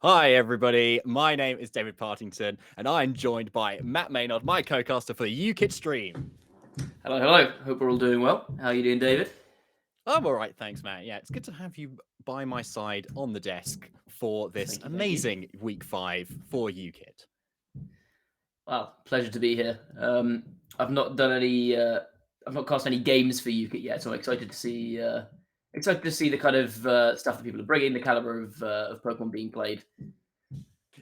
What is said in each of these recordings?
Hi, everybody. My name is David Partington, and I'm joined by Matt Maynard, my co-caster for the UKITT stream. Hello, hello. Hope we're all doing well. How are you doing, David? I'm all right, thanks, Matt. Yeah, it's good to have you by my side on the desk for this Thank you, thank you. amazing week 5 for UKITT. Well, pleasure to be here. I've not done any, I've not cast any games for UKIT yet, so I'm excited to see the kind of stuff that people are bringing, the caliber of Pokemon being played. Be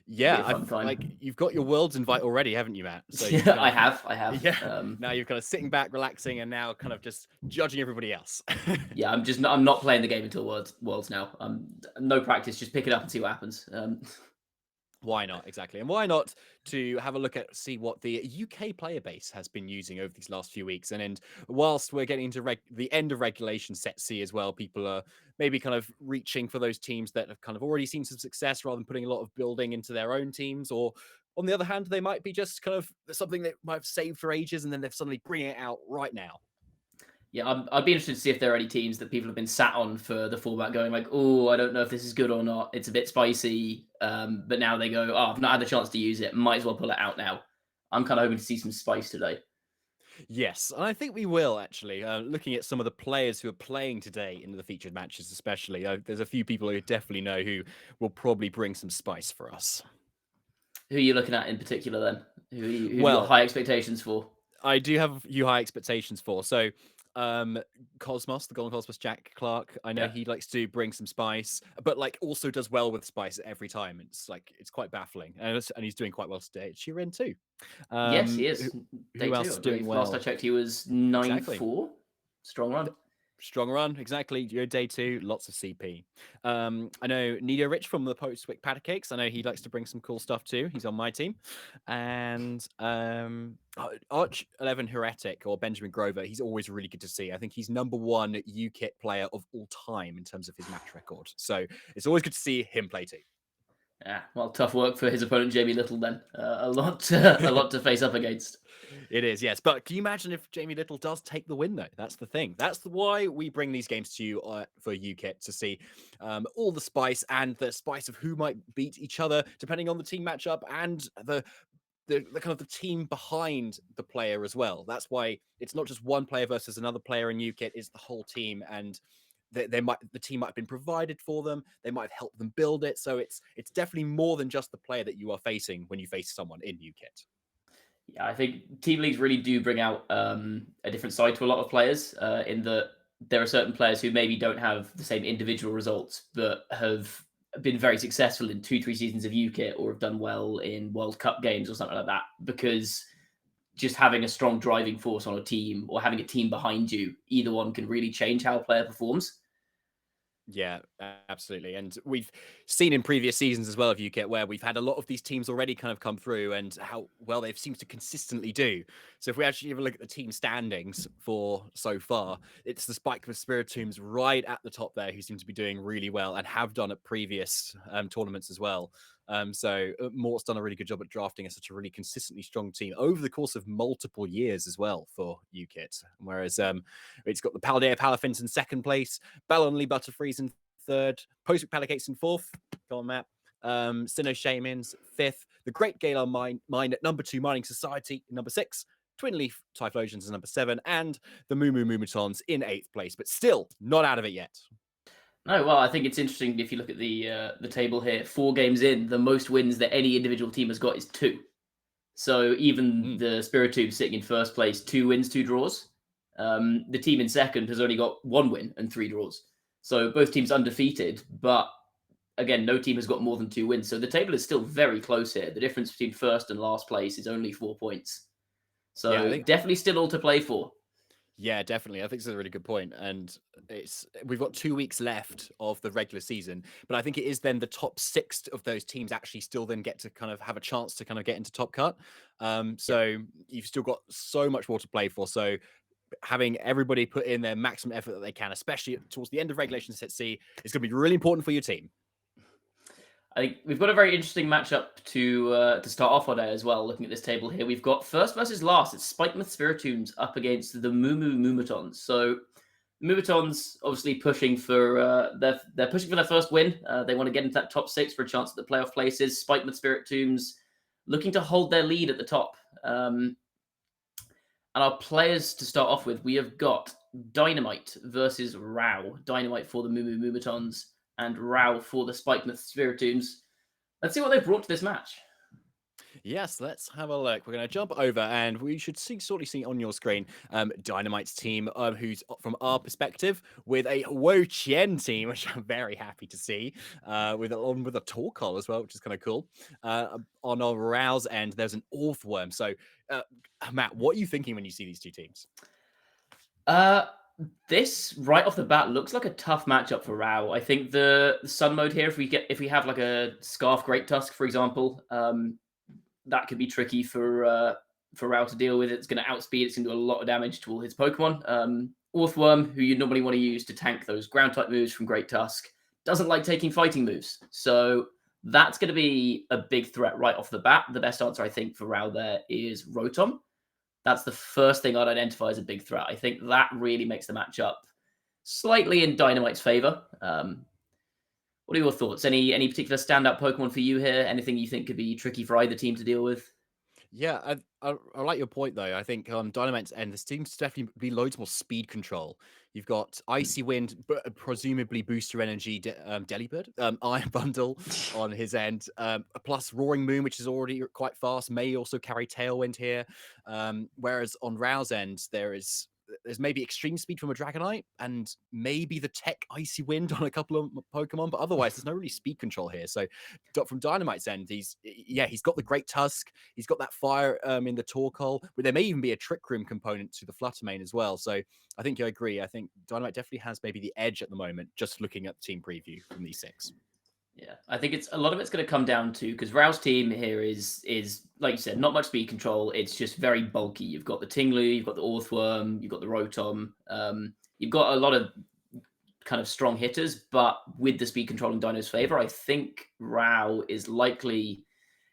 Yeah, a fun I've time. like you've got your world's invite already, haven't you, Matt? So you've Yeah, kind of I have. yeah. Now you're kind of sitting back, relaxing, and now kind of just judging everybody else. Yeah, I'm not playing the game until Worlds now. No practice, just pick it up and see what happens. Why not? Exactly. And why not to have a look at see what the UK player base has been using over these last few weeks. And whilst we're getting into the end of regulation set C as well, people are maybe kind of reaching for those teams that have kind of already seen some success rather than putting a lot of building into their own teams. Or on the other hand, they might be just kind of something that might have saved for ages and then they're suddenly bringing it out right now. Yeah, I'd be interested to see if there are any teams that people have been sat on for the fallback, going like, "Oh, I don't know if this is good or not. It's a bit spicy." But now they go, "Oh, I've not had the chance to use it. Might as well pull it out now." I'm kind of hoping to see some spice today. Yes, and I think we will actually. Looking at some of the players who are playing today in the featured matches, especially, there's a few people who definitely know who will probably bring some spice for us. Who are you looking at in particular then? Who have you got Well, high expectations for? I do have a few high expectations for. So, Cosmos, the Golden Cosmos, Jack Clark. I know Yeah. he likes to bring some spice, but like also does well with spice every time. It's like it's quite baffling, and he's doing quite well today. Sheeran too. Yes, he Who, is. Day who else two, is I doing believe. Last I well? checked, he was nine Exactly. four. Strong run. Strong run, exactly. Your day 2, lots of CP. I know Nido Rich from the Postwick Pancakes. I know he likes to bring some cool stuff too. He's on my team. And Arch 11 Heretic or Benjamin Grover, he's always really good to see. I think he's number 1 UKIT player of all time in terms of his match record. So it's always good to see him play too. Yeah, well, tough work for his opponent Jamie Little then. A lot to face up against. It is, yes. But can you imagine if Jamie Little does take the win, though? That's the thing. Why we bring these games to you for UKIT to see all the spice and the spice of who might beat each other, depending on the team matchup and the kind of the team behind the player as well. That's why it's not just one player versus another player in UKIT; it's the whole team and. The team might have been provided for them. They might have helped them build it. So it's definitely more than just the player that you are facing when you face someone in UKIT. Yeah, I think team leagues really do bring out a different side to a lot of players. In that there are certain players who maybe don't have the same individual results, but have been very successful in 2, 3 seasons of UKIT or have done well in World Cup games or something like that. Because just having a strong driving force on a team or having a team behind you, either one can really change how a player performs. Yeah, absolutely. And we've seen in previous seasons as well of UKIT where we've had a lot of these teams already kind of come through and how well they've seemed to consistently do. So if we actually have a look at the team standings for so far, it's the Spike with Spiritombs right at the top there who seem to be doing really well and have done at previous tournaments as well. Mort's done a really good job at drafting such a really consistently strong team over the course of multiple years as well for UKIT. Whereas it's got the Paldea Palafins in second place, Ballonly Butterfreeze in third, Postwick Palicates in fourth. Go on, Matt. Sinnoh Shamins fifth, the Great Galar Mine at number 2, Mining Society number 6, Twin Leaf Typhlosions is number 7, and the Moo Moo Moomatons in 8th place, but still not out of it yet. No, well, I think it's interesting if you look at the table here. 4 games in, the most wins that any individual team has got is 2. So even Mm. the Spiritombs sitting in first place, 2 wins, 2 draws. The team in second has only got 1 win and 3 draws. So both teams undefeated, but again, no team has got more than 2 wins. So the table is still very close here. The difference between first and last place is only 4 points. Yeah, I So think definitely still all to play for. Yeah, definitely. I think it's a really good point. And we've got 2 weeks left of the regular season, but I think it is then the top 6 of those teams actually still then get to kind of have a chance to kind of get into Top Cut. Yeah. So you've still got so much more to play for. So having everybody put in their maximum effort that they can, especially towards the end of regulation set C, is going to be really important for your team. I think we've got a very interesting matchup to start off on as well. Looking at this table here, we've got first versus last. It's Spikemouth Spiritombs up against the Moo Moo Moomatons. So Mubitons obviously pushing for they're pushing for their first win. They want to get into that top 6 for a chance at the playoff places. Spikeman Spirit Tombs looking to hold their lead at the top. And our players to start off with, we have got Dynamite versus Rao. Dynamite for the Mumitons and Rao for the Spikeman Spirit Tombs. Let's see what they've brought to this match. Yes, let's have a look. We're going to jump over, and we should sort of see on your screen Dynamite's team, who's from our perspective with a Wo Chien team, which I'm very happy to see, with a Torkoal as well, which is kind of cool. On our Rao's end, there's an Orthworm. So, Matt, what are you thinking when you see these two teams? This right off the bat looks like a tough matchup for Rao. I think the Sun mode here, if we have like a Scarf Great Tusk, for example, that could be tricky for Rao to deal with. It's going to outspeed. It's going to do a lot of damage to all his Pokemon. Orthworm, who you normally want to use to tank those ground type moves from Great Tusk, doesn't like taking fighting moves. So that's going to be a big threat right off the bat. The best answer, I think, for Rao there is Rotom. That's the first thing I'd identify as a big threat. I think that really makes the matchup slightly in Dynamite's favor. What are your thoughts? Any particular standout Pokemon for you here? Anything you think could be tricky for either team to deal with? Yeah, I like your point though. I think Dynamite's end, this seems to definitely be loads more speed control. You've got Icy Wind, but presumably Booster Energy, Delibird, Iron Bundle on his end, plus Roaring Moon, which is already quite fast, may also carry Tailwind here. Whereas on Rao's end, there's maybe extreme speed from a Dragonite and maybe the tech Icy Wind on a couple of Pokemon, but otherwise there's no really speed control here. So from Dynamite's end, he's got the Great Tusk, he's got that fire in the Torkoal, but there may even be a Trick Room component to the Fluttermane as well. So I think I agree. I think Dynamite definitely has maybe the edge at the moment, just looking at the team preview from these 6. Yeah, I think it's a lot of it's going to come down to, because Rao's team here is like you said, not much speed control. It's just very bulky. You've got the Tinglu, you've got the Orthworm, you've got the Rotom. You've got a lot of kind of strong hitters, but with the speed control in Dino's favor, I think Rao is likely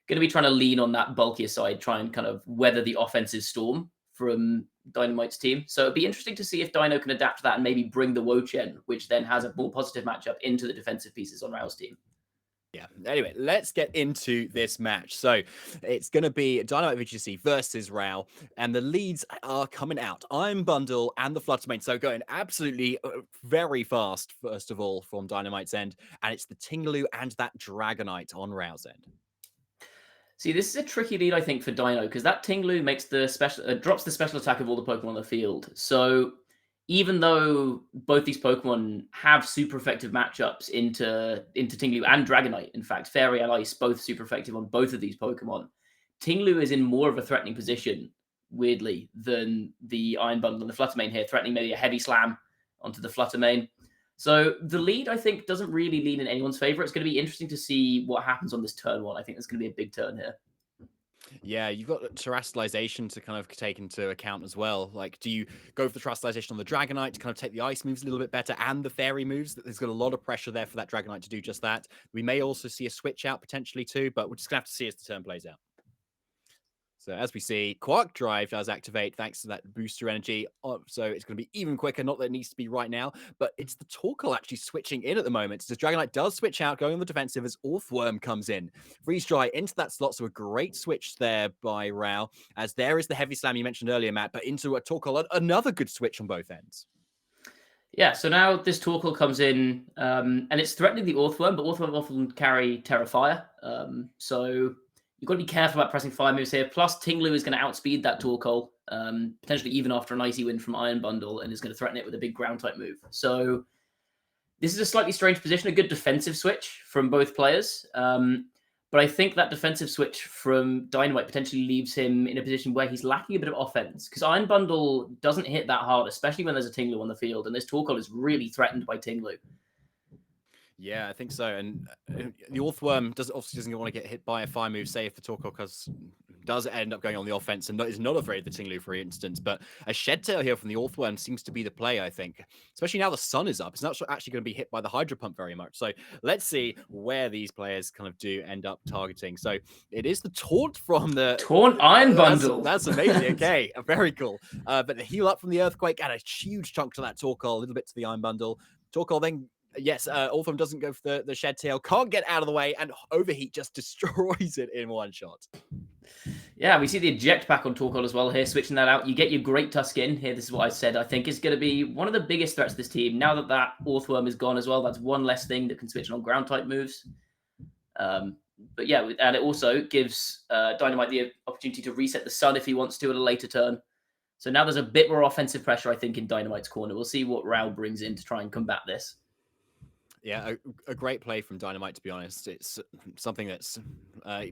going to be trying to lean on that bulkier side, try and kind of weather the offensive storm from Dynamite's team. So it'd be interesting to see if Dino can adapt to that and maybe bring the Wo-Chien, which then has a more positive matchup, into the defensive pieces on Rao's team. Yeah. Anyway, let's get into this match. So it's going to be DavidPartVGC versus Rao, and the leads are coming out. Iron Bundle and the Fluttermane. So going absolutely very fast, first of all, from Dynamite's end. And it's the Tinglu and that Dragonite on Rao's end. See, this is a tricky lead, I think, for Dino, because that Tinglu makes the special drops the special attack of all the Pokemon on the field. So even though both these Pokemon have super effective matchups into Tinglu and Dragonite, in fact, Fairy and Ice both super effective on both of these Pokemon, Tinglu is in more of a threatening position, weirdly, than the Iron Bundle and the Fluttermane here, threatening maybe a heavy slam onto the Fluttermane. So the lead, I think, doesn't really lean in anyone's favor. It's going to be interesting to see what happens on this turn 1. I think there's going to be a big turn here. Yeah, you've got terrestrialization to kind of take into account as well. Like, do you go for the terrestrialization on the Dragonite to kind of take the ice moves a little bit better and the fairy moves? There's got a lot of pressure there for that Dragonite to do just that. We may also see a switch out potentially too, but we're just going to have to see as the turn plays out. So as we see, Quark Drive does activate thanks to that booster energy. So it's going to be even quicker. Not that it needs to be right now, but it's the Torkoal actually switching in at the moment. So Dragonite does switch out, going on the defensive as Orthworm comes in. Freeze Dry into that slot. So a great switch there by Rao, as there is the Heavy Slam you mentioned earlier, Matt, but into a Torkoal. Another good switch on both ends. Yeah, so now this Torkoal comes in, and it's threatening the Orthworm, but Orthworm often carry Terra Fire. So you've got to be careful about pressing fire moves here. Plus, Tinglu is going to outspeed that Torkoal, potentially even after an Icy Wind from Iron Bundle, and is going to threaten it with a big ground-type move. So this is a slightly strange position, a good defensive switch from both players. But I think that defensive switch from Dynamite potentially leaves him in a position where he's lacking a bit of offense, because Iron Bundle doesn't hit that hard, especially when there's a Tinglu on the field, and this Torkoal is really threatened by Tinglu. Yeah, I think so. And the Orthworm obviously doesn't want to get hit by a fire move, say if the Torkoal does end up going on the offense and is not afraid of the Tinglu, for instance. But a Shed Tail here from the Orthworm seems to be the play, I think. Especially now the sun is up. It's not actually going to be hit by the Hydro Pump very much. So let's see where these players kind of do end up targeting. So it is the Taunt from the... Taunt Iron Bundle. That's amazing. Okay, very cool. But the heal up from the Earthquake, and a huge chunk to that Torkoal, a little bit to the Iron Bundle. Torkoal then... Yes, Orthworm doesn't go for the Shed Tail, can't get out of the way, and Overheat just destroys it in one shot. Yeah, we see the eject pack on Torkoal as well here, switching that out. You get your Great Tusk in here. This is what I said. I think is going to be one of the biggest threats to this team. Now that Orthworm is gone as well, that's one less thing that can switch on ground type moves. But yeah, and it also gives Dynamite the opportunity to reset the sun if he wants to at a later turn. So now there's a bit more offensive pressure, I think, in Dynamite's corner. We'll see what Rao brings in to try and combat this. Yeah, a great play from Dynamite, to be honest. It's something that's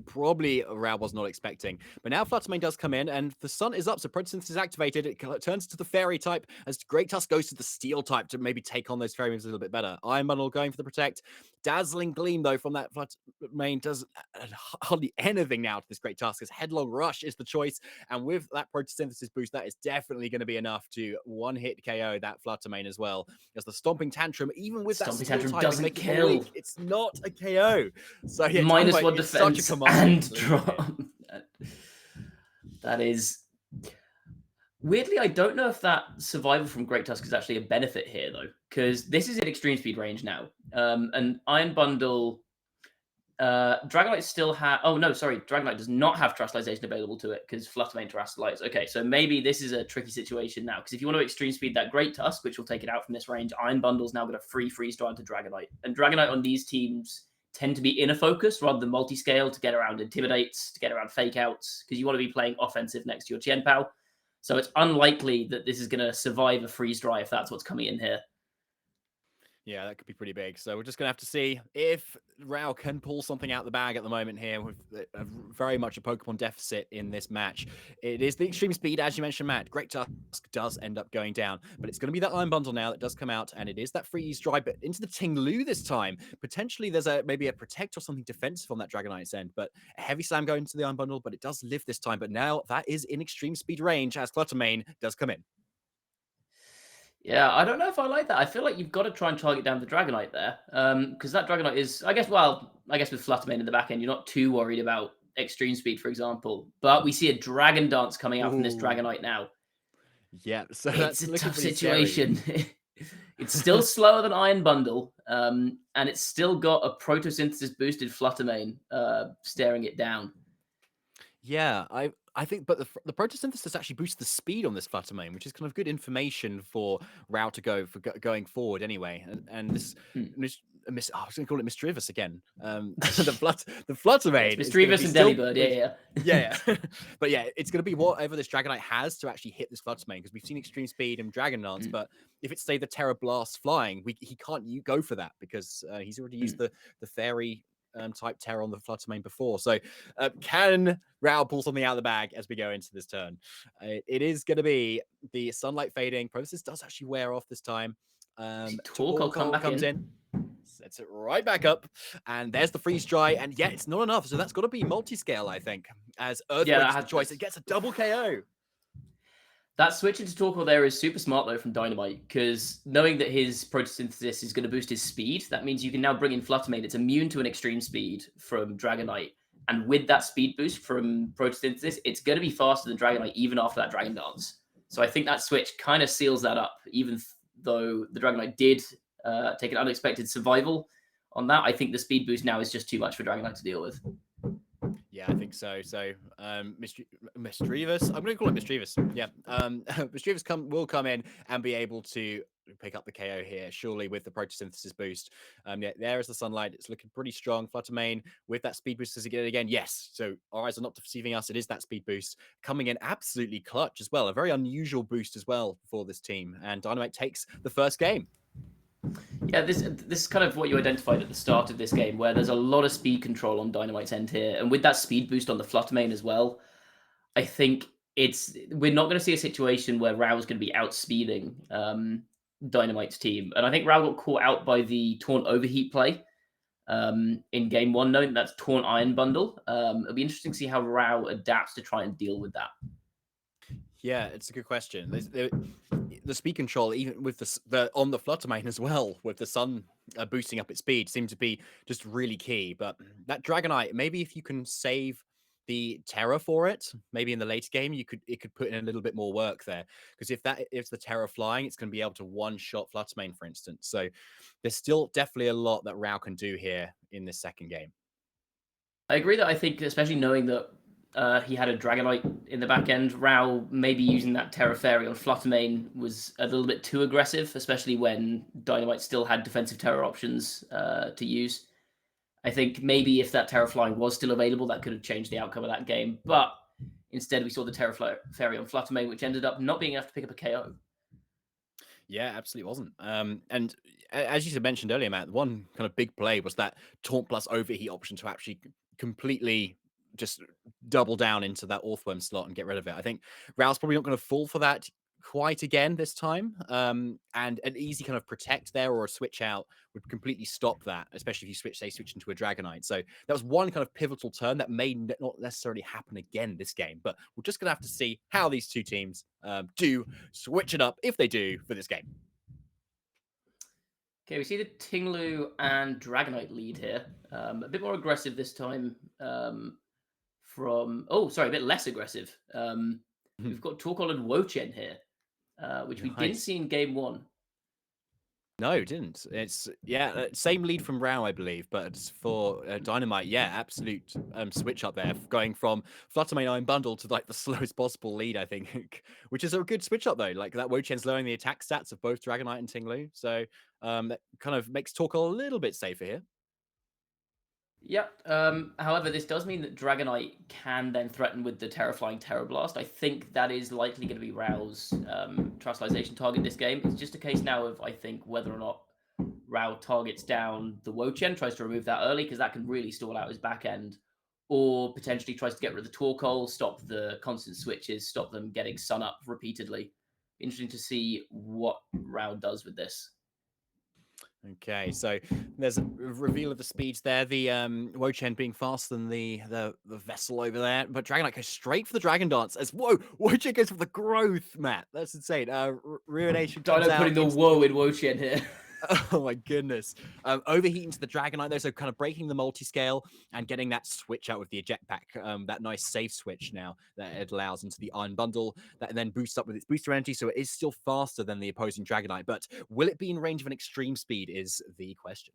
probably Rao was not expecting. But now Fluttermane does come in, and the sun is up, so Protosynthesis is activated. It turns to the Fairy type, as Great Tusk goes to the Steel type to maybe take on those Fairy moves a little bit better. Iron Bundle going for the Protect. Dazzling Gleam, though, from that Fluttermane does hardly anything now to this Great Tusk, as Headlong Rush is the choice. And with that Protosynthesis boost, that is definitely going to be enough to one-hit KO that Fluttermane as well. As the Stomping Tantrum, even with that Steel type, doesn't kill. It's not a KO. So yeah, -1 defense and drop. That is weirdly. I don't know if that survival from Great Tusk is actually a benefit here though, because this is in extreme speed range now. And Iron Bundle, Dragonite still have. Oh no, sorry, Dragonite does not have Terastallization available to it because Fluttermane Terastallize. Okay, so maybe this is a tricky situation now because if you want to extreme speed that Great Tusk, which will take it out from this range, Iron Bundle's now got a free freeze dry into Dragonite, and Dragonite on these teams tend to be inner focus rather than multi-scale to get around Intimidates, to get around Fake Outs, because you want to be playing offensive next to your Chien-Pao. So it's unlikely that this is going to survive a freeze dry if that's what's coming in here. Yeah, that could be pretty big. So we're just going to have to see if Rao can pull something out the bag at the moment here with very much a Pokemon deficit in this match. It is the extreme speed, as you mentioned, Matt. Great Tusk does end up going down, but it's going to be that Iron Bundle now that does come out, and it is that freeze dry, but into the Tinglu this time. Potentially there's maybe a Protect or something defensive on that Dragonite's end, but a Heavy Slam going into the Iron Bundle, but it does live this time. But now that is in extreme speed range as Cluttermane does come in. Yeah, I don't know if I like that. I feel like you've got to try and target down the Dragonite there. Because that Dragonite is, I guess with Fluttermane in the back end, you're not too worried about extreme speed, for example. But we see a Dragon Dance coming out from this Dragonite now. Yeah, so it's a tough situation. It's still slower than Iron Bundle, and it's still got a Protosynthesis boosted Fluttermane staring it down. Yeah, I think, but the Protosynthesis actually boosts the speed on this Fluttermane, which is kind of good information for Rao to go for going forward anyway. And this, I was going to call it Mischievous again. The Fluttermane, Mischievous and Delibird, yeah. But yeah, it's going to be whatever this Dragonite has to actually hit this Fluttermane, because we've seen extreme speed and Dragon Dance, but if it's say the Terra Blast flying, he can't go for that because he's already used the Fairy type Terror on the Fluttermane before. So can Rao pull something out of the bag as we go into this turn? It is going to be the Sunlight fading. Protosynthesis does actually wear off this time. Torkoal comes in, sets it right back up, and there's the freeze dry, and yeah, it's not enough. So that's got to be multi-scale, I think, as Earthquake is the choice. It gets a double KO. That switch into Torkoal there is super smart, though, from Dynamite, because knowing that his Protosynthesis is going to boost his speed, that means you can now bring in Fluttermane. It's immune to an extreme speed from Dragonite. And with that speed boost from Protosynthesis, it's going to be faster than Dragonite even after that Dragon Dance. So I think that switch kind of seals that up, even though the Dragonite did take an unexpected survival on that. I think the speed boost now is just too much for Dragonite to deal with. Yeah, I think so. So, Mischievous. I'm going to call it Mischievous. Yeah, Mischievous will come in and be able to pick up the KO here, surely with the Protosynthesis boost. Yeah, there is the Sunlight. It's looking pretty strong. Fluttermane with that speed boost. Does it get it again? Yes. So our eyes are not deceiving us. It is that speed boost coming in absolutely clutch as well. A very unusual boost as well for this team. And Dynamite takes the first game. Yeah, this is kind of what you identified at the start of this game, where there's a lot of speed control on Dynamite's end here. And with that speed boost on the Fluttermane as well, I think we're not going to see a situation where Rao's going to be outspeeding Dynamite's team. And I think Rao got caught out by the Taunt Overheat play. in game one, knowing that's Taunt Iron Bundle. It'll be interesting to see how Rao adapts to try and deal with that. Yeah, it's a good question. The speed control, even with the on the Flutter Mane as well, with the sun boosting up its speed, seems to be just really key. But that Dragonite, maybe if you can save the Terra for it, maybe in the later game, it could put in a little bit more work there. Because if the Terra flying, it's going to be able to one-shot Flutter Mane, for instance. So there's still definitely a lot that Rao can do here in this second game. I agree that I think, especially knowing that he had a Dragonite in the back end, Rao maybe using that Terra Fairy on Fluttermane was a little bit too aggressive, especially when Dynamite still had defensive Terra options to use. I think maybe if that Terra Flying was still available, that could have changed the outcome of that game. But instead, we saw the Terra Fairy on Fluttermane, which ended up not being enough to pick up a KO. Yeah, absolutely wasn't. And as you mentioned earlier, Matt, one kind of big play was that taunt plus overheat option to actually completely just double down into that Orthworm slot and get rid of it. I think Rao's probably not going to fall for that quite again this time. And an easy kind of protect there or a switch out would completely stop that, especially if you switch into a Dragonite. So that was one kind of pivotal turn that may not necessarily happen again this game. But we're just going to have to see how these two teams do switch it up, if they do, for this game. Okay, we see the Tinglu and Dragonite lead here. A bit more aggressive this time. A bit less aggressive. We've got Torkoal and Wochen here, which we didn't Nice. see in game one. No, it didn't. It's same lead from Rao, I believe, but for Dynamite, yeah, absolute switch up there, going from Fluttermane Iron Bundle to like the slowest possible lead, I think, which is a good switch up though. Like that Wochen's lowering the attack stats of both Dragonite and Tinglu, so that kind of makes Torkoal a little bit safer here. Yep. However, this does mean that Dragonite can then threaten with the Terraflying Terror Blast. I think that is likely going to be Rao's Terastallization target this game. It's just a case now of, I think, whether or not Rao targets down the Wochen, tries to remove that early, because that can really stall out his back end, or potentially tries to get rid of the Torkoal, stop the constant switches, stop them getting Sun Up repeatedly. Interesting to see what Rao does with this. Okay, so there's a reveal of the speeds there. The Wochen being faster than the vessel over there, but Dragonite goes straight for the Dragon Dance. As Wochen goes for the growth, Matt. That's insane. Ruination comes Dino out. putting the woe in Wochen here. Oh my goodness. Overheating to the Dragonite though, so kind of breaking the multi-scale and getting that switch out with the eject back, that nice save switch now that it allows into the Iron Bundle that then boosts up with its booster energy, so it is still faster than the opposing Dragonite. But will it be in range of an extreme speed is the question.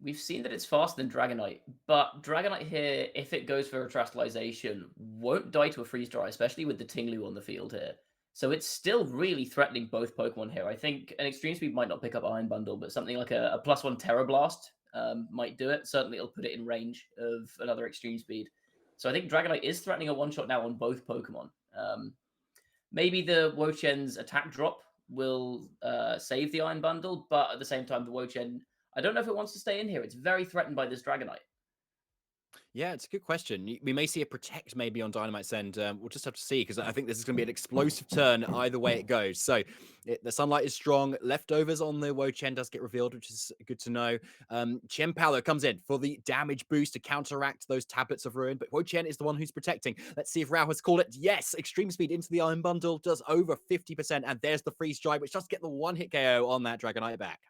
We've seen that it's faster than Dragonite, but Dragonite here, if it goes for a Terastallization, won't die to a Freeze Dry, especially with the Tinglu on the field here. So it's still really threatening both Pokemon here. I think an Extreme Speed might not pick up Iron Bundle, but something like a +1 Terra Blast might do it. Certainly it'll put it in range of another Extreme Speed. So I think Dragonite is threatening a one-shot now on both Pokemon. Maybe the Wochen's attack drop will save the Iron Bundle, but at the same time, the Wochen, I don't know if it wants to stay in here. It's very threatened by this Dragonite. Yeah, it's a good question. We may see a protect maybe on Dynamite's end. We'll just have to see, because I think this is going to be an explosive turn either way it goes. So the sunlight is strong. Leftovers on the Wochen does get revealed, which is good to know. Chimmychar comes in for the damage boost to counteract those tablets of ruin, but Wochen is the one who's protecting. Let's see if Rao has called it. Yes, extreme speed into the Iron Bundle does over 50%, and there's the freeze dry, which does get the one-hit KO on that Dragonite back.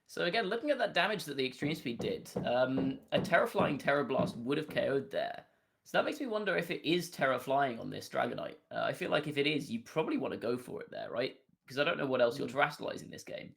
So again, looking at that damage that the Extreme Speed did, a Terraflying Terra Blast would have KO'd there. So that makes me wonder if it is Terra Flying on this Dragonite. I feel like if it is, you probably want to go for it there, right? Because I don't know what else you're Terastallizing this game.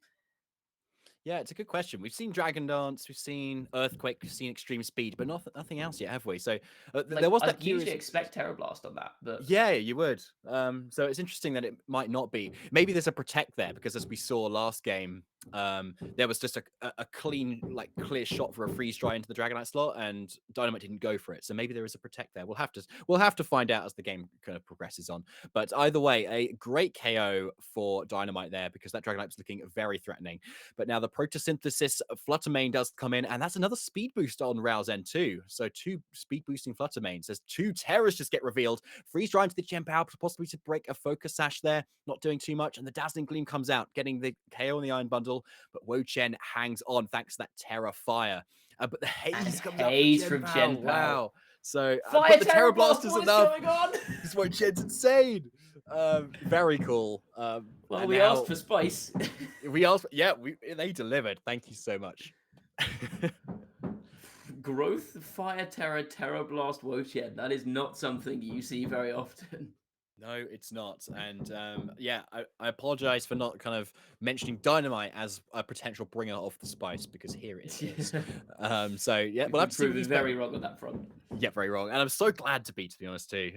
Yeah, it's a good question. We've seen Dragon Dance, we've seen Earthquake, we've seen Extreme Speed, but nothing else yet, have we? So there was that I'd usually expect Terra Blast on that, but yeah, you would. So it's interesting that it might not be. Maybe there's a protect there, because as we saw last game, there was just a clean, clear shot for a freeze dry into the Dragonite slot, and Dynamite didn't go for it. So maybe there is a protect there. We'll have to find out as the game kind of progresses on. But either way, a great KO for Dynamite there, because that Dragonite was looking very threatening. But now the Photosynthesis Fluttermane does come in, and that's another speed boost on Rao's end too. So 2 speed boosting Fluttermanes. There's 2 Terrors just get revealed. Freeze dry into the Chimmychar, possibly to break a Focus Sash there, not doing too much, and the Dazzling Gleam comes out, getting the KO on the Iron Bundle. battle, but Wo-Chen hangs on thanks to that Terra Fire. But the haze comes out haze from from Chen Pao. Chen Pao. Wow. So, Fire but the Terror Terra Blast is what is enough. going on? This Wo-Chen's insane. Very cool. Well, we asked for spice. They delivered. Thank you so much. Growth, Fire Terror, Terror Blast, Wo-Chen. That is not something you see very often. No, it's not. And I apologize for not kind of mentioning Dynamite as a potential bringer of the spice, because here it is. So yeah, we'll have to see what proven very wrong on that front. Yeah, very wrong. And I'm so glad to be honest too.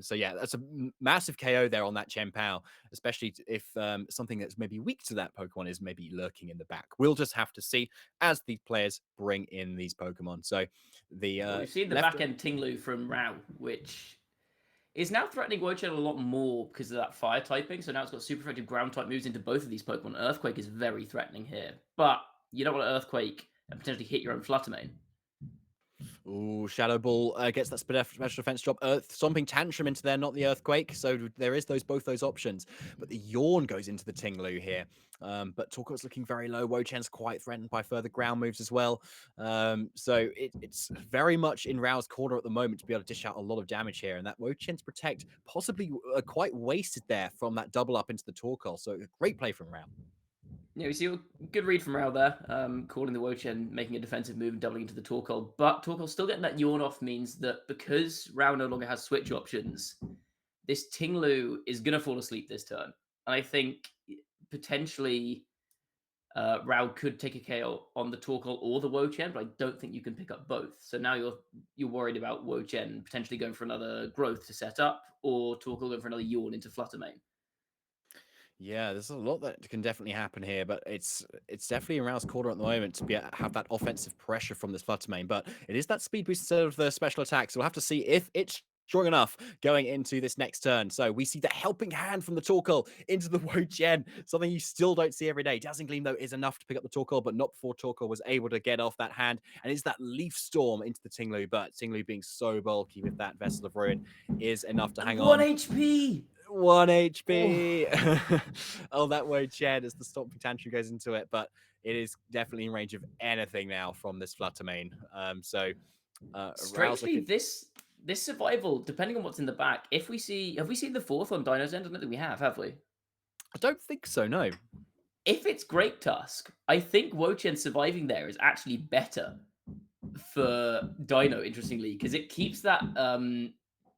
So yeah, that's a massive KO there on that Chen Pao, especially if something that's maybe weak to that Pokemon is maybe lurking in the back. We'll just have to see as these players bring in these Pokemon. So we've seen the back end Tinglu from Rao, which is now threatening Wo-Chen a lot more because of that fire typing. So now it's got super effective ground type moves into both of these Pokemon. Earthquake is very threatening here, but you don't want to Earthquake and potentially hit your own Fluttermane. Ooh, Shadow Ball gets that special defense drop. Earth Stomping Tantrum into there, not the Earthquake. So there is both those options. But the Yawn goes into the Tinglu here. But Torko's looking very low. Wo-Chen's quite threatened by further ground moves as well. So it's very much in Rao's corner at the moment to be able to dish out a lot of damage here. And that Wo-Chen's Protect possibly quite wasted there from that double up into the Torkoal. So a great play from Rao. Yeah, we see a good read from Rao there, calling the Wo-Chen, making a defensive move and doubling into the Torkoal. But Torkoal still getting that Yawn off means that because Rao no longer has switch options, this Tinglu is going to fall asleep this turn. And I think potentially Rao could take a KO on the Torkoal or the Wo-Chen, but I don't think you can pick up both. So now you're worried about Wo-Chen potentially going for another Growth to set up, or Torkoal going for another Yawn into Fluttermane. Yeah, there's a lot that can definitely happen here, but it's definitely in Rao's corner at the moment to have that offensive pressure from this Fluttermane. But it is that speed boost instead of the special attack, so we'll have to see if it's strong enough going into this next turn. So we see the helping hand from the Torkoal into the Wo-Chen, something you still don't see every day. Dazzling Gleam, though, is enough to pick up the Torkoal, but not before Torkoal was able to get off that hand. And it's that Leaf Storm into the Tinglu, but Tinglu being so bulky with that Vessel of Ruin is enough to hang on. 1 HP! 1 HP. Oh, that Wo-Chen as the Stomping Tantrum goes into it, but it is definitely in range of anything now from this Fluttermane. Strangely, this survival, depending on what's in the back, have we seen the fourth on Dino's End? I don't think we have we? I don't think so, no. If it's Great Tusk, I think Wo-Chen surviving there is actually better for Dino, interestingly, because it keeps that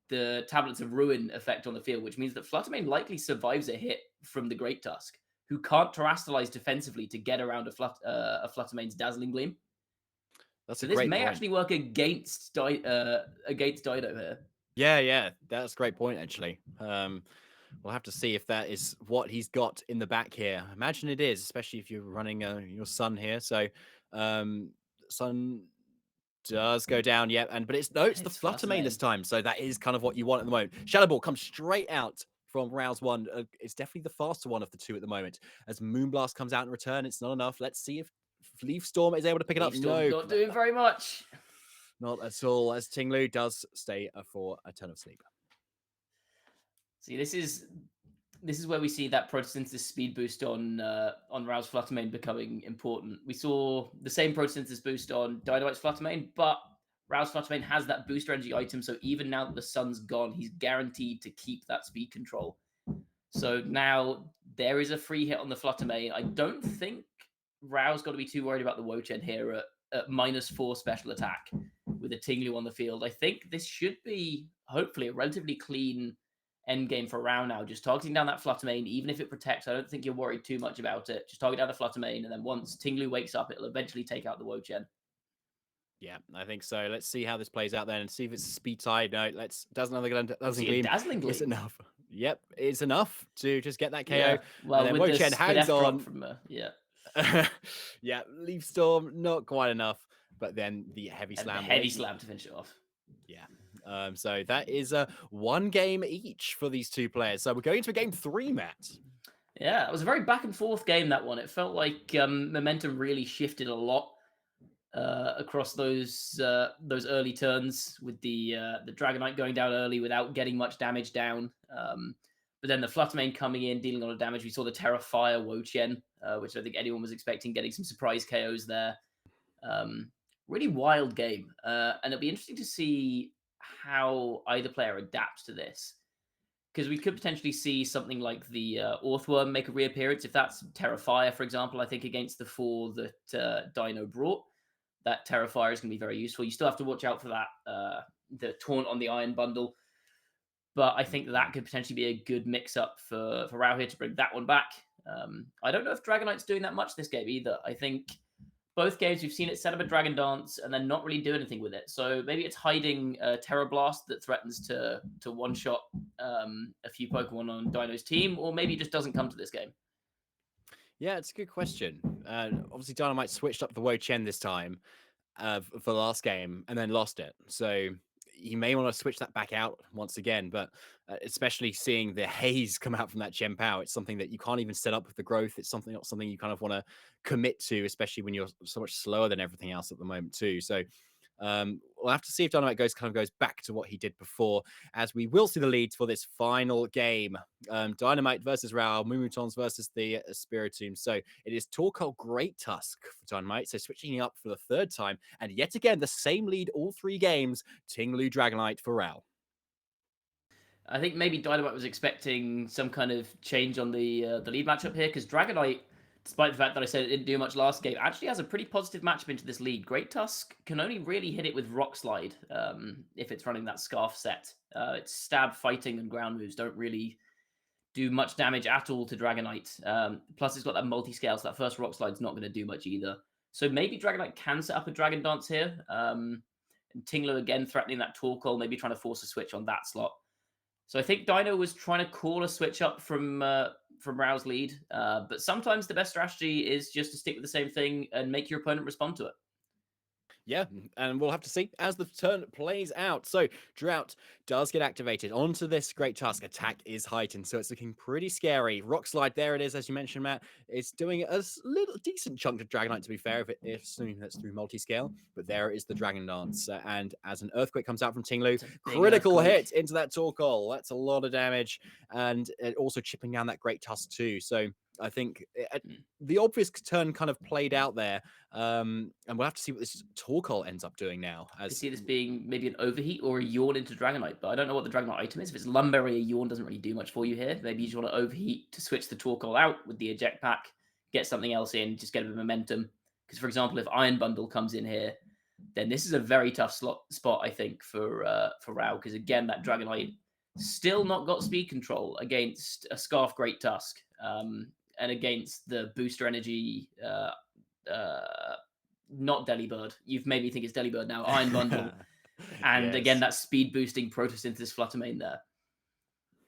the Tablets of Ruin effect on the field, which means that Fluttermane likely survives a hit from the Great Tusk, who can't terastallize defensively to get around a Fluttermane's Dazzling Gleam. That's so a this great may point. Actually work against Dino here. Yeah, that's a great point, actually. We'll have to see if that is what he's got in the back here. Imagine it is, especially if you're running your Sun here. So Sun does go down, yeah, but it's the Fluttermane this time, so that is kind of what you want at the moment. Shadow Ball comes straight out from Rao's one. It's definitely the faster one of the two at the moment. As Moonblast comes out in return, it's not enough. Let's see if Leaf Storm is able to pick it up. No, not doing very much. Not at all, as Tinglu does stay for a turn of sleep. See, this is where we see that Photosynthesis speed boost on Rao's Fluttermane becoming important. We saw the same Photosynthesis boost on Dynamite's Fluttermane, but Rao's Fluttermane has that booster energy item, so even now that the sun's gone, he's guaranteed to keep that speed control. So now there is a free hit on the Fluttermane. I don't think Rao's got to be too worried about the Wo-Chen here at -4 special attack with a Tinglu on the field. I think this should be, hopefully, a relatively clean end game for Rao now. Just targeting down that Fluttermane, even if it protects, I don't think you're worried too much about it. Just target down the Fluttermane, and then once Tinglu wakes up, it'll eventually take out the Wo-Chen. Yeah, I think so. Let's see how this plays out then and see if it's a speed tide. No, Dazzling Gleam is enough. Yep, it's enough to just get that KO. Yeah. Well, and then with Wo-Chen hangs on. From, yeah. Yeah, Leaf Storm, not quite enough. But then the Heavy Slam. Heavy Slam to finish it off. Yeah. So that is one game each for these two players. So we're going to a game 3, Matt. Yeah, it was a very back and forth game, that one. It felt like momentum really shifted a lot across those early turns with the Dragonite going down early without getting much damage down. But then the Fluttermane coming in, dealing a lot of damage. We saw the Terrafire Wo-Chien, which I think anyone was expecting, getting some surprise KOs there. Really wild game. And it'll be interesting to see how either player adapts to this. Because we could potentially see something like the Orthworm make a reappearance. If that's Terrafire, for example, I think against the 4 that Dino brought, that Terrafire is going to be very useful. You still have to watch out for that, the Taunt on the Iron Bundle. But I think that could potentially be a good mix-up for Rao here to bring that one back. I don't know if Dragonite's doing that much this game either. I think both games we've seen it set up a Dragon Dance and then not really do anything with it. So maybe it's hiding a Terror Blast that threatens to one-shot a few Pokemon on Dino's team, or maybe it just doesn't come to this game. Yeah, it's a good question. Obviously, Dynamite switched up the Wo-Chien this time for the last game and then lost it. So you may want to switch that back out once again, but especially seeing the haze come out from that Chien-Pao, it's something that you can't even set up with the growth. It's not something you kind of want to commit to, especially when you're so much slower than everything else at the moment too. So we'll have to see if Dynamite goes back to what he did before, as we will see the leads for this final game. Dynamite versus Rao, Mumutons versus the Spiritomb. So it is Torkoal Great Tusk for Dynamite, so switching up for the 3rd time, and yet again the same lead all 3 games, Tinglu Dragonite for Rao. I think maybe Dynamite was expecting some kind of change on the lead matchup here, because Dragonite, despite the fact that I said it didn't do much last game, actually has a pretty positive matchup into this lead. Great Tusk can only really hit it with Rock Slide if it's running that Scarf set. Its stab, fighting, and ground moves don't really do much damage at all to Dragonite. Plus, it's got that multi-scale, so that first Rock Slide's not going to do much either. So maybe Dragonite can set up a Dragon Dance here. And Tinglu again threatening that Torkoal, maybe trying to force a switch on that slot. So I think Dino was trying to call a switch up from Rao's lead, but sometimes the best strategy is just to stick with the same thing and make your opponent respond to it. Yeah, and we'll have to see as the turn plays out. So Drought does get activated onto this Great Tusk. Attack is heightened, so it's looking pretty scary. Rock Slide, there it is, as you mentioned, Matt. It's doing a little decent chunk of Dragonite, to be fair, if assuming that's through multi-scale. But there is the Dragon Dance, and as an Earthquake comes out from Tinglu, critical hit into that Torkoal. That's a lot of damage, and it also chipping down that Great Tusk too. So I think the obvious turn kind of played out there, and we'll have to see what this Torkoal ends up doing now. I see this being maybe an Overheat or a Yawn into Dragonite, but I don't know what the Dragonite item is. If it's Lumberry, a Yawn doesn't really do much for you here. Maybe you just want to Overheat to switch the Torkoal out with the Eject Pack, get something else in, just get a bit of momentum. Because, for example, if Iron Bundle comes in here, then this is a very tough spot, I think, for Rao. Because, again, that Dragonite still not got speed control against a Scarf Great Tusk. And against the booster energy, not Delibird. You've made me think it's Delibird now. Iron Bundle. And yes. Again, that speed boosting Photosynthesis Fluttermane there.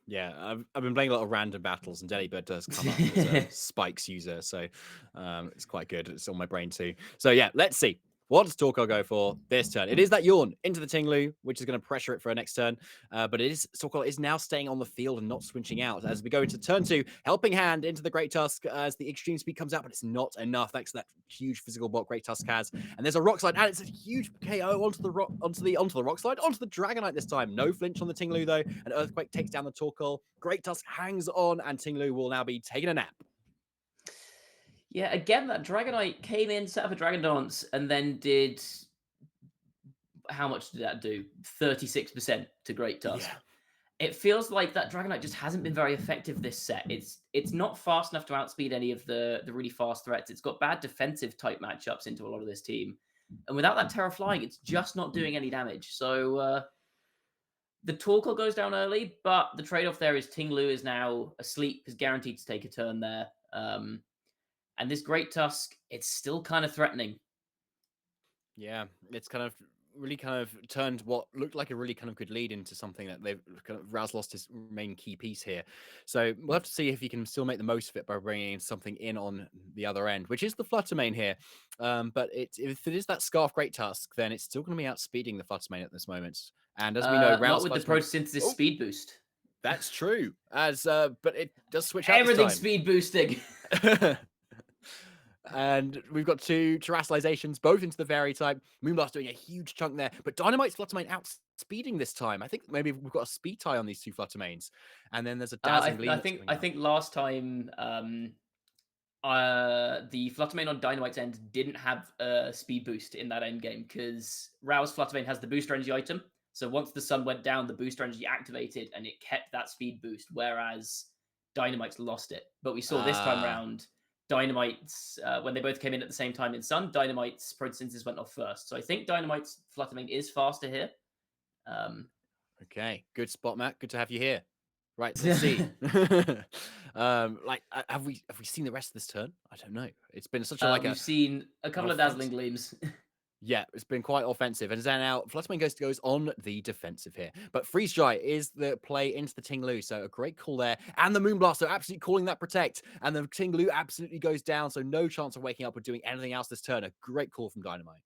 Yeah, I've been playing a lot of random battles, and Delibird does come up as a Spikes user, so it's quite good. It's on my brain too. So yeah, let's see. What does Torkoal go for this turn? It is that Yawn into the Tinglu, which is going to pressure it for a next turn. But Torkoal is now staying on the field and not switching out. As we go into turn 2, Helping Hand into the Great Tusk as the Extreme Speed comes out, but it's not enough thanks to that huge physical block Great Tusk has. And there's a Rock Slide, and it's a huge KO onto the Rock Slide, onto the Dragonite this time. No flinch on the Tinglu though. An Earthquake takes down the Torkoal. Great Tusk hangs on, and Tinglu will now be taking a nap. Yeah, again, that Dragonite came in, set up a Dragon Dance, and then did... How much did that do? 36% to Great Tusk. Yeah. It feels like that Dragonite just hasn't been very effective this set. It's not fast enough to outspeed any of the really fast threats. It's got bad defensive type matchups into a lot of this team. And without that Terra Flying, it's just not doing any damage. So the Torkoal goes down early, but the trade-off there is Tinglu is now asleep, is guaranteed to take a turn there. And this Great Tusk, it's still kind of threatening. Yeah, it's really turned what looked like a really kind of good lead into something that they've Raz lost his main key piece here. So we'll have to see if he can still make the most of it by bringing something in on the other end, which is the Fluttermane here. But if it is that Scarf Great Tusk, then it's still going to be outspeeding the Fluttermane at this moment. And as we know, not with the Photosynthesis speed boost. That's true. But it does switch out. Everything speed boosting. And we've got two terrestrializations, both into the fairy type. Moonblast doing a huge chunk there, but Dynamite's Fluttermane outspeeding this time. I think maybe we've got a speed tie on these two Fluttermanes. And then there's a Dazzling Gleam that's coming I out. think last time the Fluttermane on Dynamite's end didn't have a speed boost in that end game because Rao's Fluttermane has the booster energy item. So once the sun went down, the booster energy activated and it kept that speed boost, whereas Dynamite's lost it. But we saw this time Ah, round Dynamite's when they both came in at the same time in Sun, Dynamite's Protosynthesis went off first. So I think Dynamite's Fluttermane is faster here. Um, okay. Good spot, Matt. Good to have you here. Right, let's see. Have we seen the rest of this turn? I don't know. It's been such a we've seen a an couple of dazzling offensive. gleams. Yeah, it's been quite offensive. And then now Fluttermane goes on the defensive here. But Freeze Dry is the play into the Tinglu. So a great call there. And the Moonblaster absolutely calling that protect. And the Tinglu absolutely goes down. So no chance of waking up or doing anything else this turn. A great call from Dynamite.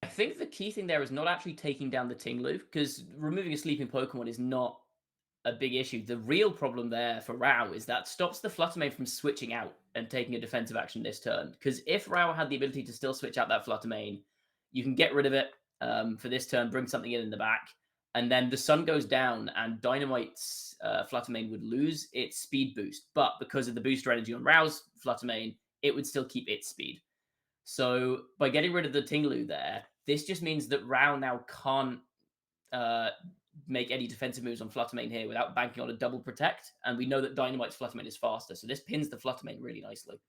I think the key thing there is not actually taking down the Tinglu, because removing a sleeping Pokemon is not a big issue. The real problem there for Rao is that stops the Fluttermane from switching out and taking a defensive action this turn. Because if Rao had the ability to still switch out that Fluttermane, you can get rid of it for this turn, bring something in the back, and then the sun goes down and Dynamite's Fluttermane would lose its speed boost. But because of the booster energy on Rao's Fluttermane, it would still keep its speed. So by getting rid of the Tinglu there, this just means that Rao now can't uh, make any defensive moves on Fluttermane here without banking on a double protect. And we know that Dynamite's Fluttermane is faster. So this pins the Fluttermane really nicely.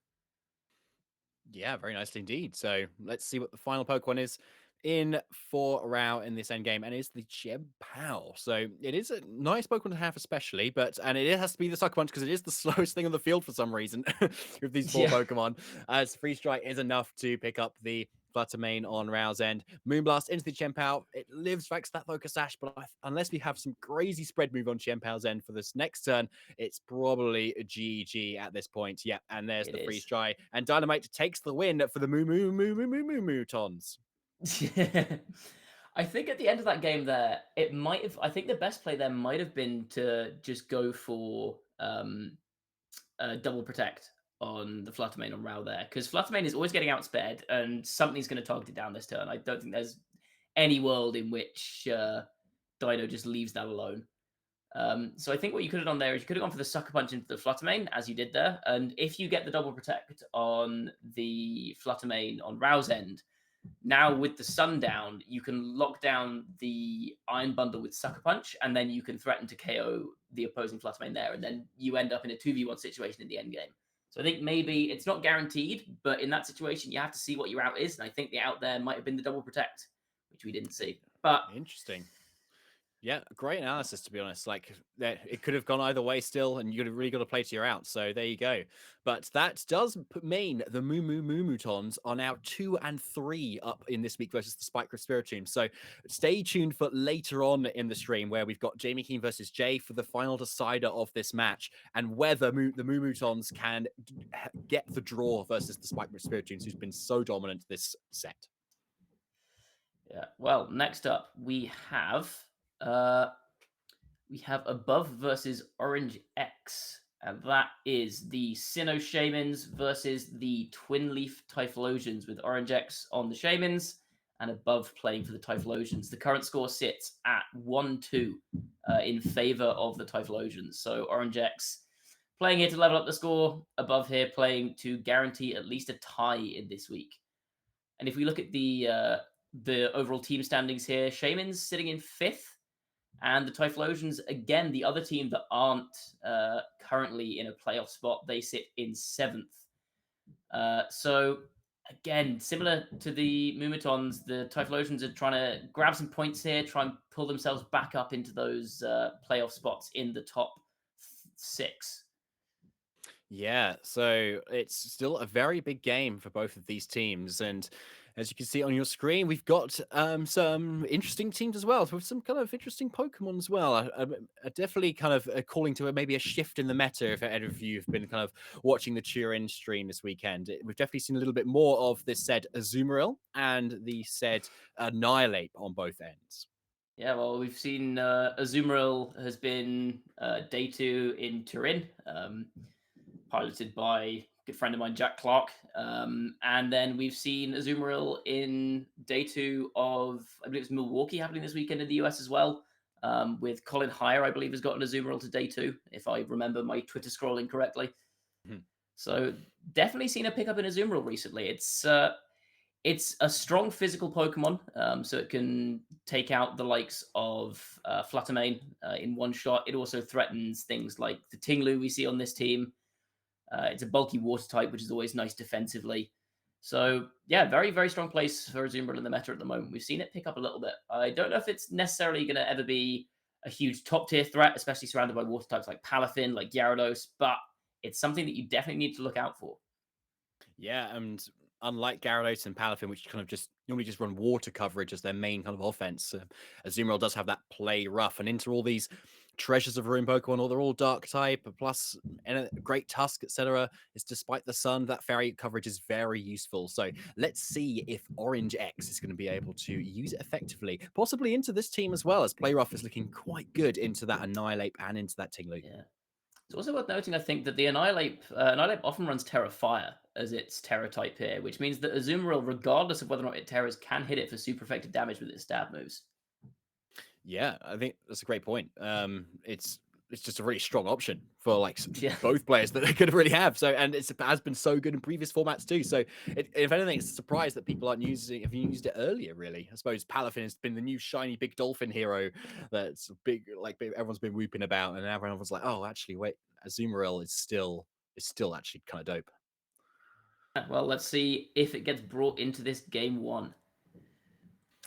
Yeah, very nicely indeed. So let's see what the final Pokemon is in for Rao in this end game, and it's the Chimpao. So it is a nice Pokemon to have, especially, and it has to be the Sucker Punch because it is the slowest thing on the field for some reason with these four Yeah, Pokemon. As Freeze Strike is enough to pick up the Fluttermane on Rao's end. Moonblast into the Chimpao. It lives thanks to that Focus Sash, but unless we have some crazy spread move on Chimpao's end for this next turn, it's probably a GG at this point. Yeah, and there's it the Freeze is. Dry. And Dynamite takes the win for the Mootons. I think at the end of that game there, it might have. I think the best play there might have been to just go for double protect on the Fluttermane on Rao there, because Fluttermane is always getting outspared and something's going to target it down this turn. I don't think there's any world in which Dino just leaves that alone. So I think what you could have done there is you could have gone for the Sucker Punch into the Fluttermane, as you did there. And if you get the double protect on the Fluttermane on Rao's end, now with the sundown, you can lock down the Iron Bundle with Sucker Punch, and then you can threaten to KO the opposing Fluttermane there, and then you end up in a 2v1 situation in the end game. So I think maybe it's not guaranteed, but in that situation, you have to see what your out is, and I think the out there might have been the double protect, which we didn't see. But Interesting. Yeah, great analysis to be honest. Like it could have gone either way still, and you really got to play to your out. So there you go. But that does mean the Moomutons are now 2 and 3 up in this week versus the Spike Spiritomb. So stay tuned for later on in the stream where we've got Jamie Keen versus Jay for the final decider of this match and whether the Moomutons can get the draw versus the Spike Spiritombs, who's been so dominant this set. yeah, well, next up uh we have Above versus Orange X. And that is the Sinnoh Shamans versus the Twin Leaf Typhlosions, with Orange X on the Shamans and Above playing for the Typhlosions. The current score sits at 1-2 in favor of the Typhlosions. So Orange X playing here to level up the score, Above here playing to guarantee at least a tie in this week. And if we look at the overall team standings here, Shamans sitting in 5th, and the Typhlosions, again, the other team that aren't currently in a playoff spot, they sit in 7th. So, again, similar to the Moomutons, the Typhlosions are trying to grab some points here, try and pull themselves back up into those playoff spots in the top 6. Yeah, so it's still a very big game for both of these teams. And as you can see on your screen, we've got some interesting teams as well, with some kind of interesting Pokemon as well. Definitely kind of calling to maybe a shift in the meta if any of you have been kind of watching the Turin stream this weekend. We've definitely seen a little bit more of this said Azumarill and the said Annihilate on both ends. Yeah, well, we've seen Azumarill has been day 2 in Turin, piloted by good friend of mine, Jack Clark. And then we've seen Azumarill in day 2 of, I believe it's Milwaukee happening this weekend in the US as well. With Colin Hire, I believe, has gotten Azumarill to day 2, if I remember my Twitter scrolling correctly. Mhm. So definitely seen a pickup in Azumarill recently. It's a strong physical Pokemon, so it can take out the likes of Fluttermane in one shot. It also threatens things like the Tinglu we see on this team. It's a bulky water type, which is always nice defensively. So yeah, very, very strong place for Azumarill in the meta at the moment. We've seen it pick up a little bit. I don't know if it's necessarily going to ever be a huge top tier threat, especially surrounded by water types like Palafin, like Gyarados, but it's something that you definitely need to look out for. Yeah, and unlike Gyarados and Palafin, which kind of just normally just run water coverage as their main kind of offense, Azumarill does have that play rough and into all these treasures of room Pokemon, or they're all dark type, plus and a great tusk, etc. Is despite the sun, that fairy coverage is very useful. So let's see if Orange X is going to be able to use it effectively, possibly into this team as well, as play rough is looking quite good into that Annihilate and into that Tinglu. Yeah. It's also worth noting, I think, that the Annihilate often runs Terra Fire as its Terra type here, which means that Azumarill, regardless of whether or not it Terras, can hit it for super effective damage with its stab moves. Yeah, I think that's a great point. It's just a really strong option for like Yeah. both players that they could really have. So, and it has been so good in previous formats too. So, if anything, it's a surprise that people aren't using. Have you used it earlier? Really, I suppose Palafin has been the new shiny big dolphin hero that's big, like everyone's been whooping about, and everyone was like, "Oh, actually, wait, Azumarill is still actually kind of dope." Well, let's see if it gets brought into this game 1.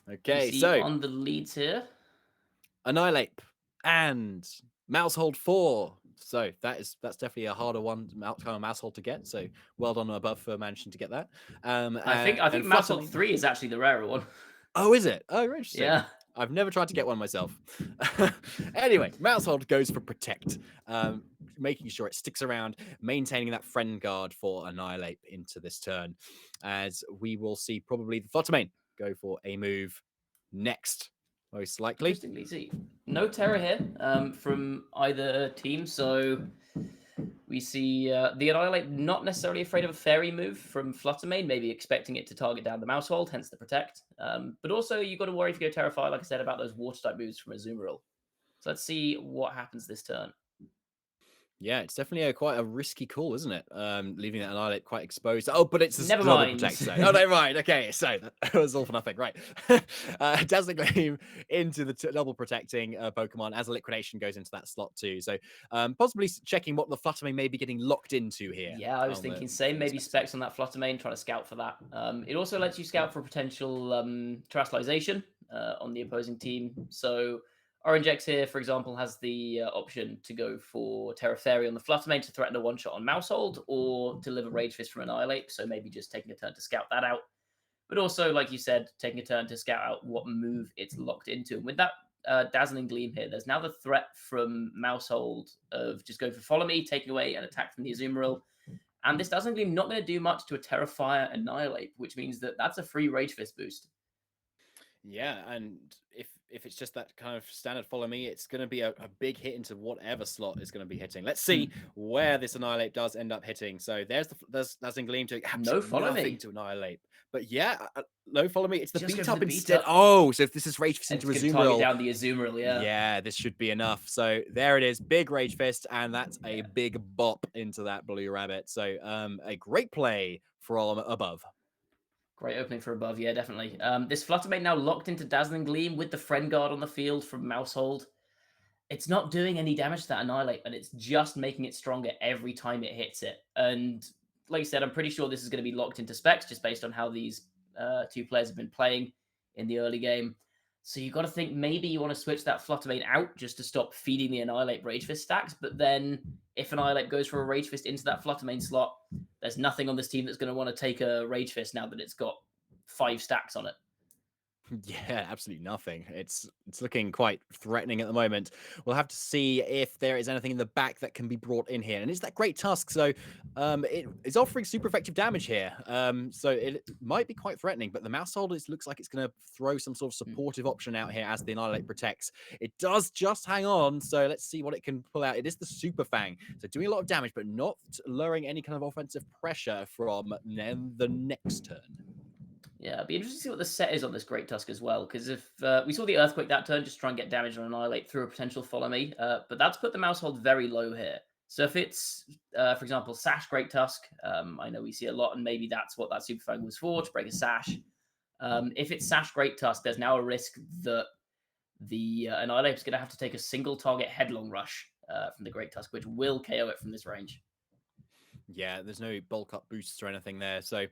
We Okay, see so on the leads here. Annihilate and Mousehold 4. So that's definitely a harder one, kind of Mousehold to get. So well done above for managing to get that. I think And Mousehold 3 is actually the rarer one. Oh, is it? Oh, interesting. Yeah. I've never tried to get one myself. Anyway, Mousehold goes for Protect, making sure it sticks around, maintaining that friend guard for Annihilate into this turn. As we will see probably the Fluttermane go for a move next, most likely. Interestingly, see, no Terra here from either team, so we see the Annihilate not necessarily afraid of a fairy move from Fluttermane, maybe expecting it to target down the Mousehold, hence the Protect. But also, you've got to worry if you go Terra Fire, like I said, about those water-type moves from Azumarill. So let's see what happens this turn. Yeah, it's definitely quite a risky call, isn't it? Leaving that Annihilate quite exposed. Oh, but it's a Never double mind. protect. So. Oh, no, right. Okay, so that was all for nothing. Right. Dazzling Gleam into the double protecting Pokemon as a liquidation goes into that slot too. So possibly checking what the Fluttermane may be getting locked into here. Yeah, I was thinking same, maybe specs on that Fluttermane, trying to scout for that. It also lets you scout for potential terrestrialization on the opposing team. So Orange X here, for example, has the option to go for Terra Fairy on the Fluttermane to threaten a one-shot on Mousehold or deliver Rage Fist from Annihilate. So maybe just taking a turn to scout that out. But also, like you said, taking a turn to scout out what move it's locked into. And with that Dazzling Gleam here, there's now the threat from Mousehold of just going for Follow Me, taking away an attack from the Azumarill. And this Dazzling Gleam not going to do much to a Terra Fire Annihilate, which means that that's a free Rage Fist boost. Yeah, and if it's just that kind of standard Follow Me, it's going to be a big hit into whatever slot is going to be hitting. Let's see where this Annihilate does end up hitting. So there's Dazzling Gleam to no Follow nothing Me to Annihilate. But yeah, no Follow Me. It's the just beat go up the beat instead. up. Oh, so if this is Rage Fist into it's target Azumarill, down the Azumarill, yeah. Yeah, this should be enough. So there it is, big Rage Fist, and that's a big bop into that Blue Rabbit. So a great play from above. Great opening for above, yeah, definitely. This Fluttermane now locked into Dazzling Gleam with the Friend Guard on the field from Mousehold. It's not doing any damage to that Annihilate, and it's just making it stronger every time it hits it. And like you said, I'm pretty sure this is going to be locked into specs just based on how these two players have been playing in the early game. So you've got to think maybe you want to switch that Fluttermane out just to stop feeding the Annihilate Rage Fist stacks. But then if Annihilate goes for a Rage Fist into that Fluttermane slot, there's nothing on this team that's going to want to take a Rage Fist now that it's got 5 stacks on it. Yeah, absolutely nothing. It's looking quite threatening at the moment. We'll have to see if there is anything in the back that can be brought in here. And it's that great tusk, so it is offering super effective damage here. So it might be quite threatening, but the mouse holder looks like it's going to throw some sort of Mm. supportive option out here as the Annihilate protects. It does just hang on, so let's see what it can pull out. It is the Super Fang, so doing a lot of damage, but not lowering any kind of offensive pressure from then the next turn. Yeah, it'd be interesting to see what the set is on this Great Tusk as well, because if we saw the Earthquake that turn, just try and get damage on Annihilate through a potential Follow Me, but that's put the mouse hold very low here. So if it's, for example, Sash Great Tusk, I know we see a lot, and maybe that's what that Super Fang was for, to break a Sash. If it's Sash Great Tusk, there's now a risk that the Annihilate is going to have to take a single target Headlong Rush from the Great Tusk, which will KO it from this range. Yeah, there's no bulk up boosts or anything there. So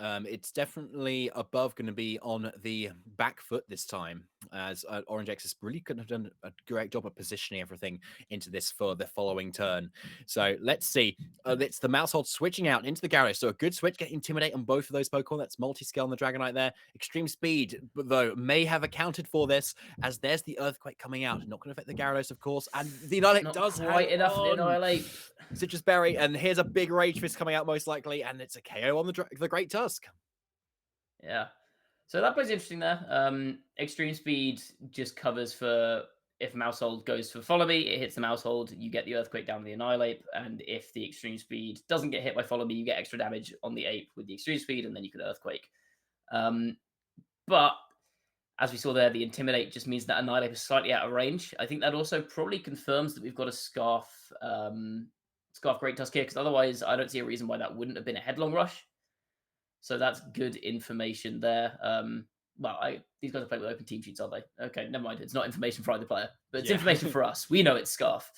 it's definitely above going to be on the back foot this time, as Orange X is really couldn't have done a great job of positioning everything into this for the following turn. So let's see. It's the mouse hold switching out into the Gyarados. So a good switch, get Intimidate on both of those Pokemon. That's multi-scale on the Dragonite there. Extreme Speed, though, may have accounted for this, as there's the Earthquake coming out. Not going to affect the Gyarados, of course. And the Annihilate Not does quite hang enough for the on. Annihilate. Citrus Berry, and here's a big Rage Fist coming out most likely, and it's a KO on the Great Tusk. Yeah. So that plays interesting there. Extreme Speed just covers for if mouse hold goes for Follow Me, it hits the mouse hold, you get the Earthquake down to the Annihilate, and if the Extreme Speed doesn't get hit by Follow Me, you get extra damage on the Ape with the Extreme Speed, and then you could Earthquake. But as we saw there, the Intimidate just means that Annihilate is slightly out of range. I think that also probably confirms that we've got a Scarf Great Tusk here, because otherwise I don't see a reason why that wouldn't have been a Headlong Rush. So that's good information there. These guys are playing with open team sheets, aren't they? Okay, never mind. It's not information for either player, but it's information for us. We know it's Scarf.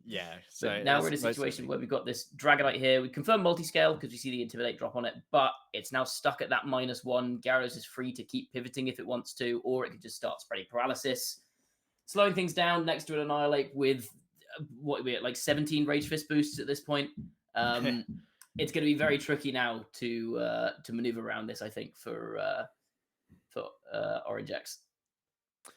Yeah. So So now we're in a situation where we've got this Dragonite here. We confirm multi-scale because we see the Intimidate drop on it, but it's now stuck at that -1. Gyarados is free to keep pivoting if it wants to, or it could just start spreading paralysis. Slowing things down next to an Annihilate with, what are we at, like 17 Rage Fist boosts at this point. It's going to be very tricky now to maneuver around this, I think, for Orange X.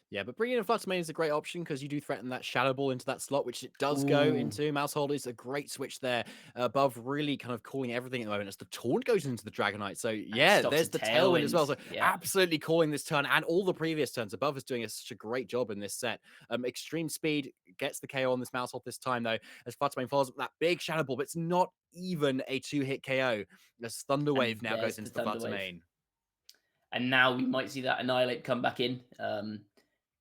Yeah, but bringing in Flutter Mane is a great option because you do threaten that Shadow Ball into that slot, which it does go into. Mousehold is a great switch there. Above really kind of calling everything at the moment as the Taunt goes into the Dragonite. So yeah, there's the Tailwind as well. So absolutely calling this turn and all the previous turns. Above is doing such a great job in this set. Extreme Speed gets the KO on this Mousehold this time though, as Flutter Mane follows up that big Shadow Ball, but it's not even a 2-hit KO. As Thunder Wave now goes into the Flutter Mane. And now we might see that Annihilate come back in.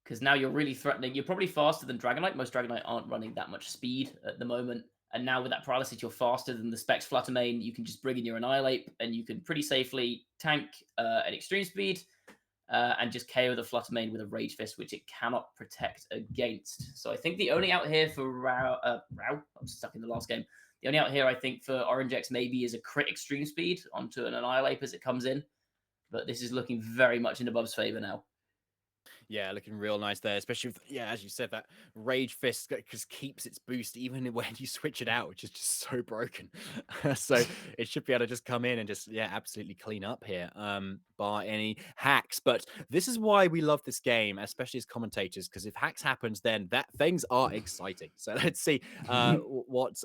Because now you're really threatening. You're probably faster than Dragonite. Most Dragonite aren't running that much speed at the moment. And now with that paralysis, you're faster than the Specs Flutter Mane. You can just bring in your Annihilate, and you can pretty safely tank at Extreme Speed and just KO the Flutter Mane with a Rage Fist, which it cannot protect against. So I think the only out here for Rao, I'm stuck in the last game. The only out here I think for Orange X maybe is a crit Extreme Speed onto an Annihilate as it comes in. But this is looking very much in Abov's favor now. Yeah, looking real nice there, especially with, as you said, that Rage Fist just keeps its boost even when you switch it out, which is just so broken. So it should be able to just come in and just, absolutely clean up here by any hacks. But this is why we love this game, especially as commentators, because if hacks happens, then things are exciting. So let's see what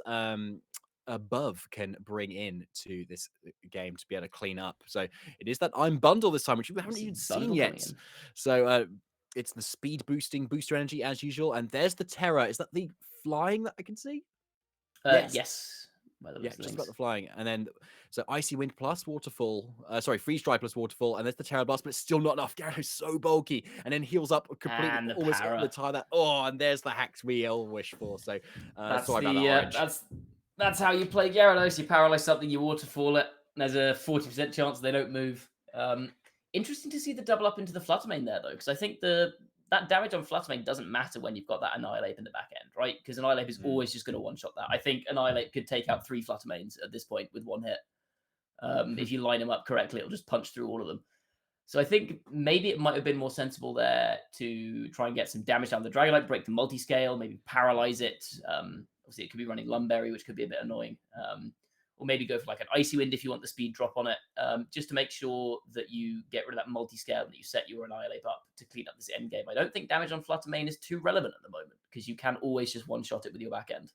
Above can bring in to this game to be able to clean up. So it is that I'm Bundle this time, which we haven't even seen yet. So it's the speed boosting booster energy as usual. And there's the Terror. Is that the flying that I can see? Yes. Yeah, just about the flying. And then, so Icy Wind plus Waterfall. Freeze Dry plus Waterfall. And there's the Terror Blast, but it's still not enough. Gyarados so bulky. And then heals up completely, and almost the tie that. Oh, and there's the hacks we all wish for. So sorry about that, that's how you play Gyarados. You paralyze something, you Waterfall it. There's a 40% chance they don't move. Interesting to see the double up into the Flutter Mane there, though, because I think that damage on Flutter Mane doesn't matter when you've got that Annihilate in the back end, right? Because Annihilate is always just going to one-shot that. I think Annihilate could take out 3 Flutter Manes at this point with one hit. If you line them up correctly, it'll just punch through all of them. So I think maybe it might have been more sensible there to try and get some damage down the Dragonite, break the multi-scale, maybe paralyze it. Obviously, it could be running Lumberry, which could be a bit annoying. or maybe go for like an Icy Wind if you want the speed drop on it, just to make sure that you get rid of that multi-scale that you set your Annihilate up to clean up this end game. I don't think damage on Flutter Mane is too relevant at the moment because you can always just one-shot it with your back end.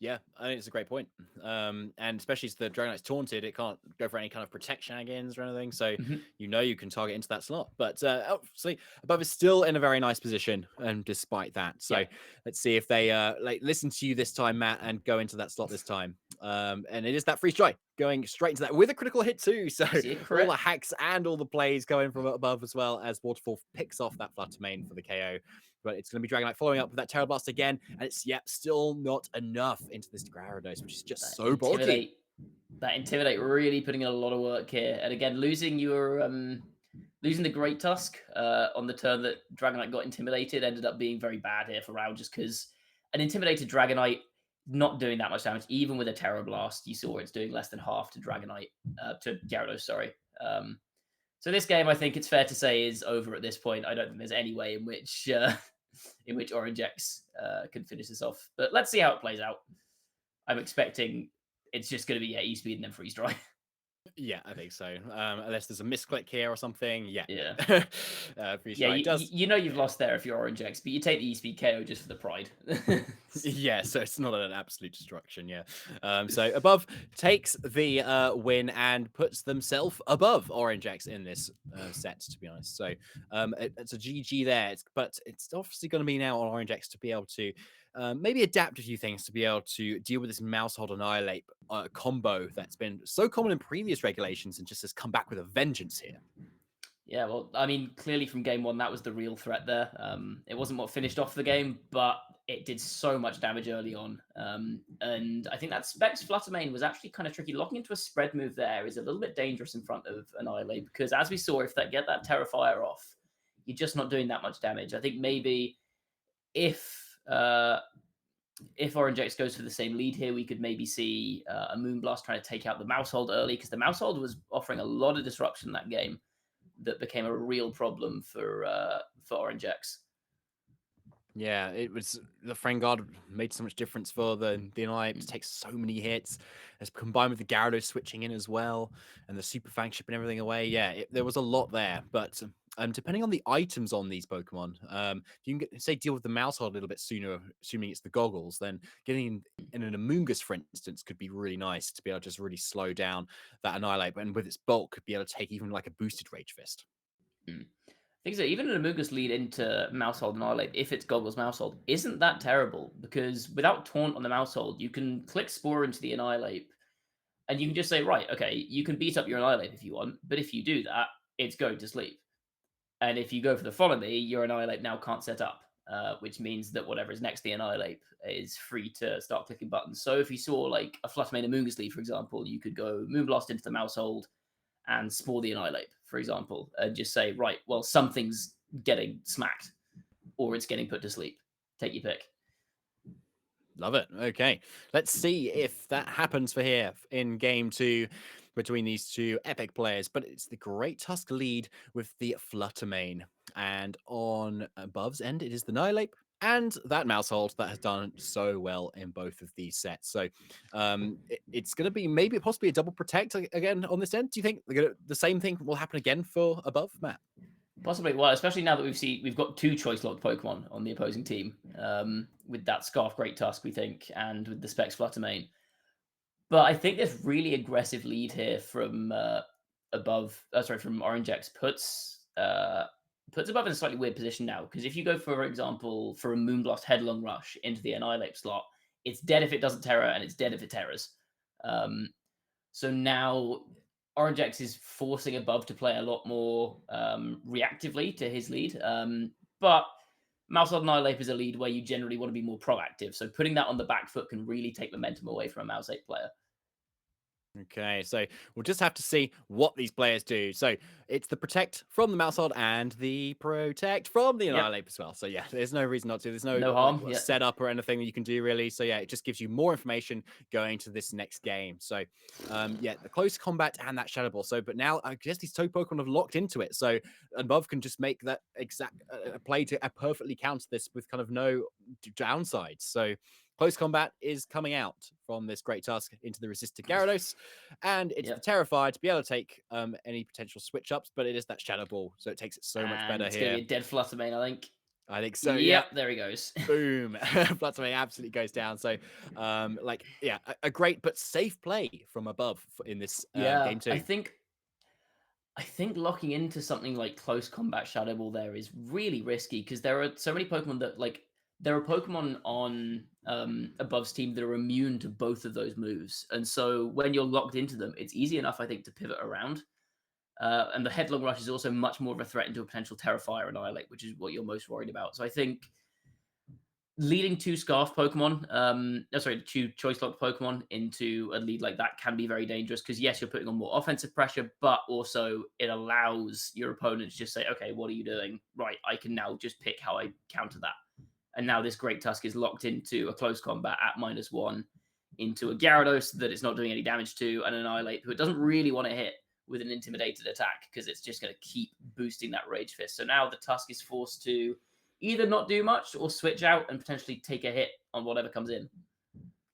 Yeah, I think it's a great point. And especially as the Dragonite's taunted, it can't go for any kind of protect shenanigans or anything. So you can target into that slot. But obviously, Above is still in a very nice position, despite that. So let's see if they listen to you this time, Matt, and go into that slot this time. And it is that free strike going straight into that with a critical hit too. So all the hacks and all the plays going from Above as well as Waterfall picks off that Flutter Mane for the KO. But it's going to be Dragonite following up with that Terror Blast again. And it's, still not enough into this Gyarados, which is just so bulky. That Intimidate really putting in a lot of work here. And again, losing the Great Tusk on the turn that Dragonite got intimidated ended up being very bad here for Rao, just because an intimidated Dragonite not doing that much damage, even with a Terror Blast, you saw it's doing less than half to Gyarados, sorry. So this game, I think it's fair to say, is over at this point. I don't think there's any way in which Orange X can finish this off. But let's see how it plays out. I'm expecting it's just going to be E-Speed and then Freeze Dry. Yeah, I think so. Unless there's a misclick here or something. Yeah. You've lost there if you're Orange X, but you take the E-Speed KO just for the pride. Yeah, so it's not an absolute destruction. Yeah. So Above takes the win and puts themselves above Orange X in this set, to be honest. So it's a GG there. But it's obviously going to be now on Orange X to be able to maybe adapt a few things to be able to deal with this Mousehold Annihilate combo that's been so common in previous regulations and just has come back with a vengeance here. Yeah, well, I mean, clearly from game one, that was the real threat there. It wasn't what finished off the game, but it did so much damage early on. And I think that Specs Flutter Mane was actually kind of tricky. Locking into a spread move there is a little bit dangerous in front of Annihilate, because as we saw, if they get that Terrifier off, you're just not doing that much damage. I think maybe if Orange X goes for the same lead here, we could maybe see a Moonblast trying to take out the Mousehold early, because the Mousehold was offering a lot of disruption in that game that became a real problem for Orange X. Yeah, it was the Friend Guard made so much difference for the Annihilate. It takes so many hits. It's combined with the Gyarados switching in as well, and the Super Fang shipping everything away. Yeah, there was a lot there, but depending on the items on these Pokemon, if you can deal with the Mousehold a little bit sooner, assuming it's the goggles, then getting in an Amoonguss, for instance, could be really nice to be able to just really slow down that Annihilate, and with its bulk, could be able to take even like a boosted Rage Fist. I think so. Even an Amoonguss lead into Mousehold Annihilate, if it's Goggles Mousehold, isn't that terrible, because without Taunt on the Mousehold, you can click Spore into the Annihilate, and you can just say, right, okay, you can beat up your Annihilate if you want, but if you do that, it's going to sleep. And if you go for the Follow Me, your Annihilate now can't set up, which means that whatever is next to the Annihilate is free to start clicking buttons. So if you saw like a Flutter Mane Amoonguss lead, for example, you could go Moonblast into the Mousehold and Spore the Annihilate, for example, and just say, right, well, something's getting smacked or it's getting put to sleep. Take your pick. Love it. Okay. Let's see if that happens for here in game 2 between these two epic players. But it's the Great Tusk lead with the Flutter Mane. And on Above's end, it is the Annihilate and that Mousehold that has done so well in both of these sets. So it's going to be possibly a double protect again on this end. Do you think the same thing will happen again for Above, Matt? Possibly. Well, especially now that we've got 2 choice locked Pokemon on the opposing team, with that Scarf Great Tusk, we think, and with the Specs Flutter Mane. But I think this really aggressive lead here from from Orange X puts Above in a slightly weird position now, because if you go, for example, for a Moonblast Headlong Rush into the Annihilate slot, it's dead if it doesn't Terra, and it's dead if it Terras. So now Orange X is forcing Above to play a lot more reactively to his lead. But Mousehold Annihilate is a lead where you generally want to be more proactive. So putting that on the back foot can really take momentum away from a Mousehold player. Okay, so we'll just have to see what these players do. So it's the Protect from the Mousehold and the Protect from the Annihilate as well. So yeah, there's no reason not to. There's no harm, setup or anything that you can do really. So yeah, it just gives you more information going to this next game. So yeah, the close combat and that Shadow Ball. So but now I guess these two Pokemon have locked into it. So Above can just make that exact play to perfectly counter this with kind of no downsides. So Close combat is coming out from this Great Tusk into the resisted Gyarados, and it's the Terrified to be able to take any potential switch ups, but it is that Shadow Ball, so it takes it so much And better it's going to here. be a dead Flutter Mane, I think. I think so. Yep, there he goes. Boom. Flutter absolutely goes down. So, a great but safe play from above in this game too. I think locking into something like close combat Shadow Ball there is really risky because there are so many Pokemon that there are Pokemon on Above's team that are immune to both of those moves, and so when you're locked into them, it's easy enough, I think, to pivot around. And the Headlong Rush is also much more of a threat into a potential Terrifier Annihilate, which is what you're most worried about. So I think leading two Scarf Pokemon, two Choice Locked Pokemon into a lead like that can be very dangerous because, yes, you're putting on more offensive pressure, but also it allows your opponent to just say, okay, what are you doing? Right, I can now just pick how I counter that. And now this Great Tusk is locked into a close combat at -1 into a Gyarados that it's not doing any damage to, and an Annihilate who it doesn't really want to hit with an intimidated attack because it's just going to keep boosting that Rage Fist. So now the Tusk is forced to either not do much or switch out and potentially take a hit on whatever comes in.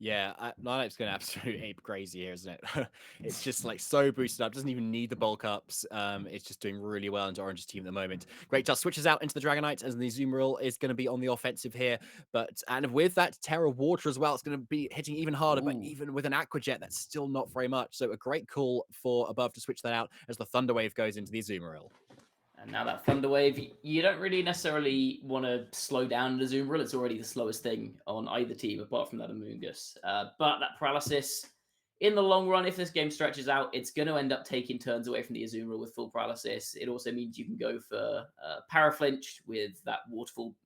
Yeah, Lilacs going absolute ape crazy here, isn't it? It's just like so boosted up, doesn't even need the bulk ups. It's just doing really well into Orange's team at the moment. Great Tusk switches out into the Dragonite as the Azumarill is going to be on the offensive here. And with that Terra Water as well, it's going to be hitting even harder, but even with an Aqua Jet, that's still not very much. So a great call for Above to switch that out as the Thunder Wave goes into the Azumarill. And now that Thunder Wave, you don't really necessarily want to slow down the Azumarill. It's already the slowest thing on either team, apart from that Amoonguss. But that Paralysis, in the long run, if this game stretches out, it's going to end up taking turns away from the Azumarill with full Paralysis. It also means you can go for Paraflinch with that Waterfall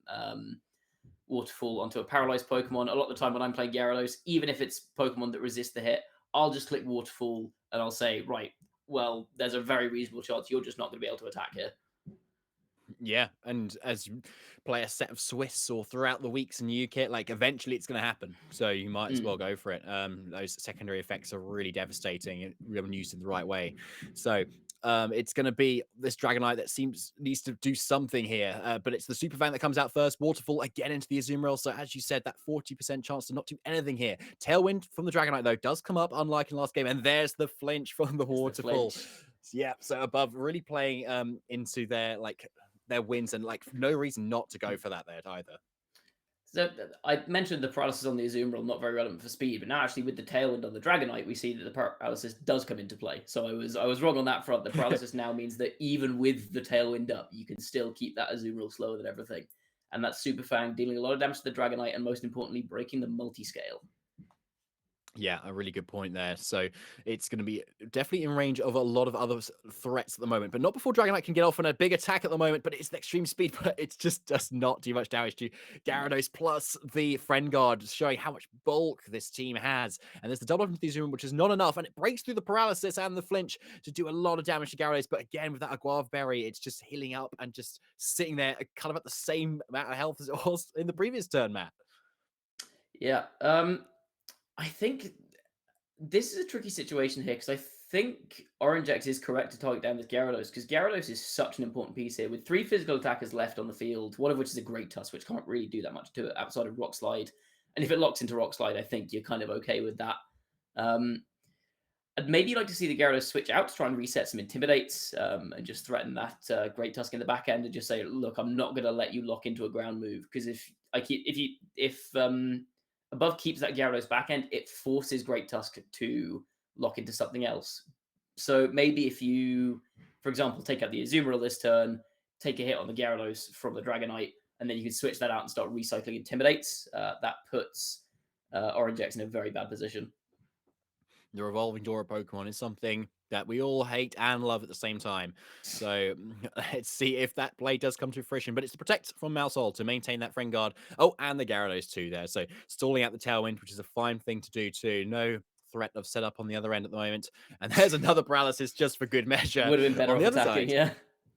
onto a Paralyzed Pokemon. A lot of the time when I'm playing Gyarados, even if it's Pokemon that resist the hit, I'll just click Waterfall and I'll say, right, well, there's a very reasonable chance you're just not going to be able to attack here. Yeah, and as you play a set of Swiss or throughout the weeks in UKITT, like eventually it's going to happen. So you might as well go for it. Those secondary effects are really devastating when used in the right way. So it's going to be this Dragonite that needs to do something here. But it's the Super Fang that comes out first. Waterfall again into the Azumarill. So as you said, that 40% chance to not do anything here. Tailwind from the Dragonite, though, does come up, unlike in last game. And there's the flinch from the Waterfall. Yeah, so Above really playing into their wins and no reason not to go for that there either. So I mentioned the paralysis on the Azumarill not very relevant for speed, but now actually with the Tailwind on the Dragonite, we see that the paralysis does come into play. So I was wrong on that front. The paralysis now means that even with the Tailwind up, you can still keep that Azumarill slower than everything. And that Super Fang dealing a lot of damage to the Dragonite and most importantly, breaking the multi-scale. Yeah, a really good point there. So it's going to be definitely in range of a lot of other threats at the moment, but not before Dragonite can get off on a big attack at the moment. But it's the extreme speed, but it's just does not do much damage to Gyarados. Plus the Friend Guard showing how much bulk this team has. And there's the double up into the Zoom, which is not enough, and it breaks through the paralysis and the flinch to do a lot of damage to Gyarados. But again, with that Aguave Berry, it's just healing up and just sitting there, kind of at the same amount of health as it was in the previous turn, Matt. Yeah. I think this is a tricky situation here because I think Orange X is correct to target down this Gyarados because Gyarados is such an important piece here with 3 physical attackers left on the field, one of which is a Great Tusk, which can't really do that much to it outside of Rock Slide. And if it locks into Rock Slide, I think you're kind of okay with that. I'd maybe like to see the Gyarados switch out to try and reset some Intimidates and just threaten that Great Tusk in the back end and just say, look, I'm not going to let you lock into a ground move because if Above keeps that Gyarados back end, it forces Great Tusk to lock into something else. So maybe if you, for example, take out the Azumarill this turn, take a hit on the Gyarados from the Dragonite, and then you can switch that out and start recycling Intimidates, that puts Orange X in a very bad position. The Revolving Door of Pokemon is something that we all hate and love at the same time. So let's see if that play does come to fruition. But it's to protect from Mausol to maintain that Friend Guard. Oh, and the Gyarados too there. So stalling out the Tailwind, which is a fine thing to do too. No threat of setup on the other end at the moment. And there's another paralysis just for good measure. Would have been better on the other attacking, side. yeah.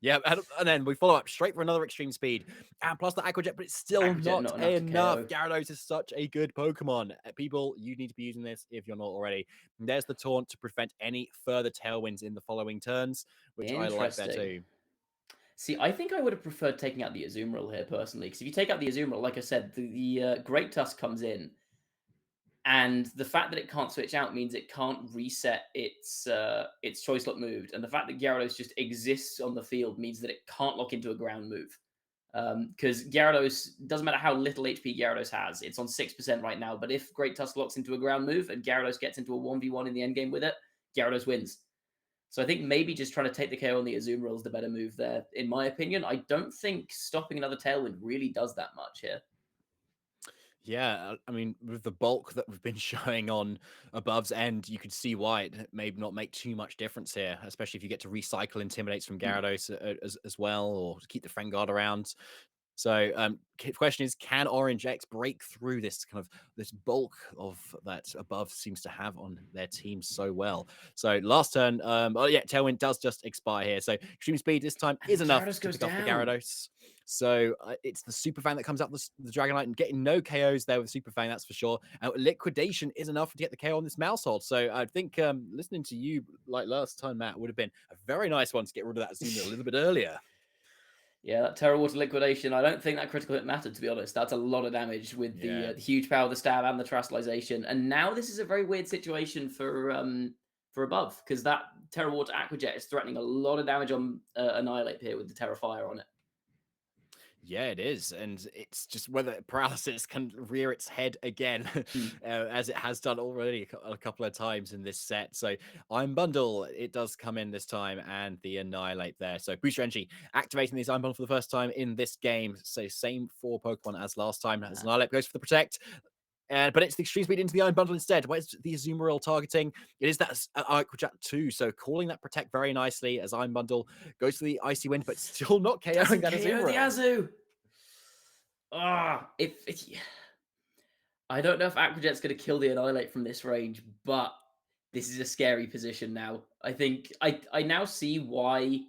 Yeah, and then we follow up straight for another extreme speed. And plus the Aqua Jet, but it's still not enough. Gyarados is such a good Pokemon. People, you need to be using this if you're not already. And there's the taunt to prevent any further Tailwinds in the following turns, which I like there too. See, I think I would have preferred taking out the Azumarill here personally, because if you take out the Azumarill, like I said, the Great Tusk comes in, And the fact that it can't switch out means it can't reset its choice lock moved. And the fact that Gyarados just exists on the field means that it can't lock into a ground move. Because Gyarados, doesn't matter how little HP Gyarados has, it's on 6% right now. But if Great Tusk locks into a ground move and Gyarados gets into a 1v1 in the endgame with it, Gyarados wins. So I think maybe just trying to take the KO on the Azumarill is the better move there, in my opinion. I don't think stopping another Tailwind really does that much here. Yeah, I mean, with the bulk that we've been showing on Above's end, you could see why it may not make too much difference here, especially if you get to recycle Intimidates from Gyarados as well, or keep the Friend Guard around. So, question is, can Orange X break through this kind of this bulk of that Above seems to have on their team so well? So, last turn, oh yeah, Tailwind does just expire here. So, Extreme Speed this time is enough Gyarados to goes pick off the down. Gyarados. So, it's the Super Fang that comes out with the Dragonite and getting no KOs there with Super Fang, that's for sure. Liquidation is enough to get the KO on this Mousehold. So, I think listening to you like last time, Matt, would have been a very nice one to get rid of that Azumarill a little bit earlier. Yeah, that Terra Water Liquidation, I don't think that critical hit mattered, to be honest. That's a lot of damage with the huge power of the stab and the Terastallization. And now this is a very weird situation for Above, because that Terra Water Aqua Jet is threatening a lot of damage on Annihilate here with the Terra Fire on it. Yeah, it is. And it's just whether Paralysis can rear its head again, as it has done already a couple of times in this set. So Iron Bundle, it does come in this time, and the Annihilate there. So Booster Energy activating the Iron Bundle for the first time in this game. So same 4 Pokemon as last time. As Annihilate goes for the Protect. But it's the Extreme Speed into the Iron Bundle instead. Where's the Azumarill targeting? It is that Aqua Jet 2. So calling that Protect very nicely as Iron Bundle goes for the Icy Wind, but still not KOing that Azumarill. The Azu! I don't know if Aqua Jet's going to kill the Annihilate from this range, but this is a scary position now. I think I now see why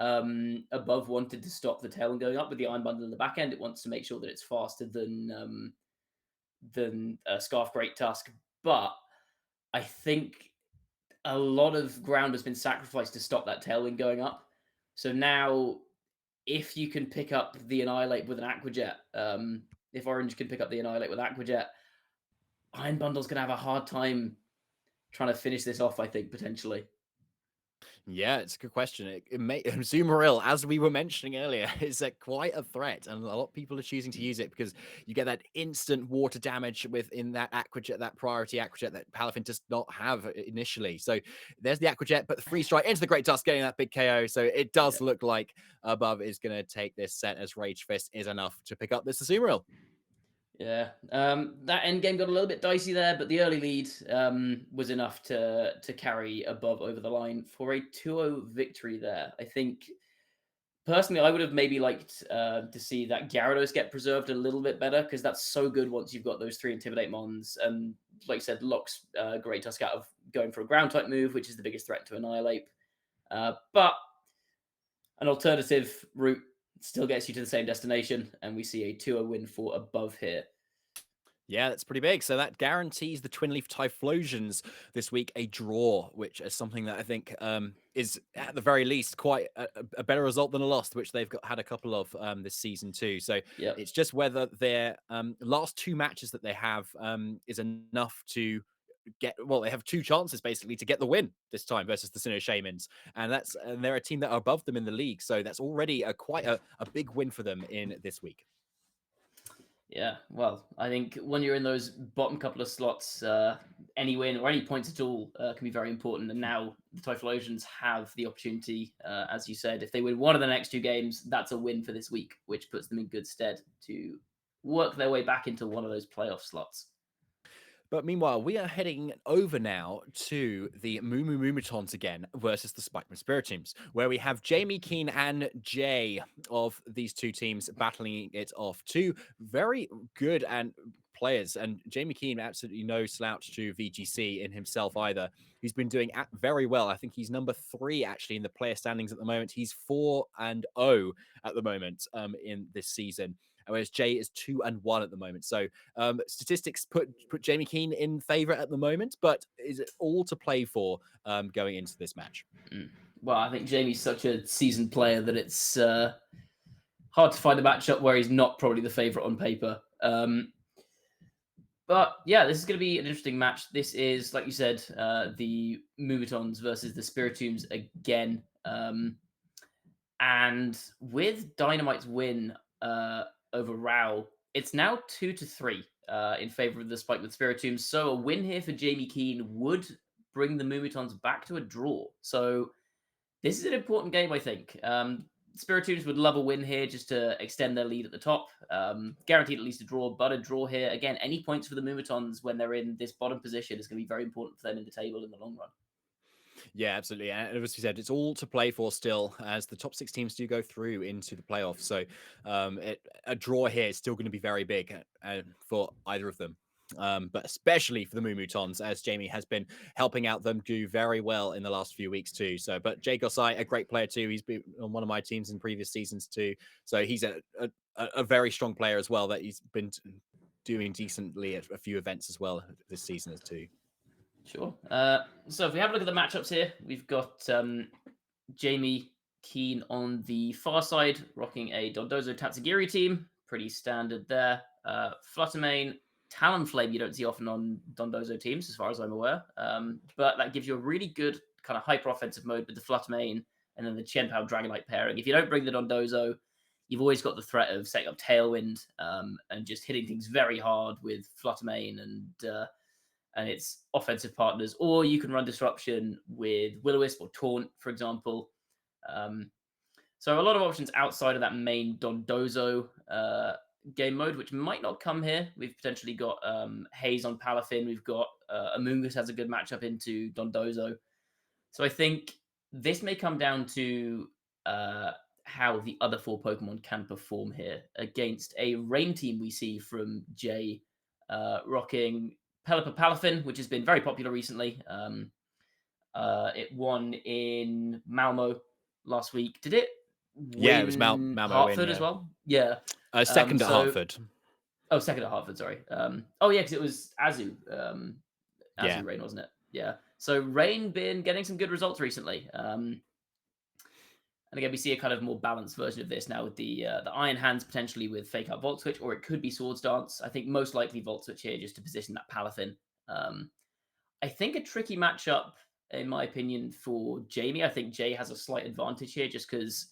Above wanted to stop the Tailwind going up with the Iron Bundle in the back end. It wants to make sure that it's faster than Scarf Great Tusk. But I think a lot of ground has been sacrificed to stop that Tailwind going up. So now, if you can pick up the Annihilate with an Aqua Jet, if Orange can pick up the Annihilate with Aqua Jet, Iron Bundle's going to have a hard time trying to finish this off, I think, potentially. Yeah, it's a good question. Azumarill, as we were mentioning earlier, is quite a threat, and a lot of people are choosing to use it because you get that instant water damage within that Aqua Jet, that priority Aqua Jet that Palafin does not have initially. So there's the Aqua Jet, but the Freeze Strike into the Great Tusk, getting that big KO. So it does look like Above is going to take this set, as Rage Fist is enough to pick up this Azumarill. Yeah, that end game got a little bit dicey there, but the early lead was enough to carry Above over the line for a 2-0 victory there. I think, personally, I would have maybe liked to see that Gyarados get preserved a little bit better, because that's so good once you've got those 3 Intimidate Mons, and like I said, locks Great Tusk out of going for a ground-type move, which is the biggest threat to Annihilate. But an alternative route still gets you to the same destination, and we see a 2-0 win for Above here. Yeah, that's pretty big. So that guarantees the Twin Leaf Typhlosions this week a draw, which is something that I think is at the very least quite a better result than a loss, which they've had a couple of this season too. So it's just whether their last 2 matches that they have is enough to get, well, they have 2 chances basically to get the win this time versus the Sinnoh Shamans, and they're a team that are above them in the league, so that's already quite a big win for them in this week. Yeah, well, I think when you're in those bottom couple of slots, any win or any points at all can be very important. And now the Typhlosions have the opportunity, as you said, if they win one of the next 2 games, that's a win for this week, which puts them in good stead to work their way back into one of those playoff slots. But meanwhile, we are heading over now to the Moo Moomatons again versus the Spikeman Spirit teams, where we have Jamie Keane and Jay of these 2 teams battling it off. 2 very good and players, and Jamie Keane absolutely no slouch to VGC in himself either. He's been doing very well. I think he's number 3 actually in the player standings at the moment. He's 4-0 at the moment in this season, whereas Jay is 2-1 at the moment. So statistics put Jamie Keane in favor at the moment, but is it all to play for going into this match? Well, I think Jamie's such a seasoned player that it's hard to find a matchup where he's not probably the favorite on paper. But yeah, this is going to be an interesting match. This is, like you said, the Mumitons versus the Spiritombs again. And with Dynamite's win over Rao, it's now 2-3 in favor of the Spike with Spiritombs. So a win here for Jamie Keane would bring the Mumitons back to a draw. So this is an important game, I think. Spiritombs would love a win here just to extend their lead at the top. Guaranteed at least a draw, but a draw here. Again, any points for the Mumitons when they're in this bottom position is going to be very important for them in the table in the long run. Yeah, absolutely. And as you said, it's all to play for still, as the top 6 teams do go through into the playoffs. So a draw here is still going to be very big for either of them. But especially for the Mumutons, as Jamie has been helping out them do very well in the last few weeks too. So, but Jay Gossai, a great player too. He's been on one of my teams in previous seasons too. So he's a very strong player as well, that he's been doing decently at a few events as well this season as too. Sure. So if we have a look at the matchups here, we've got Jamie Keane on the far side, rocking a Dondozo Tatsugiri team. Pretty standard there. Fluttermane, Talonflame you don't see often on Dondozo teams, as far as I'm aware. But that gives you a really good kind of hyper-offensive mode with the Fluttermane and then the Chien-Pao Dragonite pairing. If you don't bring the Dondozo, you've always got the threat of setting up Tailwind and just hitting things very hard with Fluttermane and its offensive partners, or you can run Disruption with Will-O-Wisp or Taunt, for example. So a lot of options outside of that main Dondozo game mode, which might not come here. We've potentially got Haze on Palafin. We've got Amoonguss has a good matchup into Dondozo. So I think this may come down to how the other 4 Pokemon can perform here against a Rain team we see from Jay rocking Pelipper Palafin, which has been very popular recently. It won in Malmo last week. Did it win Yeah, it was Malmo Hartford as well? Yeah. Second at Hartford. Oh, second at Hartford, sorry. Oh, yeah, because it was Azu. Yeah. Rain, wasn't it? Yeah. So Rain been getting some good results recently. And again, we see a kind of more balanced version of this now with the Iron Hands potentially with Fake Out Volt Switch, or it could be Swords Dance. I think most likely Volt Switch here just to position that Palafin. I think a tricky matchup, in my opinion, for Jamie. I think Jay has a slight advantage here just because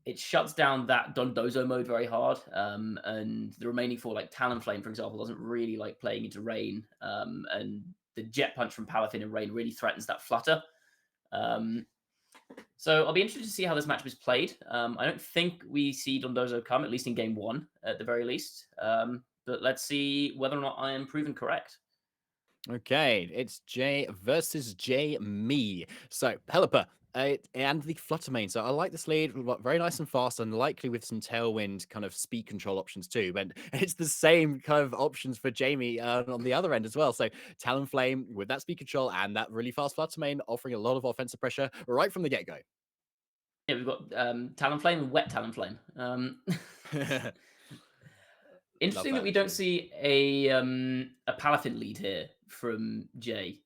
it shuts down that Dondozo mode very hard. And the remaining 4, like Talonflame, for example, doesn't really like playing into Rain. And the Jet Punch from Palafin and Rain really threatens that Flutter. So I'll be interested to see how this match was played. I don't think we see Dondozo come, at least in game 1, at the very least. But let's see whether or not I am proven correct. Okay, it's Jay versus Jamie. So Pelipper and the Fluttermane. So I like this lead, very nice and fast, and likely with some Tailwind kind of speed control options too. But it's the same kind of options for Jamie on the other end as well. So Talonflame with that speed control and that really fast Fluttermane offering a lot of offensive pressure right from the get-go. Yeah, we've got Talonflame and Wet Talonflame. Interesting that we don't see a Palafin lead here from Jay.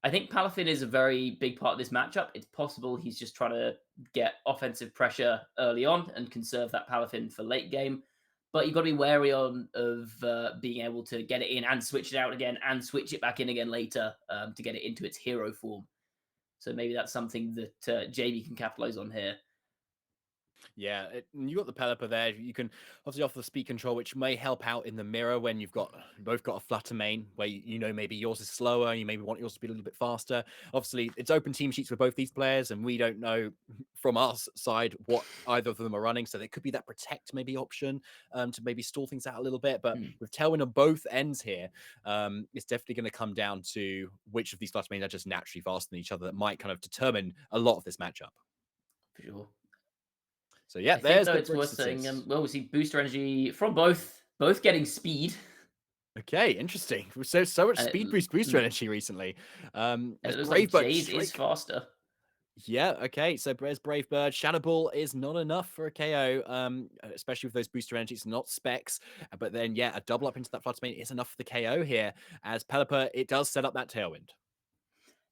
I think Palafin is a very big part of this matchup. It's possible he's just trying to get offensive pressure early on and conserve that Palafin for late game. But you've got to be wary of being able to get it in and switch it out again and switch it back in again later to get it into its hero form. So maybe that's something that Jamie can capitalize on here. Yeah, you got the Pelipper there. You can obviously offer the speed control, which may help out in the mirror when you've both got a Fluttermane, where you know maybe yours is slower, you maybe want yours to be a little bit faster. Obviously, it's open team sheets for both these players, and we don't know from our side what either of them are running. So there could be that protect maybe option to maybe stall things out a little bit. But with Tailwind on both ends here, it's definitely going to come down to which of these Fluttermanes are just naturally faster than each other. That might kind of determine a lot of this matchup. For sure. So yeah, there's it's worth saying. Well, we see booster energy from both getting speed. Okay, interesting. So much speed booster energy recently. It looks like Jay's is faster. Yeah, okay. So there's Brave Bird. Shadow Ball is not enough for a KO, especially with those booster energies, not specs. But then, yeah, a double up into that Fluttermane is enough for the KO here. As Pelipper, it does set up that Tailwind.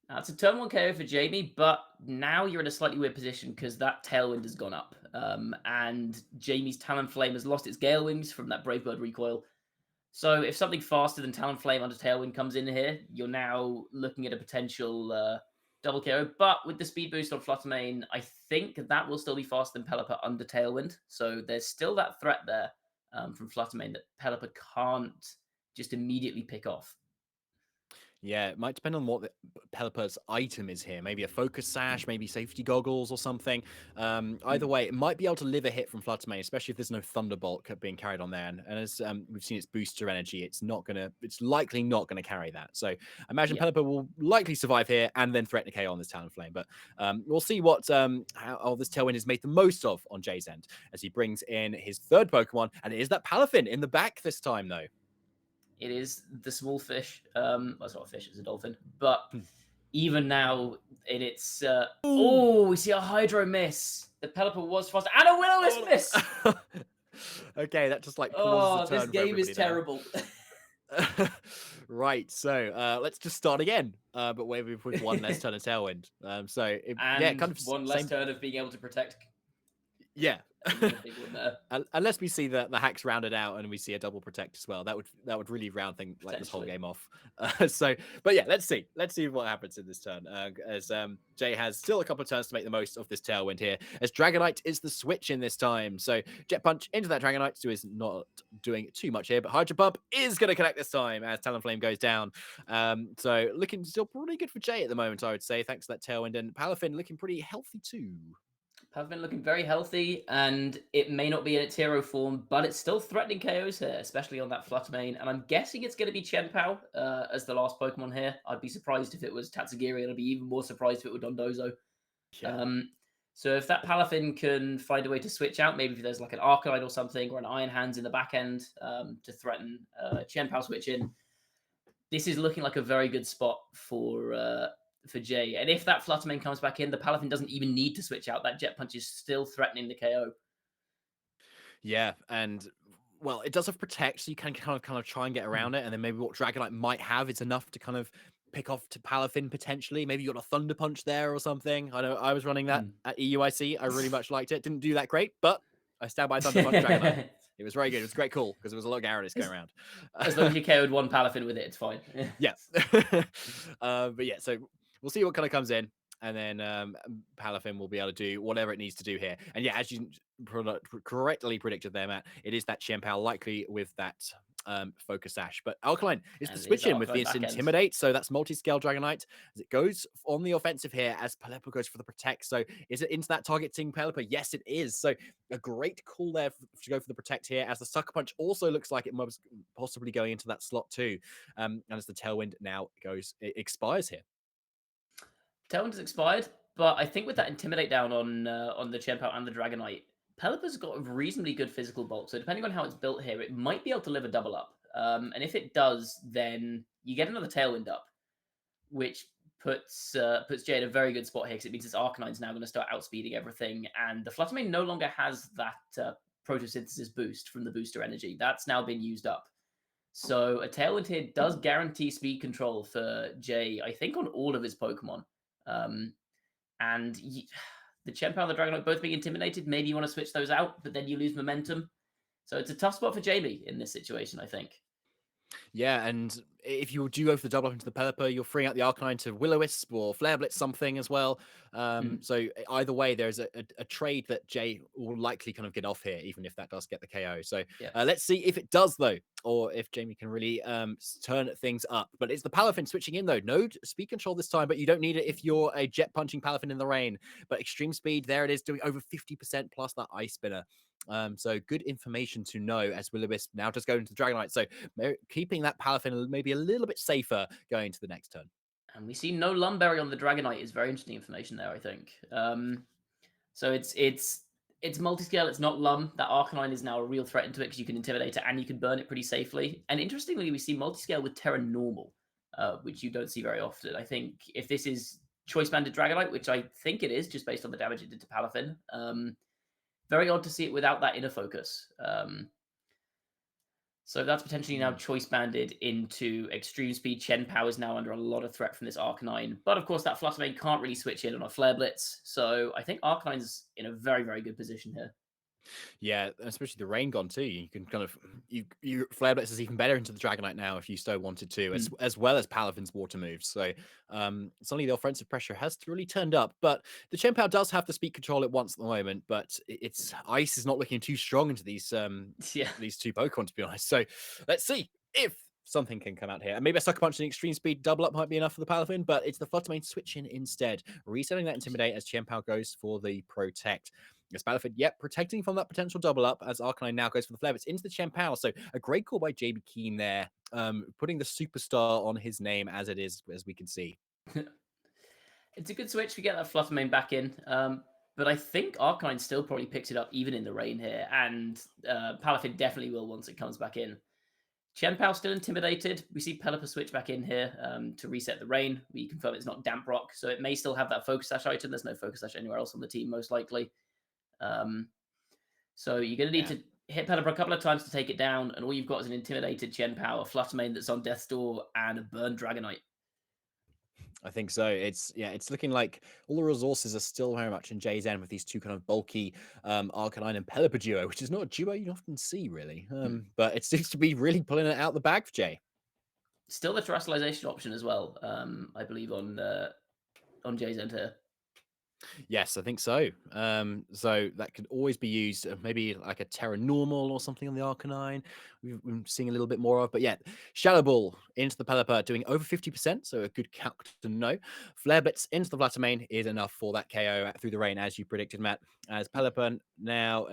Now, it's a turn 1 KO for Jamie, but now you're in a slightly weird position because that Tailwind has gone up. And Jamie's Talonflame has lost its Gale Wings from that Brave Bird recoil. So if something faster than Talonflame under Tailwind comes in here, you're now looking at a potential double KO. But with the speed boost on Fluttermane, I think that will still be faster than Pelipper under Tailwind. So there's still that threat there from Fluttermane that Pelipper can't just immediately pick off. Yeah, it might depend on what Pelipper's item is here. Maybe a focus sash, maybe safety goggles or something. Either way, it might be able to live a hit from Fluttermane, especially if there's no Thunderbolt being carried on there. And as we've seen its booster energy, it's likely not gonna carry that. So I imagine Pelipper will likely survive here and then threaten a KO on this Talonflame. But we'll see what how this Tailwind is made the most of on Jay's end as he brings in his third Pokemon, and it is that Palafin in the back this time, though. It is the small fish. Well, it's not a fish, it's a dolphin. But even now, in its... we see a Hydro miss. The Pelipper was fast. And a Will-O-Wisp miss! Okay, that just like pauses the turn. This game is terrible. Right, so let's just start again. But with one less turn of Tailwind. Kind of one less turn of being able to protect. Yeah. Big one there. Unless we see the hacks rounded out and we see a double protect as well, that would really round thing like this whole game off. But yeah, let's see what happens in this turn. As Jay has still a couple of turns to make the most of this Tailwind here. As Dragonite is the switch in this time, so Jet Punch into that Dragonite, who is not doing too much here, but Hydro Pump is going to connect this time as Talonflame goes down. So looking still pretty good for Jay at the moment, I would say, thanks to that Tailwind, and Palafin looking pretty healthy too. Have been looking very healthy, and it may not be in its hero form, but it's still threatening KOs here, especially on that Fluttermane. And I'm guessing it's going to be Chien-Pao as the last Pokemon here. I'd be surprised if it was Tatsugiri, and I'd be even more surprised if it were Dondozo. Yeah. So if that Palafin can find a way to switch out, maybe if there's like an Arcanine or something, or an Iron Hands in the back end to threaten Chien-Pao switch in, this is looking like a very good spot for Jay. And if that Fluttermane comes back in, the Palafin doesn't even need to switch out. That Jet Punch is still threatening the KO. Yeah, and well, it does have Protect, so you can kind of try and get around it, and then maybe what Dragonite might have is enough to kind of pick off to Palafin potentially. Maybe you got a Thunder Punch there or something. I know I was running that at EUIC. I really much liked it. Didn't do that great, but I stand by Thunder Punch Dragonite. It was very good. It was a great call because there was a lot of Gyarados going around. As long as you KO'd one Palafin with it, it's fine. Yeah. But yeah, so we'll see what kind of comes in. And then Palafin will be able to do whatever it needs to do here. And yeah, as you correctly predicted there, Matt, it is that Chien-Pao likely with that Focus Sash. But Alkaline is the switch in with this Intimidate. So that's multi-scale Dragonite as it goes on the offensive here as Pelipper goes for the Protect. So is it into that targeting Pelipper? Yes, it is. So a great call there to go for the Protect here as the Sucker Punch also looks like it was possibly going into that slot too. And as the Tailwind now it expires here. Tailwind has expired, but I think with that Intimidate down on the Chien-Pao and the Dragonite, Pelipper's got a reasonably good physical bulk. So depending on how it's built here, it might be able to live a double up. And if it does, then you get another Tailwind up, which puts Jay in a very good spot here because it means this Arcanine's now going to start outspeeding everything. And the Fluttermane no longer has that Photosynthesis boost from the booster energy. That's now been used up. So a Tailwind here does guarantee speed control for Jay, I think, on all of his Pokemon. The Chien-Pao and the Dragonite both being intimidated. Maybe you want to switch those out, but then you lose momentum. So it's a tough spot for Jamie in this situation, I think. Yeah, and if you do go for the double up into the Pelipper, you're freeing out the Arcanine to Will-O-Wisp or Flare Blitz something as well. So either way, there's a trade that Jay will likely kind of get off here, even if that does get the KO. So let's see if it does, though, or if Jamie can really turn things up. But it's the Palafin switching in, though. No speed control this time, but you don't need it if you're a jet punching Palafin in the rain. But extreme speed, there it is, doing over 50% plus that Ice Spinner. So good information to know as Will-O-Wisp now just going to the Dragonite. So keeping that Palafin maybe a little bit safer going to the next turn. And we see no Lumberry on the Dragonite is very interesting information there, I think. So it's multi-scale, it's not Lum. That Arcanine is now a real threat into it because you can intimidate it and you can burn it pretty safely. And interestingly, we see multi-scale with Terra Normal, which you don't see very often. I think if this is Choice Banded Dragonite, which I think it is, just based on the damage it did to Palafin, very odd to see it without that inner focus. So that's potentially now choice banded into extreme speed. Chien-Pao is now under a lot of threat from this Arcanine. But of course, that Fluttermane can't really switch in on a Flare Blitz. So I think Arcanine's in a very, very good position here. Yeah, especially the rain gone too. You can kind of you Flare Blitz is even better into the Dragonite now if you so wanted to, as well as Palafin's water moves. So suddenly the offensive pressure has really turned up. But the Chien-Pao does have the speed control it wants at the moment, but its ice is not looking too strong into Yeah. these two Pokemon, to be honest. So let's see if something can come out here. And maybe a Sucker Punch and Extreme Speed double up might be enough for the Palafin, but it's the Fluttermane switch in instead. Resetting that Intimidate as Chien-Pao goes for the Protect. As Palafin, yep, protecting from that potential double up as Arcanine now goes for the Flare. It's into the Chien-Pao. So a great call by JB Keen there, putting the superstar on his name as it is, as we can see. It's a good switch. We get that Fluttermane back in. But I think Arcanine still probably picks it up even in the rain here. And Palafin definitely will once it comes back in. Chien-Pao still intimidated. We see Pelipper switch back in here to reset the rain. We confirm it's not Damp Rock, so it may still have that Focus Sash item. There's no Focus Sash anywhere else on the team, most likely. So you're going to need to hit Pelipper a couple of times to take it down, and all you've got is an intimidated Chien-Pao, a Fluttermane that's on Death's Door, and a burned Dragonite. I think so. It's looking like all the resources are still very much in Jay's end with these two kind of bulky Arcanine and Pelipper duo, which is not a duo you often see really. But it seems to be really pulling it out the bag for Jay. Still the terrestrialization option as well, I believe, on Jay's end here. Yes, I think so. So that could always be used, maybe like a Terra Normal or something on the Arcanine. We've been seeing a little bit more of, but yeah, Shadow Ball into the Pelipper, doing over 50%, so a good calc to know. Flare Blitz into the Fluttermane is enough for that KO through the rain, as you predicted, Matt. As Pelipper now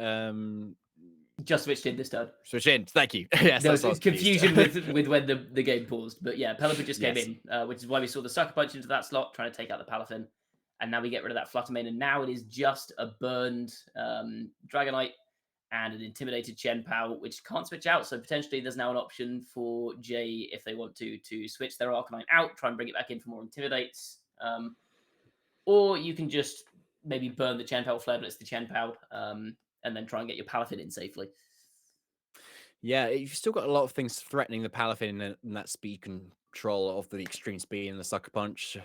just switched in this turn. Switch in. Thank you. Yes, there was confusion with when the game paused, but yeah, Pelipper just came in, which is why we saw the Sucker Punch into that slot, trying to take out the Palafin. And now we get rid of that Fluttermane, and now it is just a burned Dragonite and an intimidated Chien-Pao, which can't switch out. So potentially there's now an option for Jay, if they want to switch their Arcanine out, try and bring it back in for more intimidates. Or you can just maybe burn the Chien-Pao, Flare Blitz the Chien-Pao, and then try and get your Palafin in safely. Yeah, you've still got a lot of things threatening the Palafin and that speed control of the Extreme Speed and the Sucker Punch,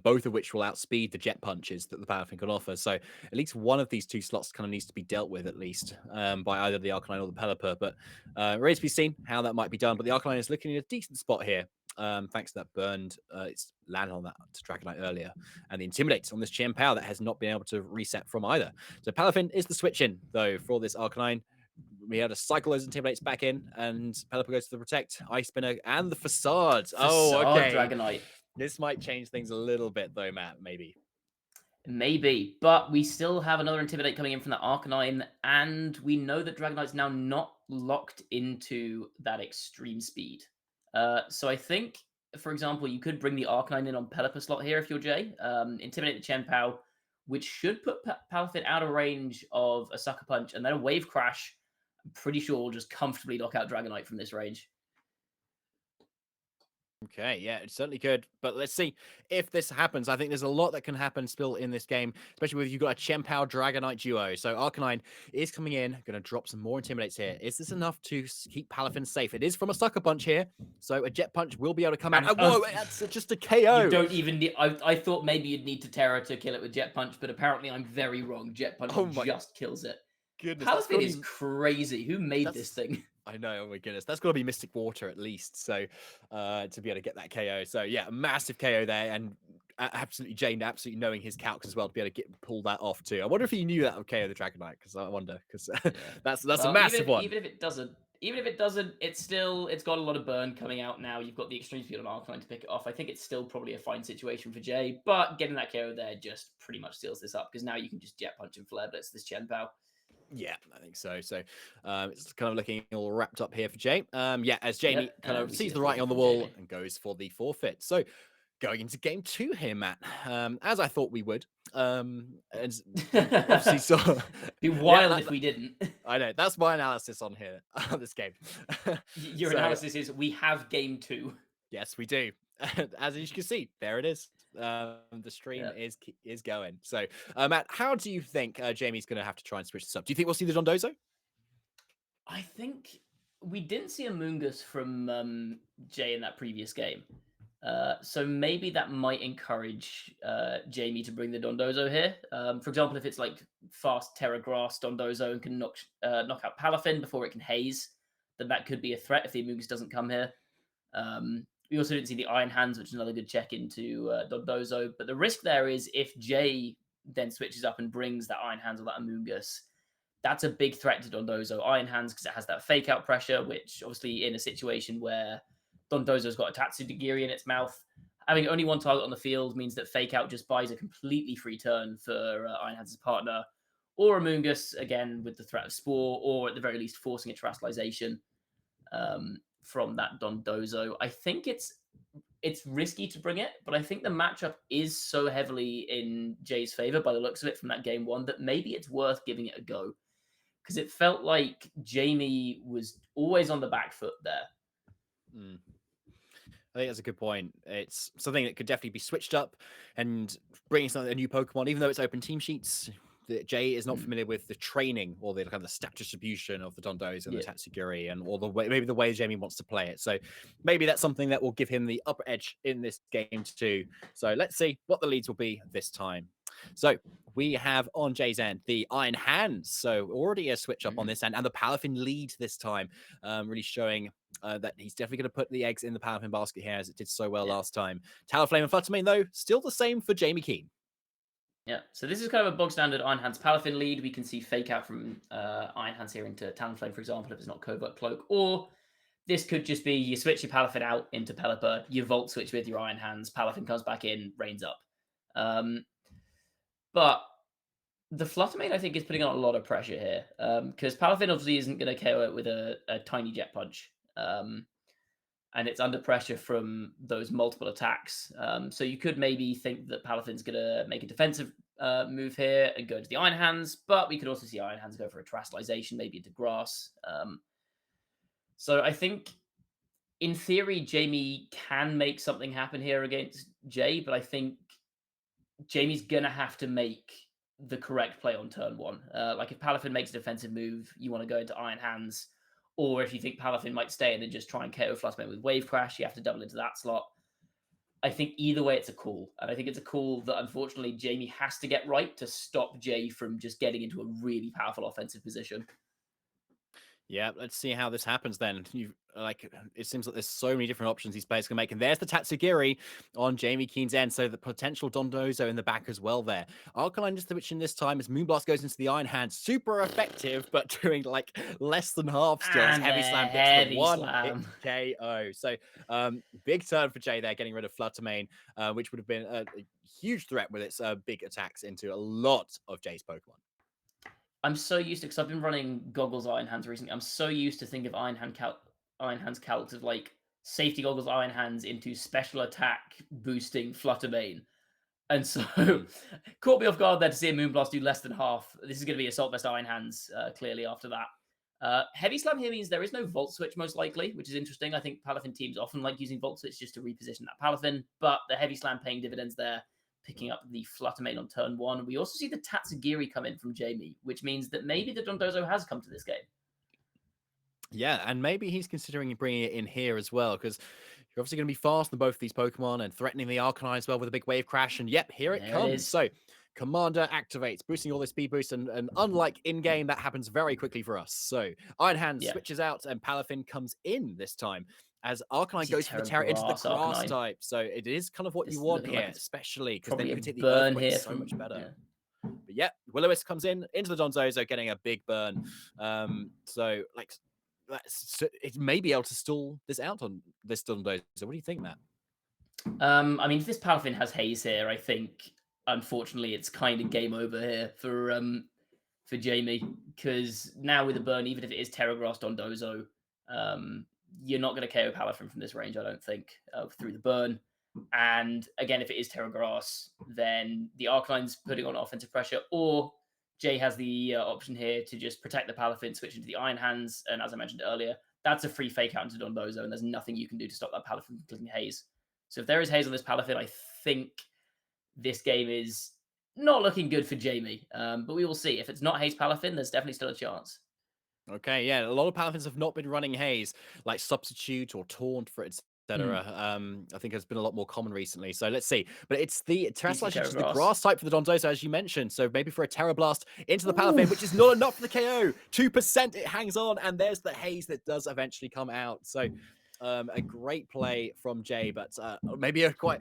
both of which will outspeed the Jet Punches that the Palafin can offer. So at least one of these two slots kind of needs to be dealt with, at least, by either the Arcanine or the Pelipper. But remains to be seen how that might be done. But the Arcanine is looking in a decent spot here. Thanks to that burned, it's landed on that Dragonite earlier, and the Intimidate on this Chien-Pao that has not been able to reset from either. So Palafin is the switch in, though, for this Arcanine. We had to cycle those Intimidates back in, and Pelipper goes to the Protect, Ice Spinner, and the Facade. Okay. Dragonite. This might change things a little bit, though, Matt, maybe. Maybe, but we still have another Intimidate coming in from that Arcanine, and we know that Dragonite's now not locked into that Extreme Speed. So I think, for example, you could bring the Arcanine in on Pelipper slot here if you're Jay. Intimidate the Chien-Pao, which should put Palafin out of range of a Sucker Punch, and then a Wave Crash. I'm pretty sure will just comfortably knock out Dragonite from this range. Okay, yeah, it certainly could. But let's see if this happens. I think there's a lot that can happen still in this game, especially with you've got a Chien-Pao Dragonite duo. So Arcanine is coming in, going to drop some more Intimidates here. Is this enough to keep Palafin safe? It is from a Sucker Punch here, so a Jet Punch will be able to come out. Whoa, that's just a KO. You don't even need... I thought maybe you'd need to Terra to kill it with Jet Punch, but apparently I'm very wrong. Jet Punch just kills it. Goodness, Palafin is crazy. Who made this thing? I know, oh my goodness. That's got to be Mystic Water at least, so to be able to get that KO. So yeah, massive KO there, and absolutely Jane absolutely knowing his calcs as well to be able to pull that off too. I wonder if he knew that would KO the Dragonite, because I wonder, because that's a massive one. Even if it doesn't, it's got a lot of burn coming out now. You've got the Extreme Speed on Arcanine to pick it off. I think it's still probably a fine situation for Jay, but getting that KO there just pretty much seals this up, because now you can just Jet Punch and Flare Blitz this Chien-Pao. Yeah, I think so. So it's kind of looking all wrapped up here for Jay. Yeah, as Jamie kind of sees the writing on the wall and goes for the forfeit. So going into game 2 here, Matt, as I thought we would. And obviously saw... be wild if we didn't. I know, that's my analysis on here, on this game. Your analysis is we have game 2. Yes, we do. As you can see, there it is. The stream is going. So, Matt, how do you think Jamie's going to have to try and switch this up? Do you think we'll see the Dondozo? I think we didn't see a Moongus from Jay in that previous game. So maybe that might encourage Jamie to bring the Dondozo here. For example, if it's like fast Terra Grass Dondozo and can knock out Palafin before it can haze, then that could be a threat if the Amoonguss doesn't come here. We also didn't see the Iron Hands, which is another good check into Dondozo. But the risk there is if Jay then switches up and brings that Iron Hands or that Amoonguss, that's a big threat to Dondozo. Iron Hands, because it has that fake out pressure, which obviously in a situation where Dondozo's got a Tatsugiri in its mouth, having only one target on the field means that fake out just buys a completely free turn for Iron Hands' partner, or Amoonguss, again, with the threat of Spore, or at the very least forcing a Terastallization from that Dondozo. I think it's risky to bring it, but I think the matchup is so heavily in Jay's favor by the looks of it from that game one that maybe it's worth giving it a go. Because it felt like Jamie was always on the back foot there. I think that's a good point. It's something that could definitely be switched up and bringing something a new Pokemon, even though it's open team sheets. Jay is not familiar with the training or the kind of the stat distribution of the Dondozo and the Tatsugiri and all the way, maybe the way Jamie wants to play it. So maybe that's something that will give him the upper edge in this game too. So let's see what the leads will be this time. So we have on Jay's end the Iron Hands. So already a switch up on this end, and the Palafin lead this time, really showing that he's definitely going to put the eggs in the Palafin basket here, as it did so well last time. Talonflame and Fluttermane, though, still the same for Jamie Keen. Yeah, so this is kind of a bog standard Iron Hands Palafin lead. We can see fake out from Iron Hands here into Talonflame, for example, if it's not Covert Cloak. Or this could just be you switch your Palafin out into Pelipper, you Volt Switch with your Iron Hands, Palafin comes back in, rains up. But the Fluttermane, I think, is putting on a lot of pressure here because Palafin obviously isn't going to KO it with a tiny Jet Punch. And it's under pressure from those multiple attacks. So you could maybe think that Palafin's going to make a defensive move here and go to the Iron Hands, but we could also see Iron Hands go for a Terastallization, maybe into Grass. So I think, in theory, Jamie can make something happen here against Jay, but I think Jamie's going to have to make the correct play on turn one. Like if Palafin makes a defensive move, you want to go into Iron Hands. Or if you think Palafin might stay in and just try and KO Fluttermane with Wave Crash, you have to double into that slot. I think either way, it's a call. And I think it's a call that, unfortunately, Jamie has to get right to stop Jay from just getting into a really powerful offensive position. Yeah, let's see how this happens then. It seems like there's so many different options these players can make. And there's the Tatsugiri on Jamie Keen's end. So the potential Dondozo in the back as well there. Arcanine just switching this time as Moonblast goes into the Iron Hand. Super effective, but doing like less than half still. And Heavy Slam gets the one Slam. hit KO. So big turn for Jay there, getting rid of Fluttermane, which would have been a huge threat with its big attacks into a lot of Jay's Pokemon. I'm so used to, because I've been running Goggles Iron Hands recently. I'm so used to think of Iron Hands calcs of like safety Goggles Iron Hands into special attack boosting Fluttermane. And so caught me off guard there to see a Moonblast do less than half. This is going to be Assault Vest Iron Hands clearly after that. Heavy Slam here means there is no Volt Switch most likely, which is interesting. I think Palafin teams often like using Volt Switch just to reposition that Palafin, but the Heavy Slam paying dividends there, picking up the Fluttermane on turn one. We also see the Tatsugiri come in from Jamie, which means that maybe the Dondozo has come to this game. Yeah, and maybe he's considering bringing it in here as well, because you're obviously going to be fast than both of these Pokemon and threatening the Arcanine as well with a big Wave Crash. And yep, here it comes. So Commander activates, boosting all this speed boost. And unlike in-game, that happens very quickly for us. So Iron Hand switches out and Palafin comes in this time as Arcanine goes for the Terra into the Grass type. So it is kind of what you want here, especially because then you can take the Earthquake here so much better. Yeah. But yeah, Will-O-Wisp comes in into the Dondozo, getting a big burn. So like, it may be able to stall this out on this Dondozo. So what do you think, Matt? I mean, if this Palafin has Haze here, I think unfortunately it's kind of game over here for Jamie, because now with a burn, even if it is Terra Grass Dondozo, you're not going to KO Palafin from this range, I don't think, through the burn. And again, if it is Terra Grass, then the Arcanine's putting on offensive pressure, or Jay has the option here to just protect the Palafin, switch into the Iron Hands, and as I mentioned earlier, that's a free fake out into Dondozo, and there's nothing you can do to stop that Palafin from clicking Haze. So if there is Haze on this Palafin, I think this game is not looking good for Jamie. But we will see. If it's not Haze Palafin, there's definitely still a chance. Okay, yeah, a lot of Palafins have not been running Haze, like Substitute or Taunt, for I think has been a lot more common recently. So let's see. But it's the Terraslash, which is the Terragrass. grass type for the Dondozo, as you mentioned. So maybe for a Terra Blast into the Palafin, which is Oof. not enough for the KO. 2% it hangs on, and there's the haze that does eventually come out. So a great play from Jay, but maybe a quite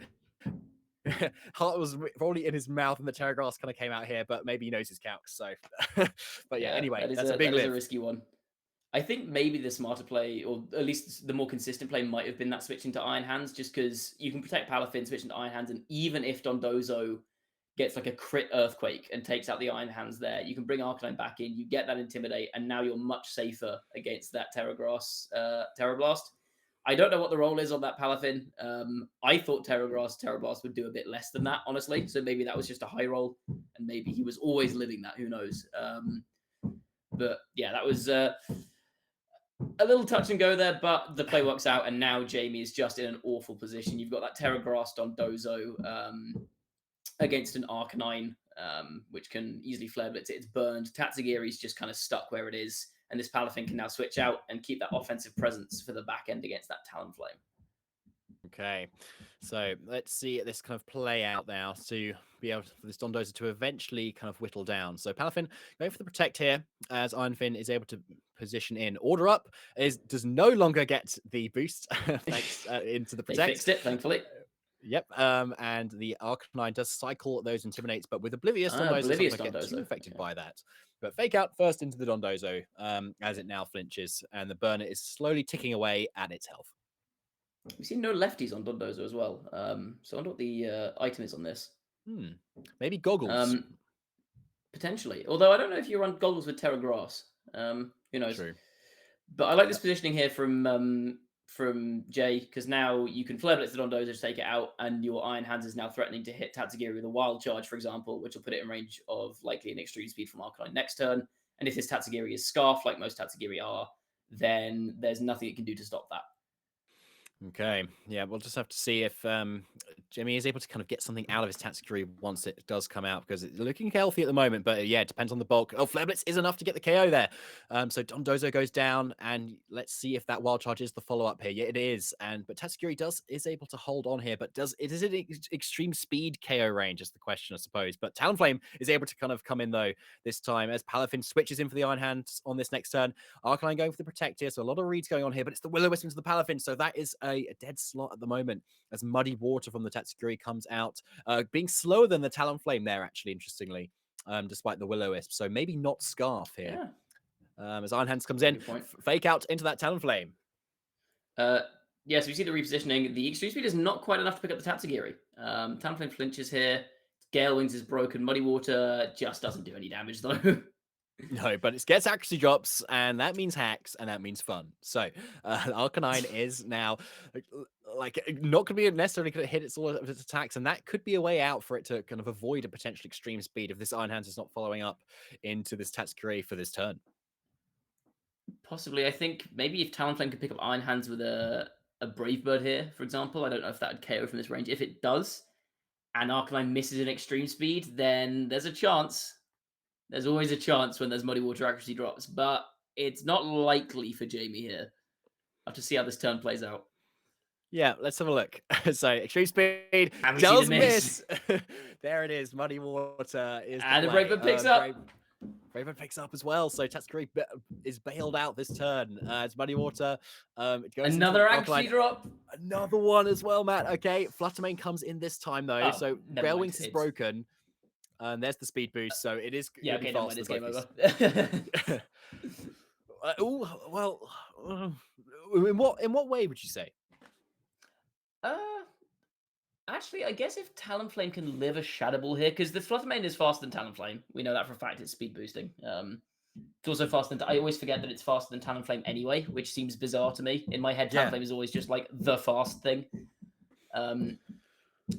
heart was probably in his mouth and the Terra Grass kind of came out here, but maybe he knows his calcs. So but yeah, anyway, that's a big that is lift. a risky one. I think maybe the smarter play, or at least the more consistent play, might have been that switching to Iron Hands, just because you can protect Palafin switching to Iron Hands, and even if Dondozo gets like a crit Earthquake and takes out the Iron Hands there, you can bring Arcanine back in, you get that Intimidate, and now you're much safer against that Terra Blast. I don't know what the role is on that Palafin. I thought Terra Blast would do a bit less than that, honestly, so maybe that was just a high roll, and maybe he was always living that, who knows. But yeah, that was... a little touch and go there, but the play works out, and now Jamie is just in an awful position. You've got that Terra Grass Dondozo against an Arcanine, which can easily Flare Blitz it. It's burned. Tatsugiri's just kind of stuck where it is, and this Palafin can now switch out and keep that offensive presence for the back end against that Talonflame. Okay, so let's see this kind of play out now to be able for this Dondozo to eventually kind of whittle down. So Palafin going for the Protect here, as Ironfin is able to position in. Order Up does no longer get the boost thanks into the Protect. They fixed it, thankfully. Yep, and the Arcanine does cycle those Intimidates, but with Oblivious, Dondozo doesn't get too affected by that. But Fake Out first into the Dondozo, as it now flinches, and the burner is slowly ticking away at its health. We've seen no lefties on Dondozo as well. So I wonder what the item is on this. Maybe Goggles. Potentially. Although I don't know if you run Goggles with Terra Grass. Who knows? True. But I like this positioning here from Jay, because now you can Flare Blitz the Dondozo to take it out, and your Iron Hands is now threatening to hit Tatsugiri with a Wild Charge, for example, which will put it in range of likely an Extreme Speed from Arcanine next turn. And if this Tatsugiri is Scarf, like most Tatsugiri are, then there's nothing it can do to stop that. Okay, yeah, we'll just have to see if Jimmy is able to kind of get something out of his Tatsugiri once it does come out, because it's looking healthy at the moment, but yeah, it depends on the bulk. Oh, Flare Blitz is enough to get the KO there. So Dondozo goes down, and let's see if that Wild Charge is the follow-up here. Yeah, it is, but Tatsugiri is able to hold on here, but is it extreme speed KO range is the question, I suppose. But Talonflame is able to kind of come in, though, this time, as Palafin switches in for the Iron Hands on this next turn. Arcanine going for the Protect here, so a lot of reads going on here, but it's the Will-O-Wisp into the Palafin, so that is a dead slot at the moment, as Muddy Water from the Tatsugiri comes out, being slower than the Talonflame there, actually, interestingly, despite the Will-O-Wisp. So maybe not Scarf here. Yeah. As Iron Hands comes in, Fake Out into that Talonflame. Yeah, so you see the repositioning. The Extreme Speed is not quite enough to pick up the Tatsugiri. Talonflame flinches here. Gale Wings is broken. Muddy Water just doesn't do any damage, though. No, but it gets accuracy drops, and that means hacks, and that means fun. So Arcanine is now like not going to be necessarily going to hit all of its attacks, and that could be a way out for it to kind of avoid a potential extreme speed if this Iron Hands is not following up into this Tatsugiri for this turn. Possibly. I think maybe if Talonflame could pick up Iron Hands with a Brave Bird here, for example, I don't know if that would KO from this range. If it does, and Arcanine misses an extreme speed, then there's a chance. There's always a chance when there's Muddy Water accuracy drops, but it's not likely for Jamie here. I'll have to see how this turn plays out. Yeah, let's have a look. So extreme speed does miss. There it is. Muddy Water is and the Brave Bird picks up. Brave Bird picks up as well. So Tatsugiri is bailed out this turn. It's Muddy Water. It goes another accuracy drop. Another one as well, Matt. Okay, Fluttermane comes in this time though. So Gale Wings is broken. And there's the speed boost, so it is. Yeah, okay, no, it's game over. Well, in what way would you say? Actually, I guess if Talonflame can live a Shadow Ball here, because the Fluttermane is faster than Talonflame. We know that for a fact. It's speed boosting. It's also faster than. I always forget that it's faster than Talonflame anyway, which seems bizarre to me. In my head, Talonflame is always just like the fast thing.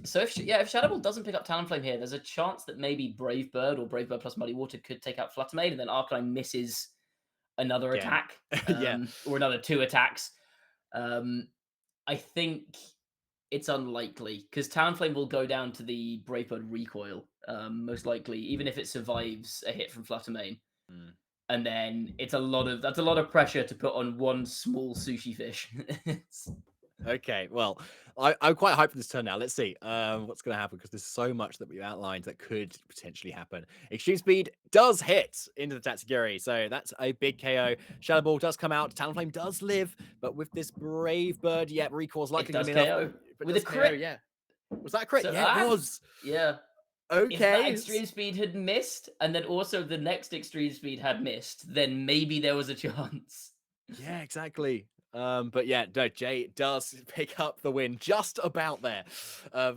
So if Shadow Ball doesn't pick up Talonflame here, there's a chance that maybe Brave Bird or Brave Bird plus Muddy Water could take out Fluttermane, and then Arcanine misses another attack, or another 2 attacks. I think it's unlikely, because Talonflame will go down to the Brave Bird recoil, most likely, even if it survives a hit from Fluttermane. And then that's a lot of pressure to put on one small sushi fish. Okay, well, I'm quite hyped for this turn now. Let's see what's going to happen because there's so much that we've outlined that could potentially happen. Extreme Speed does hit into the Tatsugiri, so that's a big KO. Shadow Ball does come out. Talonflame does live, but with this Brave Bird, yeah, recall's It likely going does to be enough. KO But with a does KO, crit. yeah. Was that a crit? So Yeah, it was. yeah. If that Okay. extreme speed had missed, and then also the next extreme speed had missed, then maybe there was a chance. Yeah, exactly. But yeah, no, Jay does pick up the win just about there,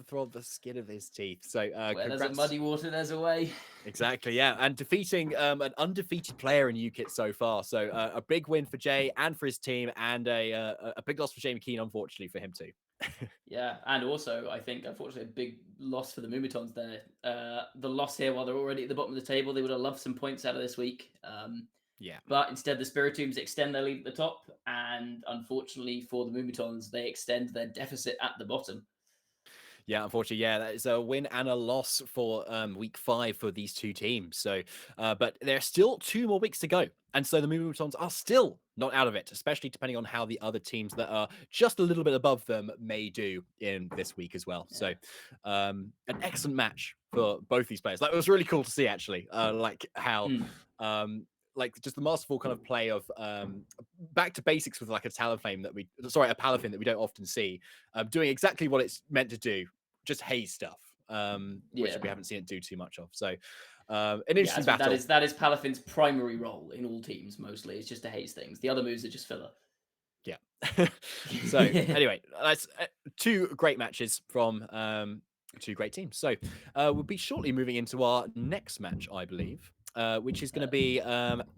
from the skin of his teeth. So Where there's a congrats. muddy water, there's a way. Exactly, yeah, and defeating an undefeated player in UKITT so far. So a big win for Jay and for his team, and a big loss for Jamie Keane, unfortunately for him too. Yeah, and also I think unfortunately a big loss for the Moomitons there. The loss here while they're already at the bottom of the table, they would have loved some points out of this week. Yeah. But instead, the Spiritombs extend their lead at the top, and unfortunately for the Moomitons, they extend their deficit at the bottom. Yeah, unfortunately, yeah, that is a win and a loss for week 5 for these two teams. So, but there's still 2 more weeks to go, and so the Moomitons are still not out of it, especially depending on how the other teams that are just a little bit above them may do in this week as well. Yeah. So, an excellent match for both these players. Like, it was really cool to see actually, like how. Like just the masterful kind of play of back to basics with like a Talonflame that a Palafin that we don't often see, doing exactly what it's meant to do, just haze stuff, which Yeah. we haven't seen it do too much of. So an interesting Yeah, battle. that is Palafin's primary role in all teams. Mostly, it's just to haze things. The other moves are just filler. Yeah. So anyway, that's 2 great matches from 2 great teams. So we'll be shortly moving into our next match, I believe. Which is going to be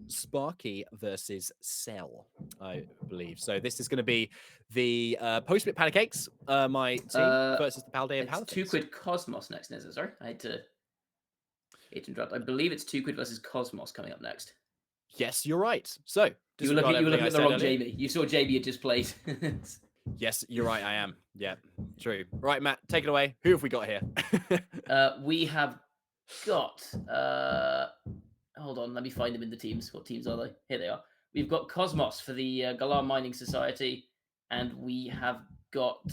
Sparky versus Cell, I believe. So this is going to be the post-split pancakes, my team, versus the Paldea It's Paladins. 2 Quid Cosmos next, is it? Sorry, I hate to interrupt. I believe it's 2 Quid versus Cosmos coming up next. Yes, you're right. So You were looking at the wrong Jamie. You saw Jamie had just played. Yes, you're right. I am. Yeah, true. Right, Matt, take it away. Who have we got here? We have got. Hold on, let me find them in the teams. What teams are they? Here they are. We've got Cosmos for the Galar Mining Society, and we have got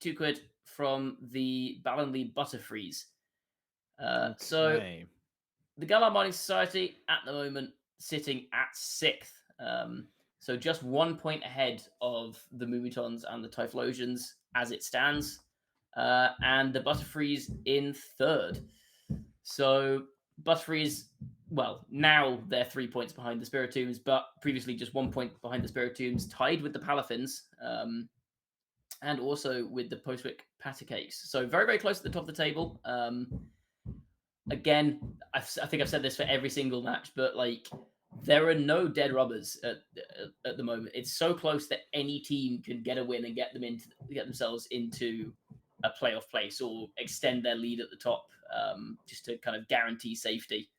2 Quid from the Ballinley Butterfreeze. So the Galar Mining Society at the moment sitting at 6th. So just 1 point ahead of the Moomitons and the Typhlosions as it stands. And the Butterfreeze in 3rd. So Butterfreeze, well, now they're 3 points behind the Spiritombs, but previously just 1 point behind the Spiritombs, tied with the Palafins, and also with the Postwick Patacakes. So very, very close at the top of the table. Again, I think I've said this for every single match, but like there are no dead rubbers at the moment. It's so close that any team can get a win and get themselves into a playoff place or extend their lead at the top, just to kind of guarantee safety.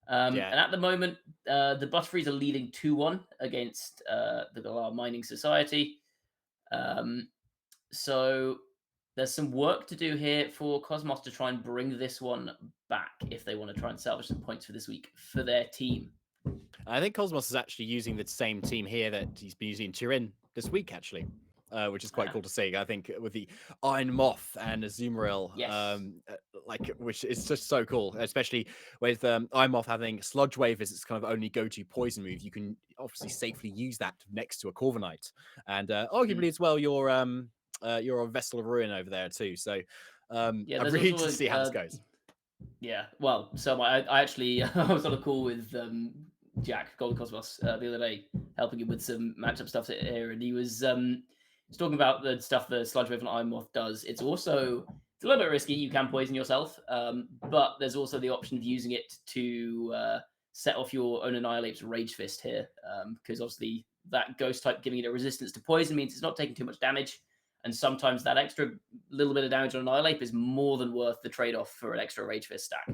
And at the moment, the Butterfrees are leading 2-1 against the Galar Mining Society. So there's some work to do here for Cosmos to try and bring this one back if they want to try and salvage some points for this week for their team. I think Cosmos is actually using the same team here that he's been using in Turin this week, actually, which is quite cool to see. I think with the Iron Moth and Azumarill, which is just so cool, especially with Iron Moth having Sludge Wave as its kind of only go-to poison move. You can obviously safely use that next to a Corviknight, and arguably as well, you're a Vessel of Ruin over there too. So I'm really interested to see how this goes. Yeah, well, so I actually I was on a call with Jack Golden Cosmos the other day, helping him with some matchup stuff here, and he was talking about the stuff the Sludge Wave and Iron Moth does. It's a little bit risky. You can poison yourself, but there's also the option of using it to set off your own Annihilate's Rage Fist here, because obviously that Ghost type giving it a resistance to poison means it's not taking too much damage. And sometimes that extra little bit of damage on Annihilate is more than worth the trade-off for an extra Rage Fist stack.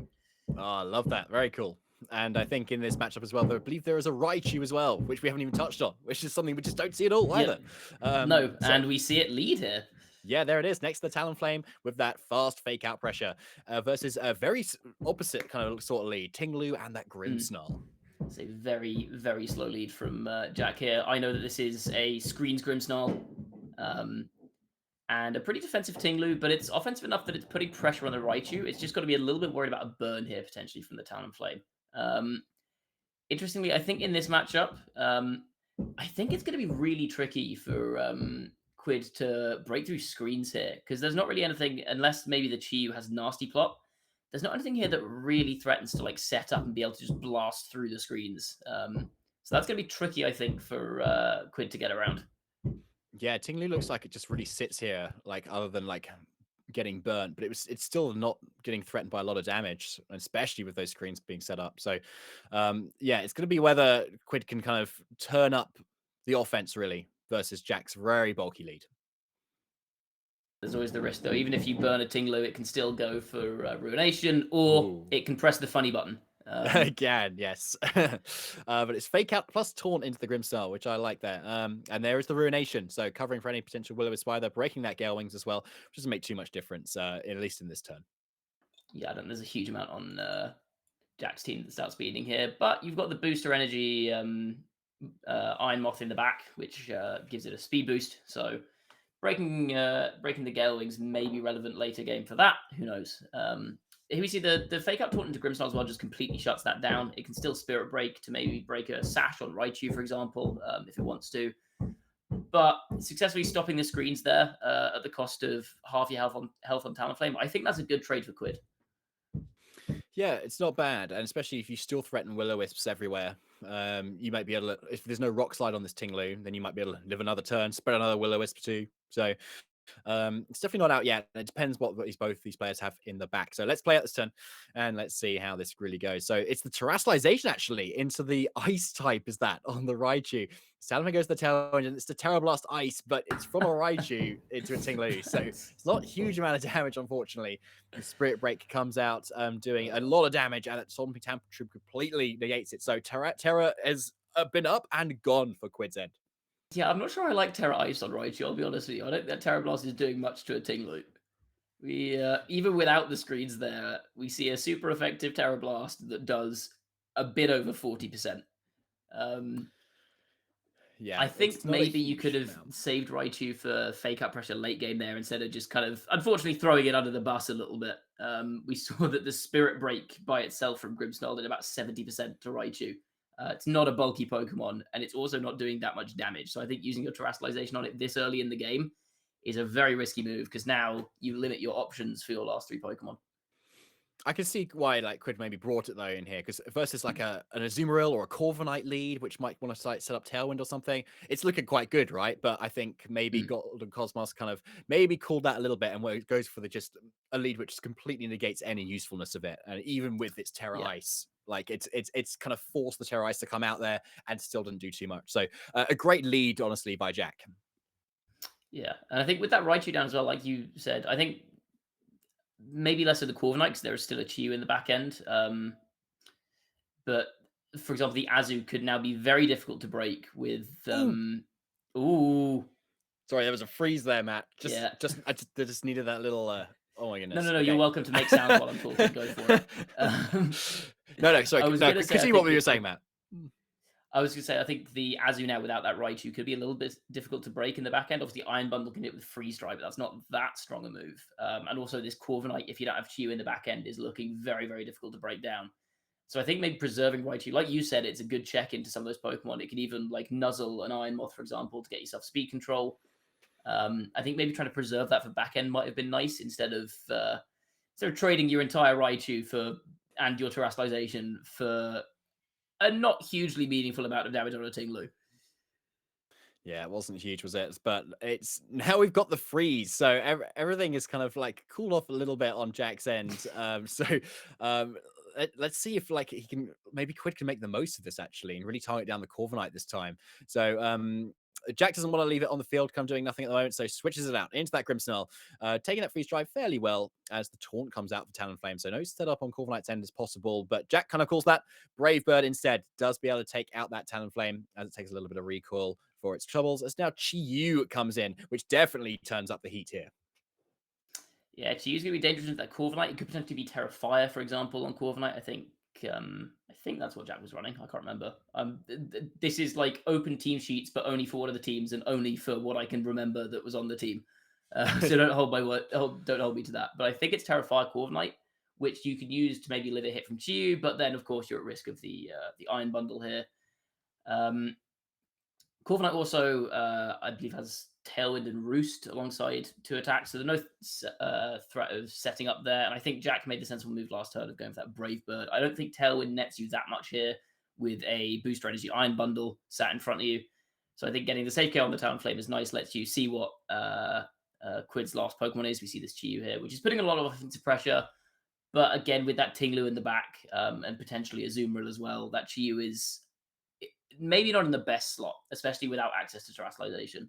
Oh, I love that. Very cool. And I think in this matchup as well, I believe there is a Raichu as well, which we haven't even touched on, which is something we just don't see at all either. And we see it lead here. Yeah, there it is, next to the Talonflame with that fast fake-out pressure versus a very opposite kind of sort of lead, Tinglu and that Grimmsnarl. It's a very, very slow lead from Jack here. I know that this is a Screens Grimmsnarl. And a pretty defensive Tinglu, but it's offensive enough that it's putting pressure on the Raichu. It's just got to be a little bit worried about a burn here, potentially, from the Talonflame. Interestingly, I think in this matchup, I think it's going to be really tricky for Quid to break through screens here, because there's not really anything, unless maybe the Chi-Yu has nasty plot, there's not anything here that really threatens to like set up and be able to just blast through the screens. So that's going to be tricky, I think, for Quid to get around. Yeah, Tinglu looks like it just really sits here, like other than like getting burnt, but it's still not getting threatened by a lot of damage, especially with those screens being set up. So yeah, it's going to be whether Quid can kind of turn up the offense really versus Jack's very bulky lead. There's always the risk, though. Even if you burn a Tinglu, it can still go for Ruination, or it can press the funny button. Again, yes. But it's Fake Out plus Taunt into the Grimmsnarl, which I like there. And there is the Ruination, so covering for any potential Will-O-Wisp Spider, breaking that Gale Wings as well, which doesn't make too much difference, at least in this turn. Yeah, I don't. There's a huge amount on Jack's team that starts speeding here, but you've got the booster energy Iron Moth in the back, which gives it a speed boost. So breaking the Gale Wings may be relevant later game for that. Who knows? Here we see the Fake Out Taunt into Grimmsnarl as well, just completely shuts that down. It can still Spirit Break to maybe break a Sash on Raichu, for example, if it wants to. But successfully stopping the screens there at the cost of half your health on Talonflame, I think that's a good trade for Quid. Yeah, it's not bad, and especially if you still threaten Will-O-Wisps everywhere, you might be able to. If there's no Rock Slide on this Tinglu, then you might be able to live another turn, spread another Will-O-Wisp too. So it's definitely not out yet. It depends what both these players have in the back. So let's play out this turn and let's see how this really goes. So it's the Terastallization actually into the Ice type is that on the Raichu. Salmon goes to the Terra and it's the Terra Blast Ice, but it's from a Raichu into a Tinglu. So it's not a huge amount of damage, unfortunately. The Spirit Break comes out doing a lot of damage and that Stomping Tantrum completely negates it. So Terra has been up and gone for Quid's end. Yeah, I'm not sure I like Terra Ice on Raichu, I'll be honest with you. I don't think that Terra Blast is doing much to a Tinglu. We, even without the screens there, we see a super effective Terra Blast that does a bit over 40%. Yeah, I think maybe you could have saved Raichu for Fake Out Pressure late game there instead of just kind of, unfortunately, throwing it under the bus a little bit. We saw that the Spirit Break by itself from Grimmsnarl did about 70% to Raichu. It's not a bulky Pokemon, and it's also not doing that much damage. So I think using your Terastallization on it this early in the game is a very risky move, because now you limit your options for your last 3 Pokemon. I can see why like Quid maybe brought it though in here, because versus like an Azumarill or a Corviknight lead, which might want to like set up Tailwind or something, it's looking quite good, right? But I think maybe Golden Cosmos kind of maybe called that a little bit, and where it goes for the just a lead which completely negates any usefulness of it, and even with its Terra Ice. Like it's kind of forced the Terra Ice to come out there and still didn't do too much. So a great lead, honestly, by Jack. Yeah, and I think with that Raichu down as well, like you said, I think maybe less of the Corviknight because there is still a Chi-Yu in the back end. But for example, the Azu could now be very difficult to break with. Ooh. Sorry, there was a freeze there, Matt. I just needed that little. Oh my goodness. No. Okay. You're welcome to make sounds while I'm talking. Go for it. No. Sorry. Continue what you were saying, Matt. I was going to say, I think the Azu now without that Raichu could be a little bit difficult to break in the back end. Obviously, Iron Bundle can hit with Freeze Dry, but that's not that strong a move. And also, this Corviknight, if you don't have Chi-Yu in the back end, is looking very, very difficult to break down. So I think maybe preserving Raichu, like you said, it's a good check into some of those Pokemon. It can even like nuzzle an Iron Moth, for example, to get yourself speed control. I think maybe trying to preserve that for back end might have been nice instead of trading your entire Raichu and your Terastallization for a not hugely meaningful amount of damage on a Tinglu. Yeah, it wasn't huge, was it? But it's now we've got the freeze, so everything is kind of like cooled off a little bit on Jack's end. Let's see if like he can maybe Quid can make the most of this actually and really target down the Corviknight this time. So Jack doesn't want to leave it on the field, kind of doing nothing at the moment, so switches it out into that Grimmsnarl, taking that freeze drive fairly well as the taunt comes out for Talonflame. So no setup on Corviknight's end is possible, but Jack kind of calls that Brave Bird instead. Does be able to take out that Talonflame as it takes a little bit of recoil for its troubles. As now Chi-Yu comes in, which definitely turns up the heat here. Yeah, Chi-Yu's going to be dangerous with that Corviknight. It could potentially be Terra Fire, for example, on Corviknight. I think that's what Jack was running. I can't remember. This is like open team sheets, but only for one of the teams and only for what I can remember that was on the team. So don't hold my word. Don't hold me to that. But I think it's Terrifire Corviknight, which you can use to maybe live a hit from Chiyu, but then of course you're at risk of the Iron Bundle here. Corviknight also, I believe, has Tailwind and Roost alongside 2 attacks, so there's no threat of setting up there. And I think Jack made the sensible move last turn of going for that Brave Bird. I don't think Tailwind nets you that much here with a Booster Energy Iron Bundle sat in front of you. So I think getting the safe kill on the Talonflame is nice, lets you see what Quid's last Pokemon is. We see this Chiyu here, which is putting a lot of offensive pressure. But again, with that Tinglu in the back and potentially a Azumarill as well, that Chiyu is maybe not in the best slot, especially without access to Terastallization.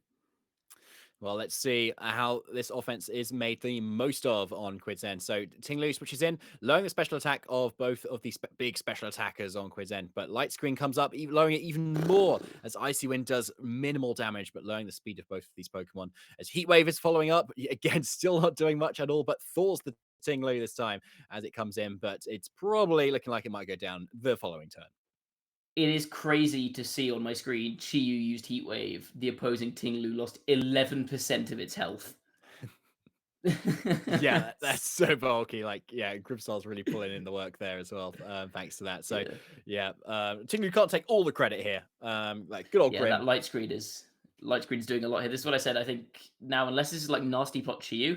Well, let's see how this offense is made the most of on Quid's end. So Tinglu switches in, lowering the special attack of both of these big special attackers on Quid's end. But Light Screen comes up, lowering it even more as Icy Wind does minimal damage, but lowering the speed of both of these Pokemon. As Heat Wave is following up, again, still not doing much at all, but thaws the Tinglu this time as it comes in. But it's probably looking like it might go down the following turn. It is crazy to see on my screen, Chiyu used Heat Wave. The opposing Tinglu lost 11% of its health. Yeah, that's so bulky. Like, yeah, Grimstar's really pulling in the work there as well, thanks to that. So, yeah, Tinglu can't take all the credit here. Like, good old Grim. That Light Screen is doing a lot here. This is what I said. I think now, unless this is like Nasty Plot Chiyu,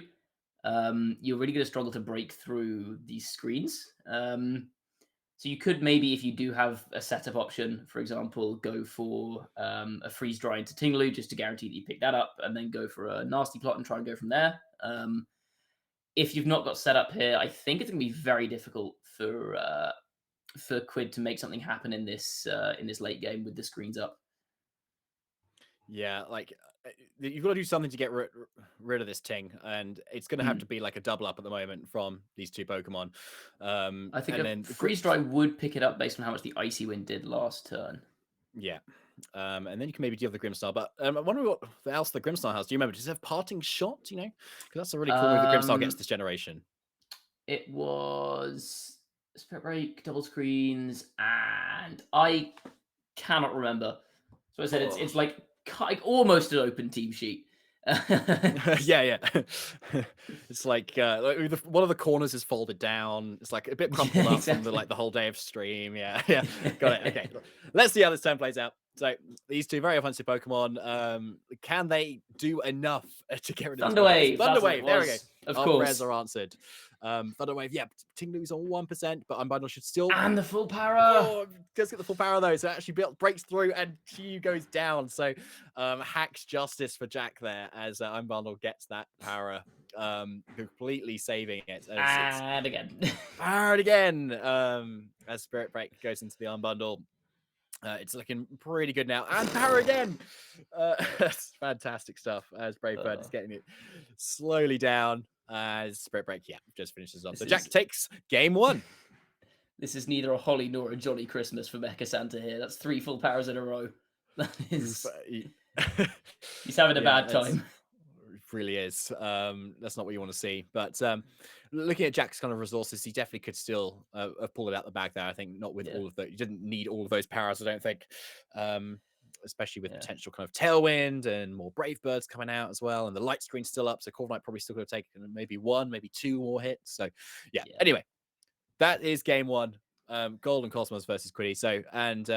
you're really going to struggle to break through these screens. So you could maybe, if you do have a setup option, for example, go for a Freeze Dry into Tinglu just to guarantee that you pick that up, and then go for a Nasty Plot and try and go from there. If you've not got set up here, I think it's going to be very difficult for Quid to make something happen in this late game with the screens up. Yeah, like you've got to do something to get rid of this Ting, and it's going to have to be like a double up at the moment from these 2 Pokemon. I think a Freeze Dry would pick it up based on how much the Icy Wind did last turn. Yeah. And then you can maybe deal with the Grimstar. But I wonder what else the Grimstar has. Do you remember? Does it have Parting Shot? You know? Because that's a really cool move that Grimstar gets this generation. It was Spirit Break, double screens, and I cannot remember. So I said it's like almost an open team sheet. Yeah. It's like one of the corners is folded down. It's like a bit crumpled up from the whole day of stream. Yeah. Got it. Okay. Let's see how this turn plays out. So these 2 very offensive Pokemon, can they do enough to get rid of Thunderwave? Thunderwave. There we go. Of Our course. prayers are answered. Thunderwave, yeah, Tinglu's on 1%, but Unbundle should still... And the full power! Oh, does get the full power, though, so it actually breaks through, and Chiyu goes down. So, hacks justice for Jack there, as Unbundle gets that power, completely saving it. And again. Powered again, as Spirit Break goes into the Unbundle. It's looking pretty good now. And power again! That's fantastic stuff, as Brave Bird is getting it slowly down. As Spirit Break, just finishes off. So Jack takes game 1. This is neither a Holly nor a Jolly Christmas for Mecha Santa here. That's 3 full powers in a row. That is... He's having a bad time. It really is. That's not what you want to see. But looking at Jack's kind of resources, he definitely could still have pulled it out the bag there. I think not with all of the... You didn't need all of those powers, I don't think. Especially with potential kind of Tailwind and more Brave Birds coming out as well. And the Light Screen's still up, so Corviknight probably still could have taken maybe 1, maybe 2 more hits. So, yeah. Anyway, that is game 1. Golden Cosmos versus Quiddy. So, and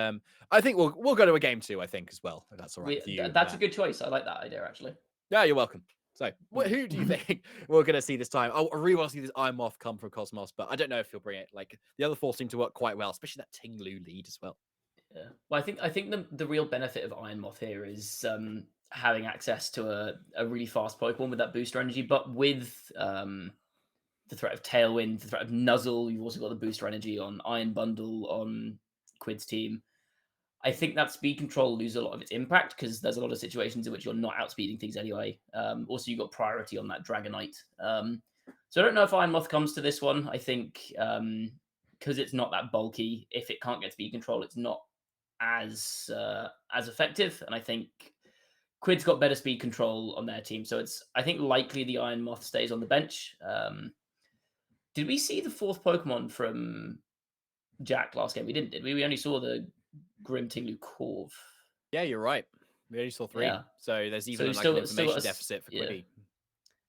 I think we'll go to a game 2, I think, as well, if that's all right with you. That's a good choice. I like that idea, actually. Yeah, you're welcome. So, who do you think we're going to see this time? I really want to see this Iron Moth come from Cosmos, but I don't know if he'll bring it. Like, the other 4 seem to work quite well, especially that Tinglu lead as well. Yeah. Well, I think the real benefit of Iron Moth here is having access to a really fast Pokemon with that booster energy, but with the threat of Tailwind, the threat of Nuzzle, you've also got the booster energy on Iron Bundle on Quid's team. I think that speed control loses a lot of its impact because there's a lot of situations in which you're not outspeeding things anyway. Also, you've got priority on that Dragonite. So I don't know if Iron Moth comes to this one. I think because it's not that bulky, if it can't get speed control, it's not as effective. And I think Quid's got better speed control on their team. So I think likely the Iron Moth stays on the bench. Did we see the 4th Pokemon from Jack last game. We didn't, did we? We only saw the Grim Tinglu Corv. Yeah, you're right. We only saw 3. Yeah. So there's So even we've like an still got information us. deficit for Yeah. Quiddy. Yeah.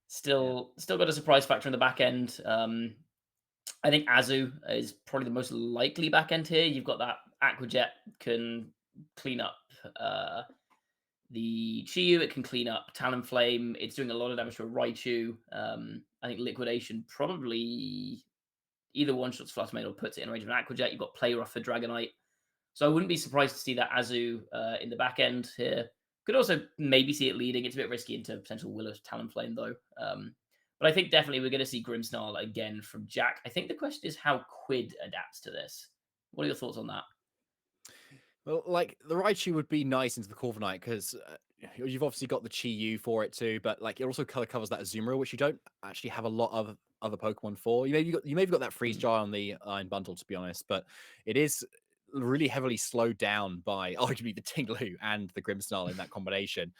Still got a surprise factor in the back end. I think Azu is probably the most likely back end here. You've got that Aquajet can clean up the Chiyu. It can clean up Talonflame. It's doing a lot of damage to a Raichu. I think Liquidation probably either one-shots Fluttermane or puts it in range of an Aquajet. You've got Play Rough for Dragonite. So I wouldn't be surprised to see that Azu in the back end here. Could also maybe see it leading. It's a bit risky into potential Willow Talonflame, though. But I think definitely we're going to see Grimmsnarl again from Jack. I think the question is how Quid adapts to this. What are your thoughts on that? Well, like the Raichu would be nice into the Corviknight because you've obviously got the Chi-Yu for it too, but like it also color covers that Azumarill, which you don't actually have a lot of other Pokemon for. You maybe got that Freeze Dry on the Iron Bundle, to be honest, but it is really heavily slowed down by arguably the Tinglu and the Grimmsnarl in that combination.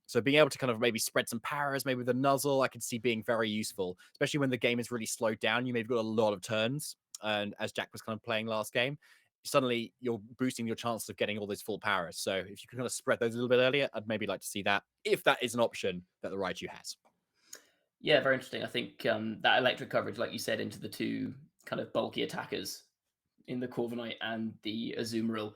So being able to kind of maybe spread some powers, maybe with a Nuzzle, I could see being very useful, especially when the game is really slowed down. You maybe got a lot of turns, and as Jack was kind of playing last game, suddenly you're boosting your chances of getting all those full powers. So if you can kind of spread those a little bit earlier, I'd maybe like to see that if that is an option that the Raichu has. Yeah, very interesting. I think that electric coverage, like you said, into the two kind of bulky attackers in the Corviknight and the Azumarill.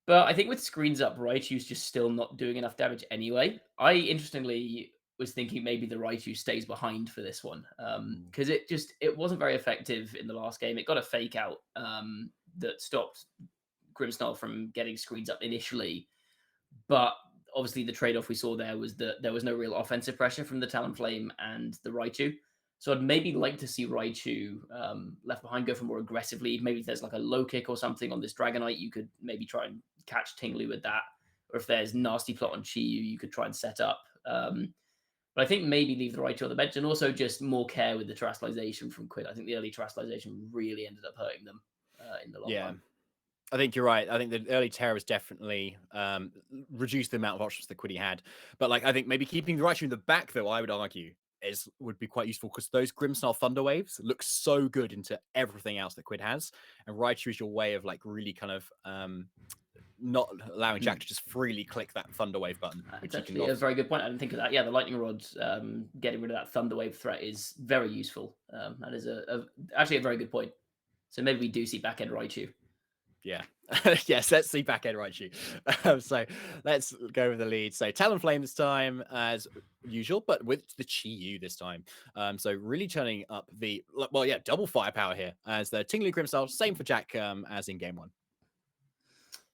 But I think with screens up, Raichu's just still not doing enough damage anyway. I interestingly was thinking maybe the Raichu stays behind for this one because it wasn't very effective in the last game. It got a fake out that stopped Grimmsnarl from getting screens up initially, but obviously the trade-off we saw there was that there was no real offensive pressure from the Talonflame and the Raichu. So I'd maybe like to see Raichu left behind go for more aggressive lead. Maybe if there's like a low kick or something on this Dragonite, you could maybe try and catch Tinglu with that. Or if there's nasty plot on Chiyu, you could try and set up. But I think maybe leave the Raichu on the bench and also just more care with the terrestrialization from Quid. I think the early terrestrialization really ended up hurting them in the long run. I think you're right. I think the early terror was definitely reduced the amount of options that Quiddy had. But like, I think maybe keeping the Raichu in the back, though, I would argue, would be quite useful because those Grimmsnarl Thunder Waves look so good into everything else that Quid has. And Raichu is your way of like really kind of not allowing Jack to just freely click that Thunder Wave button. It's actually a very good point. I didn't think of that. Yeah, the Lightning Rod, getting rid of that Thunder Wave threat is very useful. That is actually a very good point. So maybe we do see back end Raichu. Yeah. Yes, let's see back end Raichu. So let's go with the lead. So Talonflame this time as usual, but with the Chi-Yu this time. So really turning up double firepower here as the Tinglu Grimmsnarl, same for Jack as in game 1.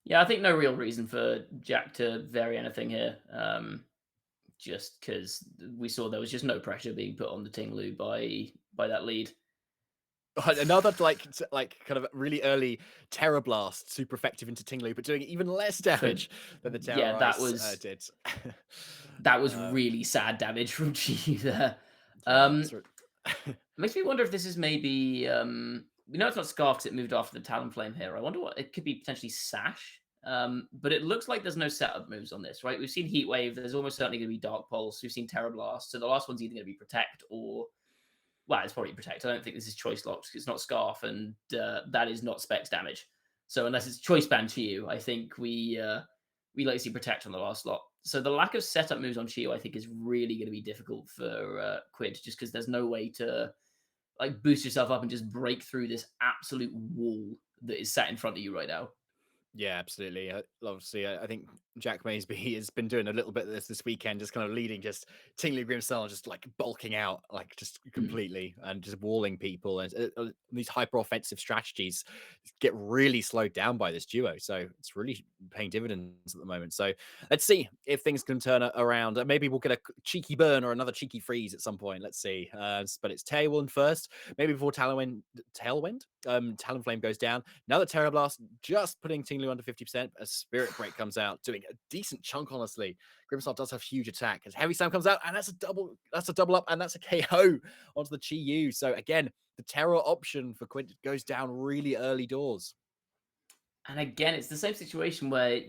Yeah, I think no real reason for Jack to vary anything here. Just because we saw there was just no pressure being put on the Tinglu by that lead. Another like kind of really early Terror Blast, super effective into Tinglu, but doing even less damage than the Terror Ice did. That was really sad damage from Chi there. Makes me wonder if this is maybe we know it's not Scarf because it moved after the Talonflame here. I wonder what it could be, potentially Sash. But it looks like there's no setup moves on this, right? We've seen Heat Wave. There's almost certainly going to be Dark Pulse. We've seen Terror Blast. So the last one's either going to be Protect or, well, it's probably Protect. I don't think this is Choice Locked because it's not Scarf, and that is not Specs damage. So unless it's Choice Band Chiyu, I think we like to see Protect on the last slot. So the lack of setup moves on Chiyu, I think, is really going to be difficult for Quid, just because there's no way to like boost yourself up and just break through this absolute wall that is sat in front of you right now. Yeah, absolutely. Obviously, I think Jack Maysby has been doing a little bit of this weekend, just kind of leading just Tingly Grimmsnarl, just like bulking out, like just completely and just walling people. And these hyper offensive strategies get really slowed down by this duo. So it's really paying dividends at the moment. So let's see if things can turn around. Maybe we'll get a cheeky burn or another cheeky freeze at some point. Let's see. But it's Tailwind first. Maybe before Talonflame goes down. Another Terror Blast, just putting Tinglu under 50%. A Spirit Break comes out, doing a decent chunk, honestly. Grimmsnarl does have huge attack as Heavy Slam comes out, and that's a double up, and that's a KO onto the Chi-Yu. So again, the terror option for Quid goes down really early doors. And again, it's the same situation where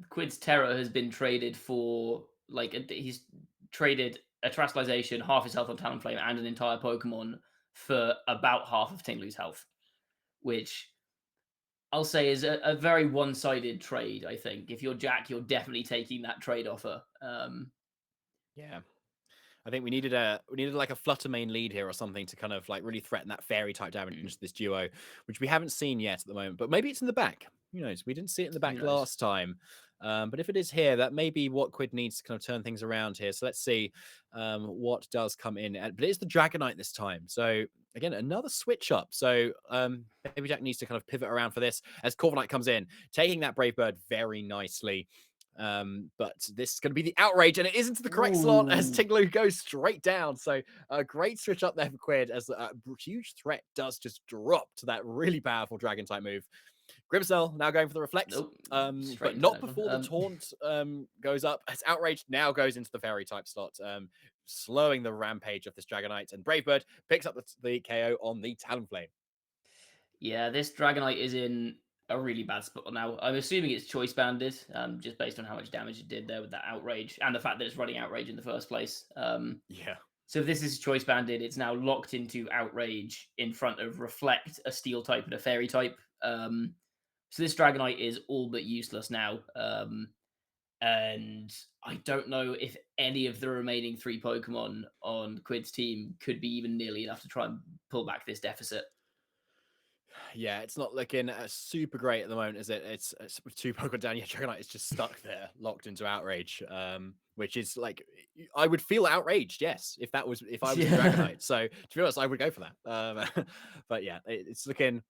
Quid's terror has been traded for he's traded a Terastallization, half his health on Talonflame, and an entire Pokemon for about half of Tinglu's health. which I'll say is a very one-sided trade. I think if you're Jack, you're definitely taking that trade offer. Yeah. I think we needed like a Flutter main lead here or something to kind of like really threaten that fairy type damage into this duo, which we haven't seen yet at the moment. But maybe it's in the back. Who knows? We didn't see it in the Who back knows? last time. But if it is here, that may be what Quid needs to kind of turn things around here. So let's see what does come in. But it is the Dragonite this time. So again, another switch up. So maybe Jack needs to kind of pivot around for this as Corviknight comes in, taking that Brave Bird very nicely. But this is going to be the outrage, and it isn't the correct slot as Ooh. Tinglu goes straight down. So a great switch up there for Quid as a huge threat does just drop to that really powerful dragon type move. Grimcell now going for the reflect, Nope. but not before the taunt goes up as outrage now goes into the fairy type slot, slowing the rampage of this Dragonite, and Brave Bird picks up the KO on the Talonflame. Yeah, this Dragonite is in a really bad spot now. I'm assuming it's choice banded, just based on how much damage it did there with that outrage and the fact that it's running outrage in the first place. Yeah. So if this is choice banded, it's now locked into outrage in front of reflect, a steel type and a fairy type. So this Dragonite is all but useless now. And I don't know if any of the remaining 3 Pokemon on Quid's team could be even nearly enough to try and pull back this deficit. Yeah, it's not looking super great at the moment, is it? It's with 2 Pokemon down. Yeah, Dragonite is just stuck there, locked into outrage, which is like I would feel outraged, yes, if I was the Dragonite. So to be honest, I would go for that. But yeah, it's looking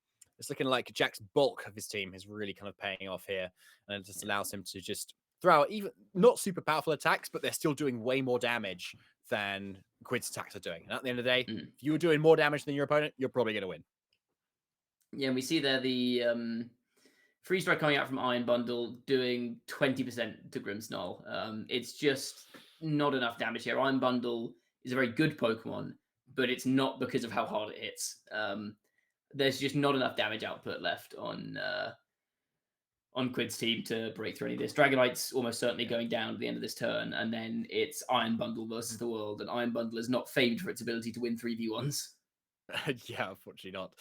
like Jack's bulk of his team is really kind of paying off here, and it just allows him to just throw out even not super powerful attacks, but they're still doing way more damage than Quid's attacks are doing. And at the end of the day, if you're doing more damage than your opponent, you're probably going to win. Yeah, and we see there the Freeze Strike coming out from Iron Bundle doing 20% to Grimmsnarl. It's just not enough damage here. Iron Bundle is a very good Pokemon, but it's not because of how hard it hits. There's just not enough damage output left on Quid's team to break through any of this. Dragonite's almost certainly going down at the end of this turn, and then it's Iron Bundle versus the world, and Iron Bundle is not famed for its ability to win 3v1s. Yeah, unfortunately not.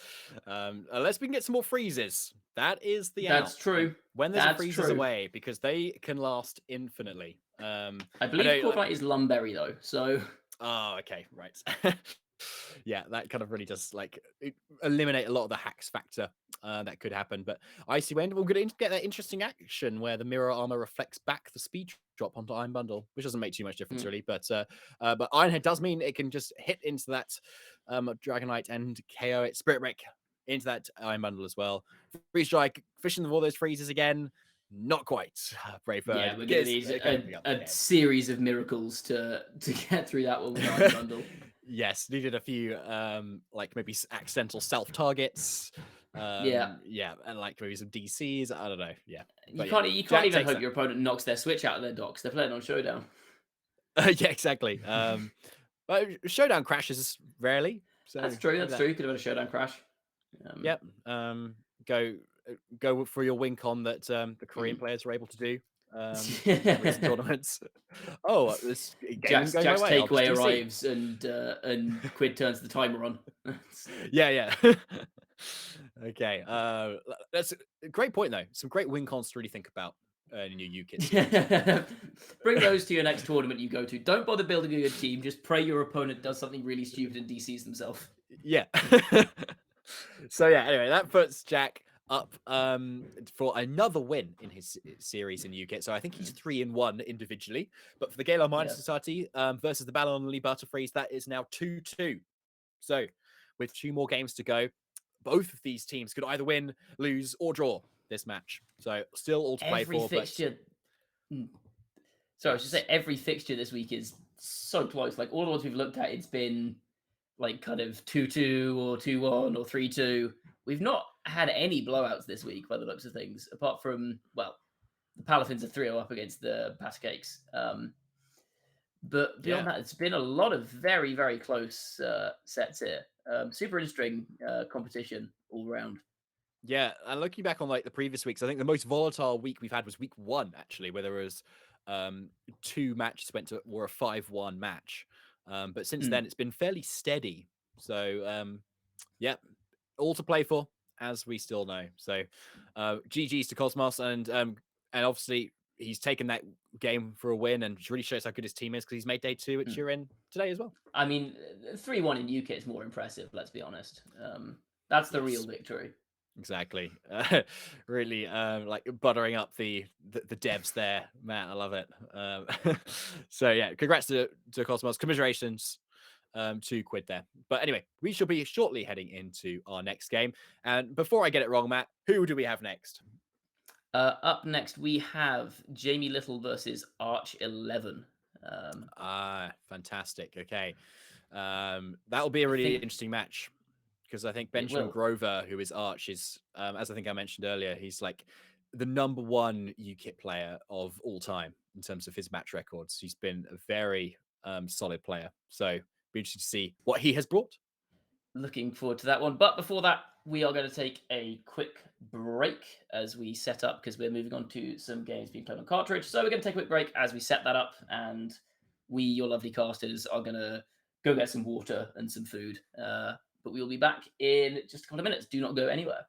Unless we can get some more freezes. That is the That's out. true. When there's a freezes away, because they can last infinitely. I believe Corviknight is Lumberry though, so. Oh, okay, right. Yeah, that kind of really does like eliminate a lot of the hacks factor that could happen. But Icy Wind, we're going to get that interesting action where the mirror armor reflects back the speed drop onto Iron Bundle, which doesn't make too much difference really. But Ironhead does mean it can just hit into that Dragonite and KO it. Spirit Break into that Iron Bundle as well. Freeze Strike, fishing all those freezes again. Not quite. Brave Bird. Yeah, we're going to need a series of miracles to get through that one with Iron Bundle. Yes, needed a few like maybe accidental self targets. Yeah, and like maybe some DCs. I don't know. Yeah, you can't even hope your opponent knocks their switch out of their docks. They're playing on Showdown. Yeah, exactly. But Showdown crashes rarely. So that's true. That's true. Could have had a Showdown crash. Yep. Go for your win con that the Korean players were able to do. Recent tournaments. Oh, this Jack's takeaway arrives and Quid turns the timer on. Yeah. Okay. That's a great point though. Some great win cons to really think about in your UKITT. Bring those to your next tournament you go to. Don't bother building a good team. Just pray your opponent does something really stupid and DCs themselves. Yeah. So yeah. Anyway, that puts Jack up for another win in his series in UKITT. So I think he's 3-1 individually. But for the Galar Minor Society versus the Ballon Lee Butterfreeze, that is now 2-2. So with 2 more games to go, both of these teams could either win, lose, or draw this match. So still all to play for. Fixture. So I should say every fixture this week is so close. Like all the ones we've looked at, it's been like kind of 2-2 or 2-1 or 3-2. We've not had any blowouts this week by the looks of things, apart from, well, the Palafins are 3-0 up against the Pancakes. But beyond that, it's been a lot of very, very close sets here. Super interesting competition all around. Yeah, and looking back on like the previous weeks, I think the most volatile week we've had was week 1, actually, where there was 2 matches were a 5-1 match. But since then, it's been fairly steady. So, yeah, all to play for. as we still know. So, GG's to Cosmos, and obviously he's taken that game for a win, and really shows how good his team is because he's made day 2, which you're in today as well. I mean, 3-1 in UKITT is more impressive. Let's be honest. That's the real victory. Exactly. Really like buttering up the devs there, Matt. I love it. So yeah, congrats to Cosmos. Commiserations to Quid there. But anyway, we shall be shortly heading into our next game. And before I get it wrong, Matt, who do we have next? Up next, we have Jamie Little versus Arch 11. Fantastic. Okay. That'll be a I really think interesting match because I think it Benjamin will. Grover, who is Arch, is, as I think I mentioned earlier, he's like the #1 UKIT player of all time in terms of his match records. He's been a very solid player. So be interesting to see what he has brought. Looking forward to that one. But before that, we are going to take a quick break as we set up because we're moving on to some games being played on cartridge. So we're going to take a quick break as we set that up, and we, your lovely casters, are going to go get some water and some food. But we will be back in just a couple of minutes. Do not go anywhere.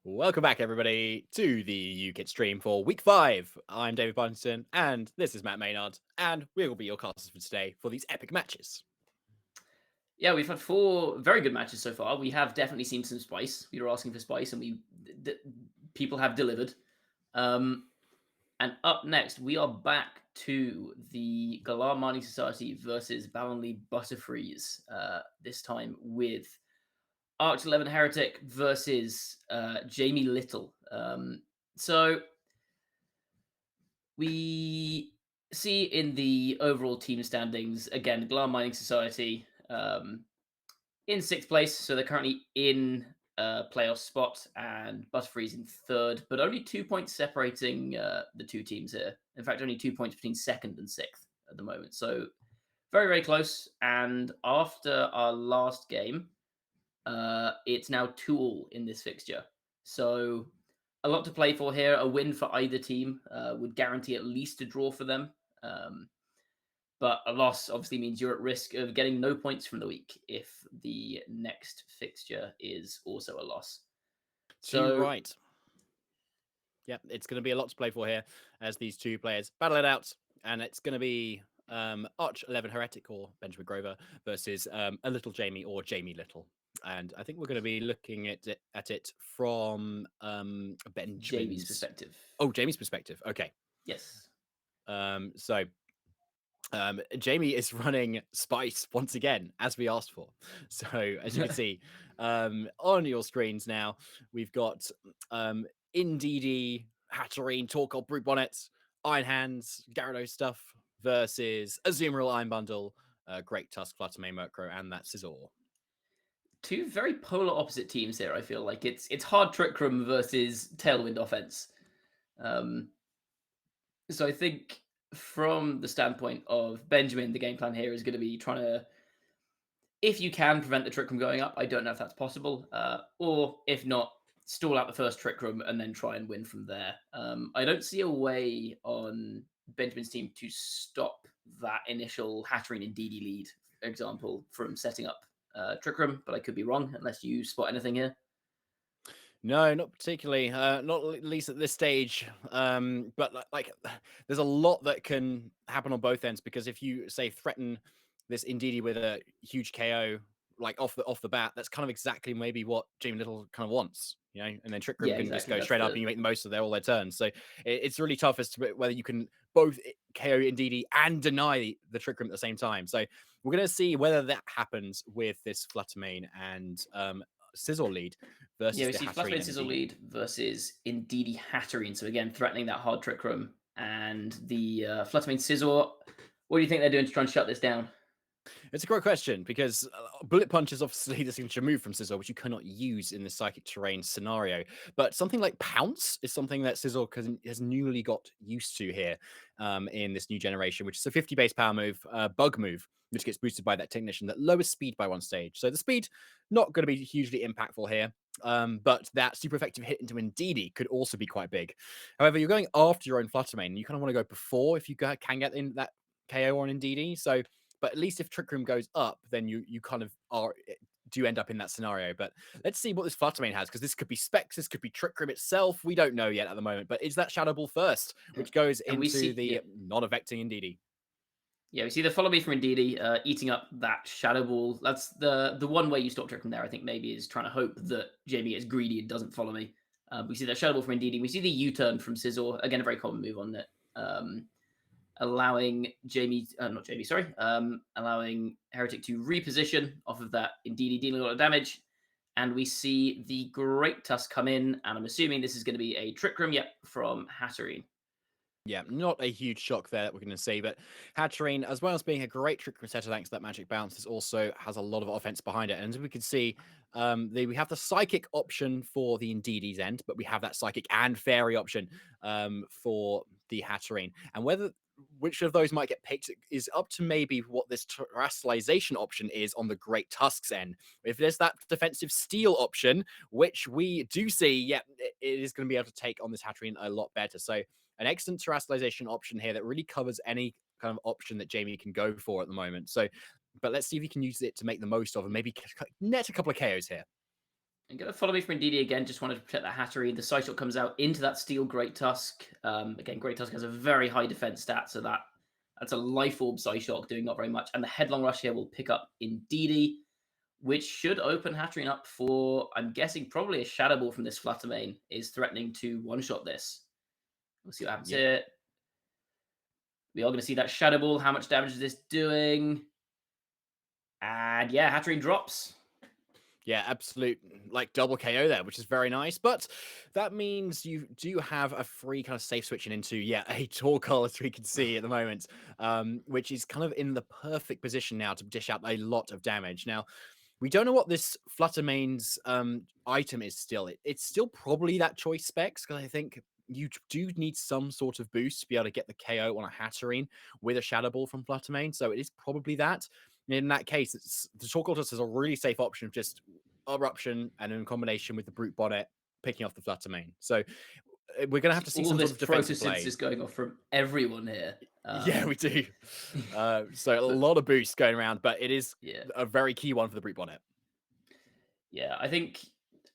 Welcome back, everybody, to the UKITT stream for week 5. I'm David Partington, and this is Matt Maynard, and we will be your casters for today for these epic matches. Yeah, we've had 4 very good matches so far. We have definitely seen some spice. We were asking for spice, and people have delivered. And up next, we are back to the Galar Mining Society versus Balonley Butterfreeze. This time with Arch 11 Heretic versus Jamie Little. So we see in the overall team standings again, Galar Mining Society in 6th place, so they're currently in playoff spot, and Butterfreeze in 3rd, but only 2 points separating the two teams here. In fact, only 2 points between 2nd and 6th at the moment. So very, very close. And after our last game, it's now 2-2 in this fixture. So a lot to play for here. A win for either team would guarantee at least a draw for them. But a loss obviously means you're at risk of getting no points from the week if the next fixture is also a loss. So right. Yeah, it's going to be a lot to play for here as these two players battle it out. And it's going to be Arch 11 Heretic or Benjamin Grover versus a Little Jamie or Jamie Little. And I think we're going to be looking at it from Benjamin's... Jamie's perspective. Oh, Jamie's perspective. Okay. Yes. So Jamie is running Spice once again, as we asked for. So as you can see on your screens now, we've got Indeedee, Hatterene, Torkob, Brute Bonnet, Iron Hands, Gyarados stuff versus Azumarill, Iron Bundle, Great Tusk, Fluttermane, Murkrow, and that Scizor. 2 very polar opposite teams here, I feel like. It's hard Trick Room versus Tailwind offense. So I think from the standpoint of Benjamin, the game plan here is going to be trying to, if you can, prevent the Trick Room going up. I don't know if that's possible. Or if not, stall out the first Trick Room and then try and win from there. I don't see a way on Benjamin's team to stop that initial Hatterene and Indeedee lead, for example, from setting up Trick Room, but I could be wrong unless you spot anything here. No, not particularly. Not at least at this stage. But like, there's a lot that can happen on both ends because if you say threaten this Indeedee with a huge KO, like off the bat, that's kind of exactly maybe what Jamie Little kind of wants, you know. And then Trick Room Yeah, can exactly. just go That's straight up, and you make the most of all their turns. So it's really tough as to whether you can both KO Indeedee and deny the Trick Room at the same time. So we're gonna see whether that happens with this Fluttermane and Scizor lead versus we the see Hatterene Fluttermane Scizor lead versus Indeedee Hatterene. So again, threatening that hard Trick Room. And the Fluttermane Scizor, what do you think they're doing to try and shut this down? It's a great question because Bullet Punch is obviously the signature move from Scizor, which you cannot use in the Psychic Terrain scenario. But something like Pounce is something that Scizor has newly got used to here in this new generation, which is a 50 base power move, bug move, which gets boosted by that technician that lowers speed by 1 stage. So the speed, not going to be hugely impactful here. But that super effective hit into Indeedee could also be quite big. However, you're going after your own Fluttermane, and you kind of want to go before if you can get in that KO on Indeedee. So but at least if Trick Room goes up, then you kind of do end up in that scenario. But let's see what this Fluttermane has, because this could be Specs, this could be Trick Room itself. We don't know yet at the moment. But is that Shadow Ball first, which goes into the non-affecting Indeedee? Yeah, we see the Follow Me from Indeedee eating up that Shadow Ball. That's the one way you stop Trick Room there, I think, maybe, is trying to hope that Jamie gets greedy and doesn't Follow Me. We see that Shadow Ball from Indeedee. We see the U-turn from Scizor. Again, a very common move on it. Allowing allowing Heretic to reposition off of that Indeedee, dealing a lot of damage. And we see the Great Tusk come in, and I'm assuming this is going to be a Trick Room, from Hatterene. Yeah, not a huge shock there that we're going to see, but Hatterene, as well as being a great Trick Room setter thanks to that Magic Bounce, this also has a lot of offense behind it. And as we can see, we have the Psychic option for the Indeedee's end, but we have that Psychic and Fairy option for the Hatterene. And which of those might get picked is up to maybe what this terrestrialization option is on the Great Tusk's end. If there's that defensive steel option, which we do see, it is going to be able to take on this Hatterene a lot better. So an excellent terrestrialization option here that really covers any kind of option that Jamie can go for at the moment. So, but let's see if he can use it to make the most of and maybe net a couple of KOs here. I'm going to follow me from Indeedee again. Just wanted to protect that Hattery. The side shot comes out into that steel Great Tusk. Again, Great Tusk has a very high defense stat, so that's a life orb side shot doing not very much. And the headlong rush here will pick up Indeedee, which should open Hattery up for, I'm guessing, probably a Shadow Ball from this Flutter Mane is threatening to one-shot this. We'll see what happens here. We are going to see that Shadow Ball. How much damage is this doing? And yeah, Hattery drops. Yeah, absolute like double KO there, which is very nice. But that means you do have a free kind of safe switching into, a Torkoal, as we can see at the moment, which is kind of in the perfect position now to dish out a lot of damage. Now, we don't know what this Fluttermane's item is still. It's still probably that choice specs, because I think you do need some sort of boost to be able to get the KO on a Hatterene with a Shadow Ball from Fluttermane. So it is probably that. In that case, the Torkoal is a really safe option of just Eruption and in combination with the Brute Bonnet picking off the Fluttermane. So we're going to have to see all some this sort of defensive play. Photosynthesis going off from everyone here. Yeah, we do. So a lot of boosts going around, but it is a very key one for the Brute Bonnet. Yeah, I think,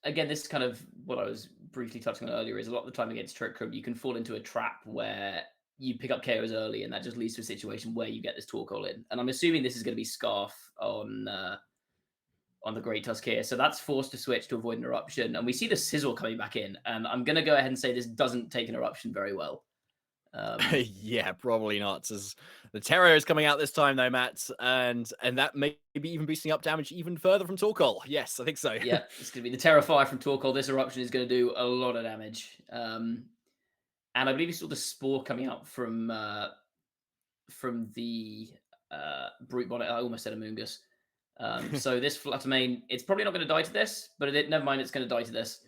again, this is kind of what I was briefly touching on earlier, is a lot of the time against Trick Room, you can fall into a trap where you pick up KOs early, and that just leads to a situation where you get this Torkoal in. And I'm assuming this is going to be Scarf on the Great Tusk here. So that's forced to switch to avoid an Eruption. And we see the Sizzle coming back in. And I'm going to go ahead and say this doesn't take an Eruption very well. Yeah, probably not. As the Terror is coming out this time, though, Matt, and that may be even boosting up damage even further from Torkoal. Yes, I think so. Yeah, it's going to be the Terror Fire from Torkoal. This Eruption is going to do a lot of damage. And I believe you saw the Spore coming out from the Brute Bonnet. I almost said Amoongus. So this Fluttermane, it's probably not going to die to this, but never mind, it's going to die to this.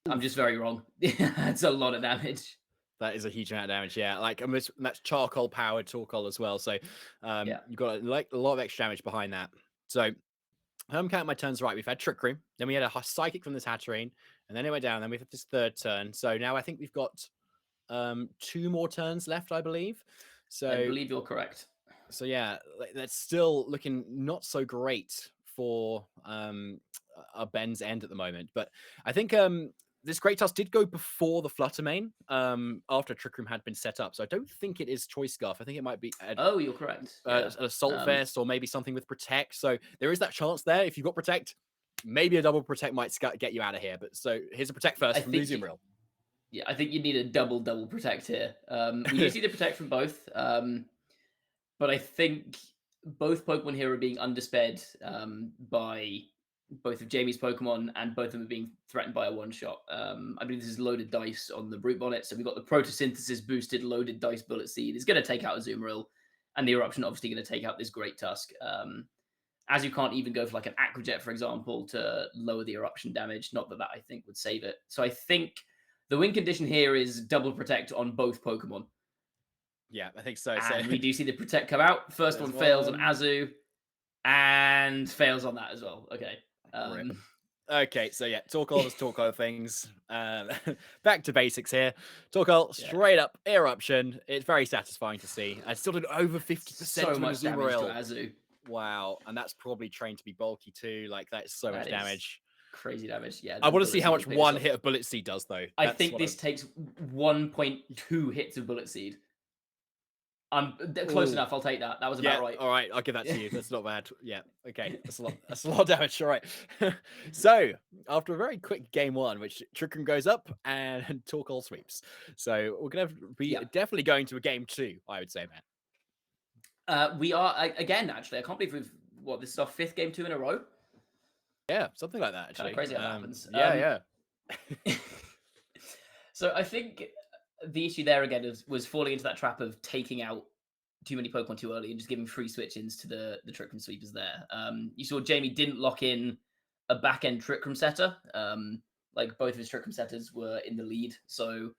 I'm just very wrong. It's a lot of damage. That is a huge amount of damage, yeah. Like, and that's charcoal powered Torkoal as well. So you've got like a lot of extra damage behind that. So if I'm counting my turns right, we've had Trick Room, then we had a Psychic from this Hatterene, and then it went down, then we had this third turn. So now I think we've got 2 more turns left, I believe. So I believe you're correct. So yeah, that's still looking not so great for Ben's end at the moment. But I think this Great Tusk did go before the Fluttermane after Trick Room had been set up. So I don't think it is Choice Scarf. I think it might be you're correct. An Assault Vest or maybe something with Protect. So there is that chance there. If you've got Protect, maybe a double Protect might get you out of here. But so here's a Protect first from Museum Reel. Yeah, I think you need a double Protect here. We do see the Protect from both. But I think both Pokemon here are being undersped by both of Jamie's Pokemon, and both of them are being threatened by a one-shot. I believe this is loaded dice on the Brute Bonnet. So we've got the Photosynthesis boosted loaded dice Bullet Seed. It's going to take out a Azumarill, and the Eruption obviously going to take out this Great Tusk. As you can't even go for like an Aqua Jet, for example, to lower the Eruption damage. Not that I think would save it. So I think the win condition here is double Protect on both Pokemon. Yeah, I think so. And we do see the Protect come out. First one fails on Azu, and fails on that as well. Okay. Okay, so yeah, Torkoal is Torkoal things. Back to basics here. Torkoal, straight up Eruption. It's very satisfying to see. I still did over 50% so much damage to Azu. Wow, and that's probably trained to be bulky too. Like, that's so much damage. Crazy damage. Yeah. I want to see how much one hit of Bullet Seed does, though. I think this takes 1.2 hits of Bullet Seed. I'm close enough. I'll take that. That was about right. All right, I'll give that to you. That's not bad. Yeah. Okay. That's a lot. That's a lot of damage. All right. So after a very quick game 1, which Trick Room goes up and Torkoal sweeps. So we're gonna be definitely going to a game 2. I would say, man. We are again. Actually, I can't believe this is our 5th game 2 in a row. Yeah, something like that. Actually, crazy how that happens. Yeah. So I think the issue there again was falling into that trap of taking out too many Pokemon too early and just giving free switch-ins to the Trick Room sweepers there. You saw Jamie didn't lock in a back-end Trick Room setter. Like both of his Trick Room setters were in the lead. So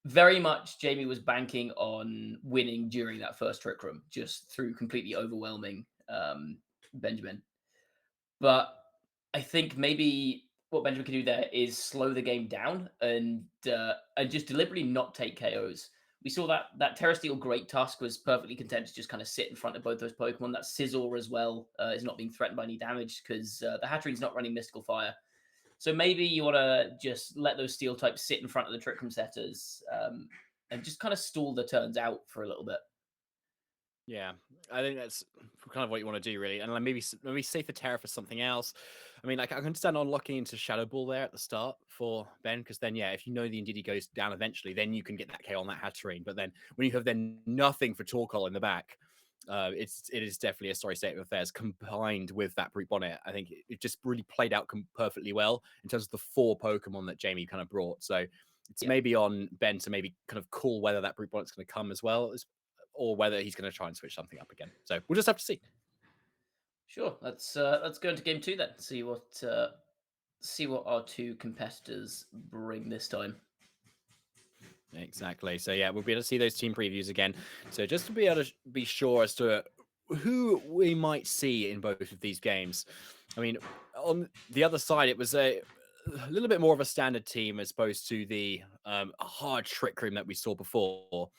very much Jamie was banking on winning during that first Trick Room just through completely overwhelming Benjamin. But I think maybe what Benjamin can do there is slow the game down and just deliberately not take KOs. We saw that Terra Steel Great Tusk was perfectly content to just kind of sit in front of both those Pokemon. That Scizor as well is not being threatened by any damage because the Hatterene's not running Mystical Fire. So maybe you want to just let those steel types sit in front of the Trick Room setters, and just kind of stall the turns out for a little bit. Yeah, I think that's kind of what you want to do, really. And like maybe save the Terra for something else. I mean, like I can understand unlocking into Shadow Ball there at the start for Ben, because then yeah, if you know the Ndidi goes down eventually, then you can get that KO on that Hatterene. But then when you have then nothing for Torkoal in the back, it is definitely a sorry state of affairs. Combined with that Brute Bonnet, I think it just really played out perfectly well in terms of the 4 Pokemon that Jamie kind of brought. So it's maybe on Ben to maybe kind of call whether that Brute Bonnet's going to come as well as, or whether he's going to try and switch something up again. So we'll just have to see. Sure, let's go into game 2 then. See what our 2 competitors bring this time. Exactly. So yeah, we'll be able to see those team previews again. So just to be able to be sure as to who we might see in both of these games. I mean, on the other side, it was a little bit more of a standard team as opposed to the hard Trick Room that we saw before.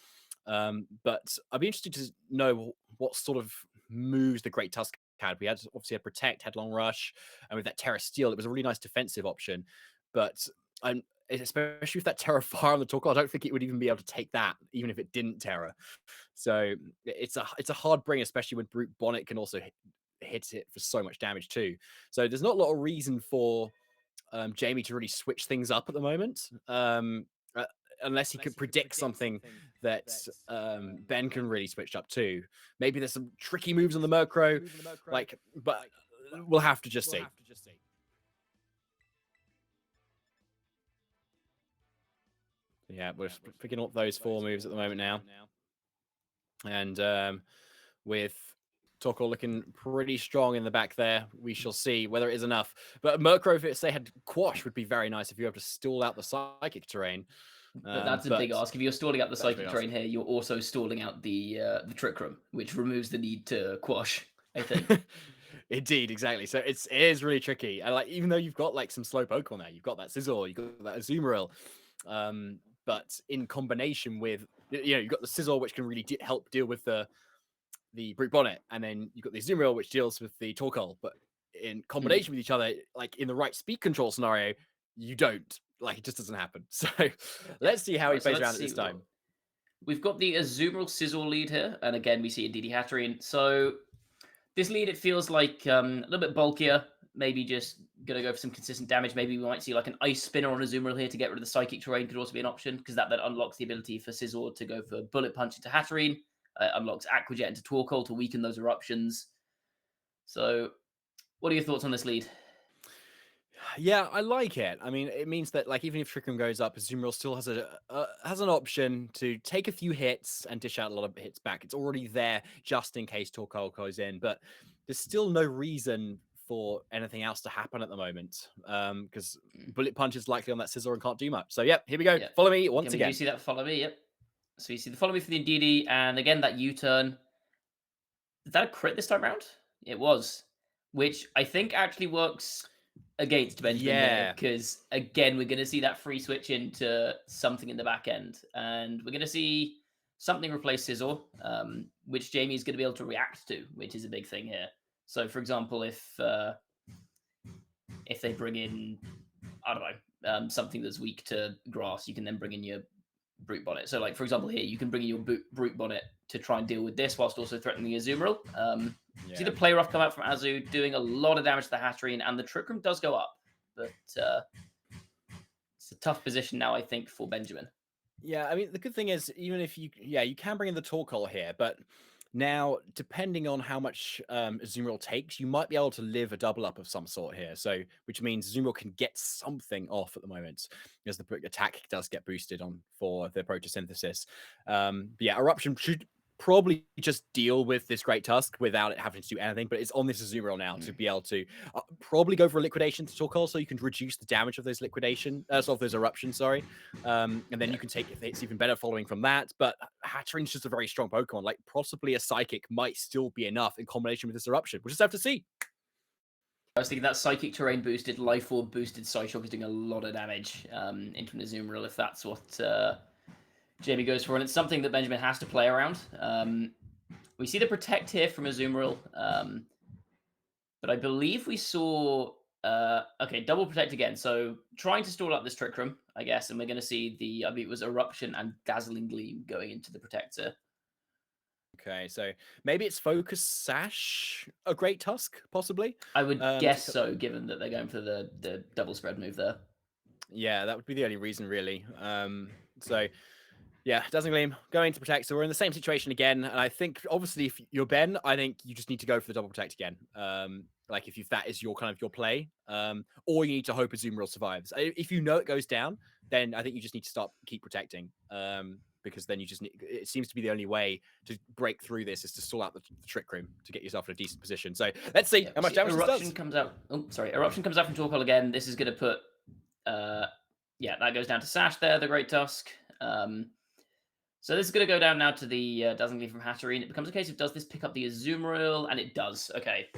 But I'd be interested to know what sort of moves the Great Tusk had. We had obviously had Protect, Headlong Rush, and with that Terra Steel, it was a really nice defensive option. But I'm especially with that Terra Fire on the Torkoal, I don't think it would even be able to take that, even if it didn't Terra. So it's a hard bring, especially when Brute Bonnet can also hit it for so much damage too. So there's not a lot of reason for Jamie to really switch things up at the moment. Uh, Unless he could predict something that Ben can really switch up to. Maybe there's some tricky moves on the Murkrow, but we'll have to just see. Yeah, we're picking up those 4 moves at the moment now. And with Torkoal looking pretty strong in the back there, we shall see whether it is enough. But Murkrow, if they had Quash, would be very nice if you were able to stall out the Psychic terrain. But that's a big ask. If you're stalling out the Psychic terrain here, you're also stalling out the Trick Room, which removes the need to Quash, I think. Indeed, exactly. So it is really tricky. And like, even though you've got like some slow Pokemon there, you've got that Sizzle, you've got that Azumarill, but in combination with, you've got the Sizzle, which can really help deal with the Brute Bonnet, and then you've got the Azumarill, which deals with the Torkoal. But in combination with each other, like in the right speed control scenario, you don't. Like, it just doesn't happen. So let's see how he plays around at this time. We've got the Azumarill Sizzle lead here, and again, we see a Ndidi Hatterene. So this lead, it feels like a little bit bulkier, maybe just going to go for some consistent damage. Maybe we might see like an Ice Spinner on Azumarill here to get rid of the Psychic terrain could also be an option, because that then unlocks the ability for Sizzle to go for Bullet Punch into Hatterene, unlocks Aqua Jet into Torkoal to weaken those eruptions. So what are your thoughts on this lead? Yeah, I like it. I mean, it means that like even if Trick Room goes up, Azumarill still has an option to take a few hits and dish out a lot of hits back. It's already there just in case Torkoal goes in, but there's still no reason for anything else to happen at the moment, because Bullet Punch is likely on that Scizor and can't do much. So yep, here we go. Yep. Follow me once again. You see that follow me? Yep. So you see the follow me for the Ndidi, and again that U-turn. Is that a crit this time around? It was, which I think actually works against Benjamin here, because again we're going to see that free switch into something in the back end, and we're going to see something replace Scizor, which Jamie is going to be able to react to, which is a big thing here. So for example, if they bring in, I don't know, something that's weak to grass, you can then bring in your Brute Bonnet. So like for example here, you can bring in your Brute Bonnet to try and deal with this whilst also threatening the Azumarill. See the Play Rough come out from Azu, doing a lot of damage to the Hatterene, and the Trick Room does go up. But it's a tough position now, I think, for Benjamin. Yeah, I mean, the good thing is, even if you can bring in the Torkoal here, but now, depending on how much Azumarill takes, you might be able to live a double up of some sort here. So, which means Azumarill can get something off at the moment, as the attack does get boosted on for the photosynthesis. But yeah, Eruption should probably just deal with this Great Tusk without it having to do anything, but it's on this Azumarill now to be able to probably go for a Liquidation to Torkoal, so you can reduce the damage of those those eruptions, sorry. And then you can take if it's even better following from that. But Hatterene's just a very strong Pokemon. Like, possibly a Psychic might still be enough in combination with this eruption. We'll just have to see. I was thinking that Psychic terrain boosted, Life Orb boosted Psyshock is doing a lot of damage into an Azumarill if that's what Jamie goes for, and it's something that Benjamin has to play around. We see the Protect here from Azumarill, but I believe we saw Okay, double protect again. So trying to stall out this Trick Room, I guess, and we're going to see I mean, it was Eruption and Dazzling Gleam going into the Protector. Okay, so maybe it's Focus Sash, a Great Tusk, possibly. I would guess so, given that they're going for the double spread move there. Yeah, that would be the only reason, really. So yeah, Dazzling Gleam going to protect. So we're in the same situation again. And I think, obviously, if you're Ben, I think you just need to go for the double protect again. Like if that is your kind of your play, or you need to hope Azumarill survives. If you know it goes down, then I think you just need to keep protecting. Because then you just need, it seems to be the only way to break through this is to stall out the Trick Room to get yourself in a decent position. So let's see how much damage Eruption this does. comes out. Oh, sorry. Eruption comes out from Torkoal again. This is going to put, yeah, that goes down to Sash there, the Great Tusk. So this is going to go down now to the Dazzling Gleam from Hatterene. It becomes a case of, does this pick up the Azumarill? And it does. Okay,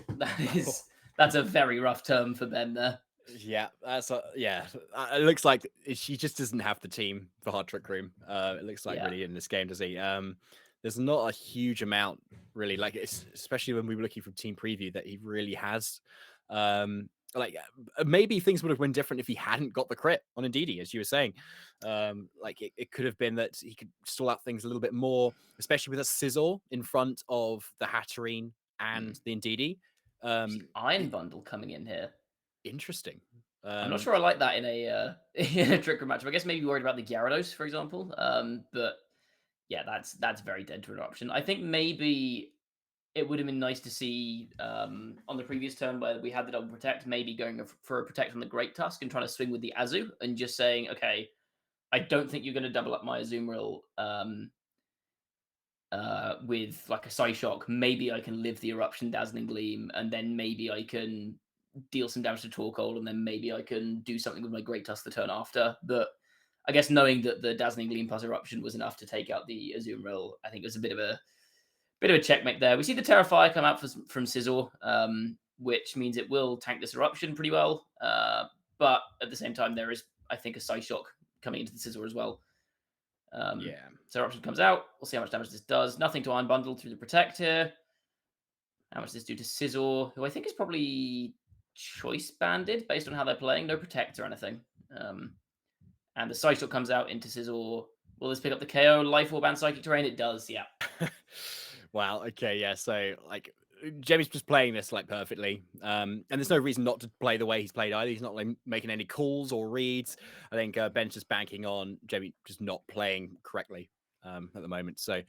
that's a very rough term for Ben there. Yeah, yeah. It looks like she just doesn't have the team for Hard Trick Room. It looks like really in this game, does he? There's not a huge amount really, like especially when we were looking from team preview that he really has. Like maybe things would have been different if he hadn't got the crit on Indeedee, as you were saying. Like it could have been that he could stall out things a little bit more, especially with a Sizzle in front of the Hatterene and the Indeedee. Iron Bundle coming in here. Interesting. I'm not sure I like that in a in a Trick Room matchup. I guess maybe worried about the Gyarados, for example. But yeah, that's very dead to an option. I think maybe it would have been nice to see on the previous turn where we had the double protect, maybe going for a protect from the Great Tusk and trying to swing with the Azu and just saying, okay, I don't think you're going to double up my Azumarill with like a Psyshock. Maybe I can live the Eruption Dazzling Gleam, and then maybe I can deal some damage to Torkoal, and then maybe I can do something with my Great Tusk the turn after. But I guess knowing that the Dazzling Gleam plus Eruption was enough to take out the Azumarill, I think it was a bit of a checkmate there. We see the Terrifier come out from Sizzle, which means it will tank this Eruption pretty well. But at the same time, there is, I think, a Psyshock coming into the Sizzle as well. Yeah. So Eruption comes out. We'll see how much damage this does. Nothing to Iron Bundle through the Protect here. How much does this do to Sizzle, who I think is probably choice banded based on how they're playing. No Protect or anything. And the Psyshock comes out into Sizzle. Will this pick up the KO? Life Orb and Psychic Terrain? It does, yeah. Wow. Okay. Yeah. So like, Jemmy's just playing this like perfectly, and there's no reason not to play the way he's played either. He's not like making any calls or reads. I think Ben's just banking on Jemmy just not playing correctly at the moment. So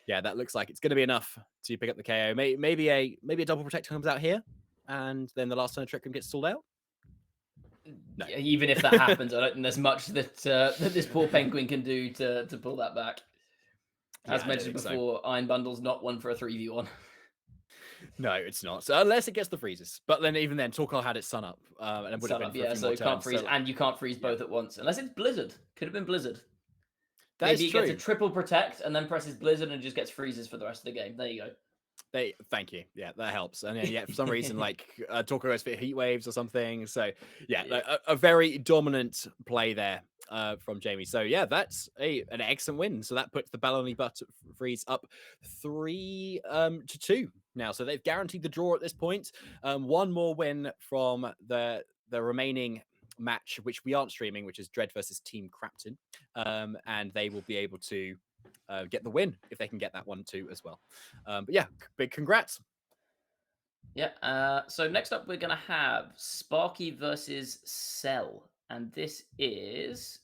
yeah, that looks like it's going to be enough to pick up the KO. Maybe a double protect comes out here, and then the last turn of Trick Room gets stalled out. No. Even if that happens, I don't think there's much that this poor Penguin can do to pull that back. As mentioned before, so. Iron Bundle's not one for a 3v1. No, it's not. So unless it gets the freezes, but then even then, Torkoal had its sun up, and it would have been for a few so more you can't turns, freeze, so, and you can't freeze both at once unless it's Blizzard. Could have been Blizzard. Maybe it gets a triple protect and then presses Blizzard and just gets freezes for the rest of the game. There you go. Thank you. Yeah, that helps. And then yeah, for some reason, like Torkoal goes for heat waves or something. So yeah. A very dominant play there from Jamie. So yeah, that's an excellent win. So that puts the Ballonly Butterfreeze up 3-2 now. So they've guaranteed the draw at this point. One more win from the remaining match, which we aren't streaming, which is Dread versus Team Crapton, and they will be able to get the win if they can get that one too as well. But yeah, big congrats. Yeah. So next up, we're gonna have Sparky versus Cell, and this is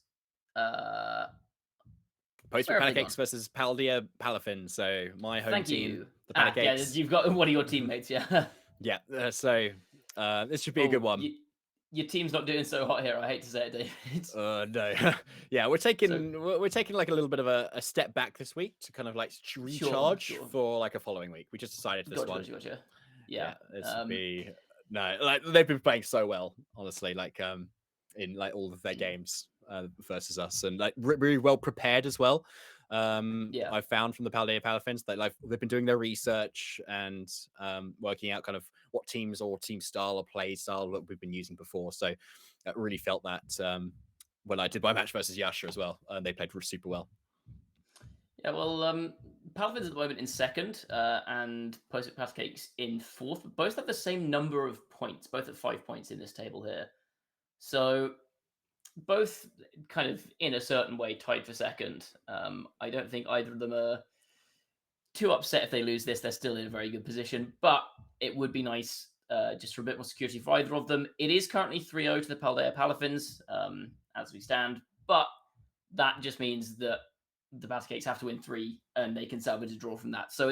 Post Pancakes versus Paldea Palafin. So my home team, the Pancakes. Yeah, you've got one of your teammates. Yeah. Yeah. So this should be a good one. Your team's not doing so hot here. I hate to say it, David. No. Yeah, we're taking like a little bit of a step back this week to kind of like recharge for like a following week. We just decided this one. Gotcha. Yeah. This would be like they've been playing so well, honestly. Like in like all of their games versus us, and like really well prepared as well. I found from the Paldea Palafins that like they've been doing their research and working out kind of what teams or team style or play style that we've been using before. So I really felt that when I did my match versus Yasha as well, they played super well. Yeah, well, Palvin's at the moment in second, and Post-it Pancakes in fourth. Both have the same number of points, both at 5 points in this table here. So both kind of in a certain way tied for second. I don't think either of them are too upset if they lose this. They're still in a very good position, but it would be nice just for a bit more security for either of them. It is currently 3-0 to the Paldea Palafins as we stand, but that just means that the Pancakes have to win 3 and they can salvage a draw from that. So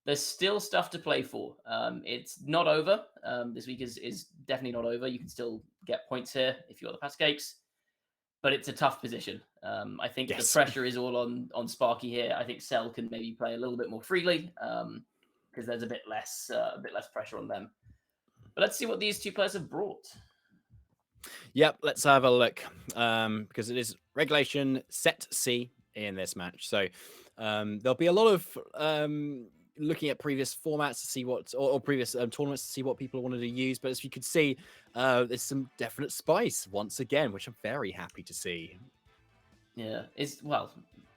there's still stuff to play for. It's not over. This week is definitely not over. You can still get points here if you're the Pancakes, but it's a tough position. I think the pressure is all on Sparky here. I think Cell can maybe play a little bit more freely because there's a bit less pressure on them. But let's see what these two players have brought. Yep, let's have a look because it is regulation set C in this match. So there'll be a lot of looking at previous formats to see what, or previous tournaments to see what people wanted to use. But as you could see, there's some definite spice once again, which I'm very happy to see. Yeah, I was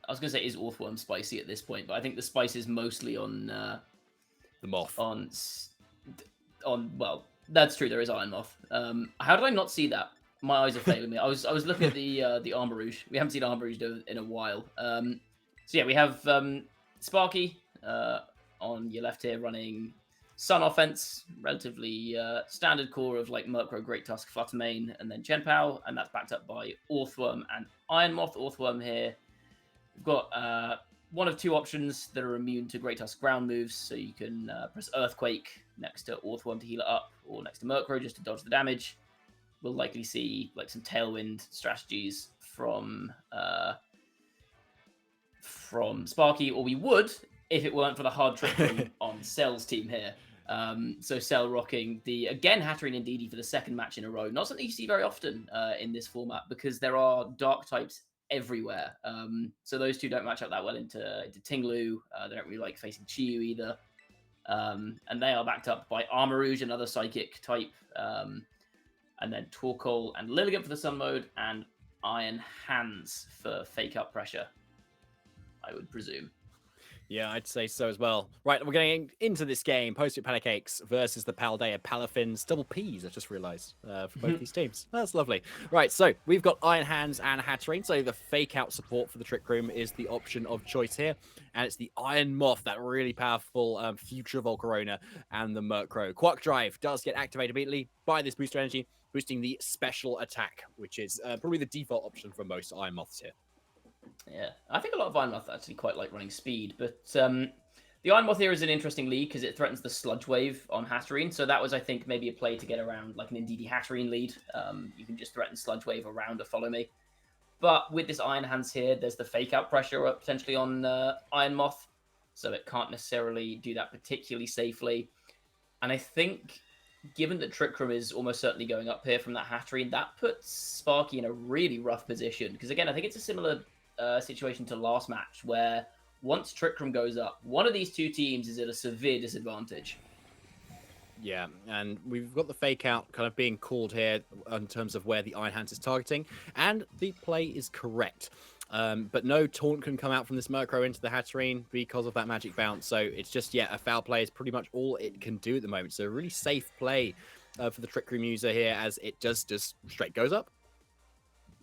going to say is Orthworm spicy at this point, but I think the spice is mostly on the moth. Well, that's true. There is Iron Moth. How did I not see that? My eyes are failing me. I was looking at the Armor Rouge. We haven't seen Armor Rouge in a while. So yeah, we have Sparky on your left here running Sun offense, relatively standard core of like Murkrow, Great Tusk, Fluttermane, and then Chenpao, and that's backed up by Orthworm and Iron Moth. Orthworm here. We've got one of two options that are immune to Great Tusk ground moves, so you can press Earthquake next to Orthworm to heal it up, or next to Murkrow just to dodge the damage. We'll likely see like some Tailwind strategies from Sparky, or we would if it weren't for the hard trick on Cell's team here. So Cell rocking the, again, Hatterene and Indeedee for the second match in a row. Not something you see very often in this format because there are dark types everywhere. So those two don't match up that well into Tinglu. They don't really like facing Chiyu either. And they are backed up by Armor Rouge, another psychic type. And then Torkoal and Lilligant for the Sun mode, and Iron Hands for fake out pressure, I would presume. Yeah, I'd say so as well. Right, we're getting into this game. Post-it Pancakes versus the Paldea Palafins. Double P's, I just realised, for both these teams. That's lovely. Right, so we've got Iron Hands and Hatterene. So the fake-out support for the Trick Room is the option of choice here. And it's the Iron Moth, that really powerful future Volcarona, and the Murkrow. Quark Drive does get activated immediately by this booster energy, boosting the special attack, which is probably the default option for most Iron Moths here. Yeah, I think a lot of Iron Moth actually quite like running speed, but the Iron Moth here is an interesting lead because it threatens the Sludge Wave on Hatterene, so that was, I think, maybe a play to get around like an Indeedee Hatterene lead. You can just threaten Sludge Wave around a Follow Me. But with this Iron Hands here, there's the fake out pressure potentially on Iron Moth, so it can't necessarily do that particularly safely. And I think, given that Trick Room is almost certainly going up here from that Hatterene, that puts Sparky in a really rough position. Because again, I think it's a similar situation to last match, where once Trick Room goes up, one of these two teams is at a severe disadvantage. Yeah, and we've got the fake out kind of being called here in terms of where the Iron Hands is targeting, and the play is correct. But no taunt can come out from this Murkrow into the Hatterene because of that magic bounce. So it's just, yeah, a foul play is pretty much all it can do at the moment. So a really safe play for the Trick Room user here, as it just straight goes up.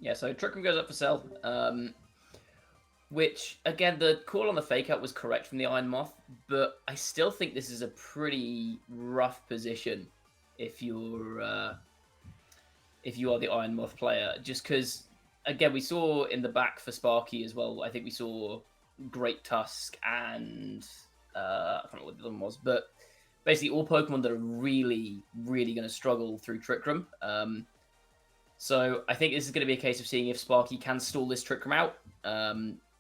Yeah, so Trick Room goes up for Cell. Which, again, the call on the fake out was correct from the Iron Moth, but I still think this is a pretty rough position if you are the Iron Moth player. Just because, again, we saw in the back for Sparky as well, I think we saw Great Tusk and I don't know what the other one was, but basically all Pokemon that are really, really going to struggle through Trick Room. So I think this is going to be a case of seeing if Sparky can stall this Trick Room out.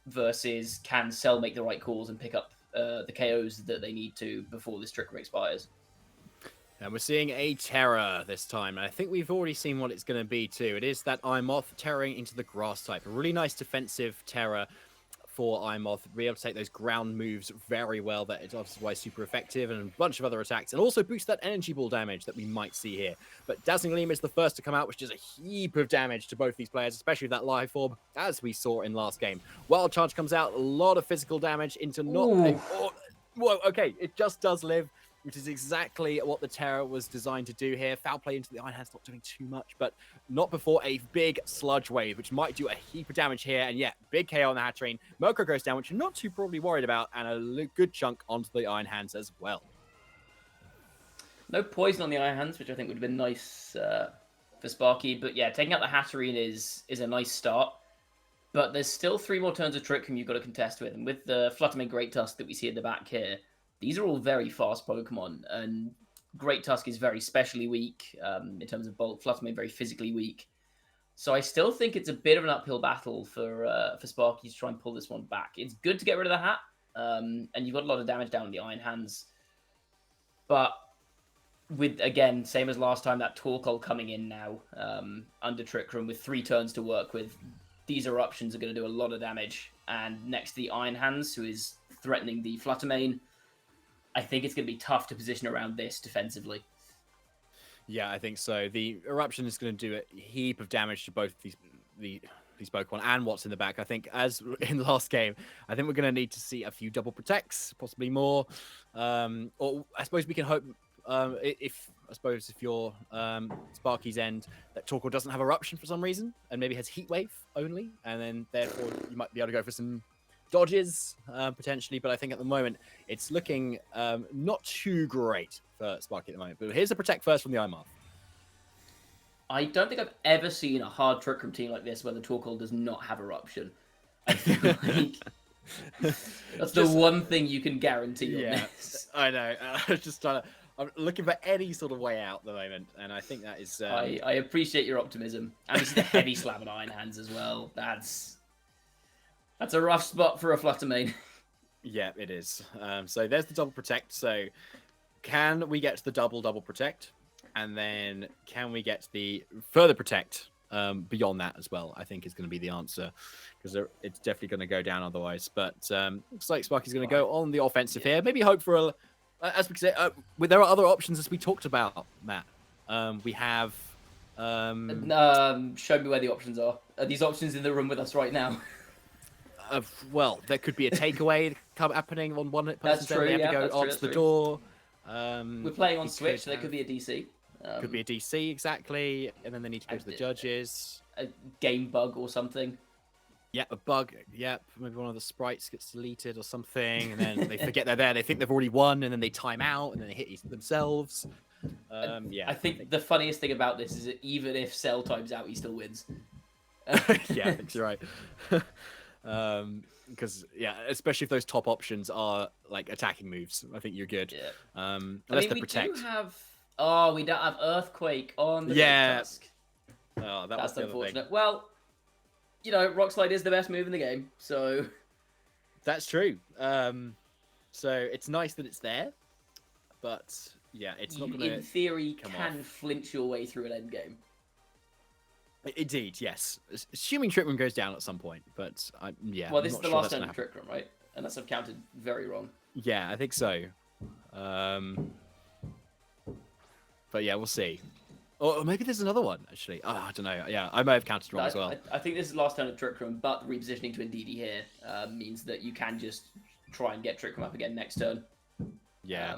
Versus can Cell make the right calls and pick up the KOs that they need to before this Trick Room expires. And we're seeing a Terror this time, and I think we've already seen what it's going to be too. It is that Iron Moth terroring into the Grass type. A really nice defensive Terror for Imoth, be able to take those ground moves very well. That is obviously why super effective, and a bunch of other attacks, and also boost that energy ball damage that we might see here. But Dazzling Gleam is the first to come out, which does a heap of damage to both these players, especially with that life orb, as we saw in last game. Wild Charge comes out, a lot of physical damage into not. Whoa, okay, it just does live, which is exactly what the Terror was designed to do here. Foul play into the Iron Hand's not doing too much, but not before a big sludge wave, which might do a heap of damage here. And yeah, big KO on the Hatterene. Murkrow goes down, which you're not too probably worried about, and a good chunk onto the Iron Hands as well. No poison on the Iron Hands, which I think would have been nice for Sparky. But yeah, taking out the Hatterene is a nice start. But there's still 3 more turns of Trick Room you've got to contest with. And with the Fluttermane Great Tusk that we see at the back here, these are all very fast Pokemon. And Great Tusk is very specially weak in terms of bulk. Fluttermane very physically weak. So I still think it's a bit of an uphill battle for Sparky to try and pull this one back. It's good to get rid of the hat. And you've got a lot of damage down on the Iron Hands. But with, again, same as last time, that Torkoal coming in now under Trick Room with 3 turns to work with. These eruptions are going to do a lot of damage. And next to the Iron Hands, who is threatening the Fluttermane, I think it's going to be tough to position around this defensively. Yeah, I think so. The eruption is going to do a heap of damage to both these Pokemon and what's in the back. I think, as in the last game, I think we're going to need to see a few double protects, possibly more. Or I suppose we can hope, if you're Sparky's end, that Torkoal doesn't have eruption for some reason, and maybe has Heat Wave only, and then therefore you might be able to go for some dodges potentially. But I think at the moment it's looking not too great for Sparky at the moment. But here's a protect first from the Imoth. I don't think I've ever seen a hard Trick Room team like this where the Torkoal does not have eruption. I feel like that's the one thing you can guarantee on this. I know. I was just trying to. I'm looking for any sort of way out at the moment, and I think that is. I appreciate your optimism, and this is the heavy slam on Iron Hands as well. That's a rough spot for a Fluttermane. Yeah, it is. So there's the double protect. So can we get to the double protect, and then can we get the further protect beyond that as well? I think is going to be the answer, because it's definitely going to go down otherwise. But looks like Sparky's going to go on the offensive here. Maybe hope for a. As we say, there are other options, as we talked about, Matt. We have. Show me where the options are. Are these options in the room with us right now? Well, there could be a takeaway happening on one person's end. They have to go answer the door. We're playing on Switch, so there could be a DC. Could be a DC, exactly. And then they need to go to the judges. A game bug or something. Yeah, a bug. Yeah, maybe one of the sprites gets deleted or something, and then they forget they're there. They think they've already won, and then they time out, and then they hit themselves. Yeah. I think the funniest thing about this is that even if Cell times out, he still wins. Yeah, I think you're right. Because especially if those top options are like attacking moves, I think you're good. Yeah. Unless they protect. We don't have Earthquake on the Tusk. Oh, that's was the unfortunate. Other thing. Well, Rock Slide is the best move in the game, so that's true. So it's nice that it's there, but yeah, it's not going to. In theory, can flinch your way through an end game. Indeed, yes. Assuming Trick Room goes down at some point, but yeah. Well, this is the last turn of Trick Room, right? Unless I've counted very wrong. Yeah, I think so. But yeah, we'll see. Or maybe there's another one, actually. Oh, I don't know. Yeah, I may have counted wrong as well. I think this is the last turn of Trick Room, but repositioning to Indeedee here means that you can just try and get Trick Room up again next turn. Yeah.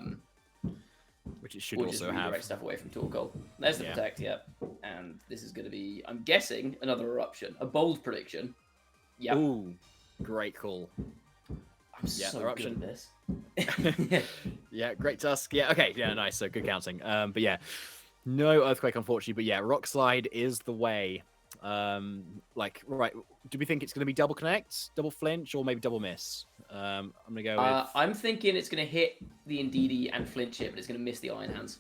Which it should or also just have. Redirect stuff away from Torkoal. There's the protect, and this is going to be, I'm guessing, another eruption. A bold prediction. Yeah. Ooh, great call. I'm so eruption. Good at this. Yeah, Great Tusk. Yeah, okay. Yeah, nice. So good counting. But yeah, no Earthquake, unfortunately. But yeah, Rock Slide is the way. Right. Do we think it's going to be double connect, double flinch, or maybe double miss? I'm going to go with... I'm thinking it's going to hit the Indeedee and flinch it, but it's going to miss the Iron Hands.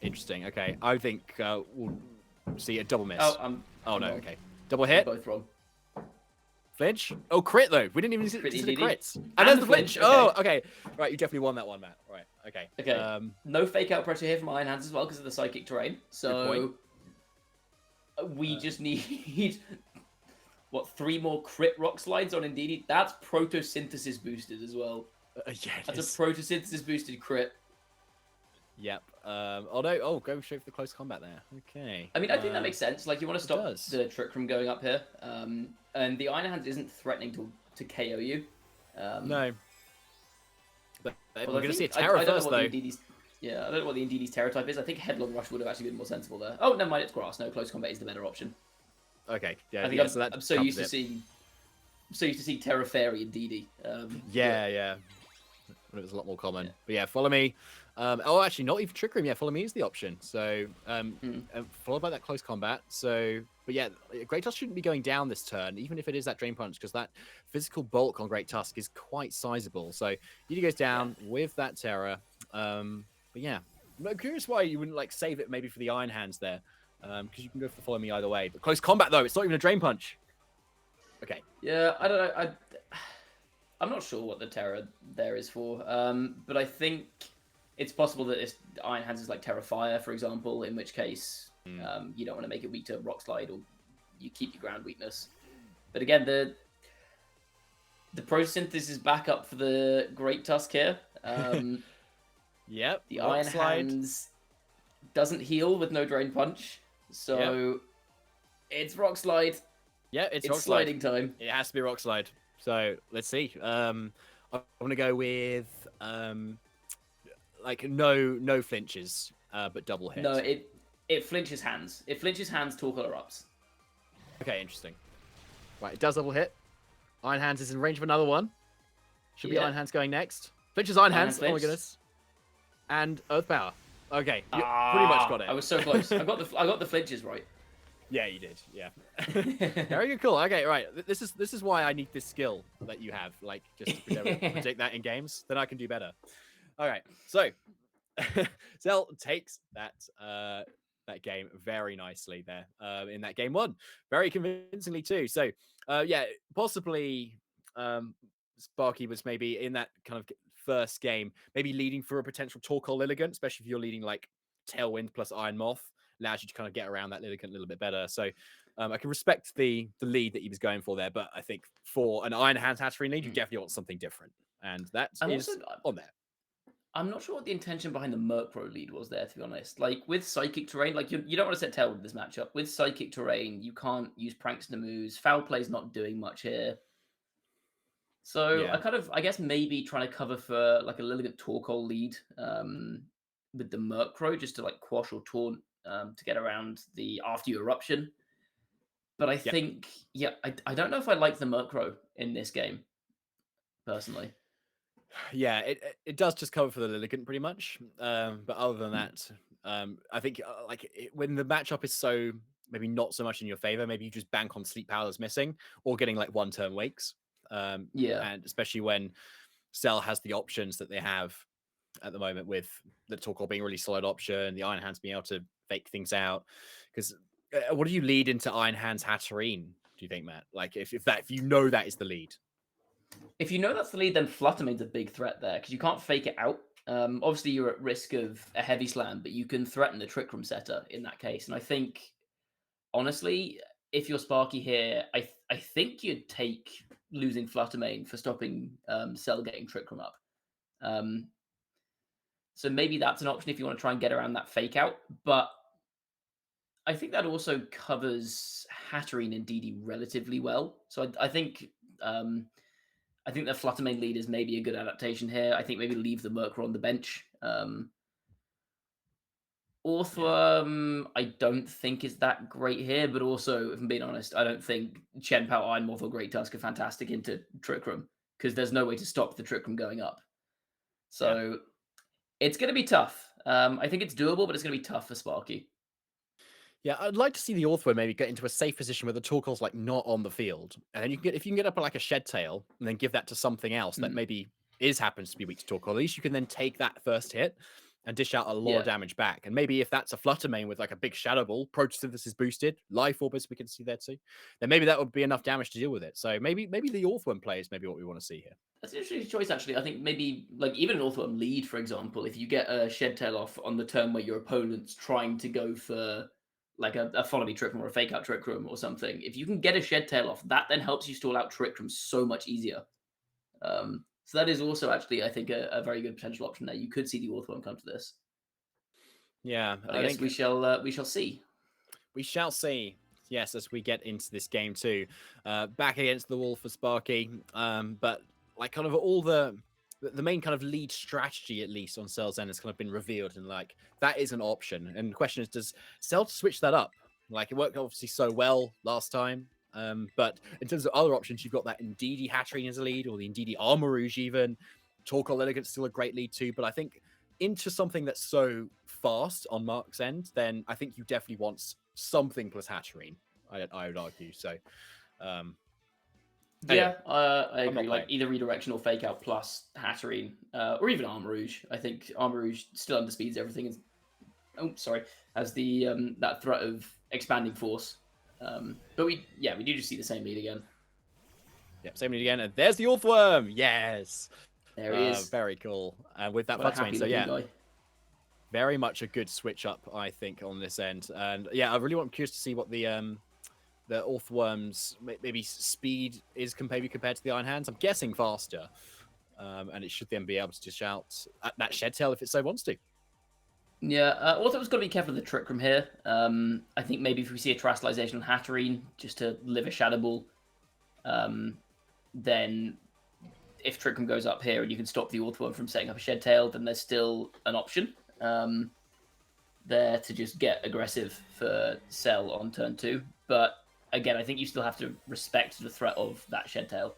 Interesting. Okay. I think we'll see a double miss. Oh, no. Okay. Double hit. You're both wrong. Flinch? Oh, crit, though. We didn't even see the crits. And there's the flinch. Okay. Oh, okay. Right, you definitely won that one, Matt. Right. Okay. Okay. No fake out pressure here from Iron Hands as well because of the psychic terrain. So we just need what, 3 more crit rock slides on Indeedee. That's photosynthesis boosted as well. Yeah, it That's is. a photosynthesis boosted crit. Yep. Oh no. Oh, go straight for the close combat there. Okay. I mean, I think that makes sense. Like, you want to stop does. the Trick Room going up here. And the Iron Hands isn't threatening to KO you. No. But we're although going to see a I Terror don't know first, what though. the Indeedee's, yeah, I don't know what the Indeedee's Terror type is. I think Headlong Rush would have actually been more sensible there. Oh, never mind, it's Grass. No, close combat is the better option. Okay. Yeah. I think I'm so used to seeing Terra Fairy and Indeedee. Yeah. It was a lot more common. But yeah, follow me. Oh, actually, not even Trick Room. Yeah, follow me is the option. So, followed by that close combat. So, but yeah, Great Tusk shouldn't be going down this turn, even if it is that Drain Punch, because that physical bulk on Great Tusk is quite sizable. So, Edie goes down with that Terror. But yeah, I'm curious why you wouldn't like save it maybe for the Iron Hands there, because you can go for follow me either way. But close combat though, it's not even a Drain Punch. Okay. Yeah, I don't know. I'm not sure what the Terror there is for, but I think it's possible that Iron Hands is like Terra Fire, for example, in which case you don't want to make it weak to Rock Slide, or you keep your ground weakness. But again, the Photosynthesis is back up for the Great Tusk here. Yep. The Iron Hands doesn't heal with no Drain Punch, so it's Rock Slide. Yeah, it's Rock sliding time. It has to be Rock Slide. So let's see. I'm gonna go with like no flinches, but double hit. No, it flinches hands. It flinches hands. Torkoal erupts. Okay, interesting. Right, it does double hit. Iron Hands is in range of another one. Should be Iron Hands going next. Flinches Iron Hands. Oh my goodness. And Earth Power. Okay, you pretty much got it. I was so close. I got the flinches right. Yeah, you did. Yeah. Very good. Cool. Okay, right. This is why I need this skill that you have, like just to predict that in games. Then I can do better. All right. So, Zell takes that game very nicely there in that game 1, very convincingly too. So, yeah, possibly Sparky was maybe in that kind of first game, maybe leading for a potential Torkoal Lilligant, especially if you're leading like Tailwind plus Iron Moth. Allows you to kind of get around that Lilligant a little bit better. So I can respect the lead that he was going for there, but I think for an Iron Hands Hatterene lead, you definitely want something different. And that is on there. I'm not sure what the intention behind the Murkrow lead was there, to be honest. Like, with Psychic Terrain, like, you don't want to set tail with this matchup. With Psychic Terrain, you can't use Prankster moves. Foul Play's not doing much here. So I guess maybe trying to cover for like a Lilligant Torkoal lead with the Murkrow, just to like quash or taunt to get around the after you eruption. But I think, I don't know if I like the Murkrow in this game, personally. Yeah, it does just cover for the Lilligant pretty much. But other than that, I think when the matchup is so maybe not so much in your favor, maybe you just bank on Sleep Power that's missing or getting like 1-turn wakes. And especially when Cell has the options that they have at the moment, with the Torkoal being a really solid option, the Iron Hands being able to fake things out. Because what do you lead into Iron Hands Hatterene, do you think, Matt? Like if you know that is the lead. If you know that's the lead, then Fluttermane's a big threat there, because you can't fake it out. Obviously, you're at risk of a heavy slam, but you can threaten the Trick Room setter in that case. And I think, honestly, if you're Sparky here, I think you'd take losing Fluttermane for stopping Cell getting Trick Room up. So maybe that's an option if you want to try and get around that fake out. But I think that also covers Hatterene and Indeedee relatively well. So I think the Fluttermane lead is maybe a good adaptation here. I think maybe leave the Murkrow on the bench. Orthworm, I don't think is that great here, but also, if I'm being honest, I don't think Chien-Pao, Iron Moth, or Great Tusk are fantastic into Trick Room, because there's no way to stop the Trick Room going up. So it's going to be tough. I think it's doable, but it's going to be tough for Sparky. Yeah, I'd like to see the Orthworm maybe get into a safe position where the Torkoal's like not on the field, and then if you can get up like a Shed Tail and then give that to something else that maybe happens to be weak to Torkoal, at least you can then take that first hit and dish out a lot of damage back. And maybe if that's a Fluttermane with like a big Shadow Ball, Photosynthesis boosted, Life Orbis we can see there too, then maybe that would be enough damage to deal with it. So maybe the Orthworm play is maybe what we want to see here. That's an interesting choice, actually. I think maybe like even an Orthworm lead, for example, if you get a Shed Tail off on the turn where your opponent's trying to go for like a follow me Trick Room or a fake out Trick Room or something, if you can get a Shed Tail off, that then helps you stall out Trick Room so much easier. So that is also actually, I think, a very good potential option there. You could see the Orthworm come to this. Yeah, But I guess think we shall see. we shall see. Yes, as we get into this game too, back against the wall for Sparky. But like kind of all the main kind of lead strategy, at least on Cell's end, has kind of been revealed, and like that is an option. And the question is, does Cell switch that up? Like it worked obviously so well last time. But in terms of other options, you've got that Ndidi Hatterene as a lead, or the Ndidi Armor Rouge even. Torkoal Elegant's still a great lead too, but I think into something that's so fast on Mark's end, then I think you definitely want something plus Hatterene. I would argue. So, yeah, I agree. Like playing. either redirection or fake out plus Hatterene, or even Armor Rouge. I think Armor Rouge still underspeeds everything. Has the that threat of expanding force. But we do just see the same lead again. Yep, same lead again. And there's the Orthworm. Yes. There he is. Very cool. And with that What a Fluttermane, so yeah. guy. Very much a good switch up, I think, on this end. And yeah, I really want curious to see what the Orthworm's maybe speed is maybe compared to the Iron Hands. I'm guessing faster. And it should then be able to dish out at that Shed Tail if it so wants to. Yeah, Orthworm's got to be careful of the Trick Room here. I think maybe if we see a Terastallization on Hatterene just to live a Shadow Ball, then if Trick Room goes up here and you can stop the Orthworm from setting up a Shed Tail, then there's still an option there to just get aggressive for Cell on turn 2. But again, I think you still have to respect the threat of that Shed Tail.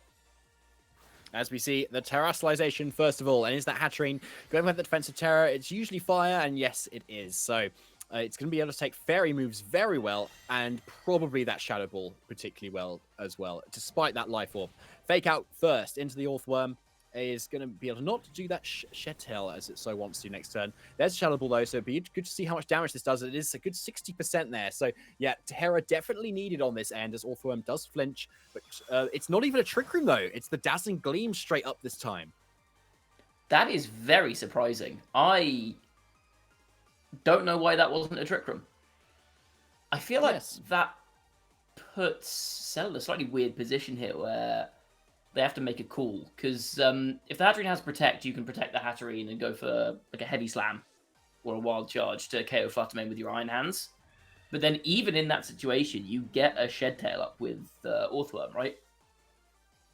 As we see the Terastallization first of all, and is that Hatterene going with the defensive terror? It's usually fire, and yes, it is. So it's going to be able to take fairy moves very well, and probably that Shadow Ball particularly well as well, despite that Life Orb. Fake out first into the Orthworm is going to be able to not do that Shed Tail as it so wants to next turn. There's Shadow Ball though, so it'd be good to see how much damage this does. It is a good 60% there. So yeah, Terror definitely needed on this end as Orthworm does flinch, but it's not even a Trick Room though. It's the Dazzling Gleam straight up this time. That is very surprising. I don't know why that wasn't a Trick Room. I feel like that puts Cell in a slightly weird position here where they have to make a call, because if the Hatterene has Protect, you can protect the Hatterene and go for like a Heavy Slam or a Wild Charge to KO Fluttermane with your Iron Hands. But then even in that situation, you get a Shed Tail up with Orthworm, right?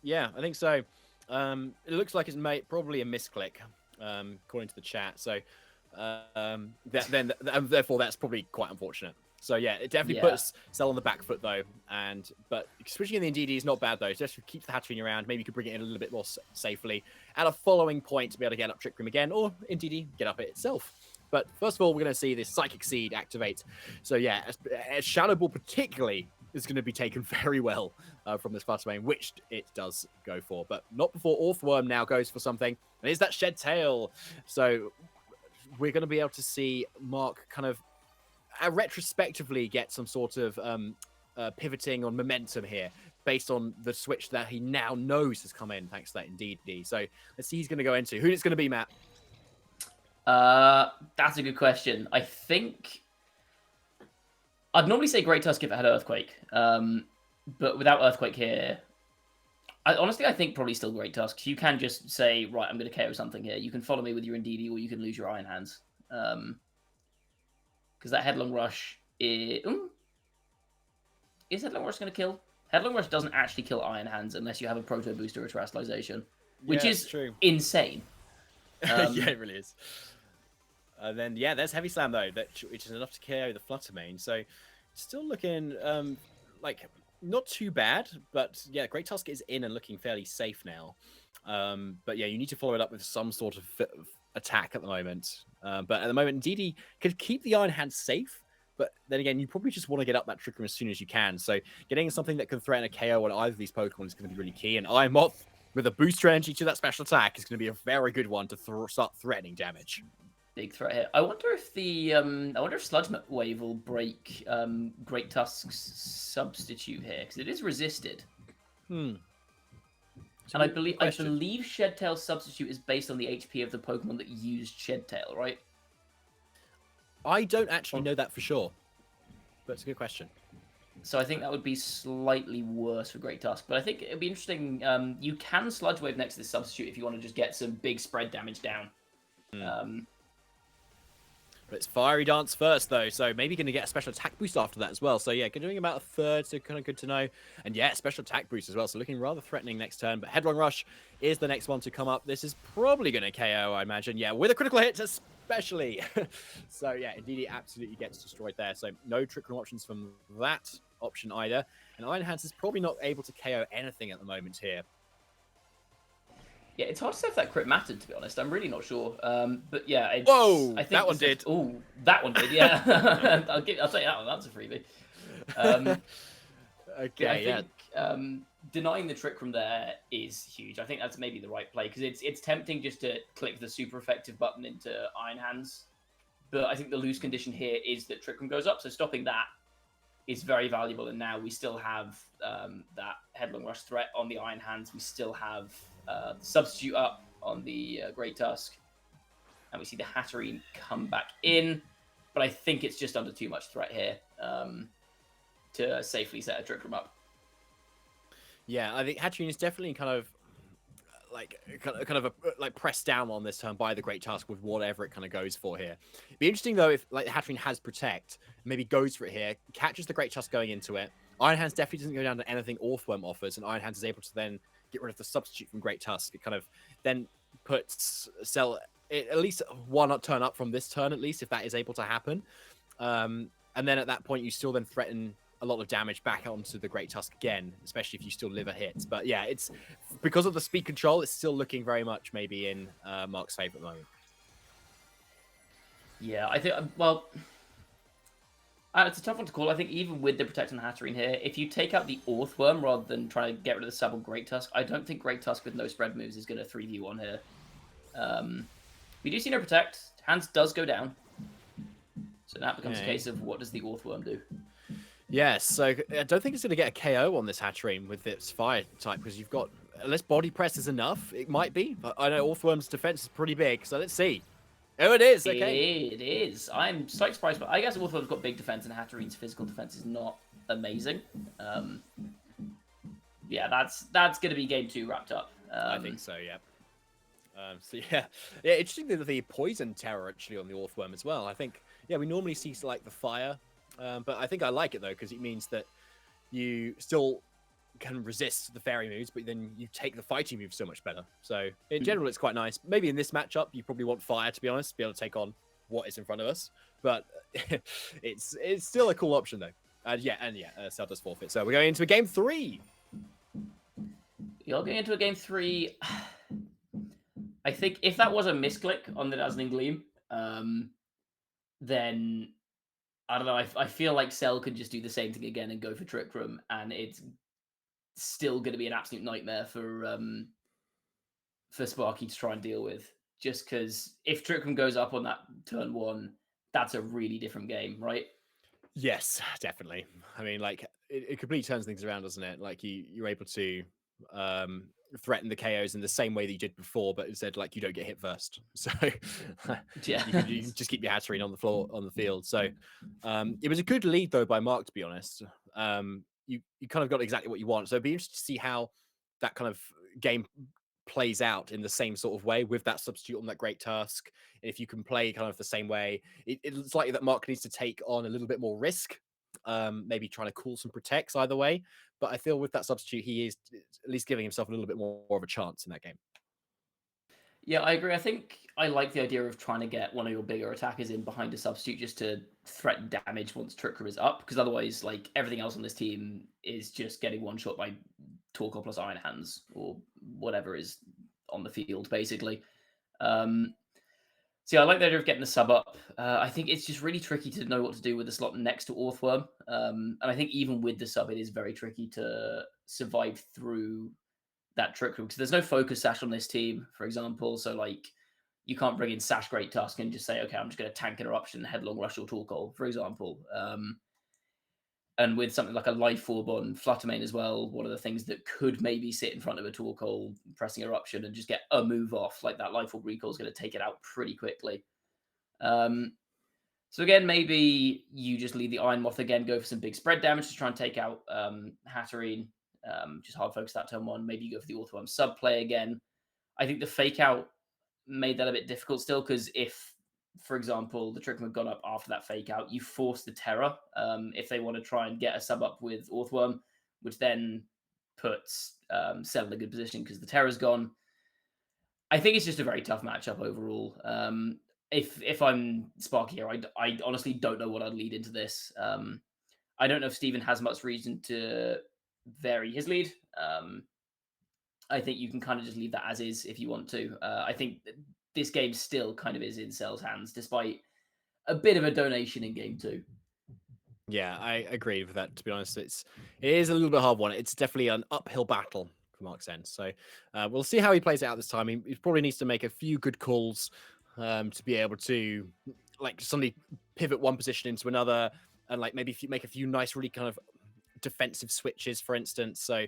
Yeah, I think so. It looks like it's probably a misclick, according to the chat. So therefore, that's probably quite unfortunate. So yeah, it definitely puts Cell on the back foot though. But switching in the Ndidi is not bad though. Just keeps the Hatterene around. Maybe you could bring it in a little bit more safely at a following point to be able to get up Trick Room again, or Ndidi get up it itself. But first of all, we're going to see this Psychic Seed activate. So yeah, a Shadow Ball particularly is going to be taken very well from this Fluttermane, which it does go for, but not before Orthworm now goes for something, and is that Shed Tail. So we're going to be able to see Mark kind of retrospectively get some sort of pivoting on momentum here based on the switch that he now knows has come in thanks to that Ndidi. So let's see who's going to go into. Who it's going to be, Matt? That's a good question. I think I'd normally say Great Tusk if it had Earthquake, but without Earthquake here, I think probably still Great Tusk. You can just say, right, I'm going to KO something here. You can follow me with your Ndidi, or you can lose your Iron Hands. Because that Headlong Rush is Headlong Rush going to kill? Headlong Rush doesn't actually kill Iron Hands unless you have a Proto Booster or a Terastallization, which is true. Insane. Yeah, it really is. And then, yeah, there's Heavy Slam, though, which is enough to KO the Fluttermane. So, still looking like not too bad. But, yeah, Great Tusk is in and looking fairly safe now. But, yeah, you need to follow it up with some sort of attack at the moment. But at the moment, Ndidi could keep the Iron Hand safe. But then again, you probably just want to get up that Trick Room as soon as you can. So, getting something that can threaten a KO on either of these Pokemon is going to be really key. And Iron Moth, with a booster energy to that special attack, is going to be a very good one to start threatening damage. Big threat here. I wonder if Sludge Wave will break Great Tusk's substitute here, because it is resisted. And I believe Shed Tail's substitute is based on the HP of the Pokemon that used Shed Tail, right? I don't actually know that for sure. but it's a good question. So I think that would be slightly worse for Great Tusk. But I think it'd be interesting. You can Sludge Wave next to this substitute if you want to just get some big spread damage down. But it's Fiery Dance first, though, so maybe going to get a special attack boost after that as well. So, yeah, doing about a third, so kind of good to know. And, yeah, special attack boost as well, so looking rather threatening next turn. But Headlong Rush is the next one to come up. This is probably going to KO, I imagine. Yeah, with a critical hit especially. So, yeah, indeed, he absolutely gets destroyed there. So, no Trick Room options from that option either. And Iron Hands is probably not able to KO anything at the moment here. Yeah, it's hard to say if that crit mattered, to be honest. I'm really not sure. But yeah, Whoa! I think that one did. Oh, that one did. Yeah, I'll take that one. That's a freebie. Okay, I think denying the trick from there is huge. I think that's maybe the right play because it's tempting just to click the super effective button into Iron Hands, but I think the lose condition here is that trick room goes up. So stopping that is very valuable. And now we still have that Headlong Rush threat on the Iron Hands. We still have the substitute up on the Great Tusk. And we see the Hatterene come back in. But I think it's just under too much threat here to safely set a Trick Room up. Yeah, I think Hatterene is definitely kind of pressed down on this turn by the Great Tusk with whatever it kind of goes for here. It'd be interesting though if like Hatterene has Protect, maybe goes for it here, catches the Great Tusk going into it. Iron Hands definitely doesn't go down to anything Orthworm offers, and Iron Hands is able to then get rid of the substitute from Great Tusk. It kind of then puts Cell at least one turn up from this turn, at least if that is able to happen. And then at that point, you still then threaten a lot of damage back onto the Great Tusk again, especially if you still live a hit. But yeah, it's because of the speed control, it's still looking very much maybe in Mark's favor at the moment. Yeah, I think, it's a tough one to call. I think even with the Protect on Hatterene here, if you take out the Orthworm rather than try to get rid of the sub on Great Tusk, I don't think Great Tusk with no spread moves is going to 3v1 here. We do see no Protect. Hands does go down. So that becomes a case of what does the Orthworm do? Yes, so I don't think it's going to get a KO on this Hatterene with its fire type because you've got, unless body press is enough, it might be. But I know Orthworm's defense is pretty big, so let's see. Oh, it is. Okay. It is. I'm slightly surprised, but I guess Orthworm's got big defense and Hatterene's physical defense is not amazing. Yeah, that's going to be game 2 wrapped up. I think so, yeah. So yeah, interesting that the poison terror actually on the Orthworm as well. I think, yeah, we normally see like the fire, but I think I like it though because it means that you still can resist the fairy moves, but then you take the fighting moves so much better. So in general, it's quite nice. Maybe in this matchup, you probably want fire to be honest, to be able to take on what is in front of us. But it's still a cool option though. And Cell does forfeit. So we're going into a game 3. You're going into a game 3. I think if that was a misclick on the Dazzling Gleam, then I don't know. I feel like Cell could just do the same thing again and go for Trick Room, and it's still going to be an absolute nightmare for Sparky to try and deal with. Just because if Trick Room goes up on that turn 1, that's a really different game, right? Yes, definitely. I mean, like it completely turns things around, doesn't it? Like you're able to threaten the KOs in the same way that you did before, but instead, like you don't get hit first. So you can just keep your Hatterene on the floor on the field. So it was a good lead though by Mark, to be honest. You kind of got exactly what you want. So it'd be interesting to see how that kind of game plays out in the same sort of way with that substitute on that Great Tusk. If you can play kind of the same way, it's likely that Mark needs to take on a little bit more risk, maybe trying to call some protects either way. But I feel with that substitute, he is at least giving himself a little bit more of a chance in that game. Yeah, I agree. I think I like the idea of trying to get one of your bigger attackers in behind a substitute just to threaten damage once Trick Room is up, because otherwise, like, everything else on this team is just getting one shot by Torkoal plus Iron Hands or whatever is on the field, basically. So yeah, I like the idea of getting the sub up. I think it's just really tricky to know what to do with the slot next to Orthworm. And I think even with the sub, it is very tricky to survive through that Trick Room because there's no focus sash on this team, for example. So like you can't bring in Sash Great Tusk and just say, okay, I'm just going to tank Interruption, Headlong Rush or Torkoal, for example. And with something like a Life Orb on Fluttermane as well, one of the things that could maybe sit in front of a Torkoal pressing Eruption and just get a move off, like that Life Orb recall is going to take it out pretty quickly. So again, maybe you just leave the Iron Moth again, go for some big spread damage to try and take out Hatterene. Just hard focus that turn one. Maybe you go for the Orthworm sub play again. I think the fake out made that a bit difficult still, because if, for example, the Trick Room had gone up after that fake out, you force the Terror if they want to try and get a sub up with Orthworm, which then puts Cell in a good position because the Terror's gone. I think it's just a very tough matchup overall. If I'm Sparky here, I honestly don't know what I'd lead into this. I don't know if Steven has much reason to vary his lead. I think you can kind of just leave that as is if you want to. I think this game still kind of is in Cell's hands, despite a bit of a donation in game 2. Yeah, I agree with that. To be honest, it is a little bit hard one. It's definitely an uphill battle for Mark's end. So we'll see how he plays it out this time. He probably needs to make a few good calls to be able to like suddenly pivot one position into another, and like maybe make a few nice, really kind of defensive switches, for instance. So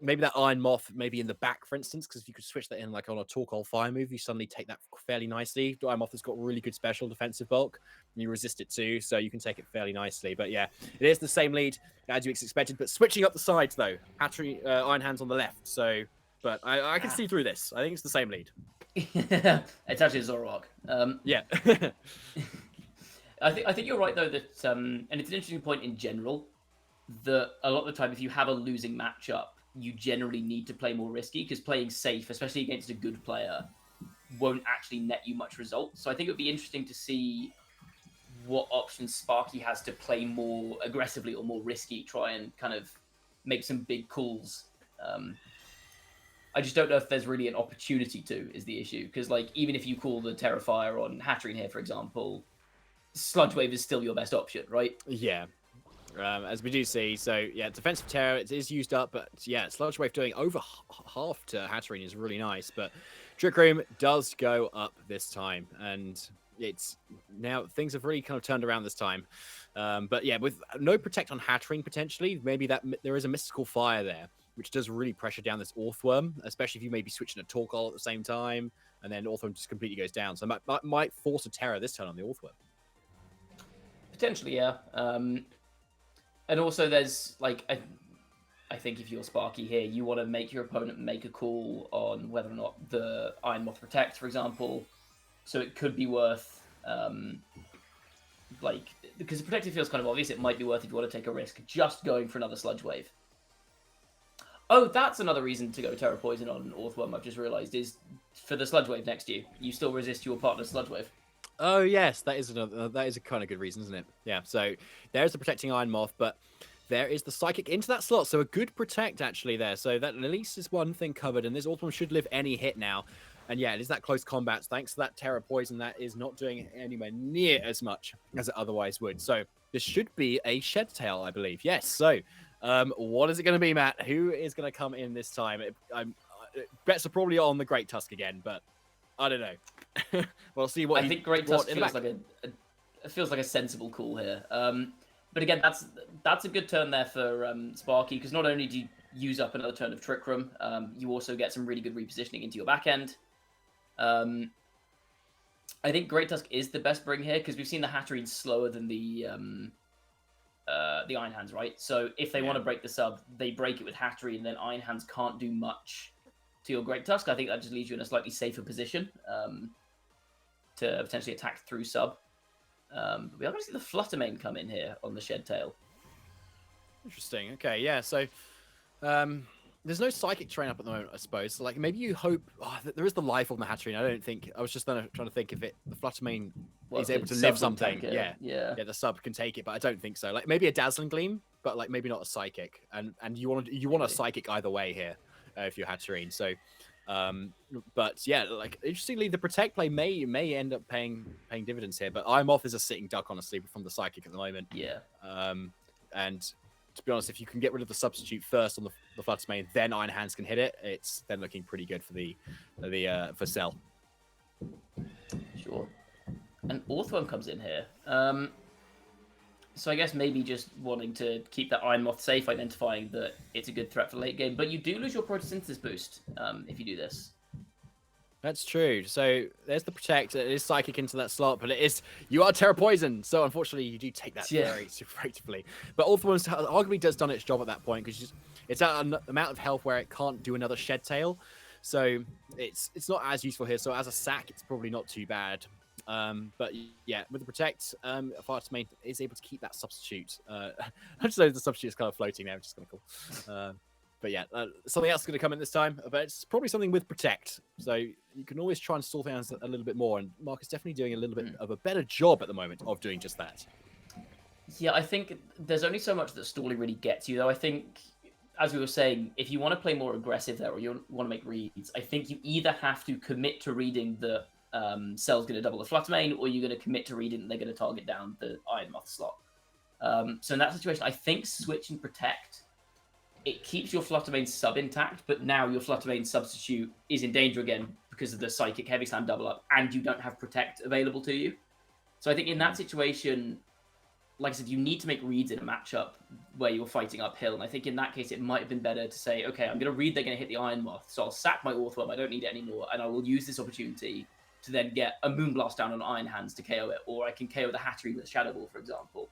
maybe that Iron Moth maybe in the back, for instance, because if you could switch that in like on a Torkoal fire move, you suddenly take that fairly nicely. Iron Moth has got really good special defensive bulk, and you resist it too, so you can take it fairly nicely. But yeah, it is the same lead as you expected, but switching up the sides though. Hatchery, Iron Hands on the left, so but I can see through this. I think it's the same lead. It's actually a Zoroark. Yeah. I think you're right though that and it's an interesting point in general that a lot of the time if you have a losing matchup, you generally need to play more risky, because playing safe, especially against a good player, won't actually net you much result. So I think it would be interesting to see what options Sparky has to play more aggressively or more risky, try and kind of make some big calls. I just don't know if there's really an opportunity to, is the issue. Because like even if you call the Terrafire on Hatterene here, for example, Sludge Wave is still your best option, right? Yeah. As we do see, so yeah, defensive terror, it is used up, but yeah, Sludge Wave doing over half to Hatterene is really nice, but Trick Room does go up this time, and it's now things have really kind of turned around this time. But yeah, with no protect on Hatterene potentially, maybe that there is a mystical fire there, which does really pressure down this Orthworm, especially if you may be switching a Torkoal at the same time, and then Orthworm just completely goes down. So might force a terror this turn on the Orthworm. Potentially, yeah. And also there's, like, I think if you're Sparky here, you want to make your opponent make a call on whether or not the Iron Moth protects, for example. So it could be worth, like, because the protective feels kind of obvious, it might be worth, if you want to take a risk, just going for another Sludge Wave. Oh, that's another reason to go Terra Poison on Orthworm, I've just realised, is for the Sludge Wave next to you. You still resist your partner's Sludge Wave. Oh yes, that is a kind of good reason, isn't it? Yeah. So there's the protecting Iron Moth, but there is the psychic into that slot, so a good protect actually there. So that at least is one thing covered, and this Orthworm should live any hit now. And yeah, it is that close combat. Thanks to that Terra Poison, that is not doing anywhere near as much as it otherwise would. So this should be a Shed Tail, I believe. Yes. So what is it going to be, Matt? Who is going to come in this time? Bets are probably on the Great Tusk again, but I don't know. We'll see what I think Great Tusk feels like a sensible call here. But again, that's a good turn there for Sparky, because not only do you use up another turn of Trick Room, you also get some really good repositioning into your back end. I think Great Tusk is the best bring here, because we've seen the Hatterene slower than the Iron Hands, right? So if they want to break the sub, they break it with Hatterene, and then Iron Hands can't do much to your Great Tusk. I think that just leaves you in a slightly safer position to potentially attack through sub. But we are going to see the Fluttermane come in here on the Shed Tail. Interesting. Okay, yeah. So there's no psychic train up at the moment, I suppose. So, like maybe you hope there is the life on the Hatterene. I don't think I was just trying to think if the Fluttermane is able to live something. Yeah, the sub can take it, but I don't think so. Like maybe a Dazzling Gleam, but like maybe not a psychic. And you want a psychic either way here if you're Hatterene. So. But yeah, like interestingly, the protect play may end up paying dividends here. But Iron Moth is a sitting duck, honestly, from the psychic at the moment. Yeah. And to be honest, if you can get rid of the substitute first on the Fluttermane, then Iron Hands can hit it. It's then looking pretty good for Cell. Sure. And Orthworm comes in here. So I guess maybe just wanting to keep that Iron Moth safe, identifying that it's a good threat for late game. But you do lose your photosynthesis boost if you do this. That's true. So there's the protect. It is psychic into that slot, but you are Terra Poison. So unfortunately, you do take that very effectively. But All for One arguably does done its job at that point because it's at an amount of health where it can't do another Shed Tail. So it's not as useful here. So as a sack, it's probably not too bad. But yeah, with the protect, Fartmain is able to keep that substitute. I just know the substitute is kind of floating there, which is kind of cool. But yeah, something else is going to come in this time, but it's probably something with protect. So you can always try and stall things a little bit more, and Mark is definitely doing a little bit of a better job at the moment of doing just that. Yeah, I think there's only so much that stalling really gets you, though. I think, as we were saying, if you want to play more aggressive there, or you want to make reads, I think you either have to commit to reading the Cell's going to double the Fluttermane, or you're going to commit to reading that they're going to target down the Ironmoth slot. So in that situation, I think switch and protect, it keeps your Fluttermane sub intact, but now your Fluttermane substitute is in danger again because of the Psychic Heavy Slam double up, and you don't have protect available to you. So I think in that situation, like I said, you need to make reads in a matchup where you're fighting uphill. And I think in that case, it might have been better to say, okay, I'm going to read they're going to hit the Ironmoth, so I'll sack my Orthworm, I don't need it anymore, and I will use this opportunity to then get a Moonblast down on Iron Hands to KO it, or I can KO the Hatchery with Shadow Ball, for example.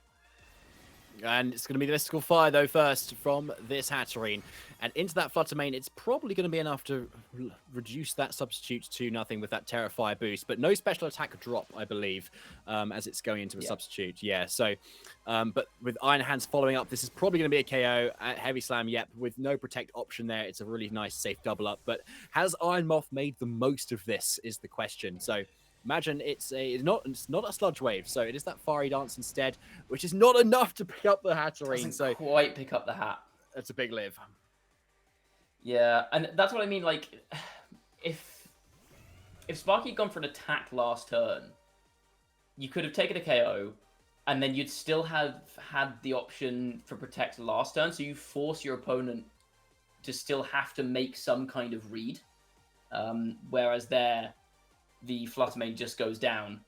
And it's going to be the Mystical Fire, though, first from this Hatterene. And into that Fluttermane, it's probably going to be enough to reduce that substitute to nothing with that Terra Fire boost. But no special attack drop, I believe, as it's going into a substitute. Yeah, so, but with Iron Hands following up, this is probably going to be a KO. At Heavy Slam, yep, with no protect option there, it's a really nice, safe double up. But has Ironmoth made the most of this is the question. So, imagine it's not a sludge wave, so it is that fiery dance instead, which is not enough to pick up the Hatterene. So quite pick up the hat. That's a big live. Yeah, and that's what I mean. Like, if Sparky had gone for an attack last turn, you could have taken a KO, and then you'd still have had the option for protect last turn. So you force your opponent to still have to make some kind of read, whereas there, the Fluttermane just goes down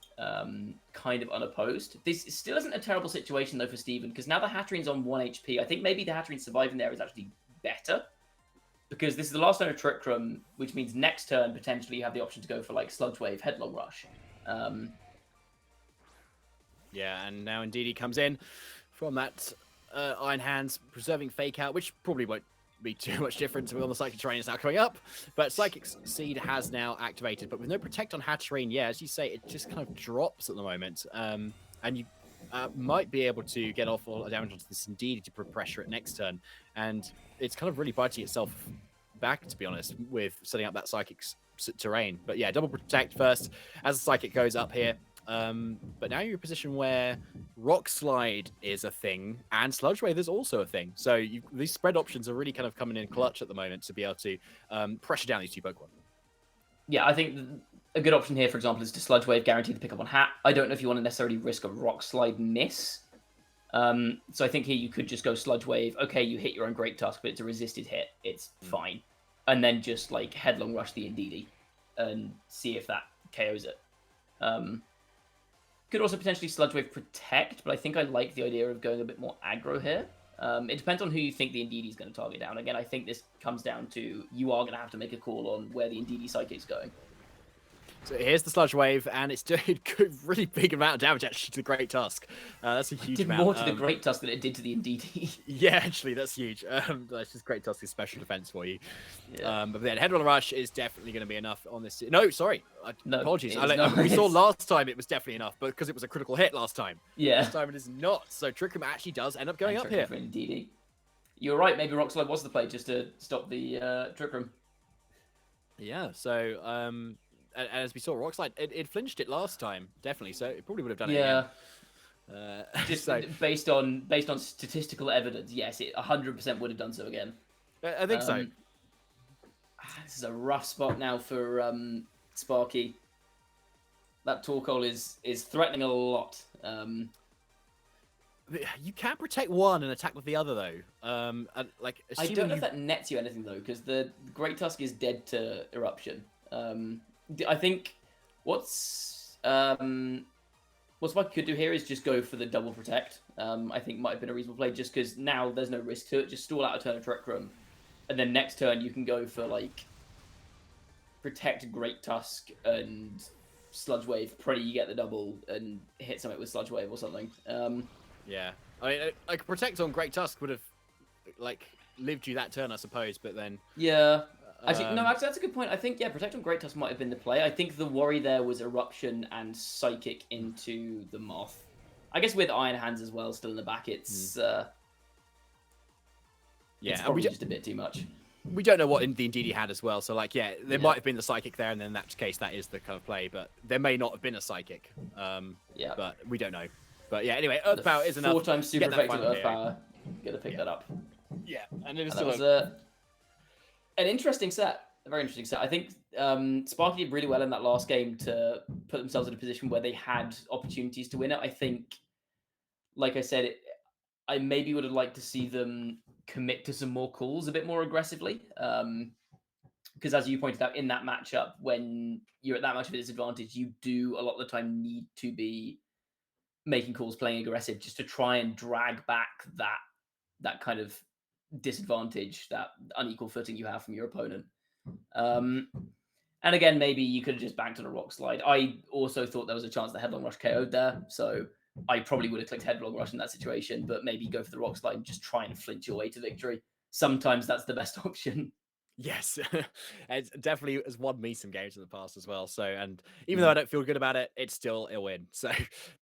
kind of unopposed. This still isn't a terrible situation, though, for Steven, because now the Hatterene's on 1 HP. I think maybe the Hatterene surviving there is actually better, because this is the last turn of Trick Room, which means next turn, potentially, you have the option to go for, like, Sludge Wave, Headlong Rush. Yeah, and now indeed he comes in from that Iron Hands, preserving Fake Out, which probably won't be too much different on the Psychic Terrain is now coming up, but Psychic Seed has now activated, but with no protect on Hatterene, yeah, as you say, it just kind of drops at the moment, and you might be able to get off all the damage onto this indeed to pressure it next turn, and it's kind of really biting itself back, to be honest, with setting up that Psychic Terrain. But yeah, double protect first as the Psychic goes up here. But now you're in a position where Rock Slide is a thing and Sludge Wave is also a thing. So these spread options are really kind of coming in clutch at the moment to be able to pressure down these two Pokemon. Yeah, I think a good option here, for example, is to Sludge Wave, guaranteed to pick up on Hat. I don't know if you want to necessarily risk a Rock Slide miss. So I think here you could just go Sludge Wave. Okay, you hit your own Great Tusk, but it's a resisted hit. It's fine. And then just like Headlong Rush the Indeedee and see if that KOs it. Could also potentially Sludge Wave Protect, but I think I like the idea of going a bit more aggro here. It depends on who you think the Indeedee is going to target down. Again, I think this comes down to you are going to have to make a call on where the Indeedee Psychic is going. So here's the Sludge Wave, and it's doing a really big amount of damage, actually, to the Great Tusk. That's a huge amount. It did more to the Great Tusk than it did to the Indeedee. Yeah, actually, that's huge. That's just Great Tusk's special defense for you. Yeah. But then Headlong Rush is definitely going to be enough on this. No, sorry. No, apologies. We saw last time it was definitely enough, but because it was a critical hit last time. Yeah. This time it is not. So Trick Room actually does end up going up here. Indeedee. You're right. Maybe Rock Slide was the play just to stop the Trick Room. Yeah, so... And as we saw, Rock Slide, it flinched it last time, definitely. So it probably would have done it again. Just based on statistical evidence, yes, it 100% would have done so again. I think so. This is a rough spot now for Sparky. That Torkoal is threatening a lot. You can't protect one and attack with the other, though. I don't know if that nets you anything, though, because the Great Tusk is dead to Eruption. I think what Sparky could do here is just go for the double protect. I think might have been a reasonable play, just because now there's no risk to it. Just stall out a turn of Trick Room, and then next turn you can go for like protect Great Tusk and Sludge Wave, pray you get the double and hit something with Sludge Wave or something. Yeah, I mean, like Protect on Great Tusk would have like lived you that turn, I suppose, but then Yeah. Actually, that's a good point. I think, Protect on Great Tusk might have been the play. I think the worry there was Eruption and Psychic into the Moth. I guess with Iron Hands as well still in the back, it's it's probably just a bit too much. We don't know what the Indeedee had as well, so like, there might have been the Psychic there, and then in that case, that is the kind of play, but there may not have been a Psychic. But we don't know. But yeah, anyway, Earth Power is enough. 4 times super effective Earth Power. Gotta pick that up. Yeah, and it was that was an interesting set. A very interesting set. I think Sparky did really well in that last game to put themselves in a position where they had opportunities to win it. I think, like I said, I maybe would have liked to see them commit to some more calls a bit more aggressively. Because as you pointed out, in that matchup, when you're at that much of a disadvantage, you do a lot of the time need to be making calls, playing aggressive, just to try and drag back that kind of disadvantage, that unequal footing you have from your opponent. And again, maybe you could have just banked on a Rock Slide. I also thought there was a chance that Headlong Rush KO'd there, so I probably would have clicked Headlong Rush in that situation, but maybe go for the Rock Slide and just try and flinch your way to victory. Sometimes that's the best option. Yes, it definitely has won me some games in the past as well. So, and even though I don't feel good about it, it's still a win. So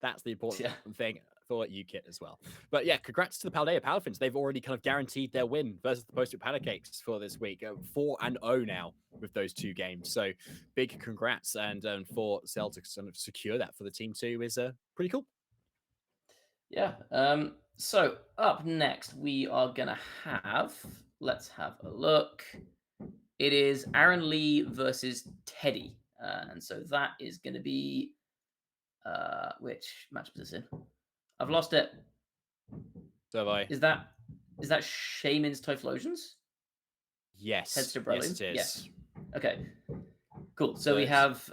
that's the important thing for UKITT as well. But yeah, congrats to the Paldea Palafins. They've already kind of guaranteed their win versus the Post-it Pancakes for this week. 4-0 now with those 2 games. So big congrats. And for Cell to sort of secure that for the team too is pretty cool. Yeah. So up next, we are going to have, let's have a look. It is Aaron Lee versus Teddy. And so that is going to be, which match is this in? I've lost it. So have I. Is that Shaman's Typhlosions? Yes. Tedster Brolin? Yes, it is. Yes. Okay. Cool. So we have,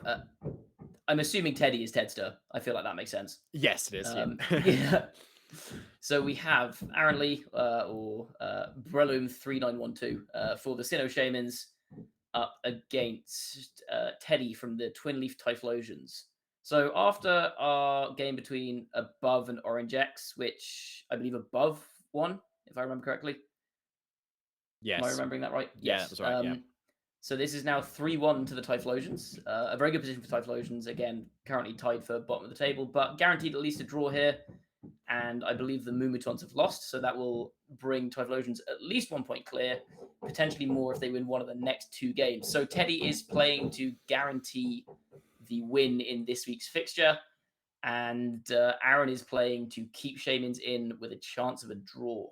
I'm assuming Teddy is Tedster. I feel like that makes sense. Yes, it is. Yeah. So we have Aaron Lee or Breloom 3912 for the Sinnoh Shamans up against Teddy from the Twin Leaf Typhlosions. So after our game between Above and Orange X, which I believe Above won, if I remember correctly. Yes. Am I remembering that right? Yeah, Yes. that's right. So this is now 3-1 to the Typhlosions. A very good position for Typhlosions. Again, currently tied for bottom of the table, but guaranteed at least a draw here. And I believe the Moomutons have lost, so that will bring Typhlosions at least 1 point clear, potentially more if they win one of the next 2 games. So Teddy is playing to guarantee the win in this week's fixture, and Aaron is playing to keep Shamans in with a chance of a draw.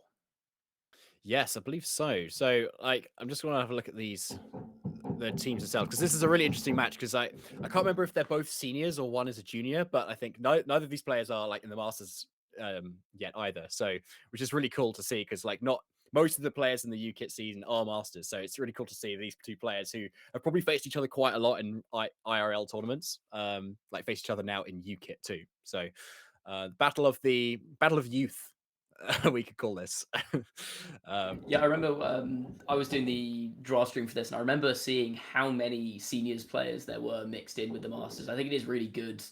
Yes, I believe so. So, like, I'm just going to have a look at the teams themselves, because this is a really interesting match, because I can't remember if they're both seniors or one is a junior, but I think neither of these players are like in the Masters yet either. So, which is really cool to see, because like not most of the players in the UKITT season are Masters. So it's really cool to see these 2 players who have probably faced each other quite a lot in IRL tournaments, like face each other now in UKITT too. So, battle of youth. We could call this. Yeah, I remember I was doing the draw stream for this, and I remember seeing how many seniors players there were mixed in with the Masters. I think it is really good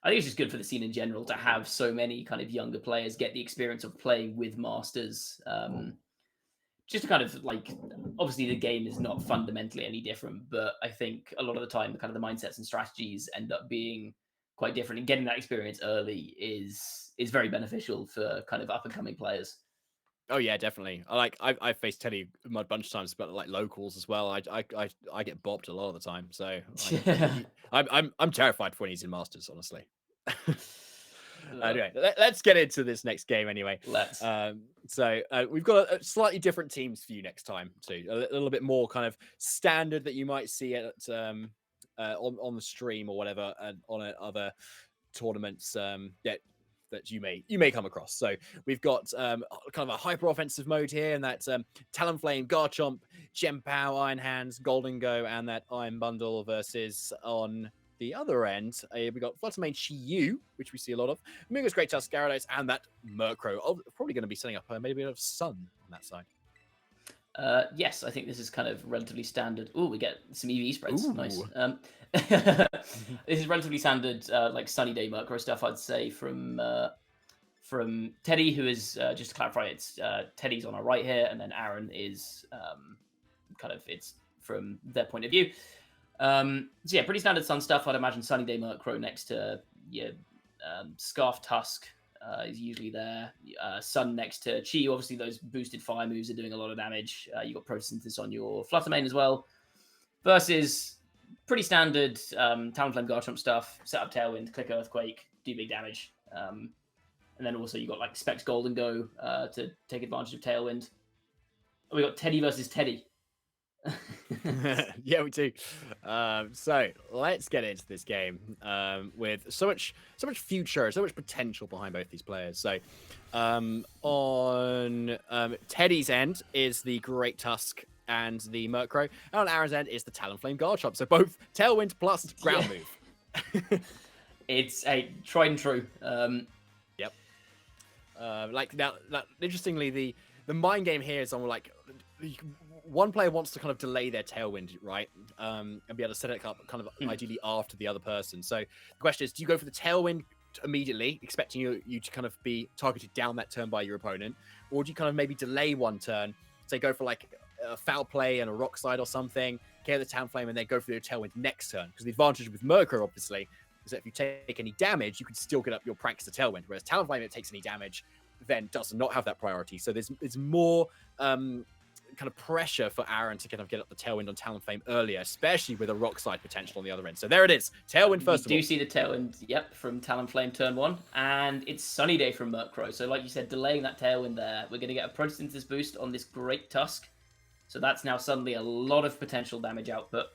I think it's just good for the scene in general to have so many kind of younger players get the experience of playing with Masters. Just to kind of like, obviously the game is not fundamentally any different, but I think a lot of the time the kind of the mindsets and strategies end up being quite different, and getting that experience early is very beneficial for kind of up and coming players. Oh yeah, definitely. I've faced Teddy a bunch of times, but like locals as well. I get bopped a lot of the time, so I'm terrified for when he's in Masters, honestly. Anyway, let's get into this next game anyway. Let's. So we've got a slightly different teams for you next time too. A little bit more kind of standard that you might see at on the stream or whatever, and on other tournaments. That you may come across. So we've got kind of a hyper offensive mode here, and that's Talonflame, Garchomp, Gempow, Iron Hands, Golden Go, and that Iron Bundle versus on the other end, we got Fluttermane Shiyu, which we see a lot of, Mungo's Great Tusk, Gyarados, and that Murkrow. Probably going to be setting up maybe a bit of Sun on that side. Yes, I think this is kind of relatively standard. Oh, we get some EV spreads. Nice. Ooh. This is relatively standard, like sunny day Murkrow stuff, I'd say, from Teddy, who is, just to clarify, it's Teddy's on our right here, and then Aaron is kind of, it's from their point of view. So yeah, pretty standard sun stuff. I'd imagine sunny day Murkrow next to Scarf Tusk is usually there. Sun next to Chi. Obviously, those boosted fire moves are doing a lot of damage. You got Photosynthesis on your Fluttermane as well. Versus pretty standard Talonflame Garchomp stuff. Set up Tailwind, click Earthquake, do big damage. And then also you got like Specs Golden Go to take advantage of Tailwind. We got Teddy versus Teddy. Yeah, we do. So let's get into this game with so much future, so much potential behind both these players. So on Teddy's end is the Great Tusk and the Murkrow, and on Aaron's end is the Talonflame Garchomp. So both Tailwind plus ground move. It's a tried and true. Yep. Like now, interestingly, the mind game here is on like one player wants to kind of delay their Tailwind, right? And be able to set it up kind of ideally after the other person. So the question is, do you go for the Tailwind immediately, expecting you to kind of be targeted down that turn by your opponent? Or do you kind of maybe delay one turn, say go for like a Foul Play and a Rock Slide or something, KO the Talonflame, and then go for the Tailwind next turn? Because the advantage with Murkrow, obviously, is that if you take any damage, you can still get up your Prankster Tailwind, whereas Talonflame, if it takes any damage, then does not have that priority. So there's more kind of pressure for Aaron to kind of get up the Tailwind on Talonflame earlier, especially with a Rock Slide potential on the other end. So there it is. Tailwind first of all. You do see the Tailwind, yep, from Talonflame turn 1, and it's Sunny Day from Murkrow. So like you said, delaying that Tailwind there, we're going to get a Photosynthesis boost on this Great Tusk. So that's now suddenly a lot of potential damage output.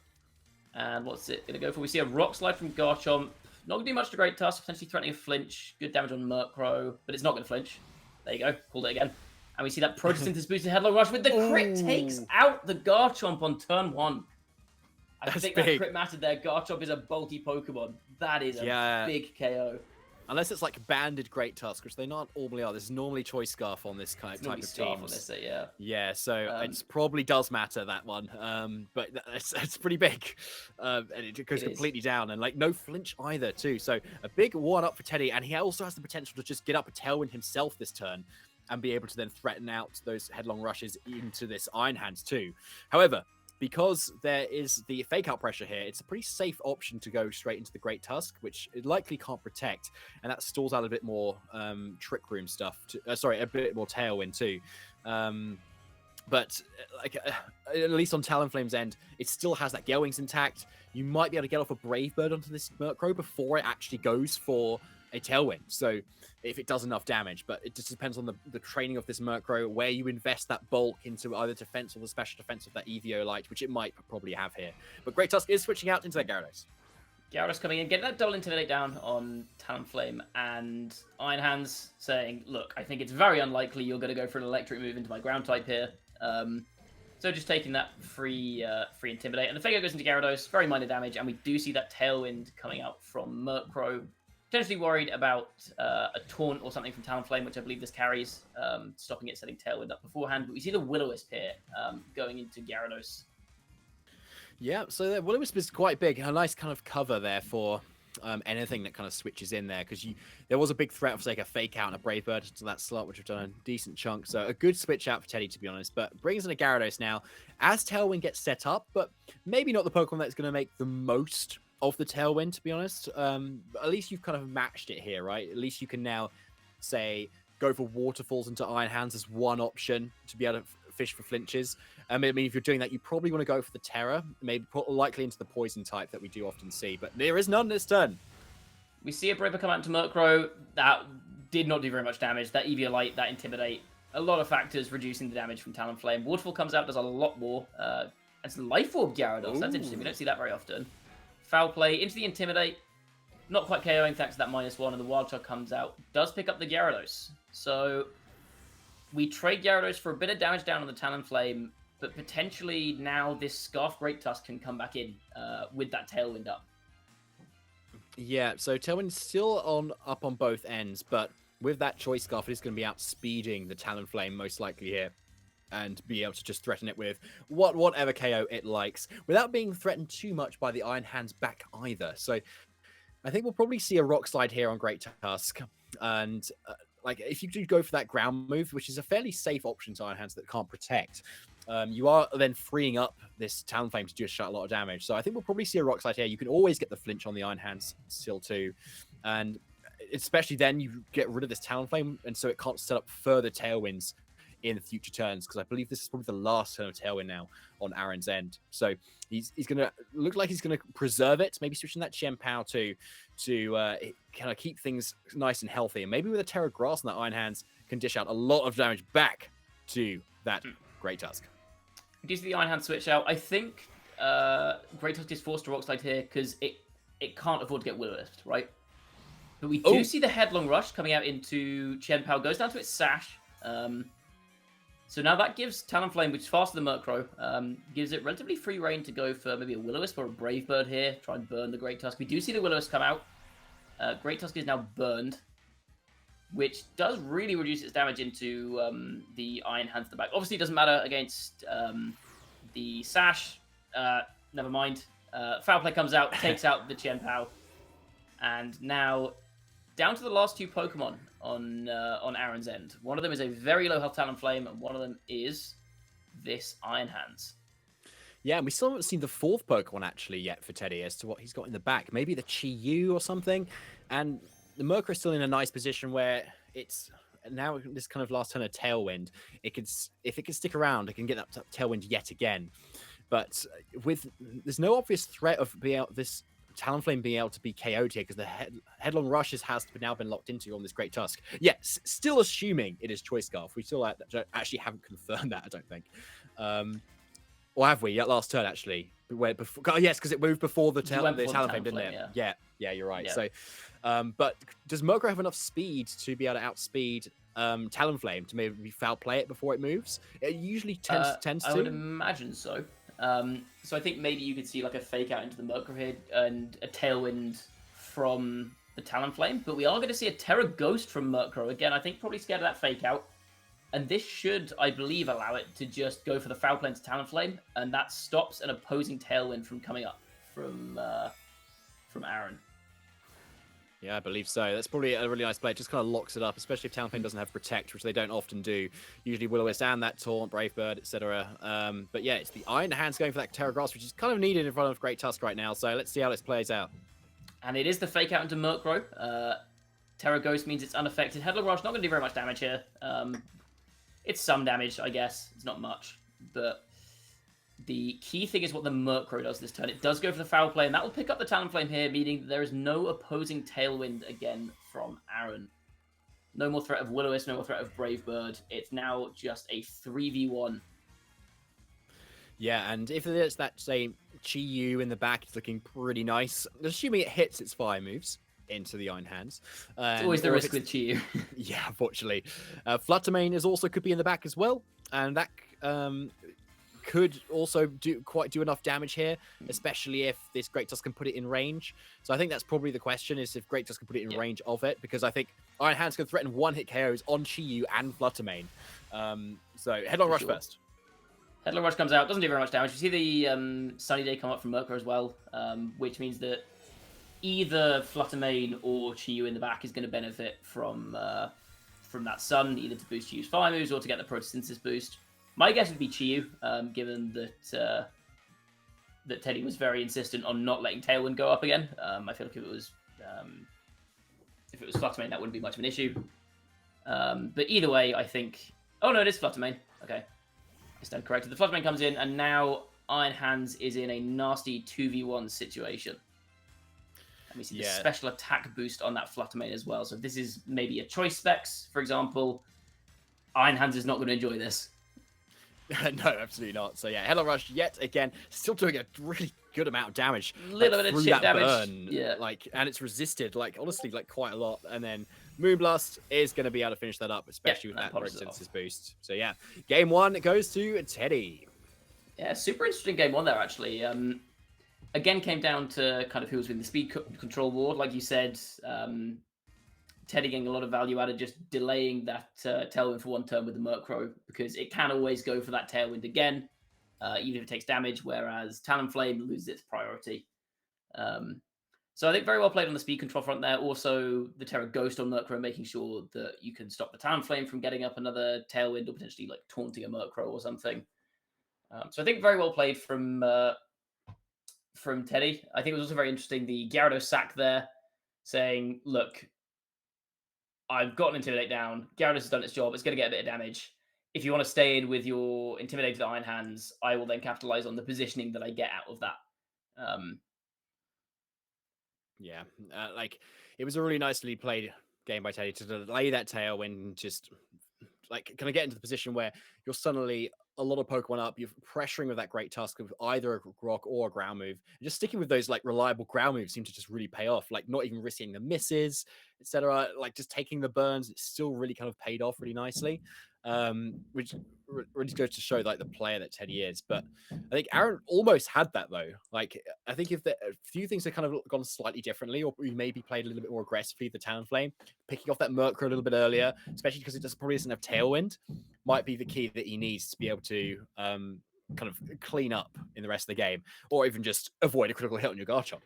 And what's it going to go for? We see a Rock Slide from Garchomp. Not going to do much to Great Tusk, potentially threatening a flinch. Good damage on Murkrow, but it's not going to flinch. There you go, called it again. And we see that Photosynthesis boosted Headlong Rush with the crit takes out the Garchomp on turn 1. I think that crit mattered there. Garchomp is a bulky Pokemon. That is a big KO. Unless it's like banded Great Tusk, which they not normally are. There's normally Choice Scarf on this kind of type of teams. Yeah, so it probably does matter, that one. But it's pretty big. And it goes completely down. And like no flinch either, too. So a big 1-up for Teddy. And he also has the potential to just get up a Tailwind himself this turn and be able to then threaten out those Headlong Rushes into this Iron Hands too. However, because there is the fake out pressure here, it's a pretty safe option to go straight into the Great Tusk, which it likely can't protect, and that stalls out a bit more Trick Room stuff. A bit more Tailwind too. But like at least on Talonflame's end, it still has that Gale Wings intact. You might be able to get off a Brave Bird onto this Murkrow before it actually goes for a Tailwind. So if it does enough damage, but it just depends on the training of this Murkrow, where you invest that bulk into either defense or the special defense of that Eviolite, which it might probably have here. But Great Tusk is switching out into that Gyarados. Gyarados coming in, getting that double Intimidate down on Talonflame, and Iron Hands saying, look, I think it's very unlikely you're going to go for an electric move into my ground type here. So just taking that free Intimidate. And the Fego goes into Gyarados, very minor damage, and we do see that Tailwind coming out from Murkrow. Potentially worried about a Taunt or something from Talonflame, which I believe this carries, stopping it setting Tailwind up beforehand. But we see the Will-O-Wisp here going into Gyarados. Yeah, so the Will-O-Wisp is quite big. A nice kind of cover there for anything that kind of switches in there, because there was a big threat of like a Fake Out and a Brave Bird to that slot, which have done a decent chunk. So a good switch out for Teddy, to be honest. But brings in a Gyarados now as Tailwind gets set up, but maybe not the Pokemon that's going to make the most of the Tailwind, to be honest. At least you've kind of matched it here, right? At least you can now say go for Waterfalls into Iron Hands as one option to be able to fish for flinches. I mean, if you're doing that, you probably want to go for the Terror, maybe likely into the Poison type that we do often see, but there is none this turn. We see a Braver come out into Murkrow. That did not do very much damage. That Eviolite, that Intimidate, a lot of factors reducing the damage from Talonflame. Waterfall comes out, does a lot more. It's Life Orb Gyarados. That's interesting. We don't see that very often. Foul Play into the Intimidate. Not quite KOing thanks to that -1, and the Wild Charge comes out. Does pick up the Gyarados. So we trade Gyarados for a bit of damage down on the Talonflame, but potentially now this Scarf Great Tusk can come back in with that Tailwind up. Yeah, so Tailwind's still up on both ends, but with that Choice Scarf, it is going to be outspeeding the Talonflame most likely here. and be able to just threaten it with whatever KO it likes without being threatened too much by the Iron Hands back either. So I think we'll probably see a rock slide here on Great Tusk. And like if you do go for that ground move, which is a fairly safe option to Iron Hands that can't protect, you are then freeing up this Talonflame to just shut a lot of damage. So I think we'll probably see a rock slide here. You can always get the flinch on the Iron Hands still too. And especially then you get rid of this Talonflame, and so it can't set up further tailwinds in future turns, because I believe this is probably the last turn of tailwind now on Aaron's end. So he's gonna look like he's gonna preserve it, maybe switching that Chimmychar to kind of keep things nice and healthy, and maybe with a Terra Grass and that Iron Hands can dish out a lot of damage back to that Great Tusk. Due to the Iron Hand switch out, I think Great Tusk is forced to rock slide here because it can't afford to get Will-O-Wisp, right? But we do see the Headlong Rush coming out into Chimmychar, goes down to its Sash. So now that gives Talonflame, which is faster than Murkrow, gives it relatively free reign to go for maybe a Will-O-Wisp or a Brave Bird here, try and burn the Great Tusk. We do see the Will-O-Wisp come out. Great Tusk is now burned, which does really reduce its damage into the Iron Hands at the back. Obviously, it doesn't matter against the Sash. Never mind. Foul Play comes out, takes out the Chimmychar, and now down to the last two Pokemon on Aaron's end. One of them is a very low health Talonflame, and one of them is this Iron Hands. Yeah, and we still haven't seen the fourth Pokemon actually yet for Teddy as to what he's got in the back. Maybe the Chi-Yu or something. And the Murkrow is still in a nice position where it's now this kind of last turn of Tailwind. If it can stick around, it can get that Tailwind yet again. But there's no obvious threat of this Talonflame being able to be KO'd here, because the Headlong Rushes has now been locked into on this Great Tusk. Yes, still assuming it is Choice Scarf. We still actually haven't confirmed that, I don't think. Or have we? Last turn, actually. Yes, because it moved before the Talonflame, didn't it? Yeah, you're right. Yeah. So, but does Murkrow have enough speed to be able to outspeed Talonflame to maybe foul play it before it moves? It usually tends to. I would imagine so. So I think maybe you could see like a fake out into the Murkrow here and a Tailwind from the Talonflame, but we are going to see a Terra Ghost from Murkrow. Again, I think probably scared of that fake out. And this should, I believe, allow it to just go for the foul play into Talonflame, and that stops an opposing Tailwind from coming up from Aaron. Yeah, I believe so. That's probably a really nice play. It just kind of locks it up, especially if Talonflame doesn't have Protect, which they don't often do. Usually Will-O-Wisp and that Taunt, Brave Bird, etc. But yeah, it's the Iron Hands going for that Terra Grass, which is kind of needed in front of Great Tusk right now. So let's see how this plays out. And it is the fake out into Murkrow. Terra Ghost means it's unaffected. Headlong Rush not going to do very much damage here. It's some damage, I guess. It's not much. But the key thing is what the Murkrow does this turn. It does go for the foul play, and that will pick up the Talonflame here, meaning there is no opposing Tailwind again from Aaron. No more threat of Will-O-Wisp, no more threat of Brave Bird. It's now just a 3v1. Yeah, and if there's that same Chi-Yu in the back, it's looking pretty nice. Assuming it hits its fire moves into the Iron Hands. It's always the risk with Chi-Yu. Yeah, unfortunately. Fluttermane could be in the back as well, and that could also do enough damage here, especially if this Great Tusk can put it in range. So I think that's probably the question, is if Great Tusk can put it in range of it, because I think Iron Hands can threaten one-hit KOs on Chi-Yu and Fluttermane. So Headlong Rush first. Headlong Rush comes out, doesn't do very much damage. You see the Sunny Day come up from Murkrow as well, which means that either Fluttermane or Chi-Yu in the back is going to benefit from that Sun, either to boost Chi-Yu's fire moves or to get the Photosynthesis boost. My guess would be Chi-Yu, given that that Teddy was very insistent on not letting Tailwind go up again. I feel like if it was Fluttermane, that wouldn't be much of an issue. But either way, I think... Oh no, it is Fluttermane. Okay. I stand corrected. The Fluttermane comes in, and now Iron Hands is in a nasty 2v1 situation. And we see the special attack boost on that Fluttermane as well. So if this is maybe a choice specs, for example, Iron Hands is not going to enjoy this. No, absolutely not. So yeah, Headlong Rush yet again, still doing a really good amount of damage. Little bit of chip damage. Burn, yeah. And it's resisted, honestly, quite a lot. And then Moonblast is going to be able to finish that up, especially with that Photosynthesis boost. So yeah, game one goes to Teddy. Yeah, super interesting game one there, actually. Again, came down to kind of who was winning the speed control war. Like you said, Teddy getting a lot of value out of just delaying that tailwind for one turn with the Murkrow, because it can always go for that tailwind again, even if it takes damage, whereas Talonflame loses its priority. So I think very well played on the speed control front there. Also, the Terra Ghost on Murkrow, making sure that you can stop the Talonflame from getting up another tailwind or potentially like taunting a Murkrow or something. So I think very well played from Teddy. I think it was also very interesting, the Gyarados sack there, saying, look, I've got an Intimidate down. Gyarados has done its job. It's going to get a bit of damage. If you want to stay in with your Intimidated Iron Hands, I will then capitalize on the positioning that I get out of that. Yeah, like it was a really nicely played game by Teddy to delay that tailwind and just like kind of get into the position where you're suddenly a lot of Pokemon up, you're pressuring with that great Tusk of either a rock or a ground move. And just sticking with those like reliable ground moves seem to just really pay off, like not even risking the misses, etc. Like just taking the burns, it's still really kind of paid off really nicely. Which really goes to show like the player that Teddy is. But I think Aaron almost had that though. Like I think if a few things had kind of gone slightly differently, or we maybe played a little bit more aggressively, the Talonflame, picking off that Murkrow a little bit earlier, especially because it just probably doesn't have Tailwind, might be the key that he needs to be able to kind of clean up in the rest of the game, or even just avoid a critical hit on your Garchomp.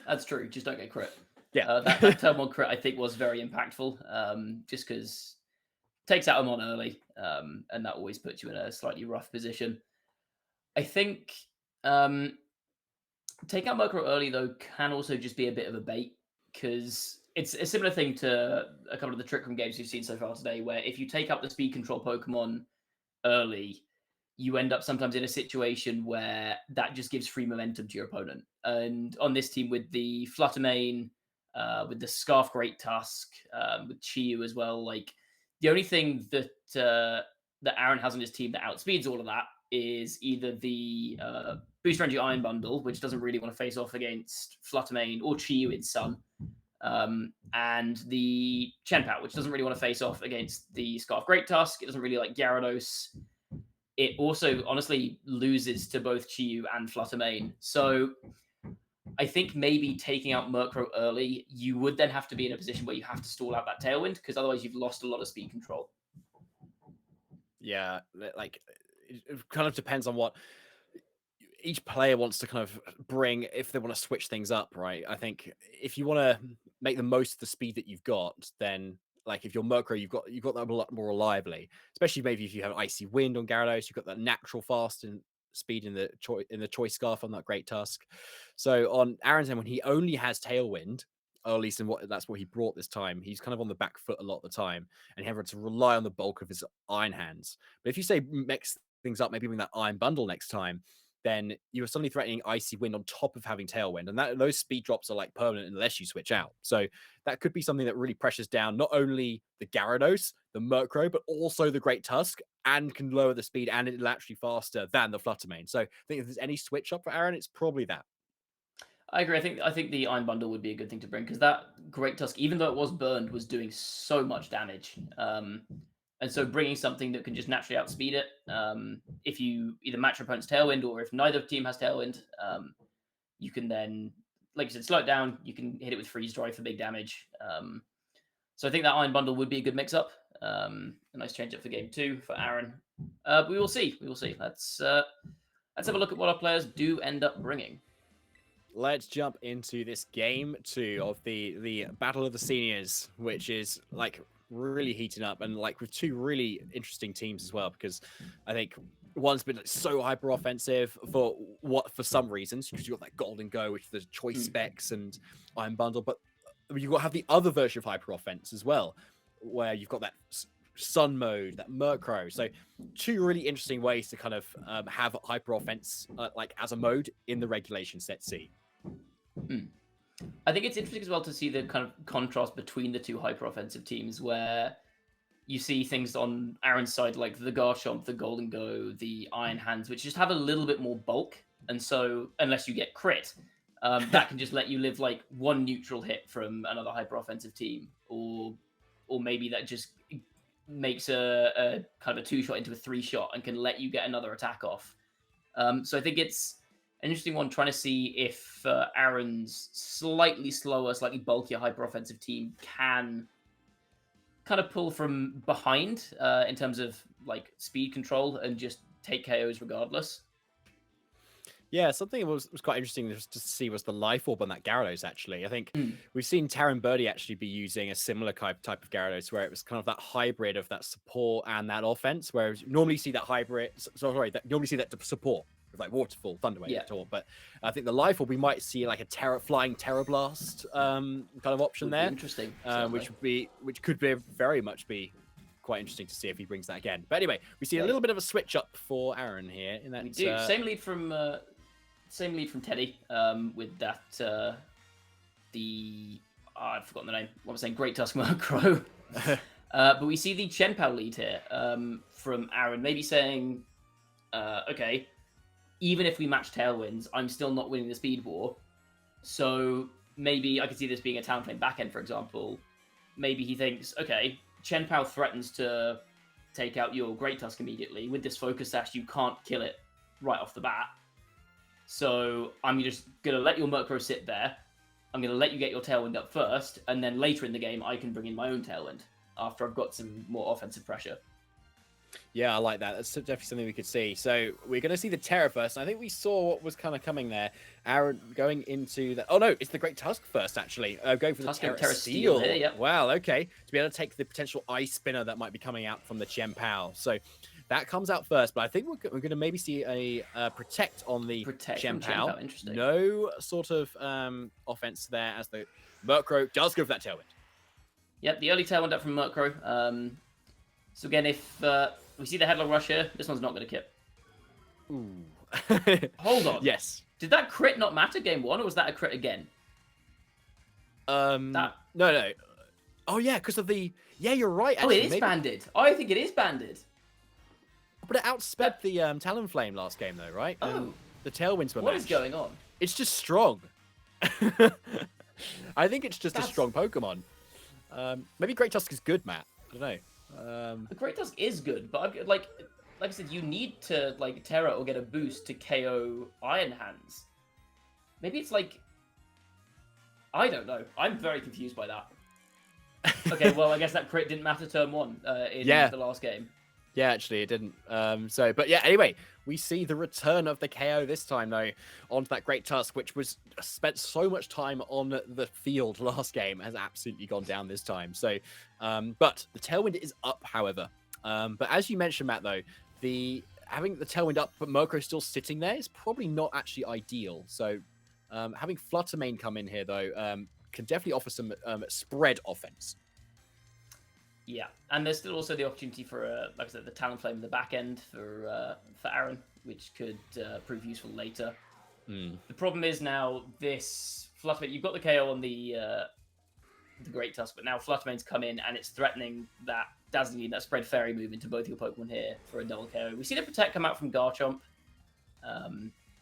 That's true. Just don't get crit. Yeah, that turn one crit I think was very impactful. Just because takes out him on early, and that always puts you in a slightly rough position. I think taking out Murkrow early though can also just be a bit of a bait, because it's a similar thing to a couple of the Trick Room games we've seen so far today, where if you take up the speed control Pokemon early, you end up sometimes in a situation where that just gives free momentum to your opponent. And on this team with the Fluttermane, with the Scarf Great Tusk, with Chiyu as well, like the only thing that that Aaron has on his team that outspeeds all of that is either the Booster Energy Iron Bundle, which doesn't really want to face off against Fluttermane or Chiyu in Sun, and the Chenpout, which doesn't really want to face off against the Scarf Great Tusk. It doesn't really like Gyarados. It also honestly loses to both Chiyu and Fluttermane. So I think maybe taking out Murkrow early, you would then have to be in a position where you have to stall out that Tailwind, because otherwise you've lost a lot of speed control. Yeah, like it kind of depends on what each player wants to kind of bring, if they want to switch things up, right? I think if you want to make the most of the speed that you've got, then like if you're Murkrow, you've got that a lot more reliably, especially maybe if you have Icy Wind on Gyarados, you've got that natural fast and speed in the Choice Scarf on that Great Tusk. So on Aaron's end, when he only has Tailwind, or at least that's what he brought this time, he's kind of on the back foot a lot of the time, and he had to rely on the bulk of his Iron Hands. But if you say mix things up, maybe bring that Iron Bundle next time, then you're suddenly threatening Icy Wind on top of having Tailwind. And those speed drops are like permanent unless you switch out. So that could be something that really pressures down not only the Gyarados, the Murkrow, but also the Great Tusk, and can lower the speed, and it'll actually faster than the Fluttermane. So I think if there's any switch up for Aaron, it's probably that. I agree. I think the Iron Bundle would be a good thing to bring, because that Great Tusk, even though it was burned, was doing so much damage. And so bringing something that can just naturally outspeed it, if you either match your opponent's Tailwind, or if neither team has Tailwind, you can then, like you said, slow it down. You can hit it with Freeze Drive for big damage. So I think that Iron Bundle would be a good mix-up. A nice change-up for Game 2 for Aaron. But we will see. We will see. Let's have a look at what our players do end up bringing. Let's jump into this Game 2 of the Battle of the Seniors, which is like really heating up, and like with two really interesting teams as well, because I think one's been like so hyper offensive for some reasons, because you've got that Golden Go, which is the choice specs and Iron Bundle, but you've got to have the other version of hyper offense as well, where you've got that Sun mode, that Murkrow. So two really interesting ways to kind of have hyper offense like as a mode in the regulation set C. I think it's interesting as well to see the kind of contrast between the two hyper-offensive teams, where you see things on Aaron's side like the Garchomp, the Golden Go, the Iron Hands, which just have a little bit more bulk. And so, unless you get crit, that can just let you live like one neutral hit from another hyper-offensive team, or maybe that just makes a kind of a 2-shot into a 3-shot and can let you get another attack off. So I think it's An interesting one, trying to see if Aaron's slightly slower, slightly bulkier, hyper-offensive team can kind of pull from behind in terms of like speed control and just take KOs regardless. Yeah, something that was quite interesting just to see was the life orb on that Gyarados, actually. I think we've seen Taron Birdie actually be using a similar type of Gyarados where it was kind of that hybrid of that support and that offense, whereas you normally see that hybrid, normally see that support with like Waterfall, Thunder Wave, but I think the life orb, we might see like a flying Terra Blast kind of option there. Interesting. Which could very much be quite interesting to see if he brings that again. But anyway, we see a little bit of a switch up for Aaron here. In that we do. Same lead from Teddy with that I've forgotten the name. What was I saying? Great Tusk Murkrow. But we see the Chenpao lead here from Aaron, maybe saying, okay, even if we match Tailwinds, I'm still not winning the Speed War. So maybe I could see this being a Talonflame backend, for example. Maybe he thinks, okay, Chenpao threatens to take out your Great Tusk immediately. With this Focus Sash, you can't kill it right off the bat. So I'm just going to let your Murkrow sit there. I'm going to let you get your Tailwind up first, and then later in the game, I can bring in my own Tailwind after I've got some more offensive pressure. Yeah, I like that. That's definitely something we could see. So we're going to see the Terra first. And I think we saw what was kind of coming there. Aaron going into the... Oh, no, it's the Great Tusk first, actually. Going for the Terra Steel. Here, yep. Wow, okay. To be able to take the potential Ice Spinner that might be coming out from the Chien-Pao. So that comes out first. But I think we're going to maybe see a Protect on the Chien-Pao. Interesting. No sort of offense there as the Murkrow does go for that Tailwind. Yep, the early Tailwind up from Murkrow. So again, if we see the Headlong Rush here, this one's not going to kip. Ooh. Hold on. Yes. Did that crit not matter game one, or was that a crit again? No. Oh, yeah, because of the... Yeah, you're right, actually. Oh, it is banded. I think it is banded. But it outsped the Talonflame last game, though, right? Oh. The Tailwinds were What is going on? It's just strong. I think it's just a strong Pokemon. Maybe Great Tusk is good, Matt. I don't know. The Great Tusk is good, but like I said, you need to like Terra or get a boost to KO Iron Hands. Maybe it's like, I don't know. I'm very confused by that. Okay, well, I guess that crit didn't matter turn one in the last game. Yeah, actually, it didn't. But yeah, anyway, we see the return of the KO this time, though, onto that Great Tusk, which was spent so much time on the field last game, has absolutely gone down this time. So, but the Tailwind is up, however. But as you mentioned, Matt, though, having the Tailwind up, but Murkrow still sitting there is probably not actually ideal. So, having Fluttermane come in here, though, can definitely offer some spread offense. Yeah, and there's still also the opportunity for, like I said, the Talonflame in the back end for Aaron, which could prove useful later. The problem is now this Fluttermane, you've got the KO on the Great Tusk, but now Fluttermane's come in and it's threatening that Dazzling Gleam, that spread fairy move into both your Pokemon here for a double KO. We see the Protect come out from Garchomp.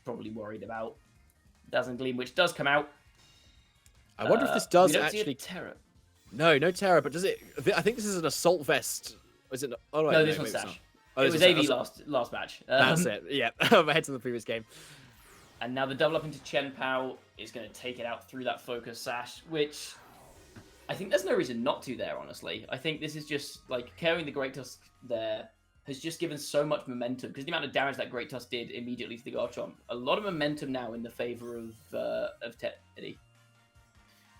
Probably worried about Dazzling Gleam, which does come out. I wonder if this does actually... Terra. No Terra, but does it... I think this is an Assault Vest. Is it? Oh, no, this one's Sash. It was AV last match. That's it, yeah. Ahead to the previous game. And now the double up into Chien-Pao is going to take it out through that Focus Sash, which I think there's no reason not to there, honestly. I think this is just, like, carrying the Great Tusk there has just given so much momentum, because the amount of damage that Great Tusk did immediately to the Garchomp. A lot of momentum now in the favor of Teddy.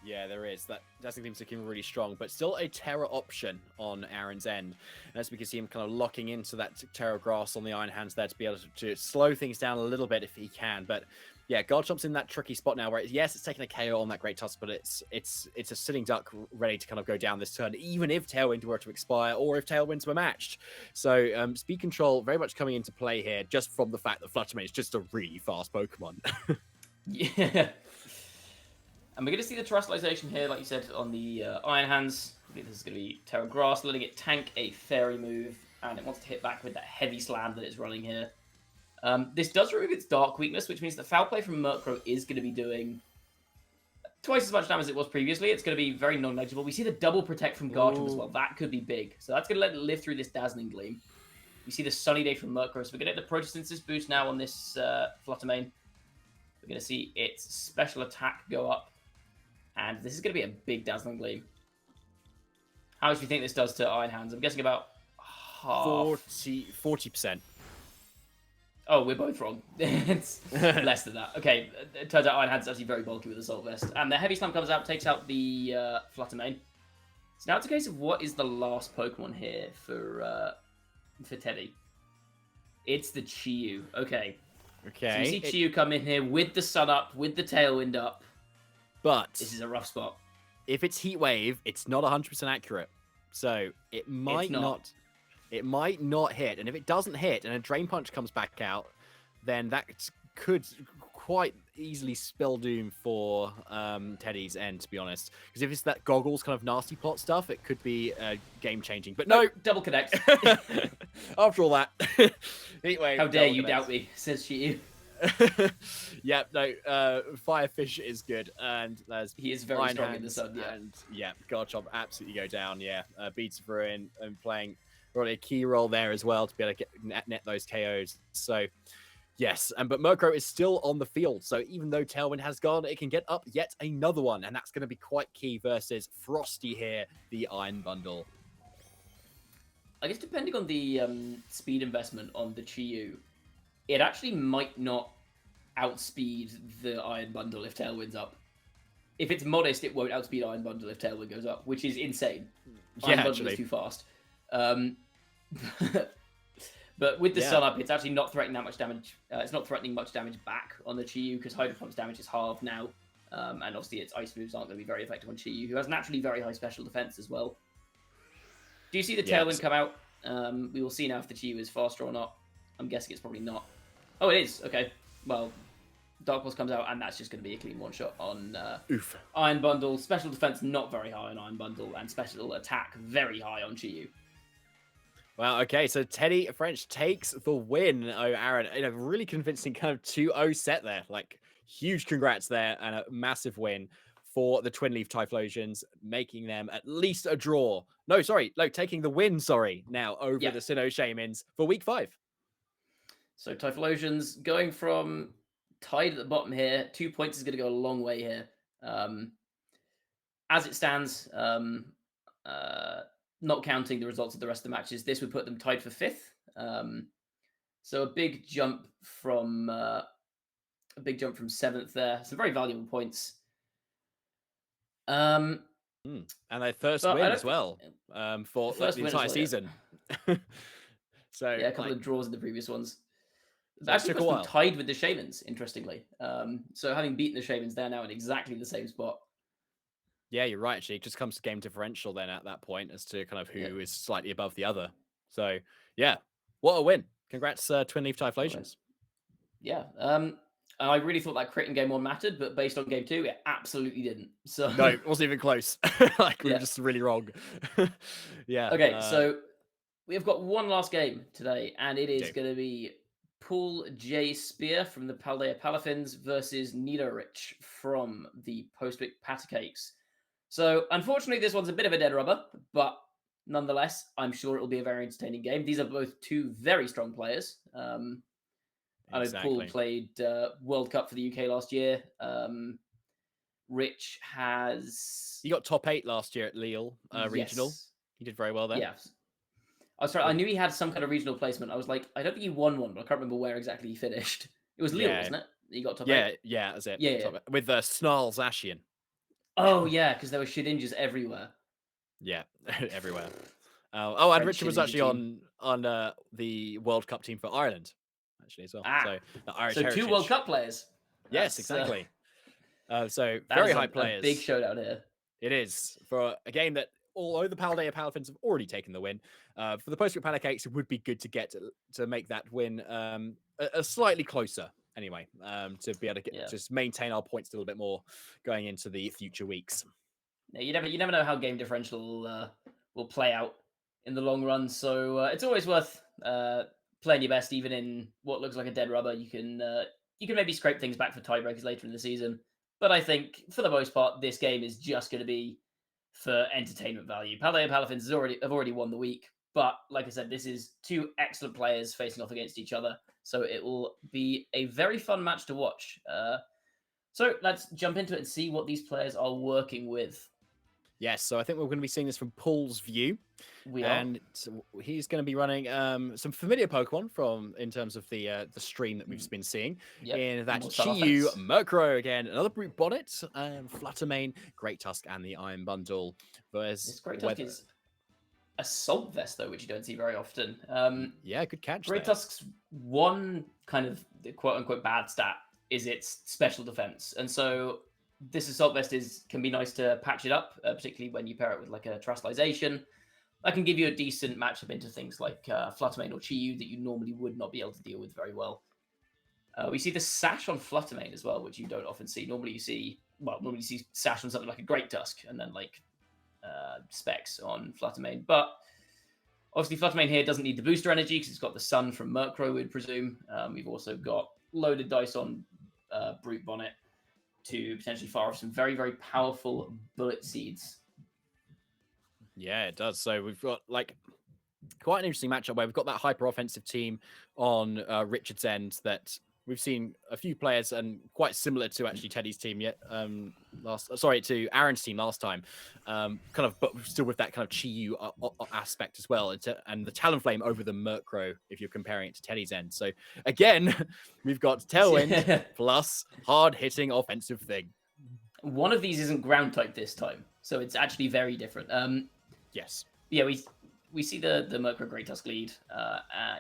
Yeah, there is. That Dazzling Gleam's looking really strong, but still a Terra option on Aaron's end. And as we can see him kind of locking into that Terra Grass on the Iron Hands there to be able to slow things down a little bit if he can. But yeah, Garchomp's in that tricky spot now where, yes, it's taking a KO on that Great Tusk, but it's a sitting duck ready to kind of go down this turn, even if Tailwind were to expire or if Tailwinds were matched. So speed control very much coming into play here just from the fact that Fluttermane is just a really fast Pokemon. Yeah. And we're going to see the Terrestrialization here, like you said, on the Iron Hands. I think this is going to be Terra Grass, letting it tank a Fairy move, and it wants to hit back with that heavy slam that it's running here. This does remove its Dark weakness, which means that Foul Play from Murkrow is going to be doing twice as much damage as it was previously. It's going to be very non-negligible. We see the double Protect from Garchomp as well. That could be big. So that's going to let it live through this Dazzling Gleam. We see the Sunny Day from Murkrow, so we're going to get the Photosynthesis boost now on this Fluttermane. We're going to see its special attack go up. And this is going to be a big Dazzling Gleam. How much do you think this does to Iron Hands? I'm guessing about half. 40%. Oh, we're both wrong. It's less than that. Okay, it turns out Iron Hands is actually very bulky with Assault Vest. And the Heavy Slam comes out, takes out the Fluttermane. So now it's a case of what is the last Pokemon here for Teddy. It's the Chi-Yu. Okay. So you see Chi-Yu come in here with the sun up, with the tailwind up. But this is a rough spot. If it's Heat Wave, it's not 100% accurate. So it might not hit. And if it doesn't hit and a Drain Punch comes back out, then that could quite easily spell doom for Teddy's end, to be honest. Because if it's that Goggles kind of nasty plot stuff, it could be game-changing. But no! Double connect. After all that. Heat Wave. How dare you doubt me, says Chi-Yu. Yep, no, Firefish is good, and he is very strong in the sun. Yeah, and yeah, Garchomp absolutely go down. Yeah, Beats of Ruin and playing really a key role there as well to be able to get net those KOs. So yes, but Murkrow is still on the field. So even though Tailwind has gone, it can get up yet another one, and that's going to be quite key versus Frosty here, the Iron Bundle. I guess depending on the speed investment on the Chi-Yu, it actually might not outspeed the Iron Bundle if Tailwind's up. If it's modest, it won't outspeed Iron Bundle if Tailwind goes up, which is insane. Iron Bundle is too fast. But with the sun up, it's actually not threatening that much damage. It's not threatening much damage back on the Chi-Yu because Hydro Pump's damage is halved now. And obviously its ice moves aren't going to be very effective on Chi-Yu, who has naturally very high special defense as well. Do you see the Tailwind come out? We will see now if the Chi-Yu is faster or not. I'm guessing it's probably not. Oh, it is. Okay. Well, Dark Pulse comes out, and that's just going to be a clean one-shot on Iron Bundle. Special defense not very high on Iron Bundle, and special attack very high on Chi-Yu. Well, okay, so Teddy French takes the win. Oh, Aaron, in a really convincing kind of 2-0 set there. Like, huge congrats there, and a massive win for the Twin Leaf Typhlosions, making them at least a draw. No, taking the win, now over the Sinnoh Shamans for week 5. So Typhlosions going from tied at the bottom here. 2 points is going to go a long way here. As it stands, not counting the results of the rest of the matches, this would put them tied for 5th. So a big jump from 7th there. Some very valuable points. And their first win as well for the entire season. So yeah, a couple of draws in the previous ones. Actually, puts them tied with the Shamans, interestingly. So having beaten the Shamans, they're now in exactly the same spot. Yeah, you're right. Actually, it just comes to game differential then at that point as to kind of who is slightly above the other. So yeah, what a win! Congrats, Twin Leaf Typhlosions. Yeah, I really thought that crit in game 1 mattered, but based on game 2, it absolutely didn't. So no, it wasn't even close. Like we were just really wrong. Yeah. Okay, so we've got one last game today, and it is going to be Paul J. Spear from the Paldea Palafins versus Nidorik from the Postwick Patacakes. So, unfortunately, this one's a bit of a dead rubber, but nonetheless, I'm sure it'll be a very entertaining game. These are both two very strong players. I know Paul played World Cup for the UK last year. Rich has... He got top 8 last year at Lille regional. He did very well there. Yeah. I knew he had some kind of regional placement. I was like, I don't think he won one, but I can't remember where exactly he finished. It was Lille, wasn't it? He got top 8. Yeah, that's it. Yeah. With Snarl Zacian. Oh, yeah, because there were Shedinjas everywhere. Yeah, everywhere. And Richard was actually on the World Cup team for Ireland, actually, as well. So the Irish heritage. 2 World Cup players. Yes, exactly. So very high players. Big showdown here. It is for a game that, although the Paldea Palafins have already taken the win, for the Postwick Patacakes, it would be good to get to make that win a slightly closer. Anyway, to be able to just maintain our points a little bit more going into the future weeks. Yeah, you never know how game differential will play out in the long run. So it's always worth playing your best, even in what looks like a dead rubber. You can maybe scrape things back for tiebreakers later in the season. But I think for the most part, this game is just going to be for entertainment value. Paldea Palafins have already won the week, but like I said, this is 2 excellent players facing off against each other. So it will be a very fun match to watch. So let's jump into it and see what these players are working with. Yes, so I think we're going to be seeing this from Paul's view, We are. and he's going to be running some familiar Pokemon from in terms of the stream that we've been seeing. Yep. In that More Sun Chi-Yu, offense. Murkrow again, another Brute Bonnet, Fluttermane, Great Tusk, and the Iron Bundle. This Great Tusk Whether is Assault Vest, though, which you don't see very often. yeah, good catch Great there. Tusk's one kind of quote-unquote bad stat is its special defense. And so this Assault Vest can be nice to patch it up, particularly when you pair it with like a Terastallization. That can give you a decent matchup into things like Fluttermane or Chi-Yu that you normally would not be able to deal with very well. We see the Sash on Fluttermane as well, which you don't often see. Normally you see Sash on something like a Great Tusk, and then like Specs on Fluttermane. But obviously Fluttermane here doesn't need the booster energy because it's got the Sun from Murkrow, we'd presume. We've also got loaded dice on Brute Bonnet to potentially fire off some very, very powerful Bullet Seeds. Yeah, it does. So we've got like quite an interesting matchup where we've got that hyper offensive team on Richard's end that we've seen a few players and quite similar to actually Teddy's team to Aaron's team last time, kind of, but still with that kind of Chi-Yu aspect as well, and the Talonflame over the Murkrow if you're comparing it to Teddy's end. So again, we've got Tailwind plus hard hitting offensive thing. One of these isn't ground type this time, so it's actually very different. Yes. Yeah, we see the Murkrow Great Tusk lead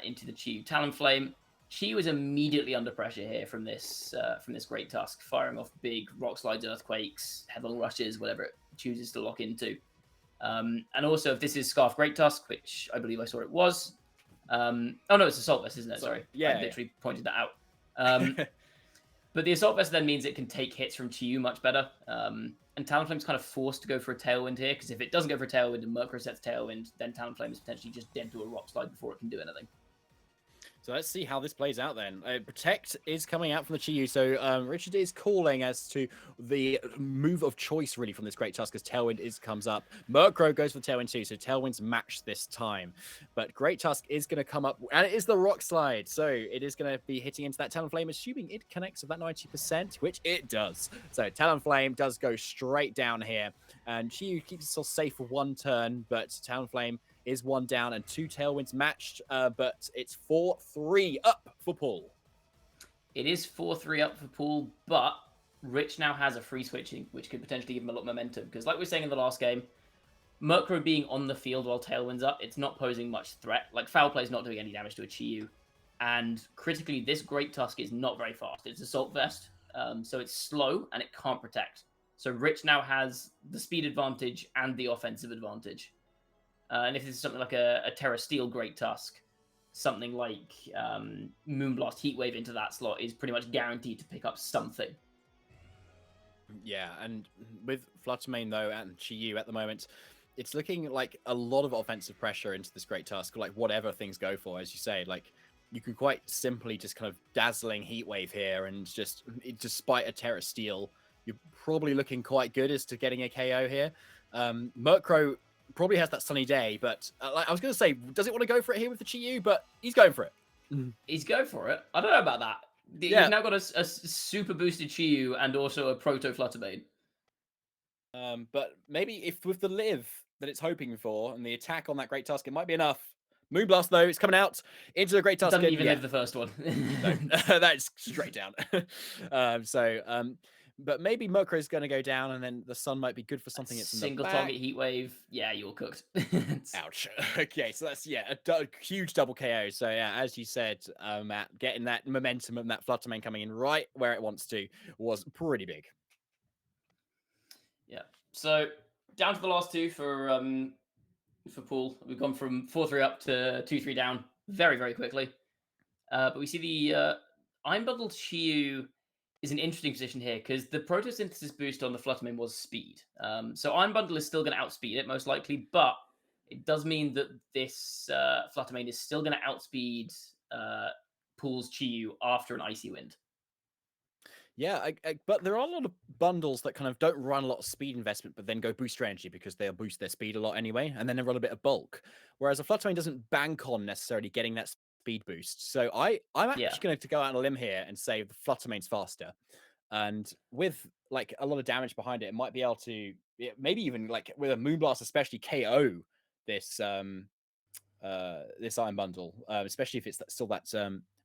into the Chi-Yu Talonflame. Chi-Yu is immediately under pressure here from this Great Tusk, firing off big Rock Slides, Earthquakes, Headlong Rushes, whatever it chooses to lock into. And also, if this is Scarf Great Tusk, which I believe I saw it was. Oh no, it's Assault Vest, isn't it? Sorry. Yeah. I literally pointed that out. But the Assault Vest then means it can take hits from Chi-Yu much better. And Talonflame's kind of forced to go for a Tailwind here, because if it doesn't go for a Tailwind and Murkrow sets Tailwind, then Talonflame is potentially just dead to a Rock Slide before it can do anything. So let's see how this plays out then. Protect is coming out from the Chi-Yu. So Richard is calling as to the move of choice, really, from this Great Tusk, as Tailwind comes up. Murkrow goes for Tailwind too, so Tailwind's match this time. But Great Tusk is going to come up, and it is the Rock Slide. So it is going to be hitting into that Talonflame, assuming it connects with that 90%, which it does. So Talonflame does go straight down here. And Chi-Yu keeps itself safe for one turn, but Talonflame is one down and two Tailwinds matched, but it's 4-3 up for Paul. It is 4-3 up for Paul, but Rich now has a free switching, which could potentially give him a lot of momentum. Because like we were saying in the last game, Murkrow being on the field while Tailwind's up, it's not posing much threat. Like Foul Play is not doing any damage to a Chi-Yu. And critically, this Great Tusk is not very fast. It's Assault Vest, so it's slow and it can't protect. So Rich now has the speed advantage and the offensive advantage. And if this is something like a Terra Steel Great Tusk, something like Moonblast Heatwave into that slot is pretty much guaranteed to pick up something. Yeah, and with Fluttermane, though, and Chi-Yu at the moment, it's looking like a lot of offensive pressure into this Great Tusk, like whatever things go for, as you say. Like, you can quite simply just kind of dazzling Heatwave here, and just, despite a Terra Steel, you're probably looking quite good as to getting a KO here. Murkrow probably has that sunny day, but I was going to say, does it want to go for it here with the Chi-Yu? But he's going for it. He's going for it. I don't know about that. Yeah. He's now got a super boosted Chi-Yu and also a proto Fluttermane. But maybe if with the live that it's hoping for and the attack on that Great Tusk, it might be enough. Moonblast, though, it's coming out into the Great Tusk. Doesn't even live the first one. No, that's straight down. But maybe Murkrow's going to go down, and then the Sun might be good for something. It's single target Heatwave. Yeah, you're cooked. Ouch. Okay, so that's a huge double KO. So yeah, as you said, Matt, getting that momentum and that Fluttermane coming in right where it wants to was pretty big. Yeah. So down to the last two for Paul. We've gone from 4-3 up to 2-3 down very, very quickly. But we see the Iron Bundle Chi-Yu is an interesting position here because the Photosynthesis boost on the Fluttermane was speed. So Iron Bundle is still going to outspeed it, most likely, but it does mean that this Fluttermane is still going to outspeed Paul's Chi-Yu after an Icy Wind. Yeah, but there are a lot of bundles that kind of don't run a lot of speed investment, but then go boost energy because they'll boost their speed a lot anyway, and then they run a bit of bulk. Whereas a Fluttermane doesn't bank on necessarily getting that speed boost. So I'm actually going to go out on a limb here and say the Fluttermane's faster. And with like a lot of damage behind it, it might be able to maybe even like with a Moonblast, especially KO this this Iron Bundle, especially if it's still that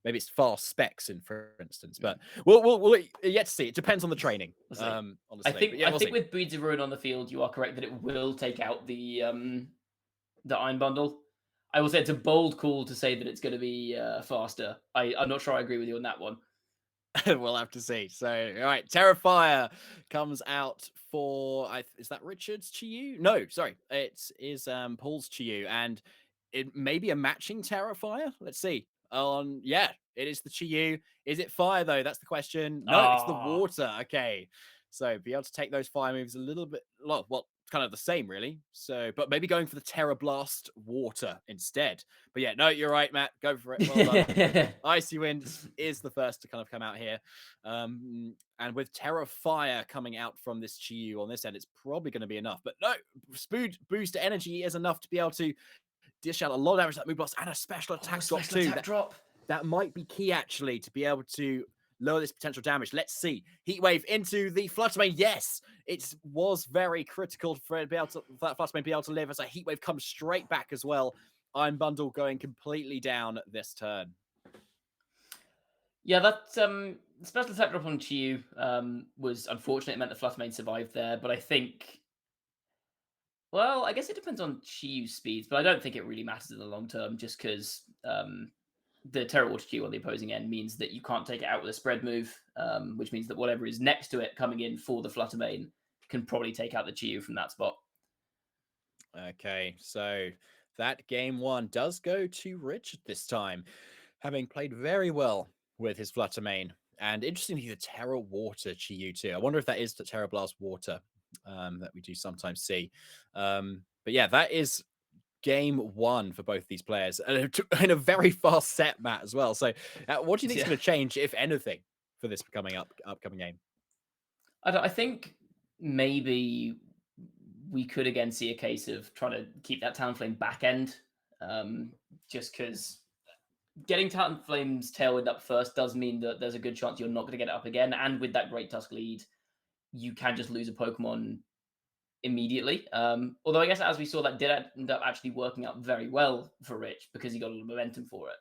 maybe it's fast specs in, for instance. But we'll yet to see. It depends on the training, We'll see. honestly. But yeah, I we'll think see. with Breeds of Ruin on the field, you are correct that it will take out the Iron Bundle. I will say it's a bold call to say that it's going to be faster. I'm not sure I agree with you on that one. We'll have to see. So, all right, Terrifier comes out for is that Richard's Chiyu? No, sorry, it is Paul's Chiyu, and it may be a matching Terrifier. Let's see. Yeah, it is the Chiyu. Is it fire though? That's the question. No, it's the Ah, water. Okay, so be able to take those fire moves a little bit. Well, kind of the same, really. So, but maybe going for the Terra Blast water instead. But yeah, no, you're right, Matt. Go for it. Well done. Icy Wind is the first to kind of come out here. And with Terra Fire coming out from this Chiyu on this end, it's probably going to be enough. But no, Spood Boost Energy is enough to be able to dish out a lot of damage to that move blast and a special attack drop special too. attack drop. That might be key actually to be able to lower this potential damage. Let's see. Heatwave into the Fluttermane. Yes, it was very critical for it to be able to, for that Fluttermane be able to live as a Heatwave comes straight back as well. Iron Bundle going completely down this turn. Yeah, that special attack drop on Chiyu was unfortunate. It meant the Fluttermane survived there, but I think, well, I guess it depends on Chiyu's speeds, but I don't think it really matters in the long term, just because the Terra Water Chiyu on the opposing end means that you can't take it out with a spread move, which means that whatever is next to it coming in for the Fluttermane can probably take out the Chiyu from that spot. Okay, so that game one does go to Richard this time, having played very well with his Fluttermane. And interestingly, the Terra Water Chiyu too. I wonder if that is the Terra Blast Water that we do sometimes see. But yeah, that is game one for both these players. And in a very fast set, Matt, as well. So what do you think is going to change, if anything, for this upcoming game? I think maybe we could again see a case of trying to keep that Talonflame back end, just because getting Talonflame's Tailwind up first does mean that there's a good chance you're not going to get it up again. And with that Great Tusk lead, you can just lose a Pokemon immediately. Although I guess as we saw, that did end up actually working out very well for Rich because he got a little momentum for it.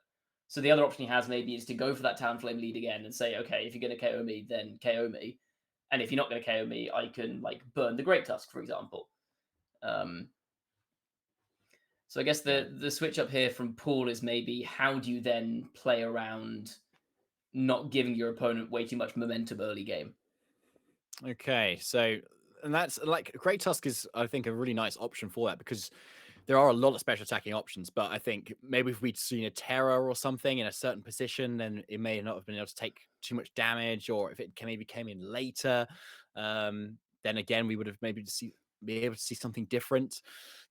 So the other option he has maybe is to go for that Talonflame lead again and say, okay, if you're going to KO me, then KO me. And if you're not going to KO me, I can like burn the Great Tusk, for example. So I guess the switch up here from Paul is maybe how do you then play around not giving your opponent way too much momentum early game? Okay, so and that's like Great Tusk is, I think, a really nice option for that because there are a lot of special attacking options. But I think maybe if we'd seen a Terror or something in a certain position, then it may not have been able to take too much damage, or if it maybe came in later, then again we would have maybe be able to see something different.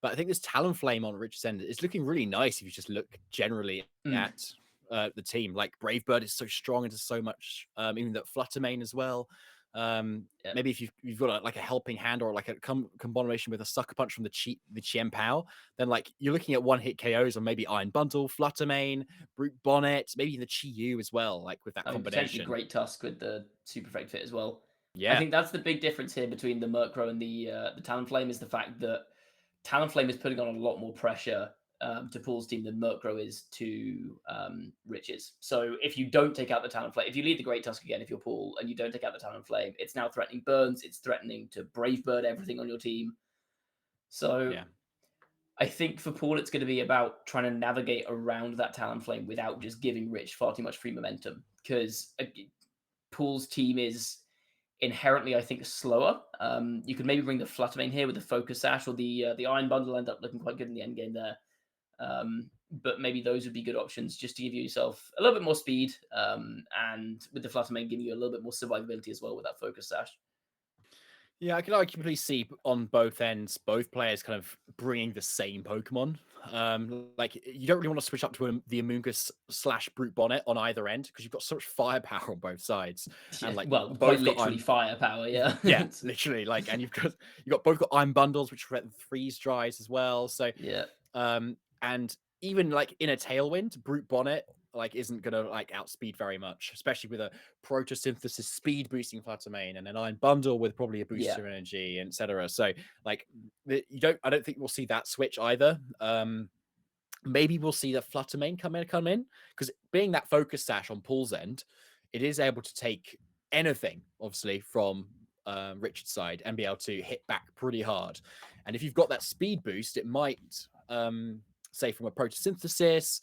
But I think this Talonflame on Richard's end is looking really nice if you just look generally at the team. Like Brave Bird is so strong into so much, even that Fluttermane as well. Maybe if you've got like a helping hand or like a combination with a sucker punch from the Chien Pao, then like you're looking at one hit KOs on maybe Iron Bundle, Fluttermane, Brute Bonnet, maybe the Chiyu as well, like with that combination. Potentially Great Tusk with the Super Effect Fit as well. Yeah, I think that's the big difference here between the Murkrow and the Talonflame is the fact that Talonflame is putting on a lot more pressure to Paul's team than Murkrow is to Rich's. So if you don't take out the Talonflame, if you lead the Great Tusk again, if you're Paul, and you don't take out the Talonflame, it's now threatening Burns, it's threatening to Brave Bird everything on your team. So I think for Paul, it's going to be about trying to navigate around that Talonflame without just giving Rich far too much free momentum. Because Paul's team is inherently, I think, slower. You could maybe bring the Fluttermane here with the Focus Sash, or the Iron Bundle end up looking quite good in the end game there. But maybe those would be good options just to give yourself a little bit more speed, and with the Fluttermane giving you a little bit more survivability as well with that Focus Sash. Yeah, I can arguably see on both ends, both players kind of bringing the same Pokemon. Like you don't really want to switch up to the Amoonguss / Brute Bonnet on either end because you've got so much firepower on both sides. Yeah, And like well, quite literally firepower, yeah. Yeah, literally. Like, and you've got both got Iron Bundles, which freeze dries as well. So yeah, and even like in a Tailwind, Brute Bonnet like isn't gonna like outspeed very much, especially with a protosynthesis speed boosting Fluttermane and an iron bundle with probably a boost of energy, etc. So like I don't think we'll see that switch either. Maybe we'll see the Fluttermane come in because being that focus sash on Paul's end, it is able to take anything obviously from Richard's side and be able to hit back pretty hard. And if you've got that speed boost, it might say from a protosynthesis,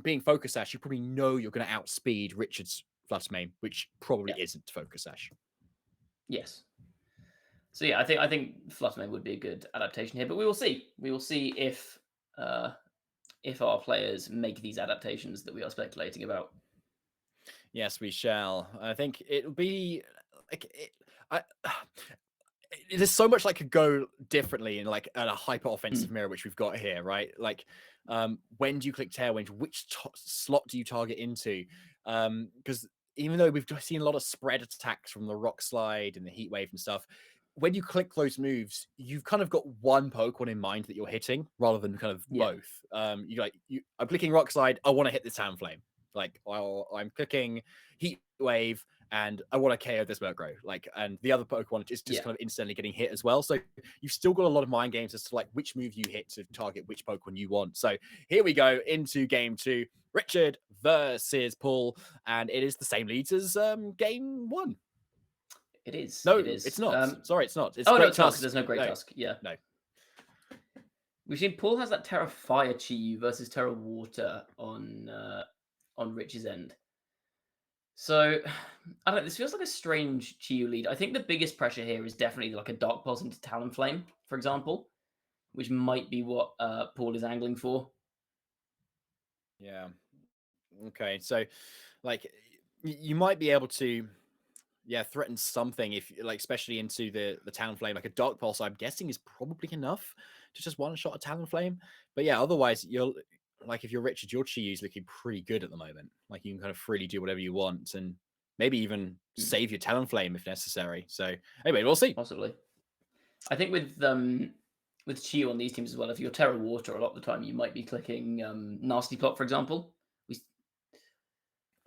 being focus sash, you probably know you're going to outspeed Richard's Fluttermane, which probably isn't focus sash. Yes. So yeah, I think Fluttermane would be a good adaptation here, but we will see. We will see if our players make these adaptations that we are speculating about. Yes, we shall. I think it'll be like there's so much like could go differently in like a hyper offensive mirror which we've got here, right? Like when do you click Tailwind? Which slot do you target into? Because even though we've seen a lot of spread attacks from the Rock Slide and the Heat Wave and stuff, when you click those moves, you've kind of got one Pokemon in mind that you're hitting rather than kind of both. I'm clicking Rock Slide, I want to hit this Talonflame. Like, while I'm clicking Heat Wave and I want to KO this Murkrow. Like, and the other Pokemon is just kind of instantly getting hit as well. So you've still got a lot of mind games as to like which move you hit to target which Pokemon you want. So here we go into game 2, Richard versus Paul, and it is the same leads as game 1. It is. No, it is. It's not. Sorry, it's not. It's no, Great it's not, Tusk. 'cause there's no Great Tusk. Yeah. No. We've seen Paul has that Terra Fire Chi-Yu versus Terra Water on Rich's end. So, I don't know, this feels like a strange Chi-Yu lead. I think the biggest pressure here is definitely like a Dark Pulse into Talonflame, for example, which might be what Paul is angling for. Yeah. Okay, so like you might be able to threaten something if like especially into the Talonflame. Like a Dark Pulse I'm guessing is probably enough to just one shot a Talonflame. But yeah, otherwise you're like, if you're Richard, your Chi-Yu's looking pretty good at the moment. Like you can kind of freely do whatever you want and maybe even save your Talonflame if necessary. So anyway, we'll see. Possibly. I think with Chi-Yu on these teams as well, if you're Terra Water, a lot of the time you might be clicking Nasty Plot, for example.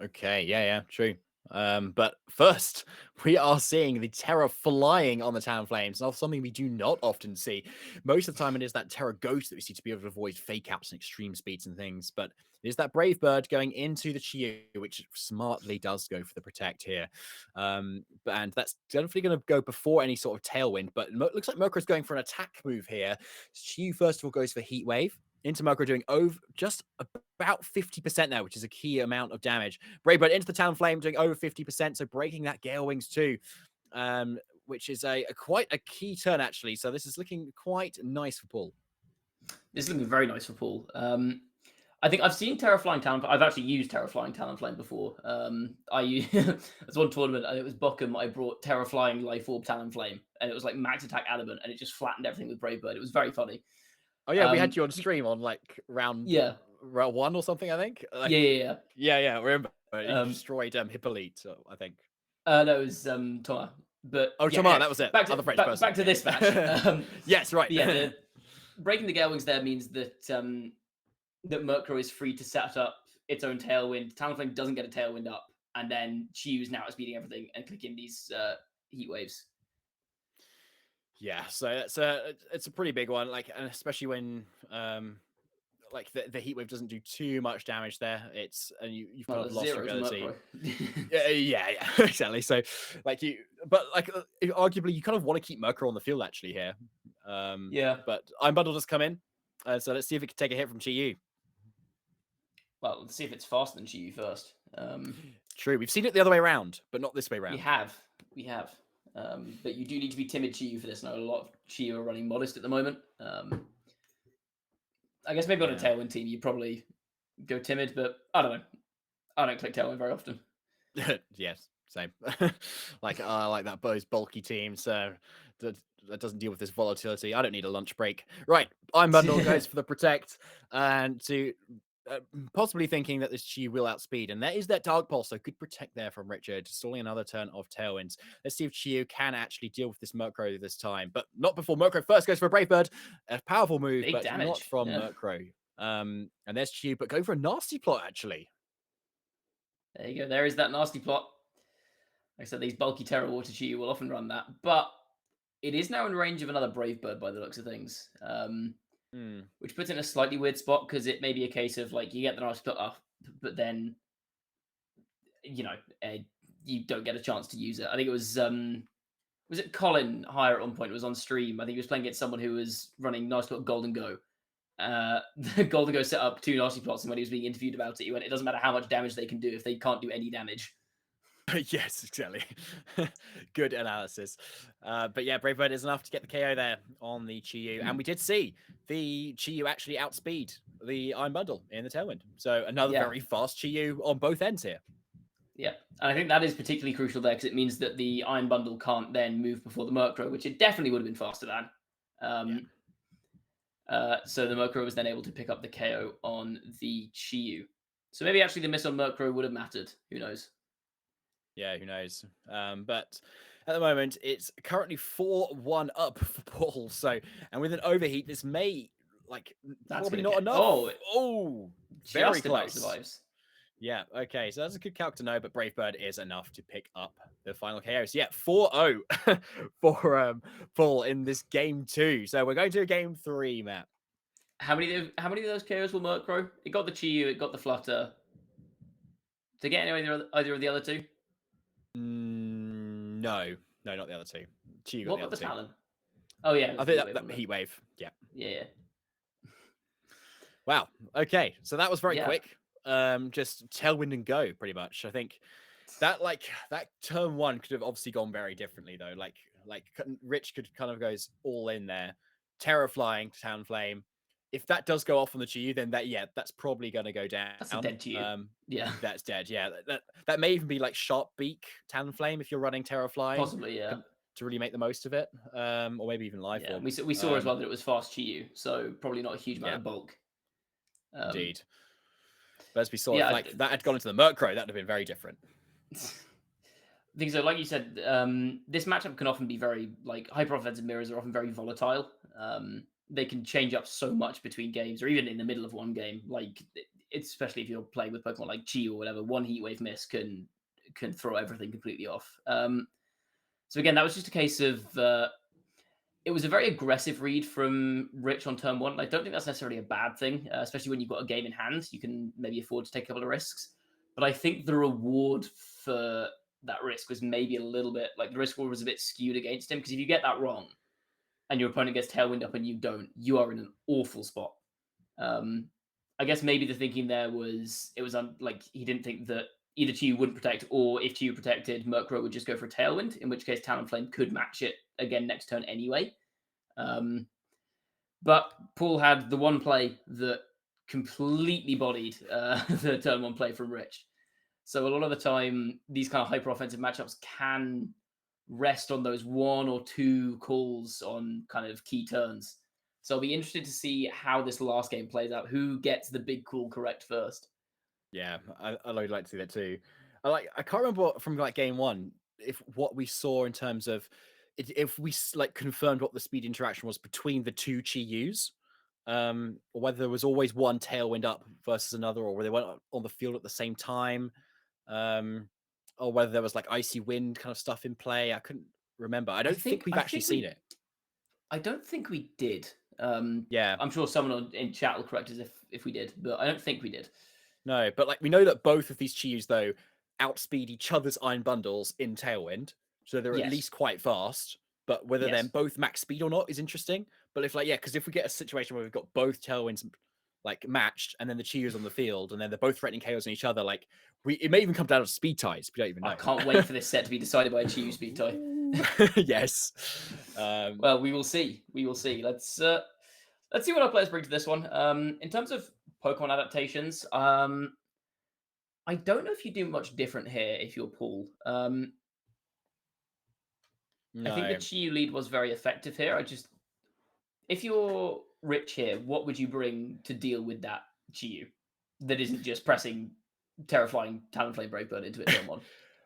Okay, yeah, true. But first, we are seeing the Terra flying on the Talonflames, not something we do not often see. Most of the time, it is that Terra Ghost that we see to be able to avoid fake outs and extreme speeds and things. But it is that Brave Bird going into the Chi-Yu, which smartly does go for the Protect here. And that's definitely going to go before any sort of Tailwind. But it looks like Murkrow's going for an attack move here. Chi-Yu, first of all, goes for Heat Wave. Into Murkrow doing just about 50% now, which is a key amount of damage. Brave Bird into the Talonflame doing over 50%, so breaking that Gale Wings too, which is quite a key turn actually. So this is looking quite nice for Paul. This is looking very nice for Paul. I think I've seen Terraflying Talonflame. I've actually used Terraflying Talonflame before. There's one tournament, and it was Buckham. I brought Terraflying Life Orb Talonflame, and it was like max attack adamant, and it just flattened everything with Brave Bird. It was very funny. Oh yeah, we had you on stream on like round 1 or something, I think. Like, yeah. I remember you destroyed Hippolyte, I think. No, it was Thomas. But Thomas, that was it. Back to this match. Yes, right. Breaking the Gale Wings there means that that Murkrow is free to set up its own Tailwind. Talonflame doesn't get a Tailwind up, and then Chi-Yu's now outspeeding everything and clicking these Heat Waves. Yeah, so it's a pretty big one, like, and especially when like the Heat Wave doesn't do too much damage there. You've kind of lost your ability. yeah, exactly. So like arguably you kind of want to keep Murkrow on the field actually here. But Iron Bundle does come in, so let's see if it can take a hit from Chi-Yu. Well, let's see if it's faster than Chi-Yu first. True, we've seen it the other way around, but not this way around. We have. But you do need to be timid Chi-Yu for this. Now, a lot of Chi-Yu are running modest at the moment. I guess maybe on a Tailwind team, you probably go timid, but I don't know. I don't click Tailwind very often. Yes, same. Like, I like that those bulky teams. So that doesn't deal with this volatility. I don't need a lunch break. Right, Iron Bundle goes for the Protect, and to possibly thinking that this Chi will outspeed, and there is that Dark Pulse, so good Protect there from Richard, stalling another turn of Tailwinds. Let's see if Chi can actually deal with this Murkrow this time, but not before Murkrow first goes for a Brave Bird. A powerful move, Big but damage. not from Murkrow. And there's Chiyu, but go for a nasty plot, actually. There you go. There is that nasty plot. Like I said, these bulky Terror Water Chi will often run that. But it is now in range of another Brave Bird by the looks of things. Which puts it in a slightly weird spot because it may be a case of like you get the nasty plot off, but then you don't get a chance to use it. I think it was it Colin Hire at one point was on stream. I think he was playing against someone who was running nasty plot Golden Go. The Golden Go set up 2 nasty plots, and when he was being interviewed about it, he went, "It doesn't matter how much damage they can do if they can't do any damage." Yes, exactly. Good analysis. But yeah, Brave Bird is enough to get the KO there on the Chiyu. And we did see the Chiyu actually outspeed the Iron Bundle in the Tailwind. So another very fast Chiyu on both ends here. Yeah, and I think that is particularly crucial there because it means that the Iron Bundle can't then move before the Murkrow, which it definitely would have been faster than. So the Murkrow was then able to pick up the KO on the Chiyu. So maybe actually the miss on Murkrow would have mattered. Who knows? Yeah, who knows? But at the moment, it's currently 4-1 up for Paul. So, and with an overheat, this may probably not enough. Oh, very close. Survives. Yeah, okay, so that's a good calc to know, but Brave Bird is enough to pick up the final KO. So yeah, 4-0 for Paul in this game 2. So we're going to game 3, Matt. How many of those KOs will Murkrow? It got the Chiyu, it got the Flutter. Did it get either of the other 2? No, not the other 2. Chiyu got what the about other the 2. Talon? Oh yeah, I think that Heat Wave. Yeah. Yeah. Wow. Okay, so that was very quick. Just tailwind and go, pretty much. I think that turn 1 could have obviously gone very differently though. Like Rich could kind of goes all in there, Terror Flying, Talonflame. If that does go off on the Chiyu, then that's probably going to go down. That's a dead Chiyu. That's dead. Yeah, that may even be like Sharp Beak, Talonflame if you're running Terror Flying. Possibly, yeah. To really make the most of it, or maybe even Life Orb. We saw as well that it was fast Chiyu, so probably not a huge amount of bulk. Indeed. But as we saw, if that had gone into the Murkrow, that would have been very different. I think so. Like you said, this matchup can often be very hyper offensive mirrors are often very volatile. They can change up so much between games, or even in the middle of one game. Especially if you're playing with Pokemon like Chi or whatever, one Heat Wave miss can throw everything completely off. So again, that was just a case of it was a very aggressive read from Rich on turn 1. I don't think that's necessarily a bad thing, especially when you've got a game in hand. You can maybe afford to take a couple of risks. But I think the reward for that risk was maybe a little bit the risk reward was a bit skewed against him, because if you get that wrong and your opponent gets Tailwind up and you don't, you are in an awful spot. I guess maybe the thinking there was he didn't think that either Chiyu wouldn't protect, or if Chiyu protected, Murkrow would just go for a Tailwind, in which case Talonflame could match it again next turn anyway. But Paul had the one play that completely bodied the turn 1 play from Rich. So a lot of the time, these kind of hyper offensive matchups can rest on those 1 or 2 calls on kind of key turns. So I'll be interested to see how this last game plays out. Who gets the big call correct first? Yeah, I'd like to see that too. I can't remember from game 1 if what we saw in terms of if we confirmed what the speed interaction was between the 2 Chiyus, or whether there was always one Tailwind up versus another, or whether they went on the field at the same time, or whether there was Icy Wind kind of stuff in play. I couldn't remember. I don't think we've actually seen it. I don't think we did. Yeah, I'm sure someone in chat will correct us if we did, but I don't think we did. No, but we know that both of these Chiyus though outspeed each other's Iron Bundles in Tailwind, so they're at least quite fast. But whether they're both max speed or not is interesting. But because if we get a situation where we've got both Tailwinds matched, and then the Chiyus on the field, and then they're both threatening KOs on each other, it may even come down to speed ties. We don't even know. I can't wait for this set to be decided by a Chiyu speed tie. Yes. Well, we will see. Let's see what our players bring to this one. In terms of Pokemon adaptations, I don't know if you do much different here if you're Paul. No. I think the Chiyu lead was very effective here. If you're Rich here, what would you bring to deal with that Chiyu that isn't just pressing Terrifying Talonflame Brave Bird into it turn 1?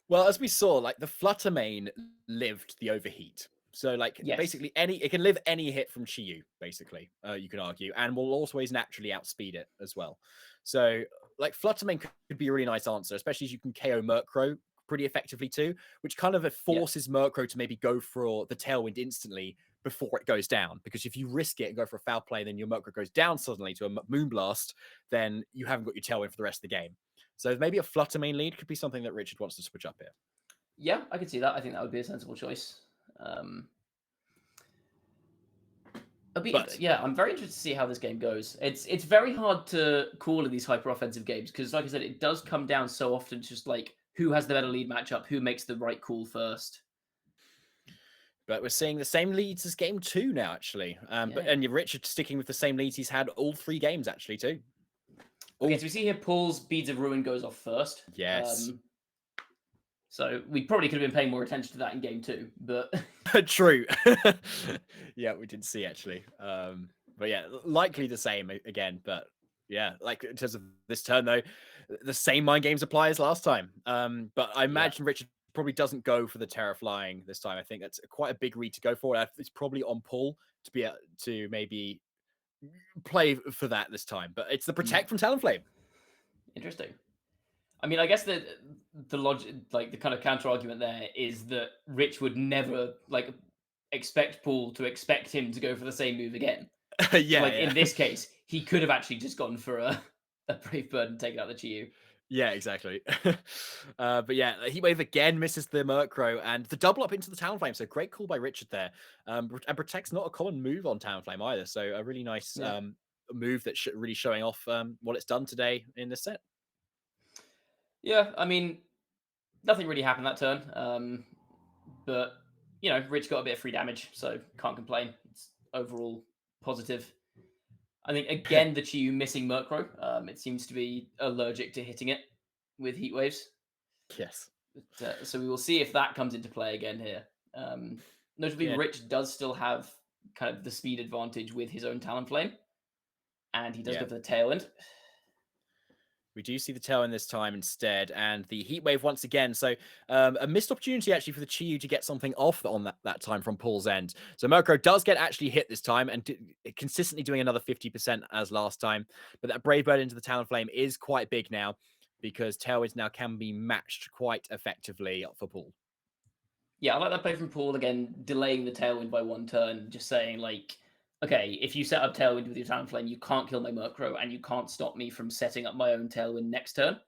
Well, as we saw, the Flutter main lived the overheat. So like Yes. basically it can live any hit from Chiyu, basically, you can argue, and will always naturally outspeed it as well. So like Fluttermane could be a really nice answer, especially as you can KO Murkrow pretty effectively too, which kind of Yeah. forces Murkrow to maybe go for the Tailwind instantly before it goes down. Because if you risk it and go for a foul play, then your Murkrow goes down suddenly to a Moonblast, then you haven't got your Tailwind for the rest of the game. So maybe a Fluttermane lead could be something that Richard wants to switch up here. Yeah, I can see that. I think that would be a sensible choice. But Yeah, I'm very interested to see how this game goes. It's very hard to call in these hyper offensive games because, like I said, it does come down so often to just like who has the better lead matchup, who makes the right call first. But we're seeing the same leads as game 2 now, actually. And Richard sticking with the same leads he's had all 3 games, actually, too. Okay, so we see here Paul's Beads of Ruin goes off first. Yes. So we probably could have been paying more attention to that in game 2, but True. Yeah, we did see, actually. But yeah, likely the same again. But yeah, like in terms of this turn, though, the same mind games apply as last time. But I imagine Richard probably doesn't go for the Terra Flying this time. I think that's quite a big read to go for. It's probably on Paul to be to maybe play for that this time. But it's the Protect from Talonflame. Interesting. I mean, I guess the logic, like the kind of counter argument there, is that Rich would never like expect Paul to expect him to go for the same move again. Yeah, so, like in this case, he could have actually just gone for a Brave Bird and taken out the Chiyu. Yeah, exactly. But yeah, Heatwave again misses the Murkrow and the double up into the Talonflame. So great call by Richard there. And Protect's not a common move on Talonflame either. So a really nice move that's really showing off what it's done today in this set. Yeah, I mean, nothing really happened that turn. But, you know, Rich got a bit of free damage, so can't complain. It's overall positive. I think, again, the Chiyu missing Murkrow. It seems to be allergic to hitting it with Heat Waves. Yes. But, so we will see if that comes into play again here. Notably, Rich does still have kind of the speed advantage with his own Talonflame. And he does go for the Tailwind. We do see the Tailwind this time instead, and the Heat Wave once again. So a missed opportunity actually for the Chiyu to get something off on that time from Paul's end. So Murkrow does get actually hit this time and consistently doing another 50% as last time. But that Brave Bird into the Talonflame is quite big now because Tailwinds now can be matched quite effectively for Paul. Yeah, I like that play from Paul again, delaying the Tailwind by 1 turn, just saying like, okay, if you set up Tailwind with your Talonflame, you can't kill my Murkrow, and you can't stop me from setting up my own Tailwind next turn.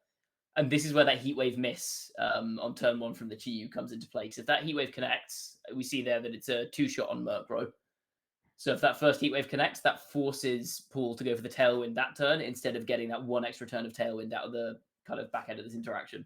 And this is where that Heatwave miss on turn 1 from the Chiyu comes into play. Because if that Heatwave connects, we see there that it's a 2-shot on Murkrow. So if that first Heatwave connects, that forces Paul to go for the Tailwind that turn instead of getting that 1 extra turn of Tailwind out of the kind of back end of this interaction.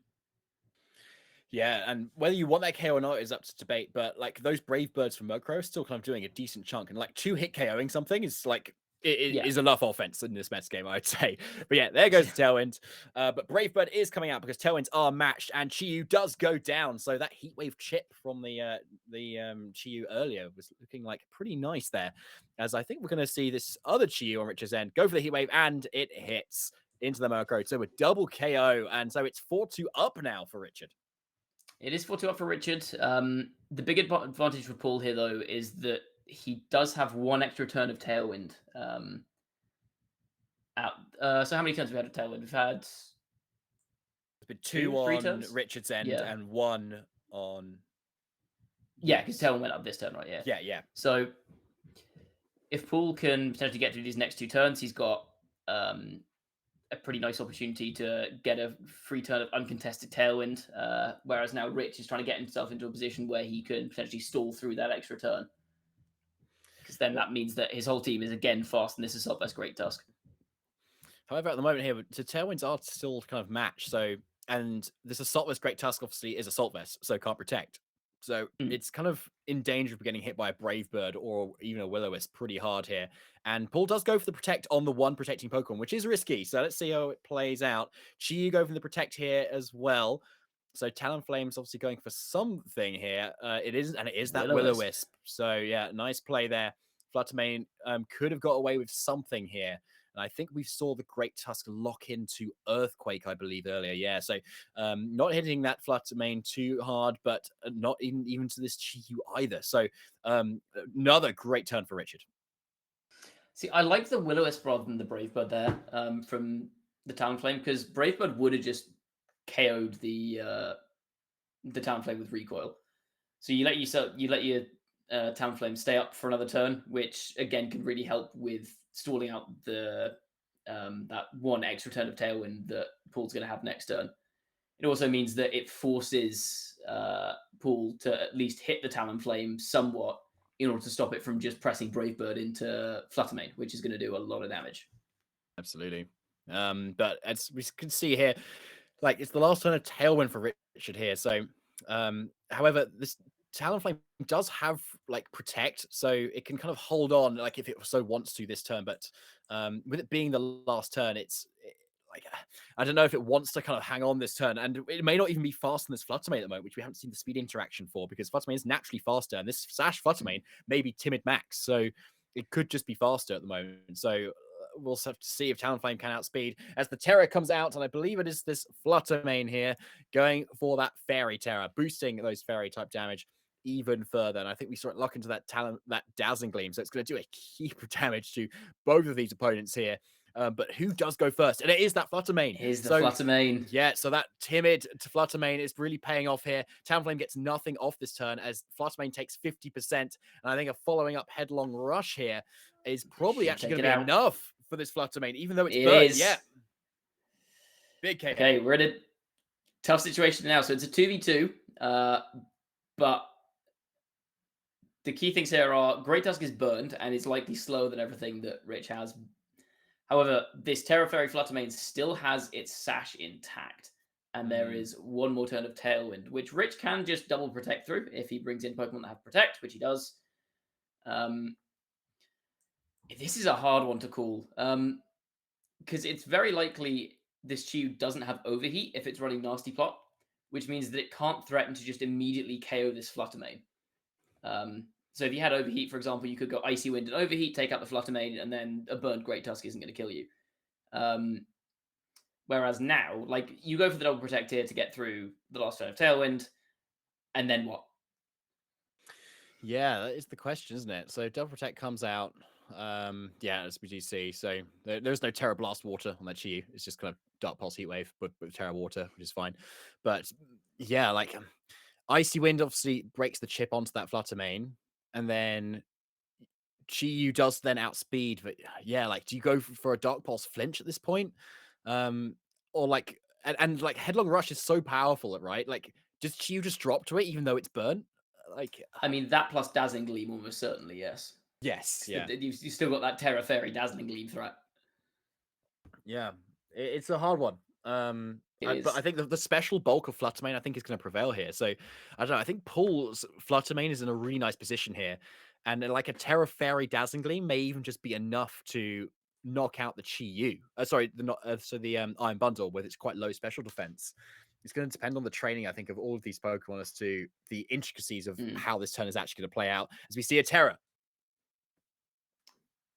Yeah, and whether you want that KO or not is up to debate, but like those Brave Birds from Murkrow are still kind of doing a decent chunk, and like 2-hit KOing something is like it is enough offense in this Mets game, I'd say. But yeah, there goes the Tailwind. But Brave Bird is coming out because Tailwinds are matched, and Chiyu does go down. So that Heatwave chip from the Chiyu earlier was looking like pretty nice there. As I think we're going to see this other Chiyu on Richard's end go for the Heatwave, and it hits into the Murkrow. So a double KO, and so it's 4-2 up now for Richard. It is 4-2 up for Richard. The big advantage for Paul here, though, is that he does have 1 extra turn of Tailwind. So how many turns have we had of Tailwind? We've had... It's been 2 on turns? Richard's end and 1 on... Yeah, because Tailwind went up this turn, right? Yeah. Yeah. So if Paul can potentially get through these next 2 turns, he's got a pretty nice opportunity to get a free turn of uncontested Tailwind, whereas now Rich is trying to get himself into a position where he can potentially stall through that extra turn. Because then that means that his whole team is again fast in this Assault Vest Great Tusk. However, at the moment here, the Tailwinds are still kind of matched. So, and this Assault Vest Great Tusk obviously is Assault Vest, so can't protect. So it's kind of in danger of getting hit by a Brave Bird or even a Will-O-Wisp pretty hard here. And Paul does go for the Protect on the 1 protecting Pokemon, which is risky. So let's see how it plays out. Chiyu go for the Protect here as well. So Talonflame's obviously going for something here. It is that Will-O-Wisp. So yeah, nice play there. Fluttermane could have got away with something here. And I think we saw the Great Tusk lock into Earthquake, I believe, earlier. Yeah, so not hitting that Fluttermane too hard, but not even to this Chi-Yu either. So another great turn for Richard. See, I like the Will-O-Wisp rather than the Brave Bird there from the Talonflame, because Brave Bird would have just KO'd the Talonflame with recoil. So you let your Talonflame stay up for another turn, which again can really help with stalling out the that one extra turn of Tailwind that Paul's going to have next turn. It also means that it forces Paul to at least hit the Talonflame somewhat in order to stop it from just pressing Brave Bird into Fluttermane, which is going to do a lot of damage. Absolutely. But as we can see here, like it's the last turn of Tailwind for Richard here. So, however, this Talonflame does have like Protect, so it can kind of hold on, like if it so wants to this turn. But with it being the last turn, like I don't know if it wants to kind of hang on this turn, and it may not even be faster than this Fluttermane at the moment, which we haven't seen the speed interaction for, because Fluttermane is naturally faster, and this Sash Fluttermane may be Timid Max, so it could just be faster at the moment. So we'll have to see if Talonflame can outspeed as the Terror comes out, and I believe it is this Fluttermane here going for that Fairy Terror, boosting those Fairy type damage even further. And I think we saw it lock into that Dazzling Gleam, so it's going to do a heap of damage to both of these opponents here. But who does go first? And it is that Fluttermane. It is the Fluttermane. Yeah, so that timid to Fluttermane is really paying off here. Talonflame gets nothing off this turn as Fluttermane takes 50%. And I think a following up Headlong Rush here is probably actually going to be enough for this Fluttermane, even though it's burnt. Yeah. Big KO. Okay, we're in a tough situation now. So it's a 2v2. But the key things here are Great Tusk is burned and is likely slower than everything that Rich has. However, this Terra Fairy Fluttermane still has its Sash intact. And there is one more turn of Tailwind, which Rich can just double Protect through if he brings in Pokemon that have Protect, which he does. This is a hard one to call. Because it's very likely this Chi-Yu doesn't have Overheat if it's running Nasty Plot, which means that it can't threaten to just immediately KO this Fluttermane. So if you had Overheat, for example, you could go Icy Wind and Overheat, take out the Fluttermane, and then a burned Great Tusk isn't going to kill you. Whereas now, like, you go for the double Protect here to get through the last turn of Tailwind, and then what? Yeah, that is the question, isn't it? So double Protect comes out. Yeah, as we do see. So there's no Terra Blast Water on that Chi-Yu. It's just kind of Dark Pulse Heat Wave with Terra Water, which is fine. But yeah, like Icy Wind obviously breaks the chip onto that Fluttermane, and then Chi-Yu does then outspeed. But yeah, like, do you go for a Dark Pulse flinch at this point? Or like, and like Headlong Rush is so powerful, right? Like, does Chi-Yu just drop to it even though it's burnt? Like, I mean, that plus Dazzling Gleam almost certainly, yes. Yes, yeah. You've still got that Terra Fairy Dazzling Gleam threat. Yeah, it's a hard one. But I think the special bulk of Fluttermane, I think, is going to prevail here. So I don't know. I think Paul's Fluttermane is in a really nice position here, and like a Terra Fairy Dazzling Gleam may even just be enough to knock out the Chi-Yu. The Iron Bundle with its quite low special defense. It's going to depend on the training, I think, of all of these Pokemon as to the intricacies of how this turn is actually going to play out. As we see a Terra.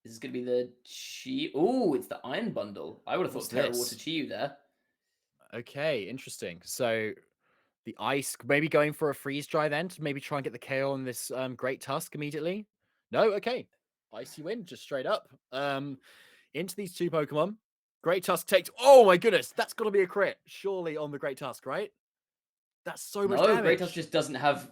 This is going to be the Chi. Oh, it's the Iron Bundle. I would have thought Terra Water Chi-Yu there. Okay, interesting. So the Ice, maybe going for a Freeze Dry then to maybe try and get the KO on this Great Tusk immediately. No, okay. Icy Wind, just straight up. Into these two Pokemon. Great Tusk takes. Oh my goodness, that's got to be a crit, surely, on the Great Tusk, right? That's so much damage. Great Tusk just doesn't have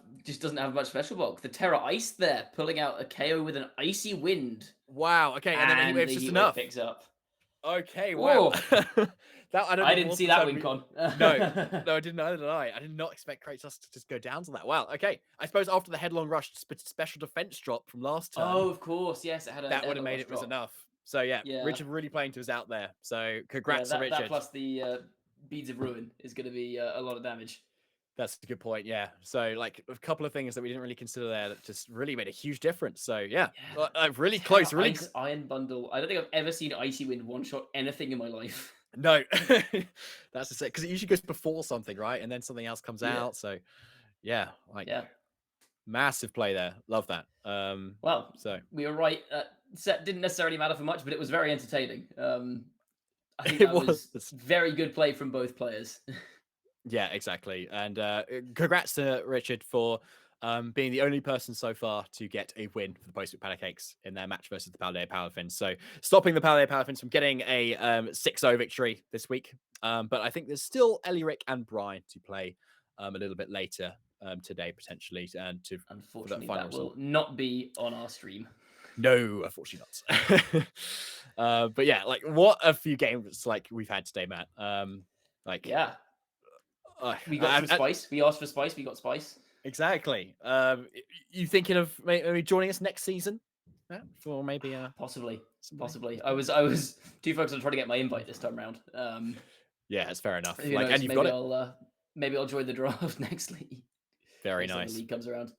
much special bulk. The Terra Ice there, pulling out a KO with an Icy Wind. Wow. Okay, and then the Heat Wave's just enough. Picks up. Okay, wow. I didn't see that win, Con. No, I didn't either, did I? I did not expect Great Tusk to just go down to that. Wow, okay. I suppose after the Headlong Rush special defense drop from last turn. Oh, of course, yes. It had that would have made it was enough. So yeah, Richard really playing to his out there. So congrats to Richard. That plus the Beads of Ruin is going to be a lot of damage. That's a good point, yeah. So, like, a couple of things that we didn't really consider there that just really made a huge difference. So, yeah. Really close. Really Iron Bundle. I don't think I've ever seen Icy Wind one-shot anything in my life. No. That's the same. Because it usually goes before something, right? And then something else comes out. So, yeah. Massive play there. Love that. Well, so we were right. set didn't necessarily matter for much, but it was very entertaining. I think It that was. was very good play from both players. Yeah, exactly. And congrats to Richard for being the only person so far to get a win for the Postwick Pancakes in their match versus the Paldea Powerfins. So stopping the Paldea Powerfins from getting a 6-0 victory this week. But I think there's still Elirik and Brian to play a little bit later today, potentially, and for that Unfortunately, final that will result. not be on our stream. No, unfortunately not. But yeah, like what a few games like we've had today, Matt. Yeah, we got some I, spice. We asked for spice. We got spice. exactly. You thinking of maybe joining us next season, Matt, for maybe Possibly. something? I was too focused on trying to get my invite this time around. Yeah, it's fair enough. Who Like, knows? and you've got it. Maybe I'll join the draft next league. Very Next time the nice. league comes around.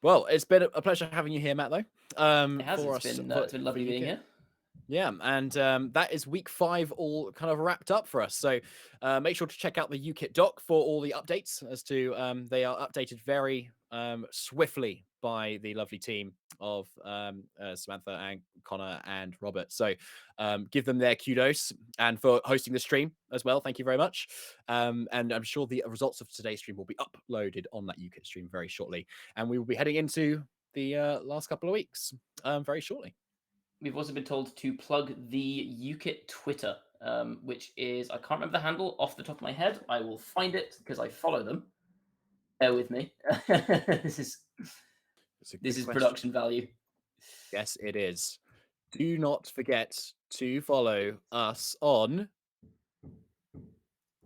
Well, it's been a pleasure having you here, Matt. Though, It has. for It's us, been lovely being here. Yeah, and that is week 5 all kind of wrapped up for us. So make sure to check out the UKITT doc for all the updates as to they are updated very swiftly by the lovely team of Samantha and Connor and Robert. So give them their kudos and for hosting the stream as well. Thank you very much. And I'm sure the results of today's stream will be uploaded on that UKITT stream very shortly. And we will be heading into the last couple of weeks very shortly. We've also been told to plug the UKITT Twitter, which is, I can't remember the handle off the top of my head. I will find it because I follow them. Bear with me. This is production value. Yes, it is. Do not forget to follow us on.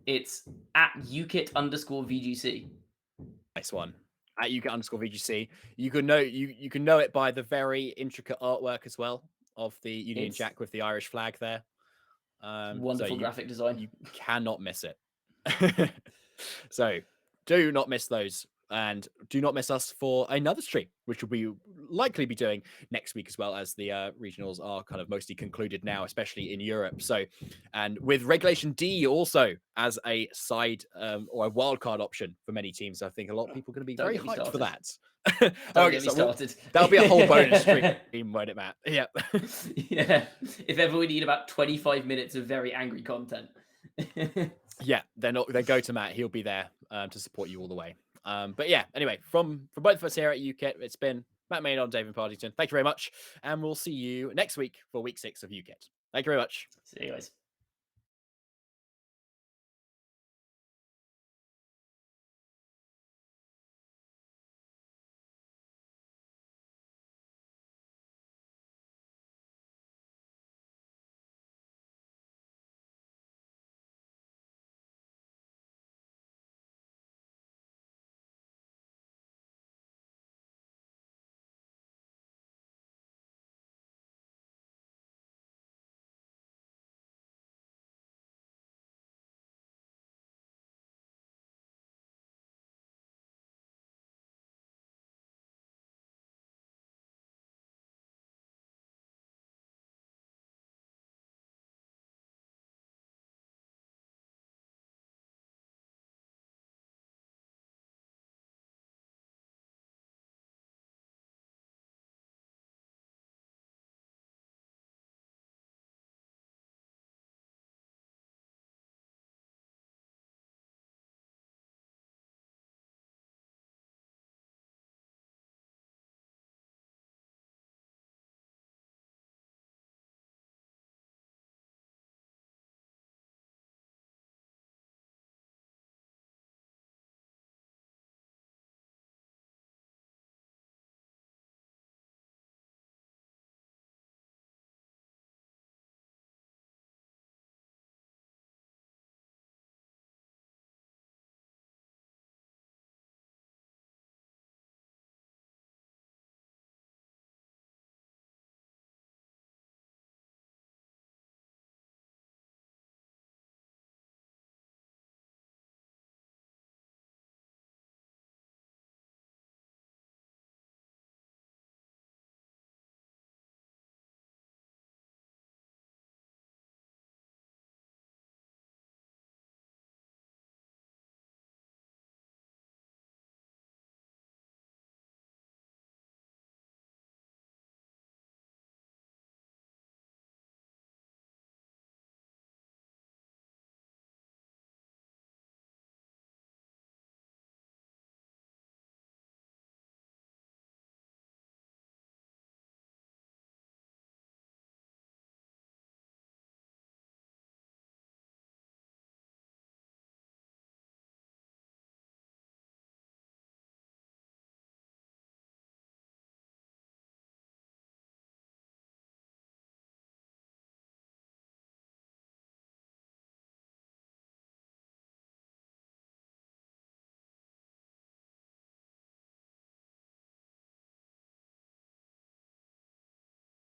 It's at UKITT_VGC. Nice one. At UKIT_VGC. You can know it by the very intricate artwork as well of the Union Jack with the Irish flag there. Wonderful graphic design. You cannot miss it. So do not miss those. And do not miss us for another stream, which will likely be doing next week as well, as the regionals are kind of mostly concluded now, especially in Europe. So, and with Regulation D also as a side or a wildcard option for many teams, I think a lot of people are going to be very hyped for that. Don't get me started. That'll be a whole bonus stream, won't it, Matt? Yeah. Yeah. If ever we need about 25 minutes of very angry content. Yeah, they go to Matt. He'll be there to support you all the way. But yeah, anyway, from both of us here at UKITT, it's been Matt Maynard and David Partington. Thank you very much. And we'll see you next week for week 6 of UKITT. Thank you very much. See you guys.